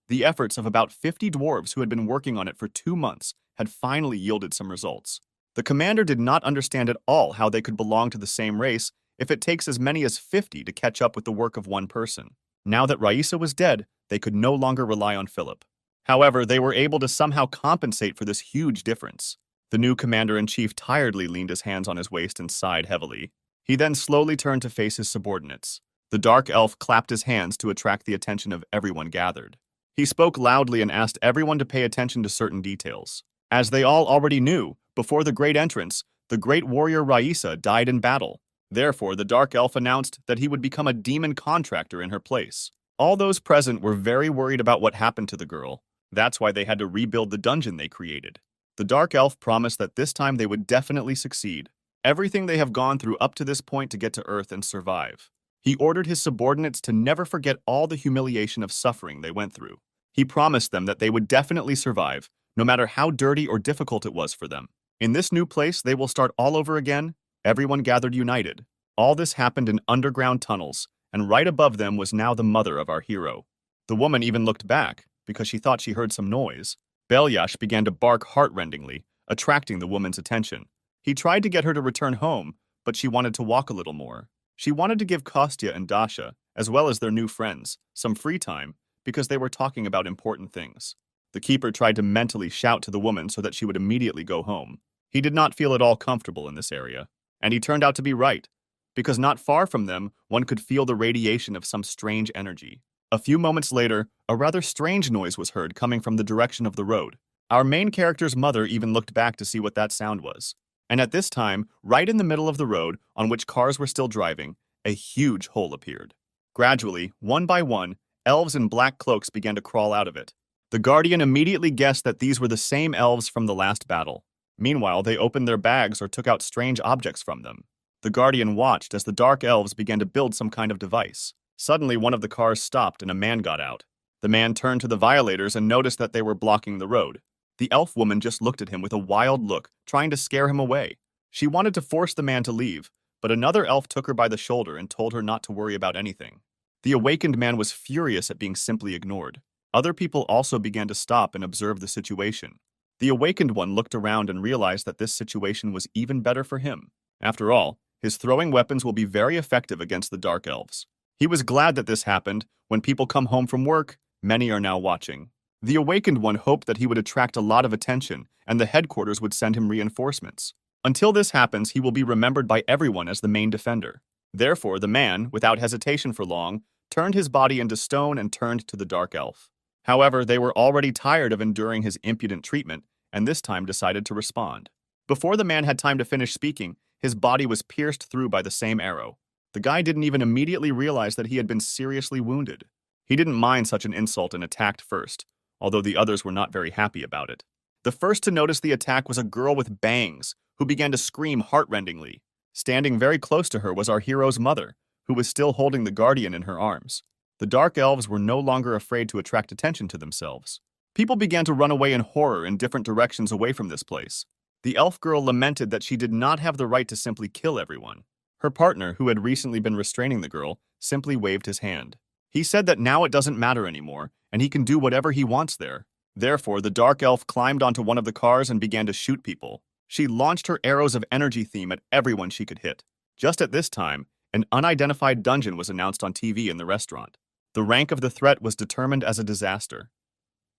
S1: The efforts of about 50 dwarves who had been working on it for 2 months had finally yielded some results. The commander did not understand at all how they could belong to the same race if it takes as many as 50 to catch up with the work of one person. Now that Raisa was dead, they could no longer rely on Philip. However, they were able to somehow compensate for this huge difference. The new commander-in-chief tiredly leaned his hands on his waist and sighed heavily. He then slowly turned to face his subordinates. The dark elf clapped his hands to attract the attention of everyone gathered. He spoke loudly and asked everyone to pay attention to certain details. As they all already knew, before the great entrance, the great warrior Raisa died in battle. Therefore, the Dark Elf announced that he would become a demon contractor in her place. All those present were very worried about what happened to the girl. That's why they had to rebuild the dungeon they created. The Dark Elf promised that this time they would definitely succeed. Everything they have gone through up to this point to get to Earth and survive. He ordered his subordinates to never forget all the humiliation of suffering they went through. He promised them that they would definitely survive, no matter how dirty or difficult it was for them. In this new place, they will start all over again, everyone gathered united. All this happened in underground tunnels, and right above them was now the mother of our hero. The woman even looked back, because she thought she heard some noise. Belyash began to bark heart-rendingly, attracting the woman's attention. He tried to get her to return home, but she wanted to walk a little more. She wanted to give Kostya and Dasha, as well as their new friends, some free time, because they were talking about important things. The keeper tried to mentally shout to the woman so that she would immediately go home. He did not feel at all comfortable in this area, and he turned out to be right, because not far from them, one could feel the radiation of some strange energy. A few moments later, a rather strange noise was heard coming from the direction of the road. Our main character's mother even looked back to see what that sound was. And at this time, right in the middle of the road, on which cars were still driving, a huge hole appeared. Gradually, one by one, elves in black cloaks began to crawl out of it. The Guardian immediately guessed that these were the same elves from the last battle. Meanwhile, they opened their bags or took out strange objects from them. The Guardian watched as the Dark Elves began to build some kind of device. Suddenly, one of the cars stopped and a man got out. The man turned to the violators and noticed that they were blocking the road. The elf woman just looked at him with a wild look, trying to scare him away. She wanted to force the man to leave, but another elf took her by the shoulder and told her not to worry about anything. The awakened man was furious at being simply ignored. Other people also began to stop and observe the situation. The awakened one looked around and realized that this situation was even better for him. After all, his throwing weapons will be very effective against the Dark Elves. He was glad that this happened. When people come home from work, many are now watching. The awakened one hoped that he would attract a lot of attention and the headquarters would send him reinforcements. Until this happens, he will be remembered by everyone as the main defender. Therefore, the man, without hesitation for long, turned his body into stone and turned to the Dark Elf. However, they were already tired of enduring his impudent treatment and this time decided to respond. Before the man had time to finish speaking, his body was pierced through by the same arrow. The guy didn't even immediately realize that he had been seriously wounded. He didn't mind such an insult and attacked first, although the others were not very happy about it. The first to notice the attack was a girl with bangs, who began to scream heart-rendingly. Standing very close to her was our hero's mother, who was still holding the Guardian in her arms. The Dark Elves were no longer afraid to attract attention to themselves. People began to run away in horror in different directions away from this place. The elf girl lamented that she did not have the right to simply kill everyone. Her partner, who had recently been restraining the girl, simply waved his hand. He said that now it doesn't matter anymore, and he can do whatever he wants there. Therefore, the Dark Elf climbed onto one of the cars and began to shoot people. She launched her arrows of energy theme at everyone she could hit. Just at this time, an unidentified dungeon was announced on TV in the restaurant. The rank of the threat was determined as a disaster.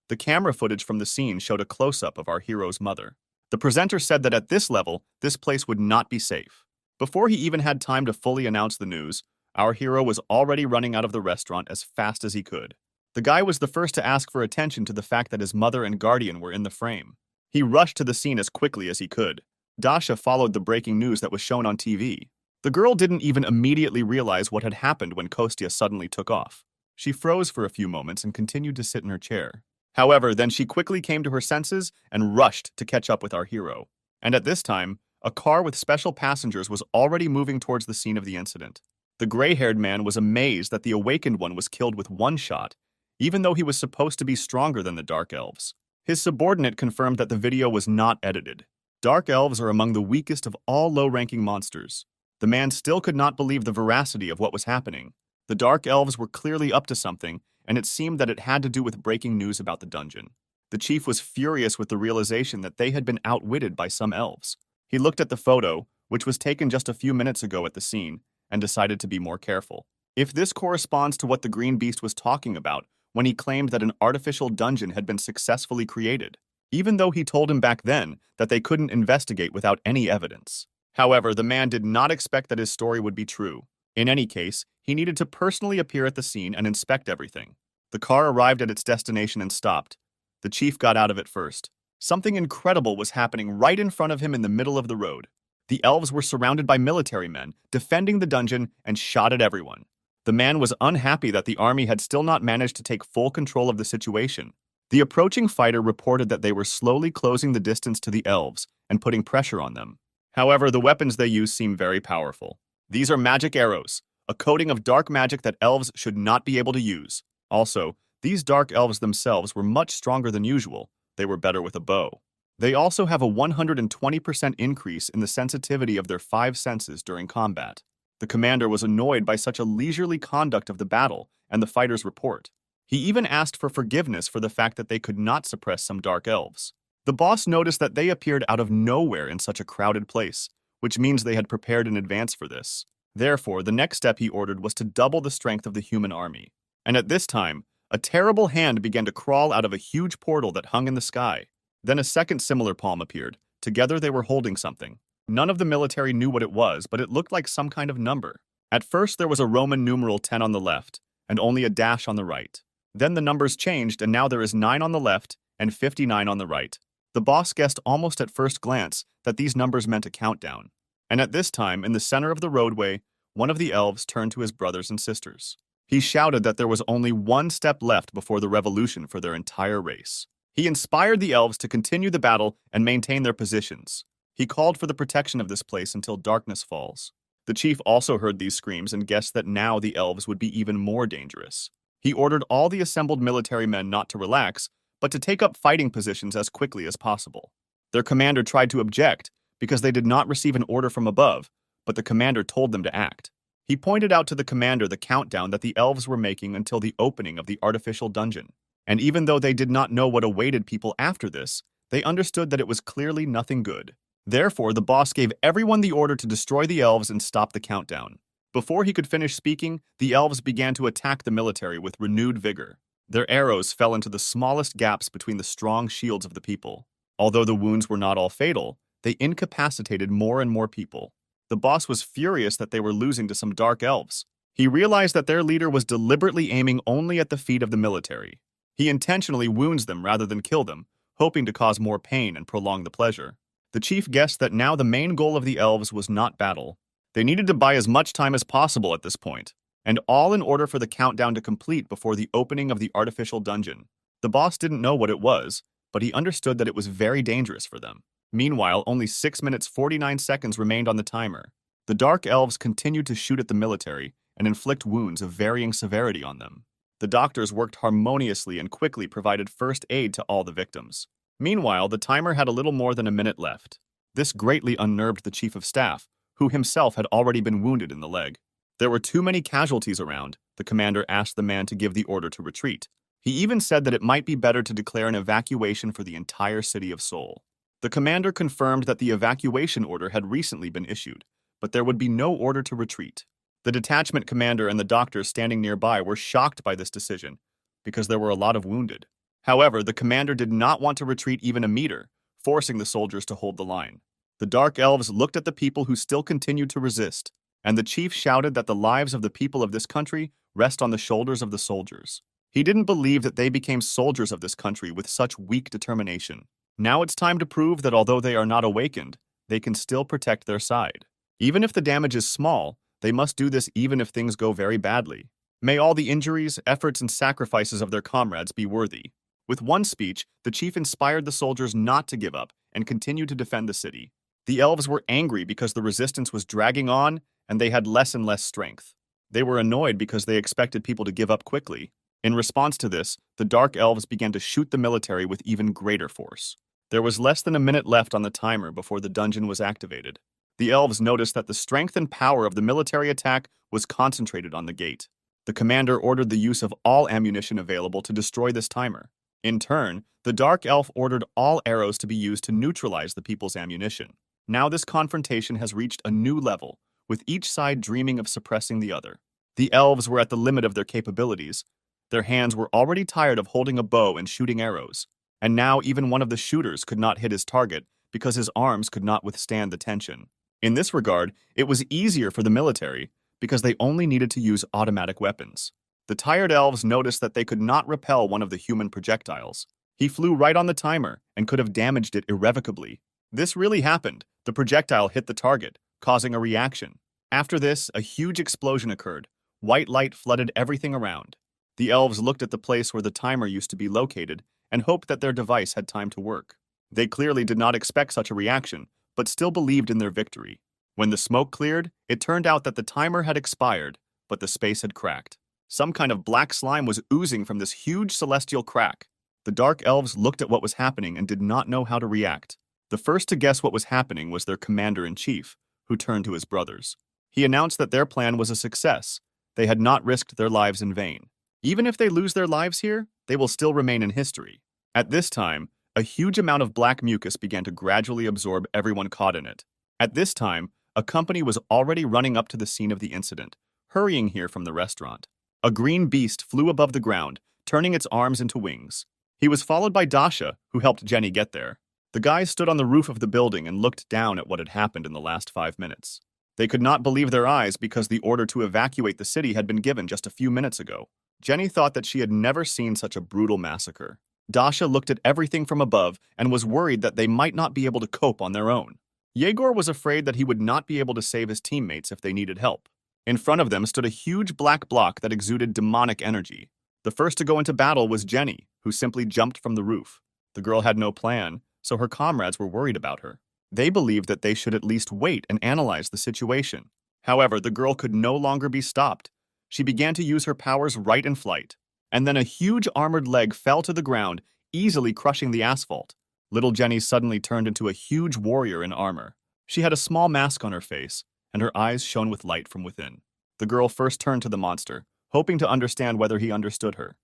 S1: The camera footage from the scene showed a close-up of our hero's mother. The presenter said that at this level, this place would not be safe. Before he even had time to fully announce the news, our hero was already running out of the restaurant as fast as he could. The guy was the first to ask for attention to the fact that his mother and guardian were in the frame. He rushed to the scene as quickly as he could. Dasha followed the breaking news that was shown on TV. The girl didn't even immediately realize what had happened when Kostya suddenly took off. She froze for a few moments and continued to sit in her chair. However, then she quickly came to her senses and rushed to catch up with our hero. And at this time, a car with special passengers was already moving towards the scene of the incident. The gray-haired man was amazed that the awakened one was killed with one shot, even though he was supposed to be stronger than the Dark Elves. His subordinate confirmed that the video was not edited. Dark Elves are among the weakest of all low-ranking monsters. The man still could not believe the veracity of what was happening. The Dark Elves were clearly up to something, and it seemed that it had to do with breaking news about the dungeon. The chief was furious with the realization that they had been outwitted by some elves. He looked at the photo, which was taken just a few minutes ago at the scene, and decided to be more careful. If this corresponds to what the Green Beast was talking about when he claimed that an artificial dungeon had been successfully created, even though he told him back then that they couldn't investigate without any evidence. However, the man did not expect that his story would be true. In any case, he needed to personally appear at the scene and inspect everything. The car arrived at its destination and stopped. The chief got out of it first. Something incredible was happening right in front of him in the middle of the road. The elves were surrounded by military men, defending the dungeon, and shot at everyone. The man was unhappy that the army had still not managed to take full control of the situation. The approaching fighter reported that they were slowly closing the distance to the elves and putting pressure on them. However, the weapons they use seem very powerful. These are magic arrows, a coating of dark magic that elves should not be able to use. Also, these dark elves themselves were much stronger than usual. They were better with a bow. They also have a 120% increase in the sensitivity of their 5 senses during combat. The commander was annoyed by such a leisurely conduct of the battle and the fighter's report. He even asked for forgiveness for the fact that they could not suppress some dark elves. The boss noticed that they appeared out of nowhere in such a crowded place, which means they had prepared in advance for this. Therefore, the next step he ordered was to double the strength of the human army. And at this time, a terrible hand began to crawl out of a huge portal that hung in the sky. Then a second similar palm appeared. Together they were holding something. None of the military knew what it was, but it looked like some kind of number. At first there was a Roman numeral 10 on the left, and only a dash on the right. Then the numbers changed, and now there is 9 on the left and 59 on the right. The boss guessed almost at first glance that these numbers meant a countdown. And at this time, in the center of the roadway, one of the elves turned to his brothers and sisters. He shouted that there was only one step left before the revolution for their entire race. He inspired the elves to continue the battle and maintain their positions. He called for the protection of this place until darkness falls. The chief also heard these screams and guessed that now the elves would be even more dangerous. He ordered all the assembled military men not to relax, but to take up fighting positions as quickly as possible. Their commander tried to object because they did not receive an order from above, but the commander told them to act. He pointed out to the commander the countdown that the elves were making until the opening of the artificial dungeon. And even though they did not know what awaited people after this, they understood that it was clearly nothing good. Therefore, the boss gave everyone the order to destroy the elves and stop the countdown. Before he could finish speaking, the elves began to attack the military with renewed vigor. Their arrows fell into the smallest gaps between the strong shields of the people. Although the wounds were not all fatal, they incapacitated more and more people. The boss was furious that they were losing to some dark elves. He realized that their leader was deliberately aiming only at the feet of the military. He intentionally wounds them rather than kill them, hoping to cause more pain and prolong the pleasure. The chief guessed that now the main goal of the elves was not battle. They needed to buy as much time as possible at this point, and all in order for the countdown to complete before the opening of the artificial dungeon. The boss didn't know what it was, but he understood that it was very dangerous for them. Meanwhile, only 6 minutes 49 seconds remained on the timer. The dark elves continued to shoot at the military and inflict wounds of varying severity on them. The doctors worked harmoniously and quickly provided first aid to all the victims. Meanwhile, the timer had a little more than a minute left. This greatly unnerved the chief of staff, who himself had already been wounded in the leg. There were too many casualties around. The commander asked the man to give the order to retreat. He even said that it might be better to declare an evacuation for the entire city of Seoul. The commander confirmed that the evacuation order had recently been issued, but there would be no order to retreat. The detachment commander and the doctors standing nearby were shocked by this decision, because there were a lot of wounded. However, the commander did not want to retreat even a meter, forcing the soldiers to hold the line. The dark elves looked at the people who still continued to resist, and the chief shouted that the lives of the people of this country rest on the shoulders of the soldiers. He didn't believe that they became soldiers of this country with such weak determination. Now it's time to prove that although they are not awakened, they can still protect their side. Even if the damage is small, they must do this even if things go very badly. May all the injuries, efforts, and sacrifices of their comrades be worthy. With one speech, the chief inspired the soldiers not to give up and continue to defend the city. The elves were angry because the resistance was dragging on and they had less and less strength. They were annoyed because they expected people to give up quickly. In response to this, the dark elves began to shoot the military with even greater force. There was less than a minute left on the timer before the dungeon was activated. The elves noticed that the strength and power of the military attack was concentrated on the gate. The commander ordered the use of all ammunition available to destroy this timer. In turn, the dark elf ordered all arrows to be used to neutralize the people's ammunition. Now this confrontation has reached a new level, with each side dreaming of suppressing the other. The elves were at the limit of their capabilities. Their hands were already tired of holding a bow and shooting arrows, and now even one of the shooters could not hit his target because his arms could not withstand the tension. In this regard, it was easier for the military because they only needed to use automatic weapons. The tired elves noticed that they could not repel one of the human projectiles. He flew right on the timer and could have damaged it irrevocably. This really happened. The projectile hit the target, causing a reaction. After this, a huge explosion occurred. White light flooded everything around. The elves looked at the place where the timer used to be located and hoped that their device had time to work. They clearly did not expect such a reaction, but still believed in their victory. When the smoke cleared, it turned out that the timer had expired, but the space had cracked. Some kind of black slime was oozing from this huge celestial crack. The dark elves looked at what was happening and did not know how to react. The first to guess what was happening was their commander-in-chief, who turned to his brothers. He announced that their plan was a success. They had not risked their lives in vain. Even if they lose their lives here, they will still remain in history. At this time, a huge amount of black mucus began to gradually absorb everyone caught in it. At this time, a company was already running up to the scene of the incident, hurrying here from the restaurant. A green beast flew above the ground, turning its arms into wings. He was followed by Dasha, who helped Jenny get there. The guys stood on the roof of the building and looked down at what had happened in the last 5 minutes. They could not believe their eyes because the order to evacuate the city had been given just a few minutes ago. Jenny thought that she had never seen such a brutal massacre. Dasha looked at everything from above and was worried that they might not be able to cope on their own. Yegor was afraid that he would not be able to save his teammates if they needed help. In front of them stood a huge black block that exuded demonic energy. The first to go into battle was Jenny, who simply jumped from the roof. The girl had no plan, so her comrades were worried about her. They believed that they should at least wait and analyze the situation. However, the girl could no longer be stopped. She began to use her powers right in flight. And then a huge armored leg fell to the ground, easily crushing the asphalt. Little Jenny suddenly turned into a huge warrior in armor. She had a small mask on her face, and her eyes shone with light from within. The girl first turned to the monster, hoping to understand whether he understood her.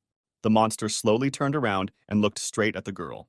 S1: The monster slowly turned around and looked straight at the girl.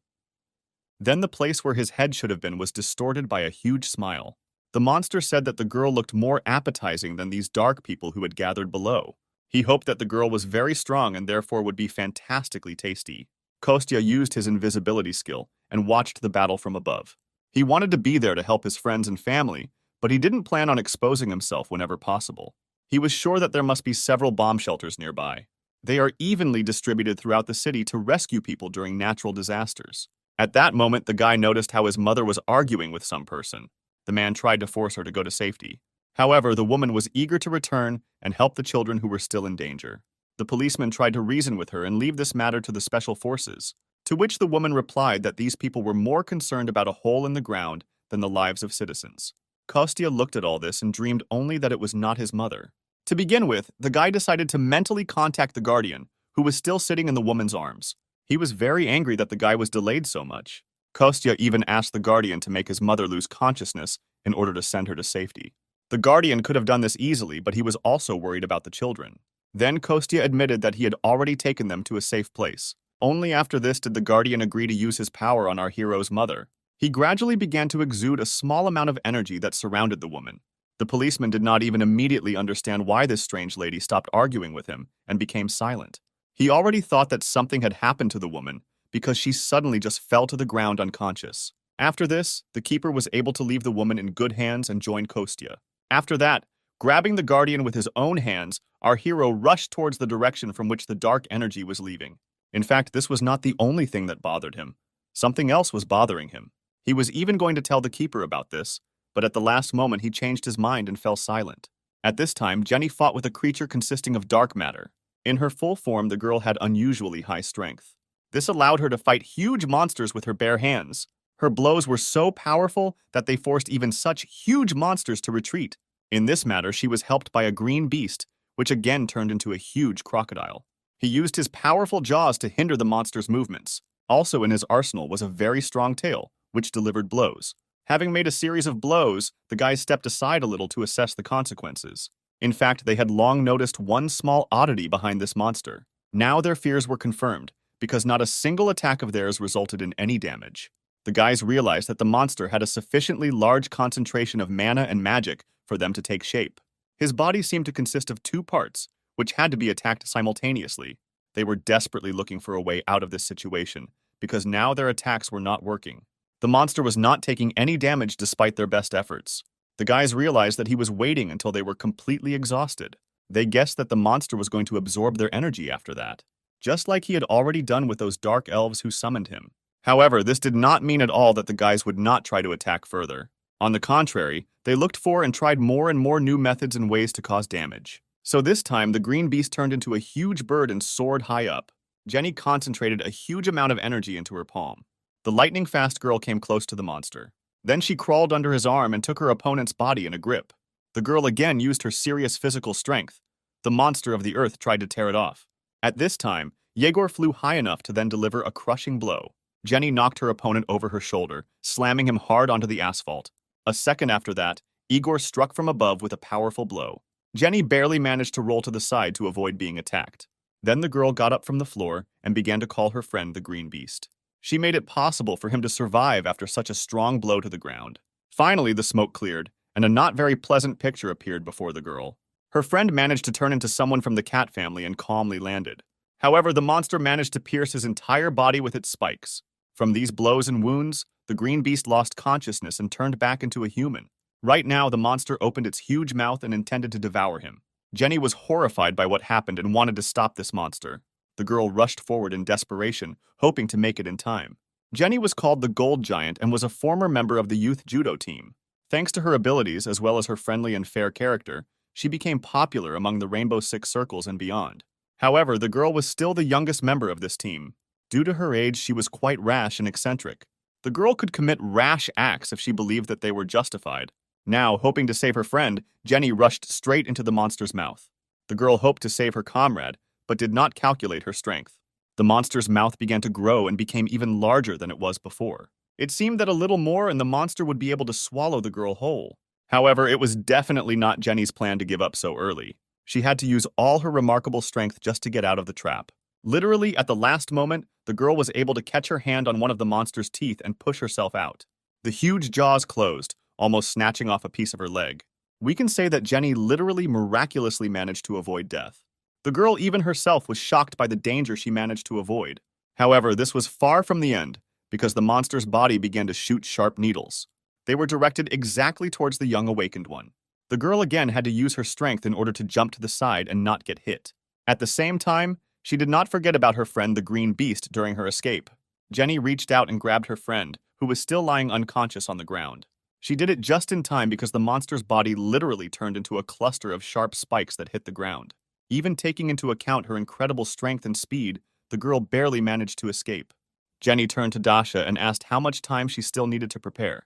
S1: Then the place where his head should have been was distorted by a huge smile. The monster said that the girl looked more appetizing than these dark people who had gathered below. He hoped that the girl was very strong and therefore would be fantastically tasty. Kostya used his invisibility skill and watched the battle from above. He wanted to be there to help his friends and family, but he didn't plan on exposing himself whenever possible. He was sure that there must be several bomb shelters nearby. They are evenly distributed throughout the city to rescue people during natural disasters. At that moment, the guy noticed how his mother was arguing with some person. The man tried to force her to go to safety. However, the woman was eager to return and help the children who were still in danger. The policeman tried to reason with her and leave this matter to the special forces, to which the woman replied that these people were more concerned about a hole in the ground than the lives of citizens. Kostya looked at all this and dreamed only that it was not his mother. To begin with, the guy decided to mentally contact the guardian, who was still sitting in the woman's arms. He was very angry that the guy was delayed so much. Kostya even asked the guardian to make his mother lose consciousness in order to send her to safety. The guardian could have done this easily, but he was also worried about the children. Then Kostya admitted that he had already taken them to a safe place. Only after this did the guardian agree to use his power on our hero's mother. He gradually began to exude a small amount of energy that surrounded the woman. The policeman did not even immediately understand why this strange lady stopped arguing with him and became silent. He already thought that something had happened to the woman because she suddenly just fell to the ground unconscious. After this, the keeper was able to leave the woman in good hands and join Kostya. After that, grabbing the guardian with his own hands, our hero rushed towards the direction from which the dark energy was leaving. In fact, this was not the only thing that bothered him. Something else was bothering him. He was even going to tell the keeper about this, but at the last moment he changed his mind and fell silent. At this time, Jenny fought with a creature consisting of dark matter. In her full form, the girl had unusually high strength. This allowed her to fight huge monsters with her bare hands. Her blows were so powerful that they forced even such huge monsters to retreat. In this matter, she was helped by a green beast, which again turned into a huge crocodile. He used his powerful jaws to hinder the monster's movements. Also in his arsenal was a very strong tail, which delivered blows. Having made a series of blows, the guys stepped aside a little to assess the consequences. In fact, they had long noticed one small oddity behind this monster. Now their fears were confirmed, because not a single attack of theirs resulted in any damage. The guys realized that the monster had a sufficiently large concentration of mana and magic for them to take shape. His body seemed to consist of 2 parts, which had to be attacked simultaneously. They were desperately looking for a way out of this situation, because now their attacks were not working. The monster was not taking any damage despite their best efforts. The guys realized that he was waiting until they were completely exhausted. They guessed that the monster was going to absorb their energy after that. just like he had already done with those dark elves who summoned him. However, this did not mean at all that the guys would not try to attack further. On the contrary, they looked for and tried more and more new methods and ways to cause damage. So this time, the green beast turned into a huge bird and soared high up. Jenny concentrated a huge amount of energy into her palm. The lightning-fast girl came close to the monster. Then she crawled under his arm and took her opponent's body in a grip. The girl again used her serious physical strength. The monster of the earth tried to tear it off. At this time, Yegor flew high enough to then deliver a crushing blow. Jenny knocked her opponent over her shoulder, slamming him hard onto the asphalt. A second after that, Igor struck from above with a powerful blow. Jenny barely managed to roll to the side to avoid being attacked. Then the girl got up from the floor and began to call her friend the Green Beast. She made it possible for him to survive after such a strong blow to the ground. Finally, the smoke cleared, and a not very pleasant picture appeared before the girl. Her friend managed to turn into someone from the cat family and calmly landed. However, the monster managed to pierce his entire body with its spikes. From these blows and wounds, the green beast lost consciousness and turned back into a human. Right now, the monster opened its huge mouth and intended to devour him. Jenny was horrified by what happened and wanted to stop this monster. The girl rushed forward in desperation, hoping to make it in time. Jenny was called the Gold Giant and was a former member of the youth judo team. Thanks to her abilities as well as her friendly and fair character, she became popular among the Rainbow Six circles and beyond. However, the girl was still the youngest member of this team. Due to her age, she was quite rash and eccentric. The girl could commit rash acts if she believed that they were justified. Now, hoping to save her friend, Jenny rushed straight into the monster's mouth. The girl hoped to save her comrade, but did not calculate her strength. The monster's mouth began to grow and became even larger than it was before. It seemed that a little more and the monster would be able to swallow the girl whole. However, it was definitely not Jenny's plan to give up so early. She had to use all her remarkable strength just to get out of the trap. Literally, at the last moment, the girl was able to catch her hand on one of the monster's teeth and push herself out. The huge jaws closed, almost snatching off a piece of her leg. We can say that Jenny literally miraculously managed to avoid death. The girl even herself was shocked by the danger she managed to avoid. However, this was far from the end, because the monster's body began to shoot sharp needles. They were directed exactly towards the young awakened one. The girl again had to use her strength in order to jump to the side and not get hit. At the same time, she did not forget about her friend the Green Beast during her escape. Jenny reached out and grabbed her friend, who was still lying unconscious on the ground. She did it just in time because the monster's body literally turned into a cluster of sharp spikes that hit the ground. Even taking into account her incredible strength and speed, the girl barely managed to escape. Jenny turned to Dasha and asked how much time she still needed to prepare.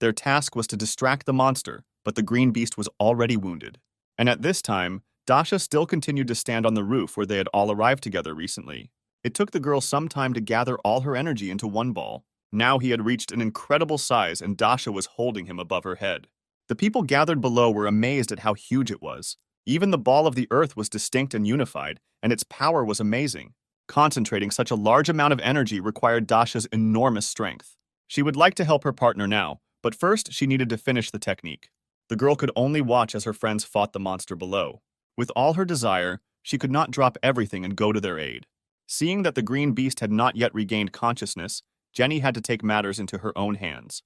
S1: Their task was to distract the monster, but the Green Beast was already wounded. And at this time, Dasha still continued to stand on the roof where they had all arrived together recently. It took the girl some time to gather all her energy into one ball. Now he had reached an incredible size and Dasha was holding him above her head. The people gathered below were amazed at how huge it was. Even the ball of the earth was distinct and unified, and its power was amazing. Concentrating such a large amount of energy required Dasha's enormous strength. She would like to help her partner now, but first she needed to finish the technique. The girl could only watch as her friends fought the monster below. With all her desire, she could not drop everything and go to their aid. Seeing that the Green Beast had not yet regained consciousness, Jenny had to take matters into her own hands.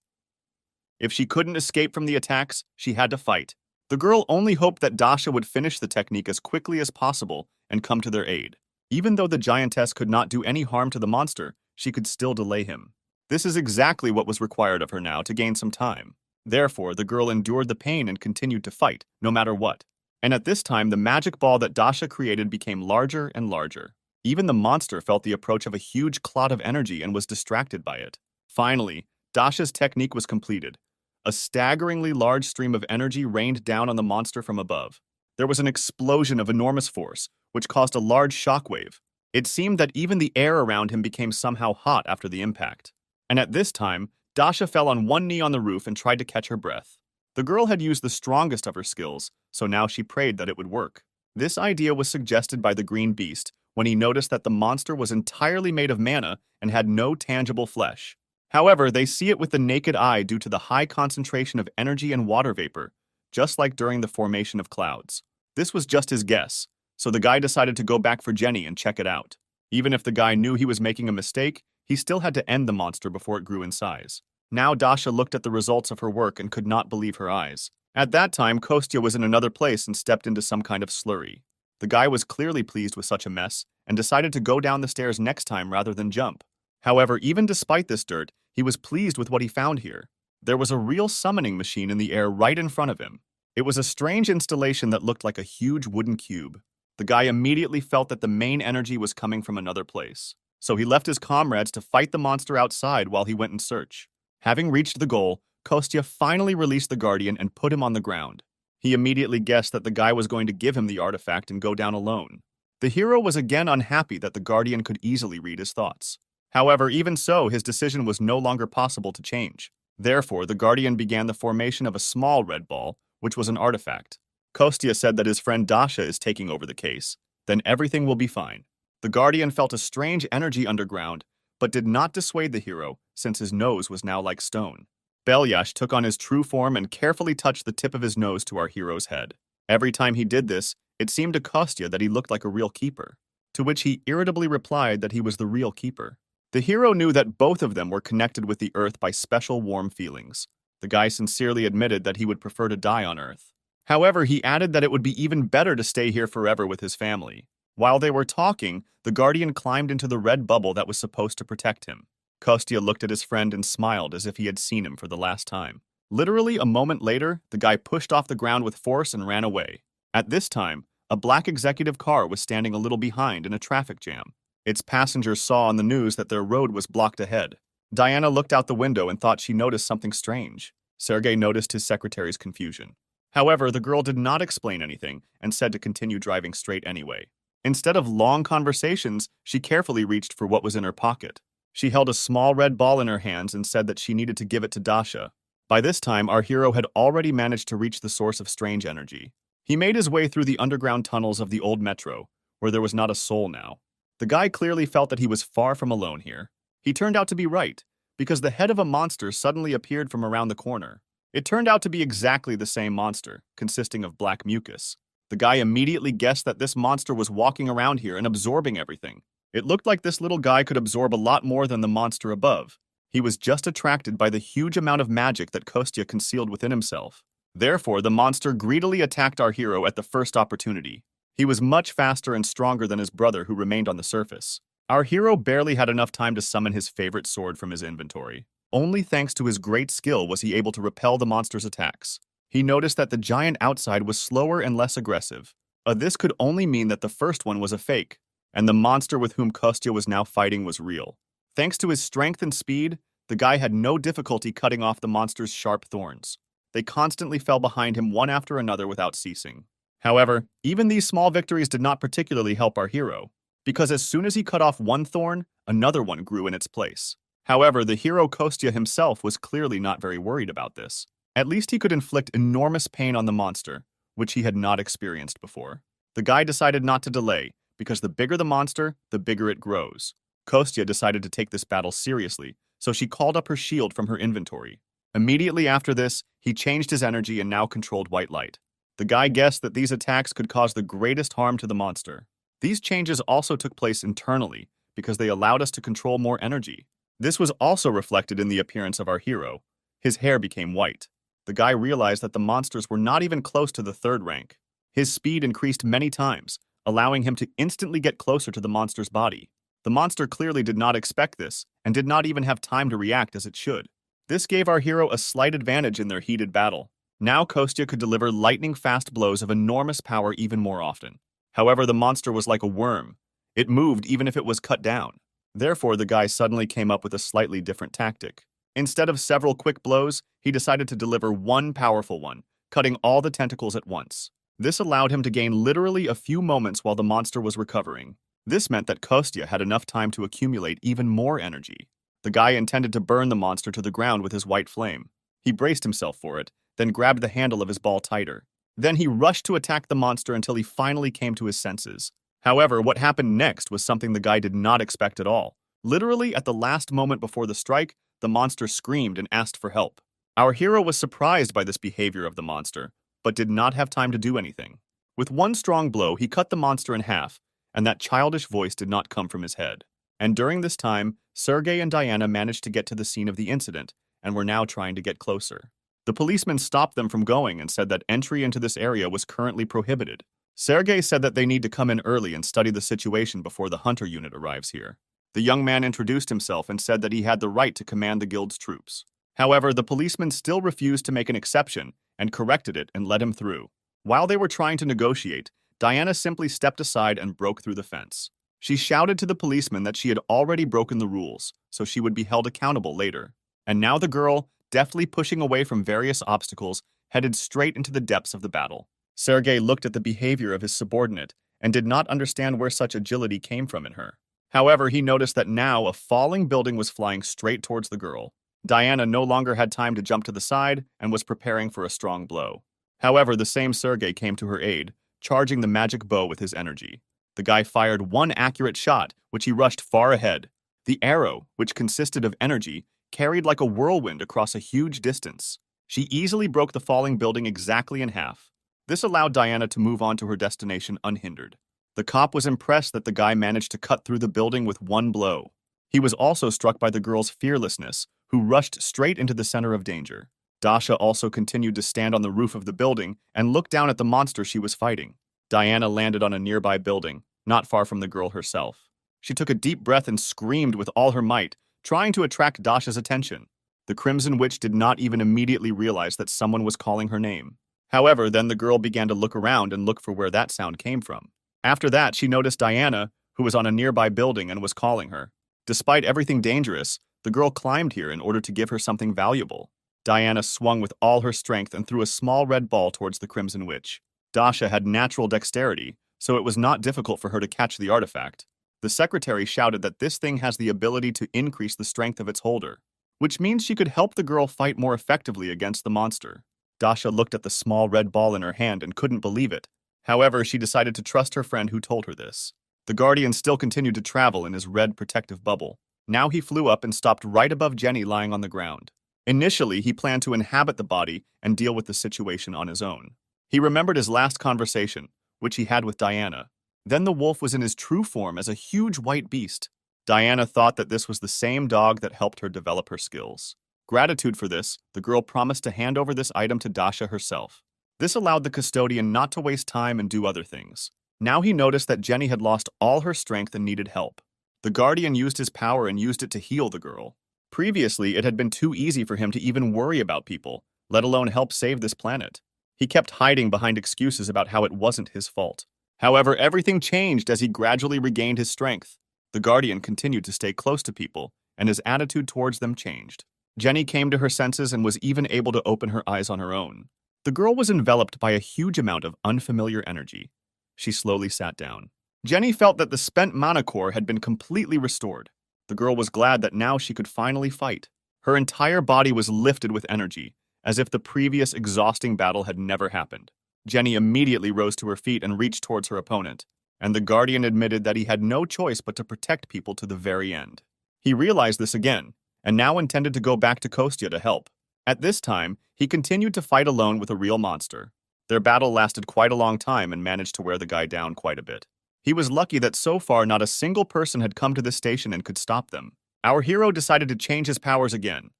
S1: If she couldn't escape from the attacks, she had to fight. The girl only hoped that Dasha would finish the technique as quickly as possible and come to their aid. Even though the giantess could not do any harm to the monster, she could still delay him. This is exactly what was required of her now to gain some time. Therefore, the girl endured the pain and continued to fight, no matter what. And at this time, the magic ball that Dasha created became larger and larger. Even the monster felt the approach of a huge clot of energy and was distracted by it. Finally, Dasha's technique was completed. A staggeringly large stream of energy rained down on the monster from above. There was an explosion of enormous force, which caused a large shockwave. It seemed that even the air around him became somehow hot after the impact. And at this time, Dasha fell on one knee on the roof and tried to catch her breath. The girl had used the strongest of her skills, so now she prayed that it would work. This idea was suggested by the Green Beast when he noticed that the monster was entirely made of mana and had no tangible flesh. However, they see it with the naked eye due to the high concentration of energy and water vapor, just like during the formation of clouds. This was just his guess, so the guy decided to go back for Jenny and check it out. Even if the guy knew he was making a mistake, he still had to end the monster before it grew in size. Now Dasha looked at the results of her work and could not believe her eyes. At that time, Kostya was in another place and stepped into some kind of slurry. The guy was clearly pleased with such a mess and decided to go down the stairs next time rather than jump. However, even despite this dirt, he was pleased with what he found here. There was a real summoning machine in the air right in front of him. It was a strange installation that looked like a huge wooden cube. The guy immediately felt that the main energy was coming from another place. So he left his comrades to fight the monster outside while he went in search. Having reached the goal, Kostya finally released the Guardian and put him on the ground. He immediately guessed that the guy was going to give him the artifact and go down alone. The hero was again unhappy that the Guardian could easily read his thoughts. However, even so, his decision was no longer possible to change. Therefore, the Guardian began the formation of a small red ball, which was an artifact. Kostya said that his friend Dasha is taking over the case. Then everything will be fine. The Guardian felt a strange energy underground, but did not dissuade the hero, since his nose was now like stone. Belyash took on his true form and carefully touched the tip of his nose to our hero's head. Every time he did this, it seemed to Kostya that he looked like a real keeper, to which he irritably replied that he was the real keeper. The hero knew that both of them were connected with the earth by special warm feelings. The guy sincerely admitted that he would prefer to die on Earth. However, he added that it would be even better to stay here forever with his family. While they were talking, the Guardian climbed into the red bubble that was supposed to protect him. Kostya looked at his friend and smiled as if he had seen him for the last time. Literally a moment later, the guy pushed off the ground with force and ran away. At this time, a black executive car was standing a little behind in a traffic jam. Its passengers saw on the news that their road was blocked ahead. Diana looked out the window and thought she noticed something strange. Sergei noticed his secretary's confusion. However, the girl did not explain anything and said to continue driving straight anyway. Instead of long conversations, she carefully reached for what was in her pocket. She held a small red ball in her hands and said that she needed to give it to Dasha. By this time, our hero had already managed to reach the source of strange energy. He made his way through the underground tunnels of the old metro, where there was not a soul now. The guy clearly felt that he was far from alone here. He turned out to be right, because the head of a monster suddenly appeared from around the corner. It turned out to be exactly the same monster, consisting of black mucus. The guy immediately guessed that this monster was walking around here and absorbing everything. It looked like this little guy could absorb a lot more than the monster above. He was just attracted by the huge amount of magic that Kostya concealed within himself. Therefore, the monster greedily attacked our hero at the first opportunity. He was much faster and stronger than his brother who remained on the surface. Our hero barely had enough time to summon his favorite sword from his inventory. Only thanks to his great skill was he able to repel the monster's attacks. He noticed that the giant outside was slower and less aggressive. This could only mean that the first one was a fake, and the monster with whom Kostya was now fighting was real. Thanks to his strength and speed, the guy had no difficulty cutting off the monster's sharp thorns. They constantly fell behind him one after another without ceasing. However, even these small victories did not particularly help our hero, because as soon as he cut off one thorn, another one grew in its place. However, the hero Kostya himself was clearly not very worried about this. At least he could inflict enormous pain on the monster, which he had not experienced before. The guy decided not to delay, because the bigger the monster, the bigger it grows. Kostya decided to take this battle seriously, so she called up her shield from her inventory. Immediately after this, he changed his energy and now controlled white light. The guy guessed that these attacks could cause the greatest harm to the monster. These changes also took place internally, because they allowed us to control more energy. This was also reflected in the appearance of our hero. His hair became white. The guy realized that the monsters were not even close to the third rank. His speed increased many times, allowing him to instantly get closer to the monster's body. The monster clearly did not expect this, and did not even have time to react as it should. This gave our hero a slight advantage in their heated battle. Now Kostya could deliver lightning-fast blows of enormous power even more often. However, the monster was like a worm. It moved even if it was cut down. Therefore, the guy suddenly came up with a slightly different tactic. Instead of several quick blows, he decided to deliver one powerful one, cutting all the tentacles at once. This allowed him to gain literally a few moments while the monster was recovering. This meant that Kostya had enough time to accumulate even more energy. The guy intended to burn the monster to the ground with his white flame. He braced himself for it, then grabbed the handle of his ball tighter. Then he rushed to attack the monster until he finally came to his senses. However, what happened next was something the guy did not expect at all. Literally, at the last moment before the strike, the monster screamed and asked for help. Our hero was surprised by this behavior of the monster, but did not have time to do anything. With one strong blow, he cut the monster in half, and that childish voice did not come from his head. And during this time, Sergei and Diana managed to get to the scene of the incident, and were now trying to get closer. The policeman stopped them from going and said that entry into this area was currently prohibited. Sergei said that they need to come in early and study the situation before the hunter unit arrives here. The young man introduced himself and said that he had the right to command the guild's troops. However, the policeman still refused to make an exception and corrected it and let him through. While they were trying to negotiate, Diana simply stepped aside and broke through the fence. She shouted to the policeman that she had already broken the rules, so she would be held accountable later. And now the girl, deftly pushing away from various obstacles, headed straight into the depths of the battle. Sergei looked at the behavior of his subordinate and did not understand where such agility came from in her. However, he noticed that now a falling building was flying straight towards the girl. Diana no longer had time to jump to the side and was preparing for a strong blow. However, the same Sergei came to her aid, charging the magic bow with his energy. The guy fired one accurate shot, which he rushed far ahead. The arrow, which consisted of energy, carried like a whirlwind across a huge distance. She easily broke the falling building exactly in half. This allowed Diana to move on to her destination unhindered. The cop was impressed that the guy managed to cut through the building with one blow. He was also struck by the girl's fearlessness, who rushed straight into the center of danger. Dasha also continued to stand on the roof of the building and look down at the monster she was fighting. Diana landed on a nearby building, not far from the girl herself. She took a deep breath and screamed with all her might, trying to attract Dasha's attention. The Crimson Witch did not even immediately realize that someone was calling her name. However, then the girl began to look around and look for where that sound came from. After that, she noticed Diana, who was on a nearby building and was calling her. Despite everything dangerous, the girl climbed here in order to give her something valuable. Diana swung with all her strength and threw a small red ball towards the Crimson Witch. Dasha had natural dexterity, so it was not difficult for her to catch the artifact. The secretary shouted that this thing has the ability to increase the strength of its holder, which means she could help the girl fight more effectively against the monster. Dasha looked at the small red ball in her hand and couldn't believe it. However, she decided to trust her friend who told her this. The Guardian still continued to travel in his red protective bubble. Now he flew up and stopped right above Jenny lying on the ground. Initially, he planned to inhabit the body and deal with the situation on his own. He remembered his last conversation, which he had with Diana. Then the wolf was in his true form as a huge white beast. Diana thought that this was the same dog that helped her develop her skills. Gratitude for this, the girl promised to hand over this item to Dasha herself. This allowed the custodian not to waste time and do other things. Now he noticed that Jenny had lost all her strength and needed help. The Guardian used his power and used it to heal the girl. Previously, it had been too easy for him to even worry about people, let alone help save this planet. He kept hiding behind excuses about how it wasn't his fault. However, everything changed as he gradually regained his strength. The Guardian continued to stay close to people, and his attitude towards them changed. Jenny came to her senses and was even able to open her eyes on her own. The girl was enveloped by a huge amount of unfamiliar energy. She slowly sat down. Jenny felt that the spent mana core had been completely restored. The girl was glad that now she could finally fight. Her entire body was lifted with energy, as if the previous exhausting battle had never happened. Jenny immediately rose to her feet and reached towards her opponent, and the Guardian admitted that he had no choice but to protect people to the very end. He realized this again, and now intended to go back to Kostya to help. At this time, he continued to fight alone with a real monster. Their battle lasted quite a long time and managed to wear the guy down quite a bit. He was lucky that so far not a single person had come to this station and could stop them. Our hero decided to change his powers again,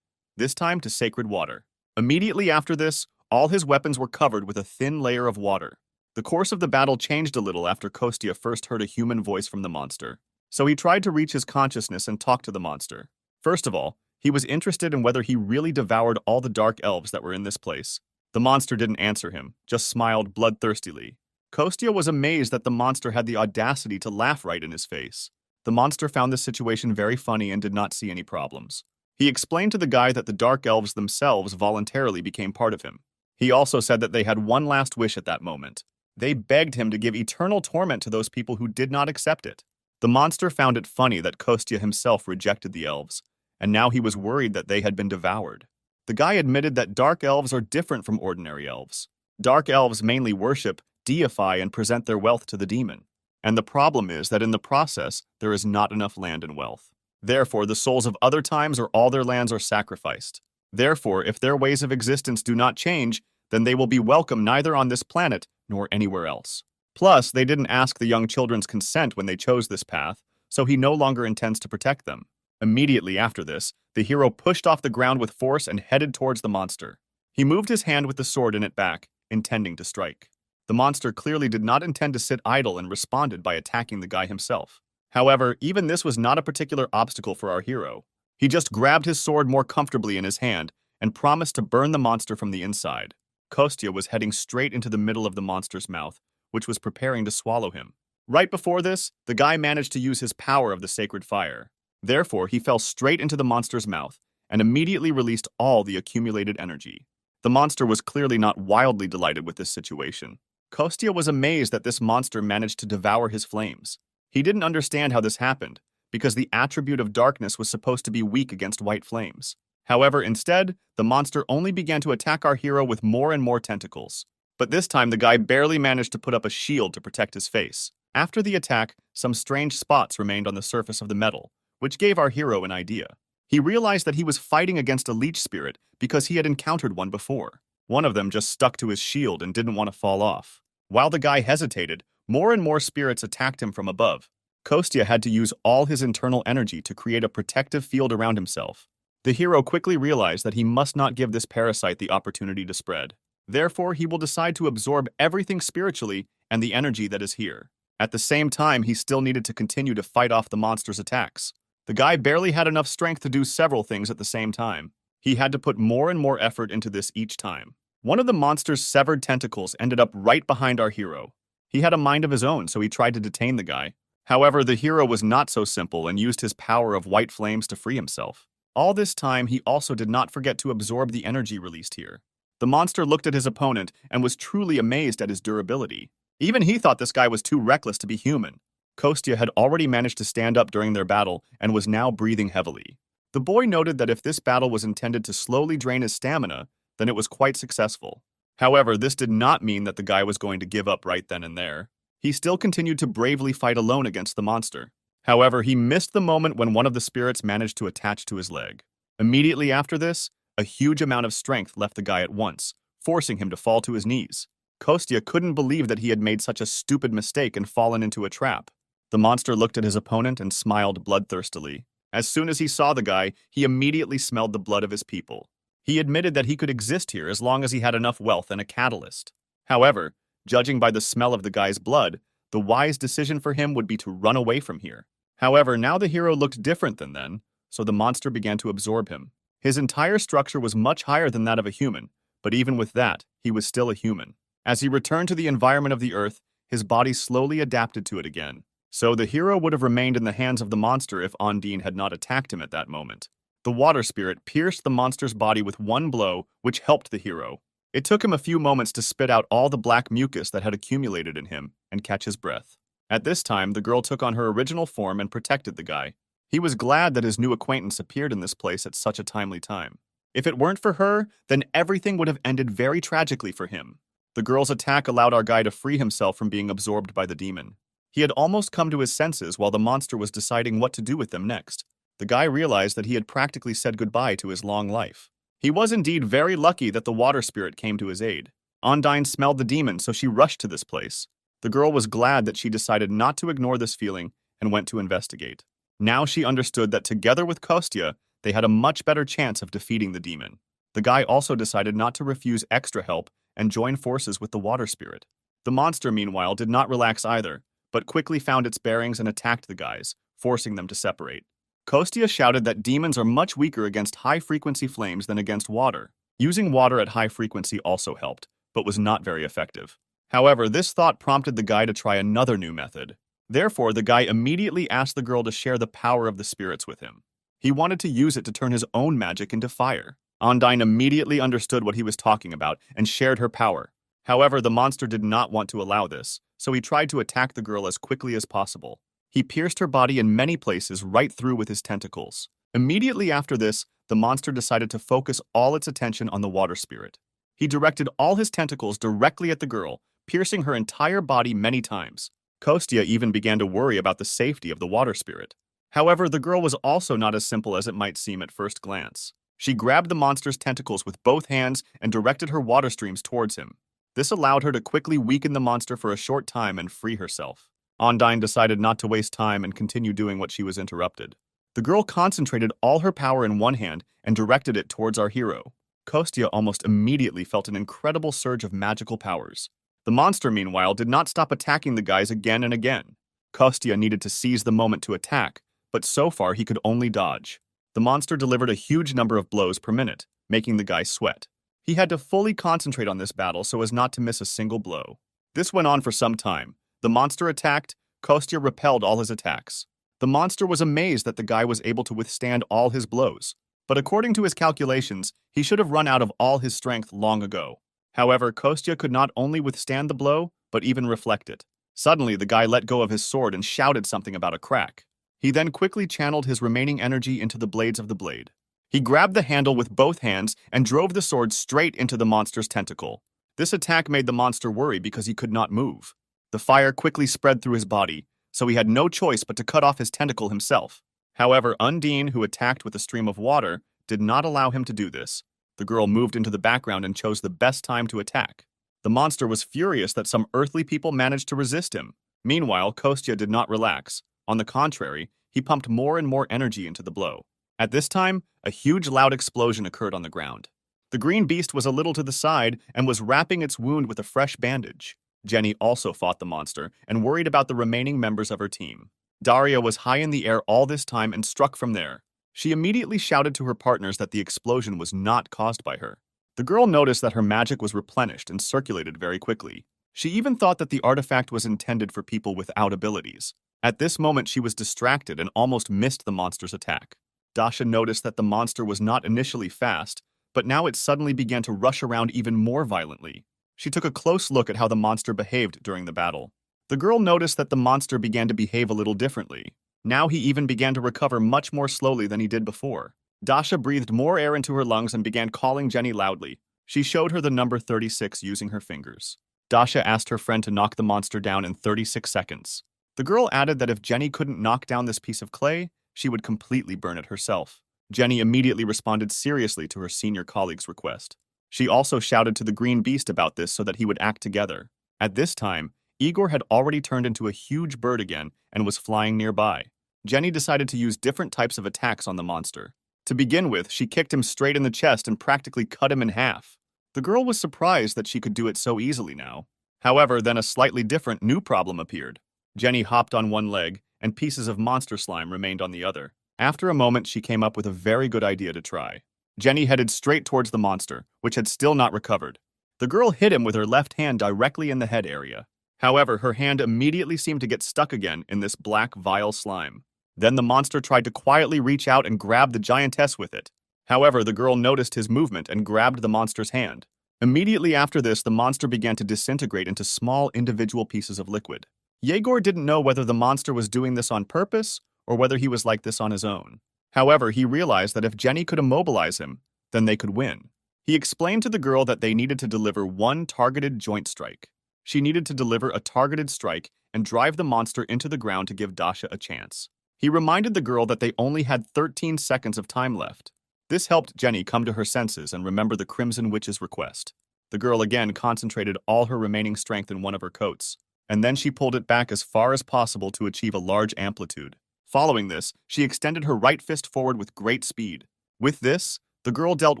S1: this time to sacred water. Immediately after this, all his weapons were covered with a thin layer of water. The course of the battle changed a little after Kostya first heard a human voice from the monster. So he tried to reach his consciousness and talk to the monster. First of all, he was interested in whether he really devoured all the dark elves that were in this place. The monster didn't answer him, just smiled bloodthirstily. Kostya was amazed that the monster had the audacity to laugh right in his face. The monster found this situation very funny and did not see any problems. He explained to the guy that the dark elves themselves voluntarily became part of him. He also said that they had one last wish at that moment. They begged him to give eternal torment to those people who did not accept it. The monster found it funny that Kostya himself rejected the elves, and now he was worried that they had been devoured. The guy admitted that dark elves are different from ordinary elves. Dark elves mainly worship, deify, and present their wealth to the demon. And the problem is that in the process, there is not enough land and wealth. Therefore, the souls of other times or all their lands are sacrificed. Therefore, if their ways of existence do not change, then they will be welcome neither on this planet nor anywhere else. Plus, they didn't ask the young children's consent when they chose this path, so he no longer intends to protect them. Immediately after this, the hero pushed off the ground with force and headed towards the monster. He moved his hand with the sword in it back, intending to strike. The monster clearly did not intend to sit idle and responded by attacking the guy himself. However, even this was not a particular obstacle for our hero. He just grabbed his sword more comfortably in his hand and promised to burn the monster from the inside. Kostya was heading straight into the middle of the monster's mouth, which was preparing to swallow him. Right before this, the guy managed to use his power of the sacred fire. Therefore, he fell straight into the monster's mouth and immediately released all the accumulated energy. The monster was clearly not wildly delighted with this situation. Kostya was amazed that this monster managed to devour his flames. He didn't understand how this happened, because the attribute of darkness was supposed to be weak against white flames. However, instead, the monster only began to attack our hero with more and more tentacles. But this time, the guy barely managed to put up a shield to protect his face. After the attack, some strange spots remained on the surface of the metal, which gave our hero an idea. He realized that he was fighting against a leech spirit because he had encountered one before. One of them just stuck to his shield and didn't want to fall off. While the guy hesitated, more and more spirits attacked him from above. Kostya had to use all his internal energy to create a protective field around himself. The hero quickly realized that he must not give this parasite the opportunity to spread. Therefore, he will decide to absorb everything spiritually and the energy that is here. At the same time, he still needed to continue to fight off the monster's attacks. The guy barely had enough strength to do several things at the same time. He had to put more and more effort into this each time. One of the monster's severed tentacles ended up right behind our hero. He had a mind of his own, so he tried to detain the guy. However, the hero was not so simple and used his power of white flames to free himself. All this time, he also did not forget to absorb the energy released here. The monster looked at his opponent and was truly amazed at his durability. Even he thought this guy was too reckless to be human. Kostya had already managed to stand up during their battle and was now breathing heavily. The boy noted that if this battle was intended to slowly drain his stamina, then it was quite successful. However, this did not mean that the guy was going to give up right then and there. He still continued to bravely fight alone against the monster. However, he missed the moment when one of the spirits managed to attach to his leg. Immediately after this, a huge amount of strength left the guy at once, forcing him to fall to his knees. Kostya couldn't believe that he had made such a stupid mistake and fallen into a trap. The monster looked at his opponent and smiled bloodthirstily. As soon as he saw the guy, he immediately smelled the blood of his people. He admitted that he could exist here as long as he had enough wealth and a catalyst. However, judging by the smell of the guy's blood, the wise decision for him would be to run away from here. However, now the hero looked different than then, so the monster began to absorb him. His entire structure was much higher than that of a human, but even with that, he was still a human. As he returned to the environment of the earth, his body slowly adapted to it again. So the hero would have remained in the hands of the monster if Ondine had not attacked him at that moment. The water spirit pierced the monster's body with one blow, which helped the hero. It took him a few moments to spit out all the black mucus that had accumulated in him and catch his breath. At this time, the girl took on her original form and protected the guy. He was glad that his new acquaintance appeared in this place at such a timely time. If it weren't for her, then everything would have ended very tragically for him. The girl's attack allowed our guy to free himself from being absorbed by the demon. He had almost come to his senses while the monster was deciding what to do with them next. The guy realized that he had practically said goodbye to his long life. He was indeed very lucky that the water spirit came to his aid. Ondine smelled the demon, so she rushed to this place. The girl was glad that she decided not to ignore this feeling and went to investigate. Now she understood that together with Kostya, they had a much better chance of defeating the demon. The guy also decided not to refuse extra help and join forces with the water spirit. The monster, meanwhile, did not relax either, but quickly found its bearings and attacked the guys, forcing them to separate. Kostya shouted that demons are much weaker against high-frequency flames than against water. Using water at high frequency also helped, but was not very effective. However, this thought prompted the guy to try another new method. Therefore, the guy immediately asked the girl to share the power of the spirits with him. He wanted to use it to turn his own magic into fire. Ondine immediately understood what he was talking about and shared her power. However, the monster did not want to allow this, so he tried to attack the girl as quickly as possible. He pierced her body in many places right through with his tentacles. Immediately after this, the monster decided to focus all its attention on the water spirit. He directed all his tentacles directly at the girl, piercing her entire body many times. Kostya even began to worry about the safety of the water spirit. However, the girl was also not as simple as it might seem at first glance. She grabbed the monster's tentacles with both hands and directed her water streams towards him. This allowed her to quickly weaken the monster for a short time and free herself. Ondine decided not to waste time and continue doing what she was interrupted. The girl concentrated all her power in one hand and directed it towards our hero. Kostya almost immediately felt an incredible surge of magical powers. The monster, meanwhile, did not stop attacking the guys again and again. Kostya needed to seize the moment to attack, but so far he could only dodge. The monster delivered a huge number of blows per minute, making the guy sweat. He had to fully concentrate on this battle so as not to miss a single blow. This went on for some time. The monster attacked, Kostya repelled all his attacks. The monster was amazed that the guy was able to withstand all his blows, but according to his calculations, he should have run out of all his strength long ago. However, Kostya could not only withstand the blow, but even reflect it. Suddenly, the guy let go of his sword and shouted something about a crack. He then quickly channeled his remaining energy into the blades of the blade. He grabbed the handle with both hands and drove the sword straight into the monster's tentacle. This attack made the monster worry because he could not move. The fire quickly spread through his body, so he had no choice but to cut off his tentacle himself. However, Undine, who attacked with a stream of water, did not allow him to do this. The girl moved into the background and chose the best time to attack. The monster was furious that some earthly people managed to resist him. Meanwhile, Kostya did not relax. On the contrary, he pumped more and more energy into the blow. At this time, a huge loud explosion occurred on the ground. The green beast was a little to the side and was wrapping its wound with a fresh bandage. Jenny also fought the monster and worried about the remaining members of her team. Daria was high in the air all this time and struck from there. She immediately shouted to her partners that the explosion was not caused by her. The girl noticed that her magic was replenished and circulated very quickly. She even thought that the artifact was intended for people without abilities. At this moment, she was distracted and almost missed the monster's attack. Dasha noticed that the monster was not initially fast, but now it suddenly began to rush around even more violently. She took a close look at how the monster behaved during the battle. The girl noticed that the monster began to behave a little differently. Now he even began to recover much more slowly than he did before. Dasha breathed more air into her lungs and began calling Jenny loudly. She showed her the number 36 using her fingers. Dasha asked her friend to knock the monster down in 36 seconds. The girl added that if Jenny couldn't knock down this piece of clay, she would completely burn it herself. Jenny immediately responded seriously to her senior colleague's request. She also shouted to the green beast about this so that he would act together. At this time, Igor had already turned into a huge bird again and was flying nearby. Jenny decided to use different types of attacks on the monster. To begin with, she kicked him straight in the chest and practically cut him in half. The girl was surprised that she could do it so easily now. However, then a slightly different new problem appeared. Jenny hopped on one leg, and pieces of monster slime remained on the other. After a moment, she came up with a very good idea to try. Jenny headed straight towards the monster, which had still not recovered. The girl hit him with her left hand directly in the head area. However, her hand immediately seemed to get stuck again in this black, vile slime. Then the monster tried to quietly reach out and grab the giantess with it. However, the girl noticed his movement and grabbed the monster's hand. Immediately after this, the monster began to disintegrate into small individual pieces of liquid. Yegor didn't know whether the monster was doing this on purpose or whether he was like this on his own. However, he realized that if Jenny could immobilize him, then they could win. He explained to the girl that they needed to deliver one targeted joint strike. She needed to deliver a targeted strike and drive the monster into the ground to give Dasha a chance. He reminded the girl that they only had 13 seconds of time left. This helped Jenny come to her senses and remember the Crimson Witch's request. The girl again concentrated all her remaining strength in one of her coats, and then she pulled it back as far as possible to achieve a large amplitude. Following this, she extended her right fist forward with great speed. With this, the girl dealt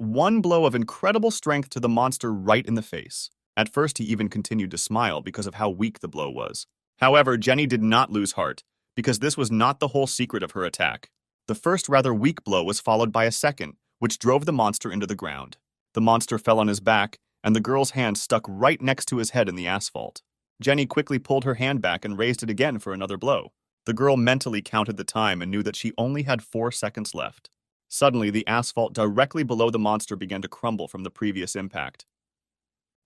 S1: one blow of incredible strength to the monster right in the face. At first, he even continued to smile because of how weak the blow was. However, Jenny did not lose heart, because this was not the whole secret of her attack. The first rather weak blow was followed by a second, which drove the monster into the ground. The monster fell on his back, and the girl's hand stuck right next to his head in the asphalt. Jenny quickly pulled her hand back and raised it again for another blow. The girl mentally counted the time and knew that she only had 4 seconds left. Suddenly, the asphalt directly below the monster began to crumble from the previous impact.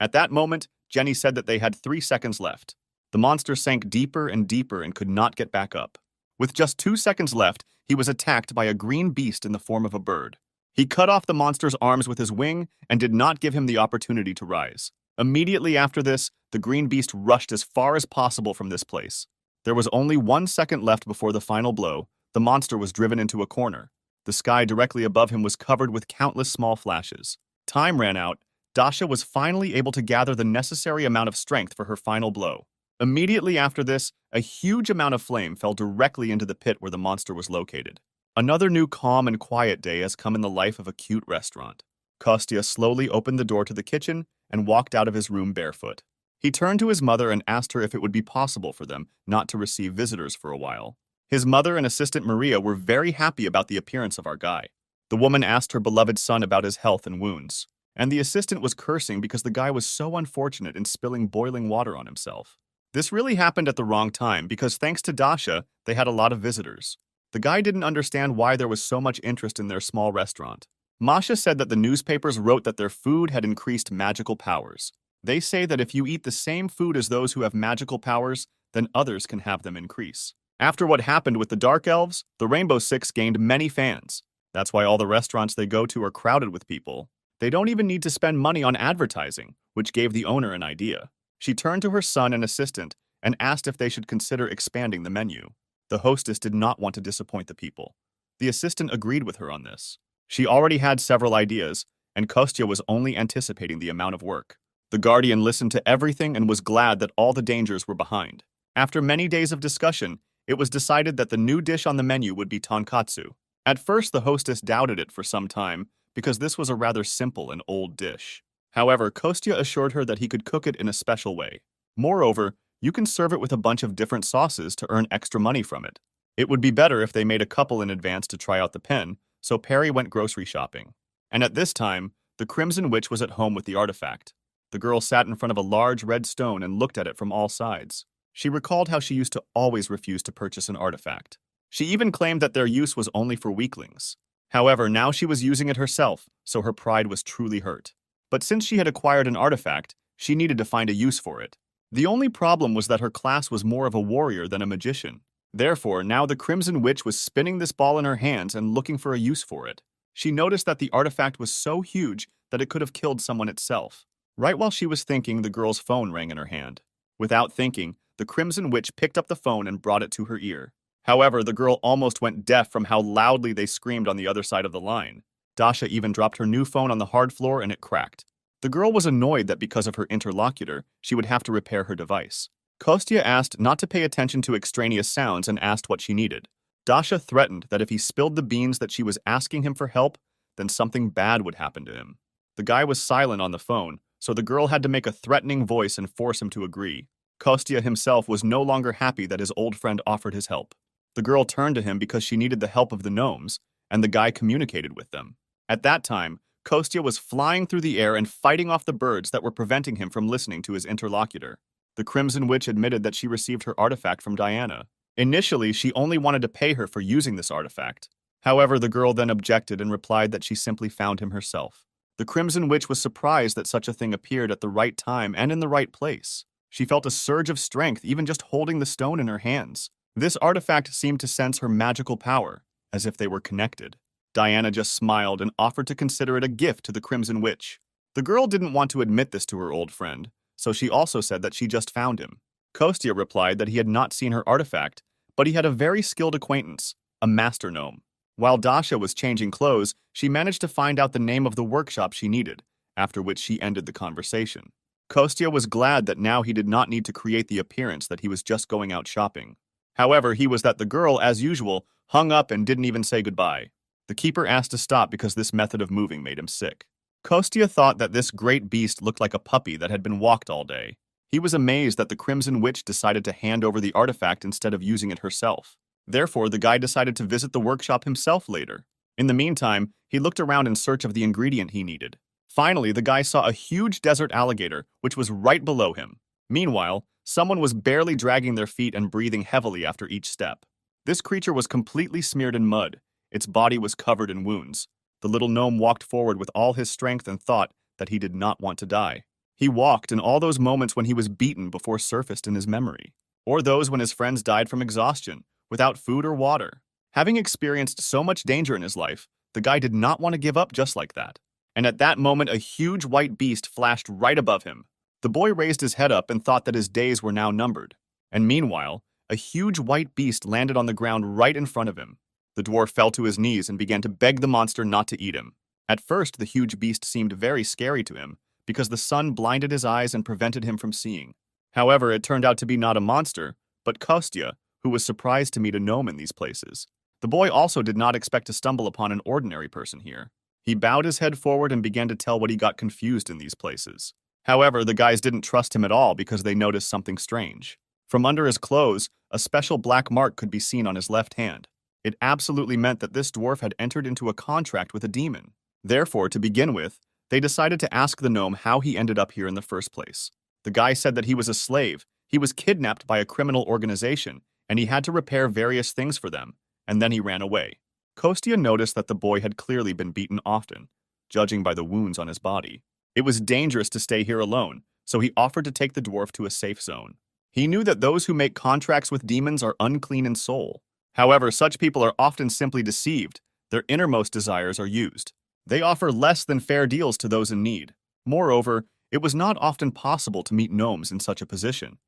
S1: At that moment, Jenny said that they had 3 seconds left. The monster sank deeper and deeper and could not get back up. With just 2 seconds left, he was attacked by a green beast in the form of a bird. He cut off the monster's arms with his wing and did not give him the opportunity to rise. Immediately after this, the green beast rushed as far as possible from this place. There was only 1 second left before the final blow. The monster was driven into a corner. The sky directly above him was covered with countless small flashes. Time ran out. Dasha was finally able to gather the necessary amount of strength for her final blow. Immediately after this, a huge amount of flame fell directly into the pit where the monster was located. Another new calm and quiet day has come in the life of a cute restaurant. Kostya slowly opened the door to the kitchen and walked out of his room barefoot. He turned to his mother and asked her if it would be possible for them not to receive visitors for a while. His mother and assistant Maria were very happy about the appearance of our guy. The woman asked her beloved son about his health and wounds, and the assistant was cursing because the guy was so unfortunate in spilling boiling water on himself. This really happened at the wrong time because thanks to Dasha, they had a lot of visitors. The guy didn't understand why there was so much interest in their small restaurant. Masha said that the newspapers wrote that their food had increased magical powers. They say that if you eat the same food as those who have magical powers, then others can have them increase. After what happened with the Dark Elves, the Rainbow Six gained many fans. That's why all the restaurants they go to are crowded with people. They don't even need to spend money on advertising, which gave the owner an idea. She turned to her son and assistant and asked if they should consider expanding the menu. The hostess did not want to disappoint the people. The assistant agreed with her on this. She already had several ideas, and Kostya was only anticipating the amount of work. The Guardian listened to everything and was glad that all the dangers were behind. After many days of discussion, it was decided that the new dish on the menu would be tonkatsu. At first, the hostess doubted it for some time because this was a rather simple and old dish. However, Kostya assured her that he could cook it in a special way. Moreover, you can serve it with a bunch of different sauces to earn extra money from it. It would be better if they made a couple in advance to try out the pen, so Perry went grocery shopping. And at this time, the Crimson Witch was at home with the artifact. The girl sat in front of a large red stone and looked at it from all sides. She recalled how she used to always refuse to purchase an artifact. She even claimed that their use was only for weaklings. However, now she was using it herself, so her pride was truly hurt. But since she had acquired an artifact, she needed to find a use for it. The only problem was that her class was more of a warrior than a magician. Therefore, now the Crimson Witch was spinning this ball in her hands and looking for a use for it. She noticed that the artifact was so huge that it could have killed someone itself. Right while she was thinking, the girl's phone rang in her hand. Without thinking, the Crimson Witch picked up the phone and brought it to her ear. However, the girl almost went deaf from how loudly they screamed on the other side of the line. Dasha even dropped her new phone on the hard floor and it cracked. The girl was annoyed that because of her interlocutor, she would have to repair her device. Kostya asked not to pay attention to extraneous sounds and asked what she needed. Dasha threatened that if he spilled the beans that she was asking him for help, then something bad would happen to him. The guy was silent on the phone, so the girl had to make a threatening voice and force him to agree. Kostya himself was no longer happy that his old friend offered his help. The girl turned to him because she needed the help of the gnomes, and the guy communicated with them. At that time, Kostya was flying through the air and fighting off the birds that were preventing him from listening to his interlocutor. The Crimson Witch admitted that she received her artifact from Diana. Initially, she only wanted to pay her for using this artifact. However, the girl then objected and replied that she simply found him herself. The Crimson Witch was surprised that such a thing appeared at the right time and in the right place. She felt a surge of strength even just holding the stone in her hands. This artifact seemed to sense her magical power, as if they were connected. Diana just smiled and offered to consider it a gift to the Crimson Witch. The girl didn't want to admit this to her old friend, so she also said that she just found him. Kostya replied that he had not seen her artifact, but he had a very skilled acquaintance, a master gnome. While Dasha was changing clothes, she managed to find out the name of the workshop she needed, after which she ended the conversation. Kostya was glad that now he did not need to create the appearance that he was just going out shopping. However, he was that the girl, as usual, hung up and didn't even say goodbye. The keeper asked to stop because this method of moving made him sick. Kostya thought that this great beast looked like a puppy that had been walked all day. He was amazed that the Crimson Witch decided to hand over the artifact instead of using it herself. Therefore, the guy decided to visit the workshop himself later. In the meantime, he looked around in search of the ingredient he needed. Finally, the guy saw a huge desert alligator, which was right below him. Meanwhile, someone was barely dragging their feet and breathing heavily after each step. This creature was completely smeared in mud. Its body was covered in wounds. The little gnome walked forward with all his strength and thought that he did not want to die. He walked in all those moments when he was beaten before surfaced in his memory, or those when his friends died from exhaustion, without food or water. Having experienced so much danger in his life, the guy did not want to give up just like that. And at that moment, a huge white beast flashed right above him. The boy raised his head up and thought that his days were now numbered. And meanwhile, a huge white beast landed on the ground right in front of him. The dwarf fell to his knees and began to beg the monster not to eat him. At first, the huge beast seemed very scary to him, because the sun blinded his eyes and prevented him from seeing. However, it turned out to be not a monster, but Kostya, who was surprised to meet a gnome in these places. The boy also did not expect to stumble upon an ordinary person here. He bowed his head forward and began to tell what he got confused in these places. However, the guys didn't trust him at all because they noticed something strange. From under his clothes, a special black mark could be seen on his left hand. It absolutely meant that this dwarf had entered into a contract with a demon. Therefore, to begin with, they decided to ask the gnome how he ended up here in the first place. The guy said that he was a slave, he was kidnapped by a criminal organization, and he had to repair various things for them, and then he ran away. Kostya noticed that the boy had clearly been beaten often, judging by the wounds on his body. It was dangerous to stay here alone, so he offered to take the dwarf to a safe zone. He knew that those who make contracts with demons are unclean in soul. However, such people are often simply deceived. Their innermost desires are used. They offer less than fair deals to those in need. Moreover, it was not often possible to meet gnomes in such a position.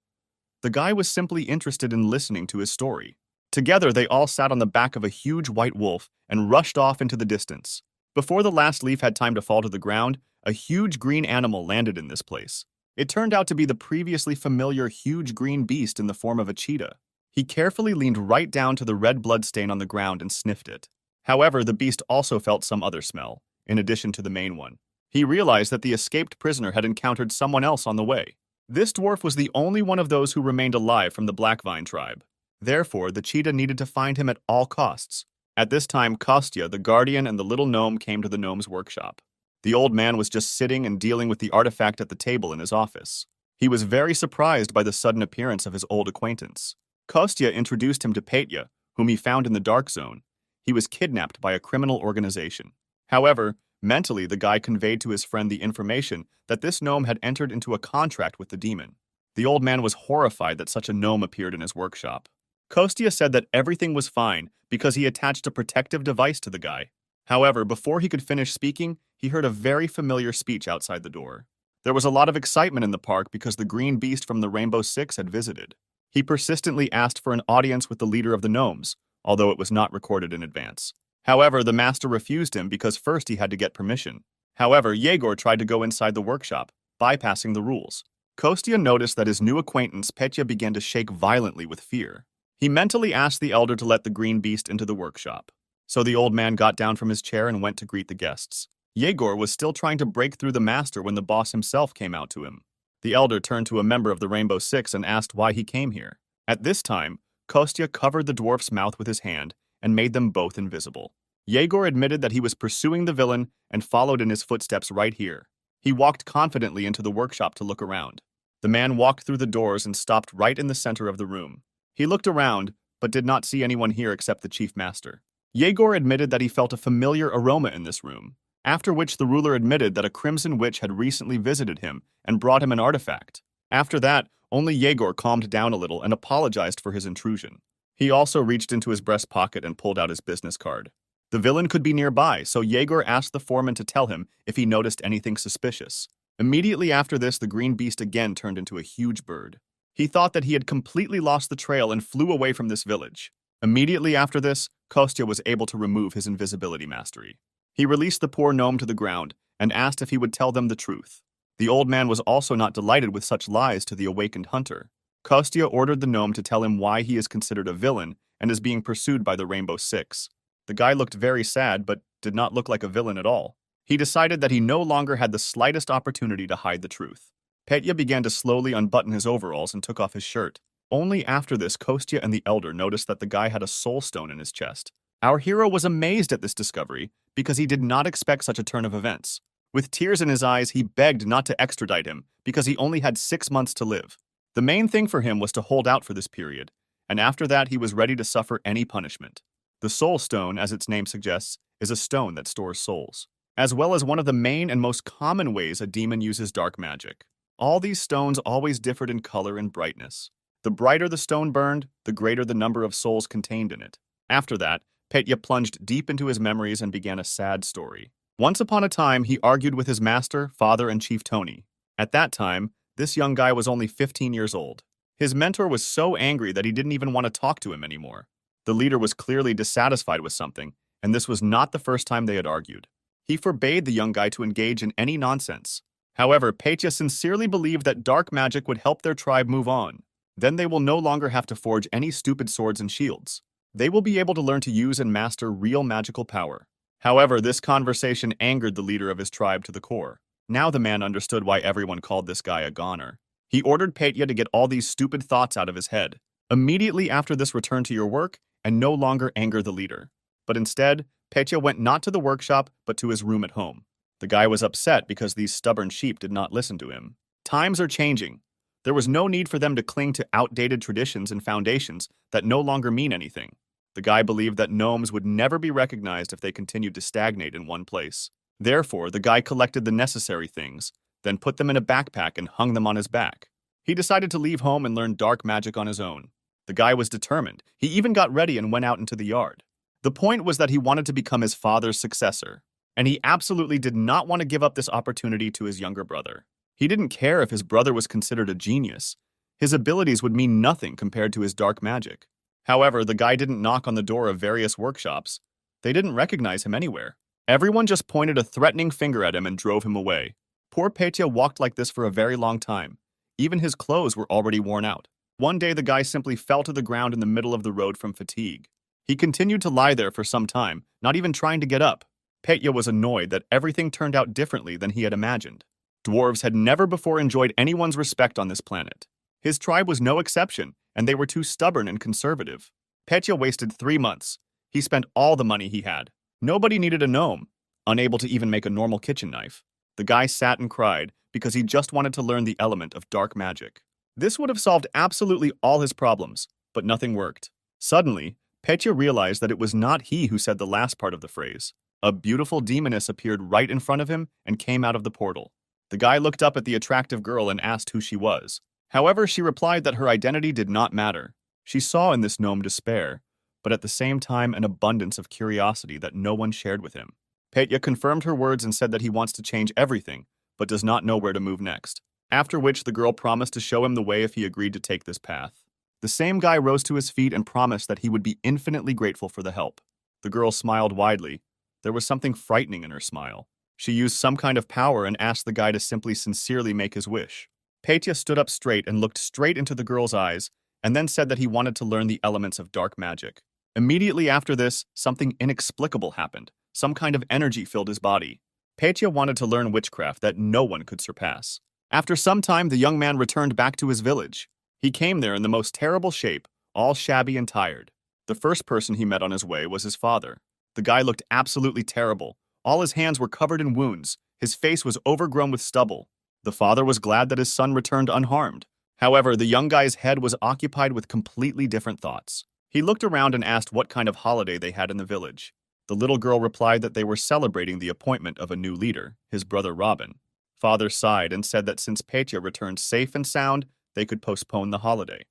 S1: The guy was simply interested in listening to his story. Together, they all sat on the back of a huge white wolf and rushed off into the distance. Before the last leaf had time to fall to the ground, a huge green animal landed in this place. It turned out to be the previously familiar huge green beast in the form of a cheetah. He carefully leaned right down to the red blood stain on the ground and sniffed it. However, the beast also felt some other smell, in addition to the main one. He realized that the escaped prisoner had encountered someone else on the way. This dwarf was the only one of those who remained alive from the Blackvine tribe. Therefore, the cheetah needed to find him at all costs. At this time, Kostya, the guardian, and the little gnome came to the gnome's workshop. The old man was just sitting and dealing with the artifact at the table in his office. He was very surprised by the sudden appearance of his old acquaintance. Kostya introduced him to Petya, whom he found in the Dark Zone. He was kidnapped by a criminal organization. However, mentally the guy conveyed to his friend the information that this gnome had entered into a contract with the demon. The old man was horrified that such a gnome appeared in his workshop. Kostya said that everything was fine because he attached a protective device to the guy. However, before he could finish speaking, he heard a very familiar speech outside the door. There was a lot of excitement in the park because the green beast from the Rainbow Six had visited. He persistently asked for an audience with the leader of the gnomes, although it was not recorded in advance. However, the master refused him because first he had to get permission. However, Yegor tried to go inside the workshop, bypassing the rules. Kostya noticed that his new acquaintance Petya began to shake violently with fear. He mentally asked the elder to let the green beast into the workshop. So the old man got down from his chair and went to greet the guests. Yegor was still trying to break through the master when the boss himself came out to him. The elder turned to a member of the Rainbow Six and asked why he came here. At this time, Kostya covered the dwarf's mouth with his hand and made them both invisible. Yegor admitted that he was pursuing the villain and followed in his footsteps right here. He walked confidently into the workshop to look around. The man walked through the doors and stopped right in the center of the room. He looked around, but did not see anyone here except the chief master. Yegor admitted that he felt a familiar aroma in this room, after which the ruler admitted that a crimson witch had recently visited him and brought him an artifact. After that, only Yegor calmed down a little and apologized for his intrusion. He also reached into his breast pocket and pulled out his business card. The villain could be nearby, so Yegor asked the foreman to tell him if he noticed anything suspicious. Immediately after this, the green beast again turned into a huge bird. He thought that he had completely lost the trail and flew away from this village. Immediately after this, Kostya was able to remove his invisibility mastery. He released the poor gnome to the ground and asked if he would tell them the truth. The old man was also not delighted with such lies to the awakened hunter. Kostya ordered the gnome to tell him why he is considered a villain and is being pursued by the Rainbow Six. The guy looked very sad but did not look like a villain at all. He decided that he no longer had the slightest opportunity to hide the truth. Petya began to slowly unbutton his overalls and took off his shirt. Only after this, Kostya and the elder noticed that the guy had a soul stone in his chest. Our hero was amazed at this discovery because he did not expect such a turn of events. With tears in his eyes, he begged not to extradite him because he only had 6 months to live. The main thing for him was to hold out for this period, and after that he was ready to suffer any punishment. The Soul Stone, as its name suggests, is a stone that stores souls, as well as one of the main and most common ways a demon uses dark magic. All these stones always differed in color and brightness. The brighter the stone burned, the greater the number of souls contained in it. After that, Petya plunged deep into his memories and began a sad story. Once upon a time, he argued with his master, father, and Chief Tony. At that time, this young guy was only 15 years old. His mentor was so angry that he didn't even want to talk to him anymore. The leader was clearly dissatisfied with something, and this was not the first time they had argued. He forbade the young guy to engage in any nonsense. However, Petya sincerely believed that dark magic would help their tribe move on. Then they will no longer have to forge any stupid swords and shields. They will be able to learn to use and master real magical power. However, this conversation angered the leader of his tribe to the core. Now the man understood why everyone called this guy a goner. He ordered Petya to get all these stupid thoughts out of his head. Immediately after this, return to your work and no longer anger the leader. But instead, Petya went not to the workshop but to his room at home. The guy was upset because these stubborn sheep did not listen to him. Times are changing. There was no need for them to cling to outdated traditions and foundations that no longer mean anything. The guy believed that gnomes would never be recognized if they continued to stagnate in one place. Therefore, the guy collected the necessary things, then put them in a backpack and hung them on his back. He decided to leave home and learn dark magic on his own. The guy was determined. He even got ready and went out into the yard. The point was that he wanted to become his father's successor, and he absolutely did not want to give up this opportunity to his younger brother. He didn't care if his brother was considered a genius. His abilities would mean nothing compared to his dark magic. However, the guy didn't knock on the door of various workshops. They didn't recognize him anywhere. Everyone just pointed a threatening finger at him and drove him away. Poor Petya walked like this for a very long time. Even his clothes were already worn out. One day, the guy simply fell to the ground in the middle of the road from fatigue. He continued to lie there for some time, not even trying to get up. Petya was annoyed that everything turned out differently than he had imagined. Dwarves had never before enjoyed anyone's respect on this planet. His tribe was no exception, and they were too stubborn and conservative. Petya wasted 3 months. He spent all the money he had. Nobody needed a gnome, unable to even make a normal kitchen knife. The guy sat and cried because he just wanted to learn the element of dark magic. This would have solved absolutely all his problems, but nothing worked. Suddenly, Petya realized that it was not he who said the last part of the phrase. A beautiful demoness appeared right in front of him and came out of the portal. The guy looked up at the attractive girl and asked who she was. However, she replied that her identity did not matter. She saw in this gnome despair, but at the same time an abundance of curiosity that no one shared with him. Petya confirmed her words and said that he wants to change everything, but does not know where to move next. After which, the girl promised to show him the way if he agreed to take this path. The same guy rose to his feet and promised that he would be infinitely grateful for the help. The girl smiled widely. There was something frightening in her smile. She used some kind of power and asked the guy to simply sincerely make his wish. Petya stood up straight and looked straight into the girl's eyes, and then said that he wanted to learn the elements of dark magic. Immediately after this, something inexplicable happened. Some kind of energy filled his body. Petya wanted to learn witchcraft that no one could surpass. After some time, the young man returned back to his village. He came there in the most terrible shape, all shabby and tired. The first person he met on his way was his father. The guy looked absolutely terrible. All his hands were covered in wounds. His face was overgrown with stubble. The father was glad that his son returned unharmed. However, the young guy's head was occupied with completely different thoughts. He looked around and asked what kind of holiday they had in the village. The little girl replied that they were celebrating the appointment of a new leader, his brother Robin. Father sighed and said that since Petya returned safe and sound, they could postpone the holiday.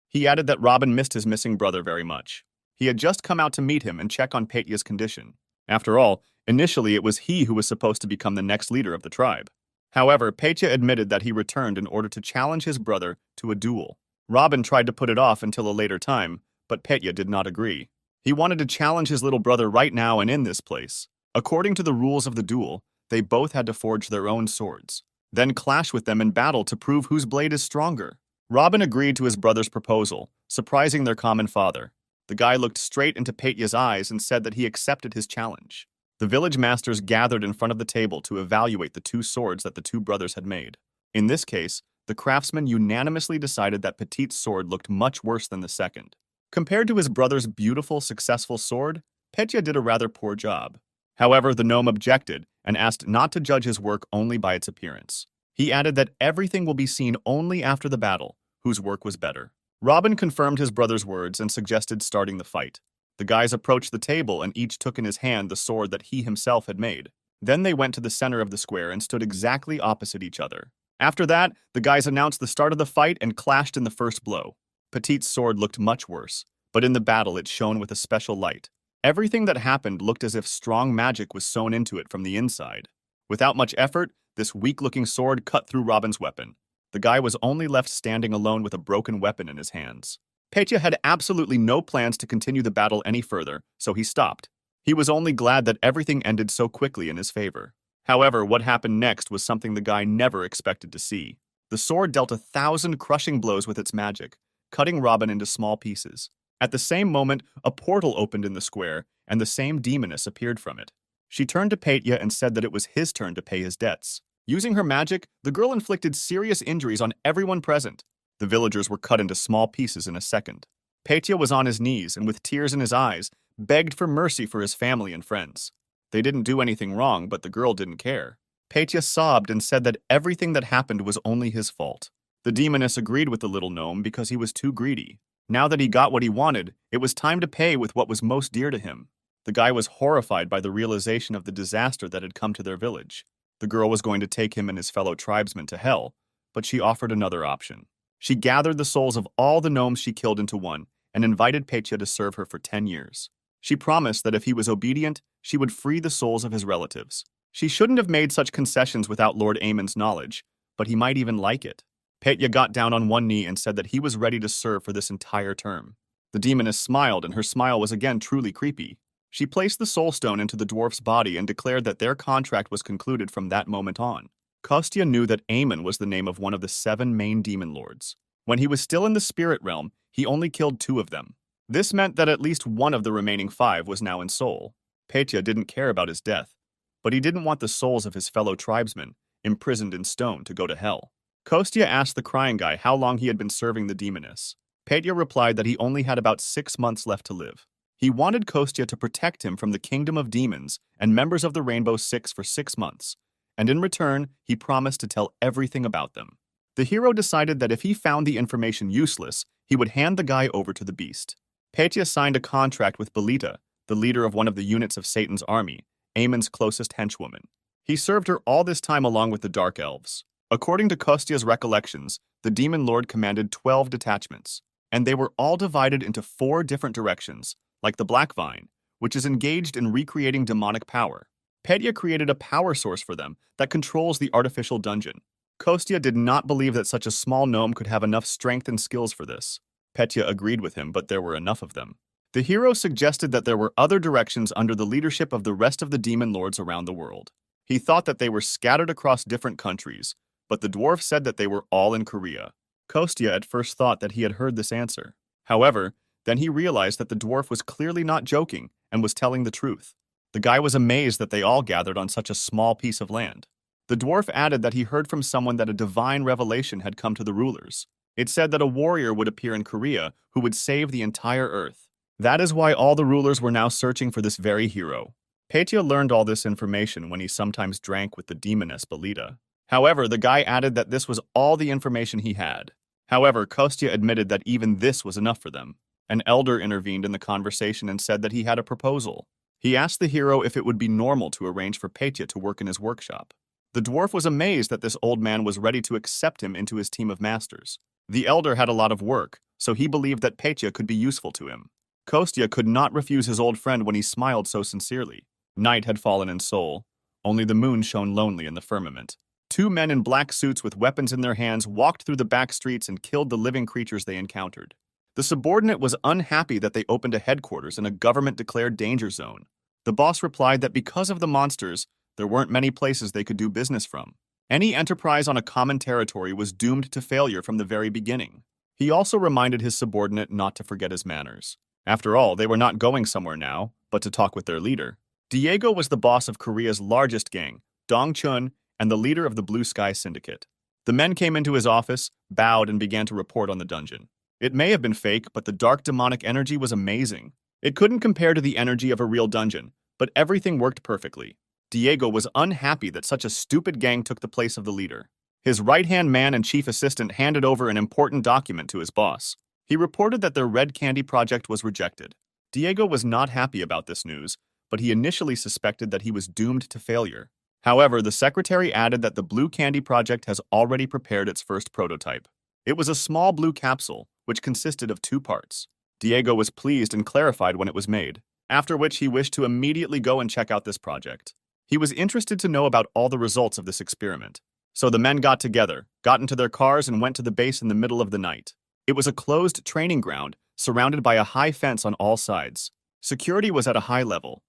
S1: He added that Robin missed his missing brother very much. He had just come out to meet him and check on Petya's condition. After all, initially it was he who was supposed to become the next leader of the tribe. However, Petya admitted that he returned in order to challenge his brother to a duel. Robin tried to put it off until a later time, but Petya did not agree. He wanted to challenge his little brother right now and in this place. According to the rules of the duel, they both had to forge their own swords, then clash with them in battle to prove whose blade is stronger. Robin agreed to his brother's proposal, surprising their common father. The guy looked straight into Petya's eyes and said that he accepted his challenge. The village masters gathered in front of the table to evaluate the 2 swords that the 2 brothers had made. In this case, the craftsman unanimously decided that Petit's sword looked much worse than the second. Compared to his brother's beautiful, successful sword, Petya did a rather poor job. However, the gnome objected and asked not to judge his work only by its appearance. He added that everything will be seen only after the battle, whose work was better. Robin confirmed his brother's words and suggested starting the fight. The guys approached the table and each took in his hand the sword that he himself had made. Then they went to the center of the square and stood exactly opposite each other. After that, the guys announced the start of the fight and clashed in the first blow. Petit's sword looked much worse, but in the battle it shone with a special light. Everything that happened looked as if strong magic was sewn into it from the inside. Without much effort, this weak-looking sword cut through Robin's weapon. The guy was only left standing alone with a broken weapon in his hands. Petya had absolutely no plans to continue the battle any further, so he stopped. He was only glad that everything ended so quickly in his favor. However, what happened next was something the guy never expected to see. The sword dealt 1,000 crushing blows with its magic, cutting Robin into small pieces. At the same moment, a portal opened in the square, and the same demoness appeared from it. She turned to Petya and said that it was his turn to pay his debts. Using her magic, the girl inflicted serious injuries on everyone present. The villagers were cut into small pieces in a second. Petya was on his knees and with tears in his eyes, begged for mercy for his family and friends. They didn't do anything wrong, but the girl didn't care. Petya sobbed and said that everything that happened was only his fault. The demoness agreed with the little gnome because he was too greedy. Now that he got what he wanted, it was time to pay with what was most dear to him. The guy was horrified by the realization of the disaster that had come to their village. The girl was going to take him and his fellow tribesmen to hell, but she offered another option. She gathered the souls of all the gnomes she killed into one and invited Petya to serve her for 10 years. She promised that if he was obedient, she would free the souls of his relatives. She shouldn't have made such concessions without Lord Amon's knowledge, but he might even like it. Petya got down on one knee and said that he was ready to serve for this entire term. The demoness smiled, and her smile was again truly creepy. She placed the soul stone into the dwarf's body and declared that their contract was concluded from that moment on. Kostya knew that Amon was the name of one of the 7 main demon lords. When he was still in the spirit realm, he only killed 2 of them. This meant that at least one of the remaining 5 was now in soul. Petya didn't care about his death, but he didn't want the souls of his fellow tribesmen, imprisoned in stone, to go to hell. Kostya asked the crying guy how long he had been serving the demoness. Petya replied that he only had about 6 months left to live. He wanted Kostya to protect him from the kingdom of demons and members of the Rainbow Six for 6 months, and in return, he promised to tell everything about them. The hero decided that if he found the information useless, he would hand the guy over to the beast. Petya signed a contract with Belita, the leader of one of the units of Satan's army, Amon's closest henchwoman. He served her all this time along with the Dark Elves. According to Kostya's recollections, the Demon Lord commanded 12 detachments, and they were all divided into 4 different directions, like the Black Vine, which is engaged in recreating demonic power. Petya created a power source for them that controls the artificial dungeon. Kostya did not believe that such a small gnome could have enough strength and skills for this. Petya agreed with him, but there were enough of them. The hero suggested that there were other directions under the leadership of the rest of the demon lords around the world. He thought that they were scattered across different countries, but the dwarf said that they were all in Korea. Kostya at first thought that he had heard this answer. However, then he realized that the dwarf was clearly not joking and was telling the truth. The guy was amazed that they all gathered on such a small piece of land. The dwarf added that he heard from someone that a divine revelation had come to the rulers. It said that a warrior would appear in Korea who would save the entire earth. That is why all the rulers were now searching for this very hero. Petya learned all this information when he sometimes drank with the demoness Belita. However, the guy added that this was all the information he had. However, Kostya admitted that even this was enough for them. An elder intervened in the conversation and said that he had a proposal. He asked the hero if it would be normal to arrange for Petya to work in his workshop. The dwarf was amazed that this old man was ready to accept him into his team of masters. The elder had a lot of work, so he believed that Petya could be useful to him. Kostya could not refuse his old friend when he smiled so sincerely. Night had fallen in Seoul. Only the moon shone lonely in the firmament. 2 men in black suits with weapons in their hands walked through the back streets and killed the living creatures they encountered. The subordinate was unhappy that they opened a headquarters in a government-declared danger zone. The boss replied that because of the monsters, there weren't many places they could do business from. Any enterprise on a common territory was doomed to failure from the very beginning. He also reminded his subordinate not to forget his manners. After all, they were not going somewhere now, but to talk with their leader. Diego was the boss of Korea's largest gang, Dongchun, and the leader of the Blue Sky Syndicate. The men came into his office, bowed, and began to report on the dungeon. It may have been fake, but the dark demonic energy was amazing. It couldn't compare to the energy of a real dungeon, but everything worked perfectly. Diego was unhappy that such a stupid gang took the place of the leader. His right-hand man and chief assistant handed over an important document to his boss. He reported that their red candy project was rejected. Diego was not happy about this news, but he initially suspected that he was doomed to failure. However, the secretary added that the blue candy project has already prepared its first prototype. It was a small blue capsule, which consisted of 2 parts. Diego was pleased and clarified when it was made, after which he wished to immediately go and check out this project. He was interested to know about all the results of this experiment. So the men got together, got into their cars, and went to the base in the middle of the night. It was a closed training ground, surrounded by a high fence on all sides. Security was at a high level.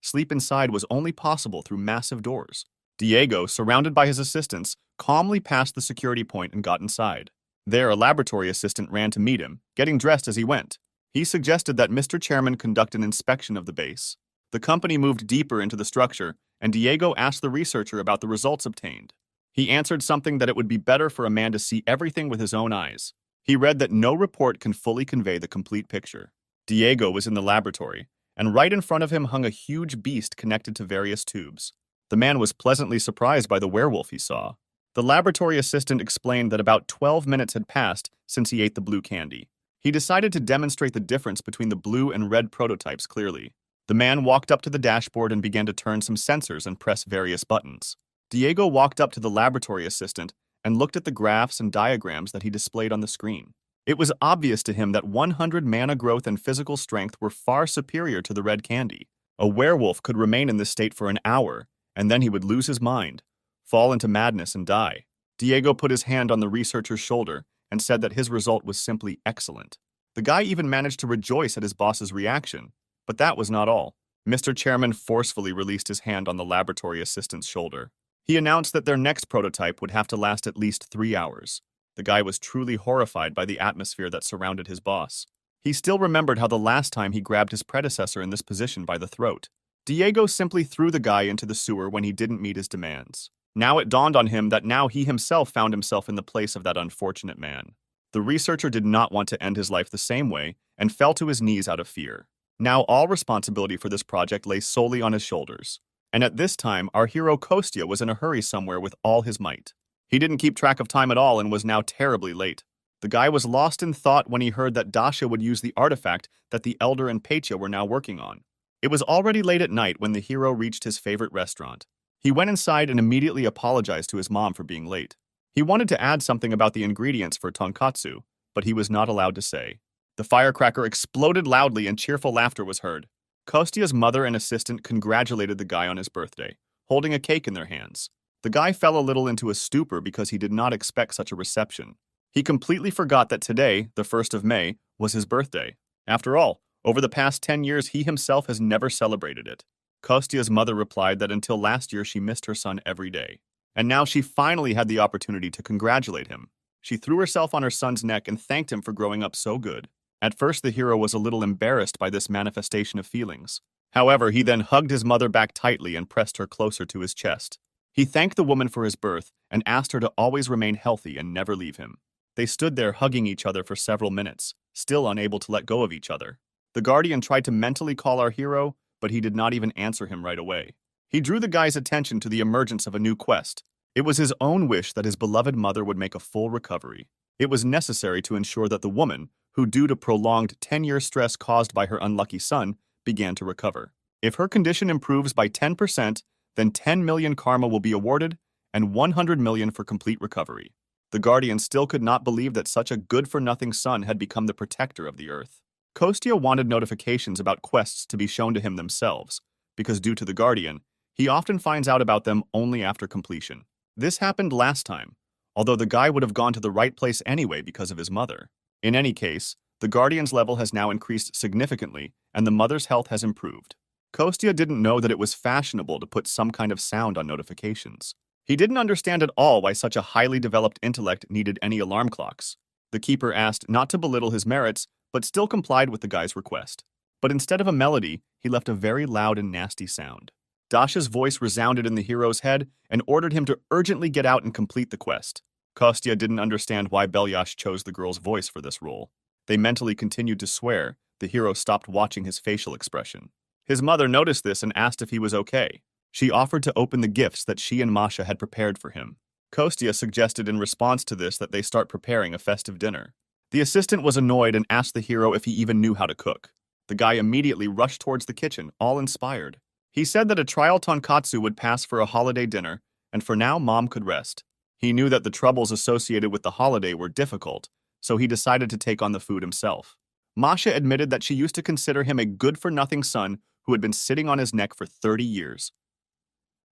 S1: Sleep inside was only possible through massive doors. Diego, surrounded by his assistants, calmly passed the security point and got inside. There, a laboratory assistant ran to meet him, getting dressed as he went. He suggested that Mr. Chairman conduct an inspection of the base. The company moved deeper into the structure, and Diego asked the researcher about the results obtained. He answered something that it would be better for a man to see everything with his own eyes. He read that no report can fully convey the complete picture. Diego was in the laboratory, and right in front of him hung a huge beast connected to various tubes. The man was pleasantly surprised by the werewolf he saw. The laboratory assistant explained that about 12 minutes had passed since he ate the blue candy. He decided to demonstrate the difference between the blue and red prototypes clearly. The man walked up to the dashboard and began to turn some sensors and press various buttons. Diego walked up to the laboratory assistant and looked at the graphs and diagrams that he displayed on the screen. It was obvious to him that 100 mana growth and physical strength were far superior to the red candy. A werewolf could remain in this state for an hour, and then he would lose his mind, fall into madness, and die. Diego put his hand on the researcher's shoulder and said that his result was simply excellent. The guy even managed to rejoice at his boss's reaction. But that was not all. Mr. Chairman forcefully released his hand on the laboratory assistant's shoulder. He announced that their next prototype would have to last at least 3 hours. The guy was truly horrified by the atmosphere that surrounded his boss. He still remembered how the last time he grabbed his predecessor in this position by the throat. Diego simply threw the guy into the sewer when he didn't meet his demands. Now it dawned on him that now he himself found himself in the place of that unfortunate man. The researcher did not want to end his life the same way and fell to his knees out of fear. Now all responsibility for this project lay solely on his shoulders. And at this time, our hero Kostya was in a hurry somewhere with all his might. He didn't keep track of time at all and was now terribly late. The guy was lost in thought when he heard that Dasha would use the artifact that the Elder and Petya were now working on. It was already late at night when the hero reached his favorite restaurant. He went inside and immediately apologized to his mom for being late. He wanted to add something about the ingredients for tonkatsu, but he was not allowed to say. The firecracker exploded loudly and cheerful laughter was heard. Kostya's mother and assistant congratulated the guy on his birthday, holding a cake in their hands. The guy fell a little into a stupor because he did not expect such a reception. He completely forgot that today, the 1st of May, was his birthday. After all, over the past 10 years, he himself has never celebrated it. Kostya's mother replied that until last year she missed her son every day. And now she finally had the opportunity to congratulate him. She threw herself on her son's neck and thanked him for growing up so good. At first, the hero was a little embarrassed by this manifestation of feelings. However, he then hugged his mother back tightly and pressed her closer to his chest. He thanked the woman for his birth and asked her to always remain healthy and never leave him. They stood there hugging each other for several minutes, still unable to let go of each other. The Guardian tried to mentally call our hero, but he did not even answer him right away. He drew the guy's attention to the emergence of a new quest. It was his own wish that his beloved mother would make a full recovery. It was necessary to ensure that the woman, who due to prolonged 10-year stress caused by her unlucky son, began to recover. If her condition improves by 10%, then 10 million karma will be awarded and 100 million for complete recovery. The Guardian still could not believe that such a good-for-nothing son had become the protector of the earth. Kostya wanted notifications about quests to be shown to him themselves, because due to the Guardian, he often finds out about them only after completion. This happened last time, although the guy would have gone to the right place anyway because of his mother. In any case, the Guardian's level has now increased significantly, and the mother's health has improved. Kostya didn't know that it was fashionable to put some kind of sound on notifications. He didn't understand at all why such a highly developed intellect needed any alarm clocks. The keeper asked not to belittle his merits, but still complied with the guy's request. But instead of a melody, he left a very loud and nasty sound. Dasha's voice resounded in the hero's head and ordered him to urgently get out and complete the quest. Kostya didn't understand why Belyash chose the girl's voice for this role. They mentally continued to swear. The hero stopped watching his facial expression. His mother noticed this and asked if he was okay. She offered to open the gifts that she and Masha had prepared for him. Kostya suggested in response to this that they start preparing a festive dinner. The assistant was annoyed and asked the hero if he even knew how to cook. The guy immediately rushed towards the kitchen, all inspired. He said that a trial tonkatsu would pass for a holiday dinner, and for now Mom could rest. He knew that the troubles associated with the holiday were difficult, so he decided to take on the food himself. Masha admitted that she used to consider him a good-for-nothing son who had been sitting on his neck for 30 years.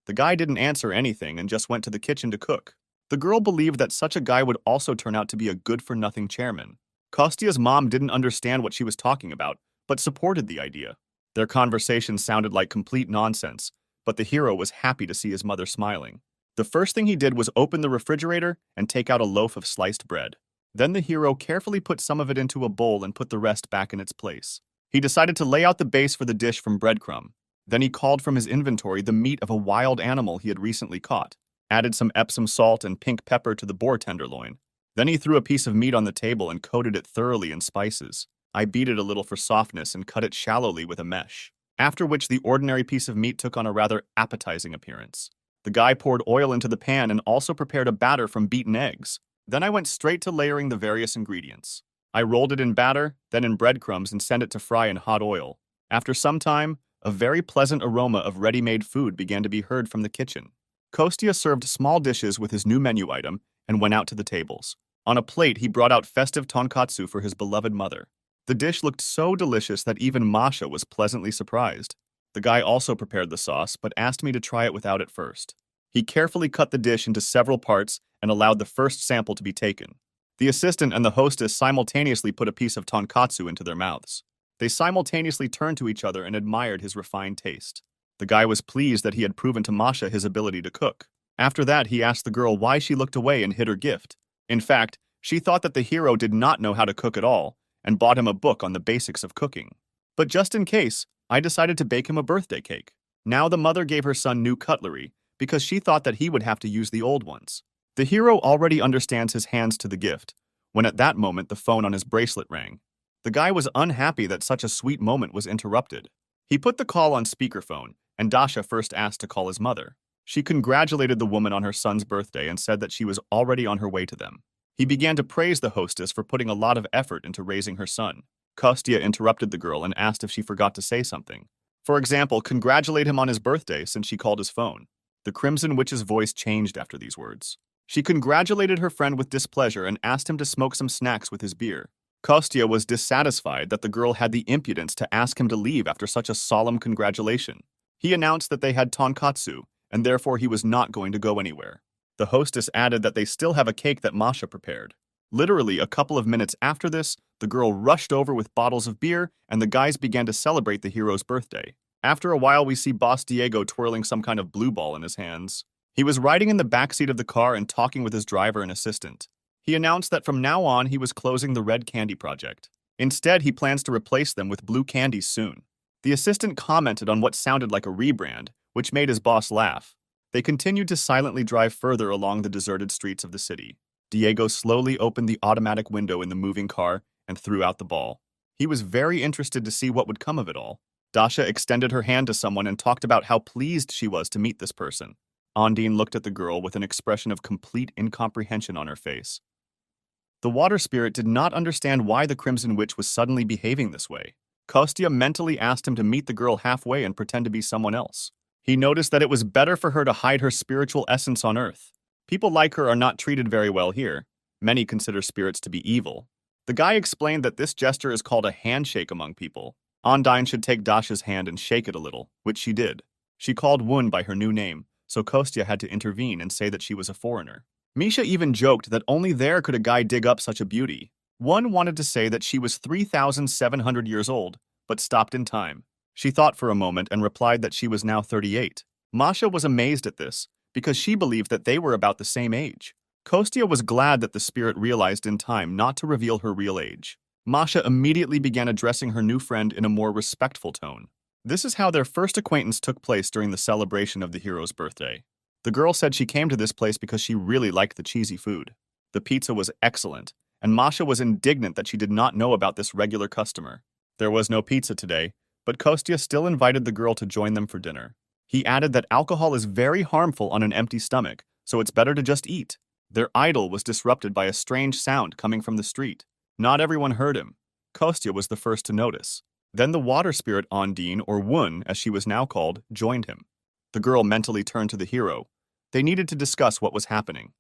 S1: The guy didn't answer anything and just went to the kitchen to cook. The girl believed that such a guy would also turn out to be a good-for-nothing chairman. Kostya's mom didn't understand what she was talking about, but supported the idea. Their conversation sounded like complete nonsense, but the hero was happy to see his mother smiling. The first thing he did was open the refrigerator and take out a loaf of sliced bread. Then the hero carefully put some of it into a bowl and put the rest back in its place. He decided to lay out the base for the dish from breadcrumb. Then he called from his inventory the meat of a wild animal he had recently caught, added some Epsom salt and pink pepper to the boar tenderloin. Then he threw a piece of meat on the table and coated it thoroughly in spices. I beat it a little for softness and cut it shallowly with a mesh, after which the ordinary piece of meat took on a rather appetizing appearance. The guy poured oil into the pan and also prepared a batter from beaten eggs. Then I went straight to layering the various ingredients. I rolled it in batter, then in breadcrumbs and sent it to fry in hot oil. After some time, a very pleasant aroma of ready-made food began to be heard from the kitchen. Kostya served small dishes with his new menu item and went out to the tables. On a plate, he brought out festive tonkatsu for his beloved mother. The dish looked so delicious that even Masha was pleasantly surprised. The guy also prepared the sauce, but asked me to try it without it first. He carefully cut the dish into several parts and allowed the first sample to be taken. The assistant and the hostess simultaneously put a piece of tonkatsu into their mouths. They simultaneously turned to each other and admired his refined taste. The guy was pleased that he had proven to Masha his ability to cook. After that, he asked the girl why she looked away and hid her gift. In fact, she thought that the hero did not know how to cook at all, and bought him a book on the basics of cooking. But just in case, I decided to bake him a birthday cake. Now the mother gave her son new cutlery, because she thought that he would have to use the old ones. The hero already understands his hands to the gift, when at that moment the phone on his bracelet rang. The guy was unhappy that such a sweet moment was interrupted. He put the call on speakerphone, and Dasha first asked to call his mother. She congratulated the woman on her son's birthday and said that she was already on her way to them. He began to praise the hostess for putting a lot of effort into raising her son. Kostya interrupted the girl and asked if she forgot to say something. For example, congratulate him on his birthday since she called his phone. The Crimson Witch's voice changed after these words. She congratulated her friend with displeasure and asked him to smoke some snacks with his beer. Kostya was dissatisfied that the girl had the impudence to ask him to leave after such a solemn congratulation. He announced that they had tonkatsu, and therefore he was not going to go anywhere. The hostess added that they still have a cake that Masha prepared. Literally, a couple of minutes after this, the girl rushed over with bottles of beer, and the guys began to celebrate the hero's birthday. After a while, we see Boss Diego twirling some kind of blue ball in his hands. He was riding in the backseat of the car and talking with his driver and assistant. He announced that from now on, he was closing the Red Candy Project. Instead, he plans to replace them with blue candies soon. The assistant commented on what sounded like a rebrand, which made his boss laugh. They continued to silently drive further along the deserted streets of the city. Diego slowly opened the automatic window in the moving car and threw out the ball. He was very interested to see what would come of it all. Dasha extended her hand to someone and talked about how pleased she was to meet this person. Ondine looked at the girl with an expression of complete incomprehension on her face. The water spirit did not understand why the Crimson Witch was suddenly behaving this way. Kostya mentally asked him to meet the girl halfway and pretend to be someone else. He noticed that it was better for her to hide her spiritual essence on Earth. People like her are not treated very well here. Many consider spirits to be evil. The guy explained that this gesture is called a handshake among people. Ondine should take Dasha's hand and shake it a little, which she did. She called Wun by her new name, so Kostya had to intervene and say that she was a foreigner. Misha even joked that only there could a guy dig up such a beauty. Wun wanted to say that she was 3,700 years old, but stopped in time. She thought for a moment and replied that she was now 38. Masha was amazed at this, because she believed that they were about the same age. Kostya was glad that the spirit realized in time not to reveal her real age. Masha immediately began addressing her new friend in a more respectful tone. This is how their first acquaintance took place during the celebration of the hero's birthday. The girl said she came to this place because she really liked the cheesy food. The pizza was excellent, and Masha was indignant that she did not know about this regular customer. There was no pizza today, but Kostya still invited the girl to join them for dinner. He added that alcohol is very harmful on an empty stomach, so it's better to just eat. Their idyll was disrupted by a strange sound coming from the street. Not everyone heard him. Kostya was the first to notice. Then the water spirit Ondine, or Wun, as she was now called, joined him. The girl mentally turned to the hero. They needed to discuss what was happening.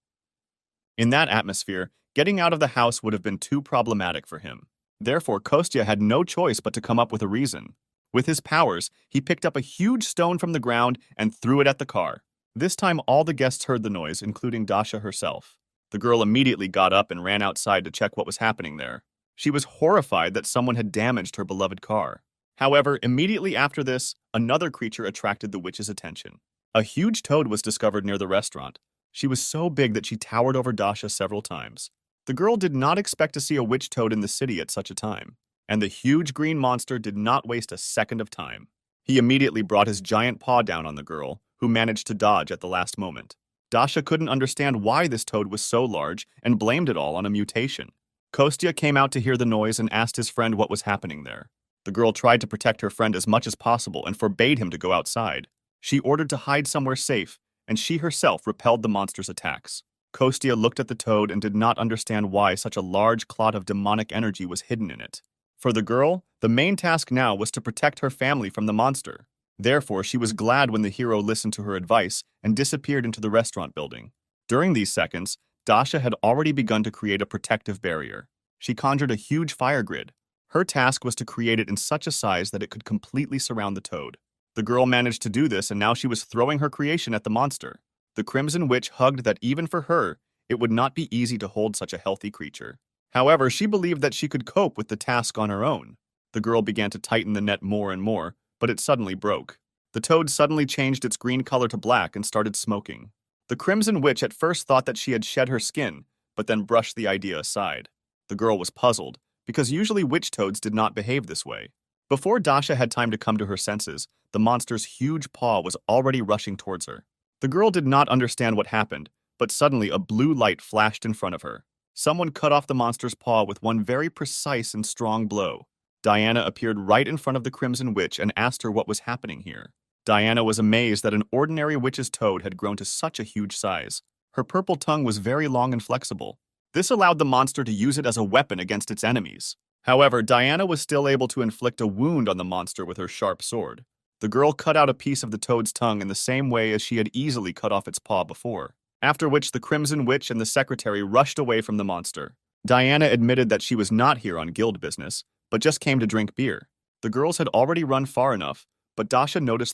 S1: In that atmosphere, getting out of the house would have been too problematic for him. Therefore, Kostya had no choice but to come up with a reason. With his powers, he picked up a huge stone from the ground and threw it at the car. This time, all the guests heard the noise, including Dasha herself. The girl immediately got up and ran outside to check what was happening there. She was horrified that someone had damaged her beloved car. However, immediately after this, another creature attracted the witch's attention. A huge toad was discovered near the restaurant. She was so big that she towered over Dasha several times. The girl did not expect to see a witch toad in the city at such a time, and the huge green monster did not waste a second of time. He immediately brought his giant paw down on the girl, who managed to dodge at the last moment. Dasha couldn't understand why this toad was so large and blamed it all on a mutation. Kostya came out to hear the noise and asked his friend what was happening there. The girl tried to protect her friend as much as possible and forbade him to go outside. She ordered to hide somewhere safe, and she herself repelled the monster's attacks. Kostya looked at the toad and did not understand why such a large clot of demonic energy was hidden in it. For the girl, the main task now was to protect her family from the monster. Therefore, she was glad when the hero listened to her advice and disappeared into the restaurant building. During these seconds, Dasha had already begun to create a protective barrier. She conjured a huge fire grid. Her task was to create it in such a size that it could completely surround the toad. The girl managed to do this, and now she was throwing her creation at the monster. The Crimson Witch hugged that even for her, it would not be easy to hold such a healthy creature. However, she believed that she could cope with the task on her own. The girl began to tighten the net more and more, but it suddenly broke. The toad suddenly changed its green color to black and started smoking. The Crimson Witch at first thought that she had shed her skin, but then brushed the idea aside. The girl was puzzled, because usually witch toads did not behave this way. Before Dasha had time to come to her senses, the monster's huge paw was already rushing towards her. The girl did not understand what happened, but suddenly a blue light flashed in front of her. Someone cut off the monster's paw with one very precise and strong blow. Diana appeared right in front of the Crimson Witch and asked her what was happening here. Diana was amazed that an ordinary witch's toad had grown to such a huge size. Her purple tongue was very long and flexible. This allowed the monster to use it as a weapon against its enemies. However, Diana was still able to inflict a wound on the monster with her sharp sword. The girl cut out a piece of the toad's tongue in the same way as she had easily cut off its paw before, after which the Crimson Witch and the secretary rushed away from the monster. Diana admitted that she was not here on guild business, but just came to drink beer. The girls had already run far enough, but Dasha noticed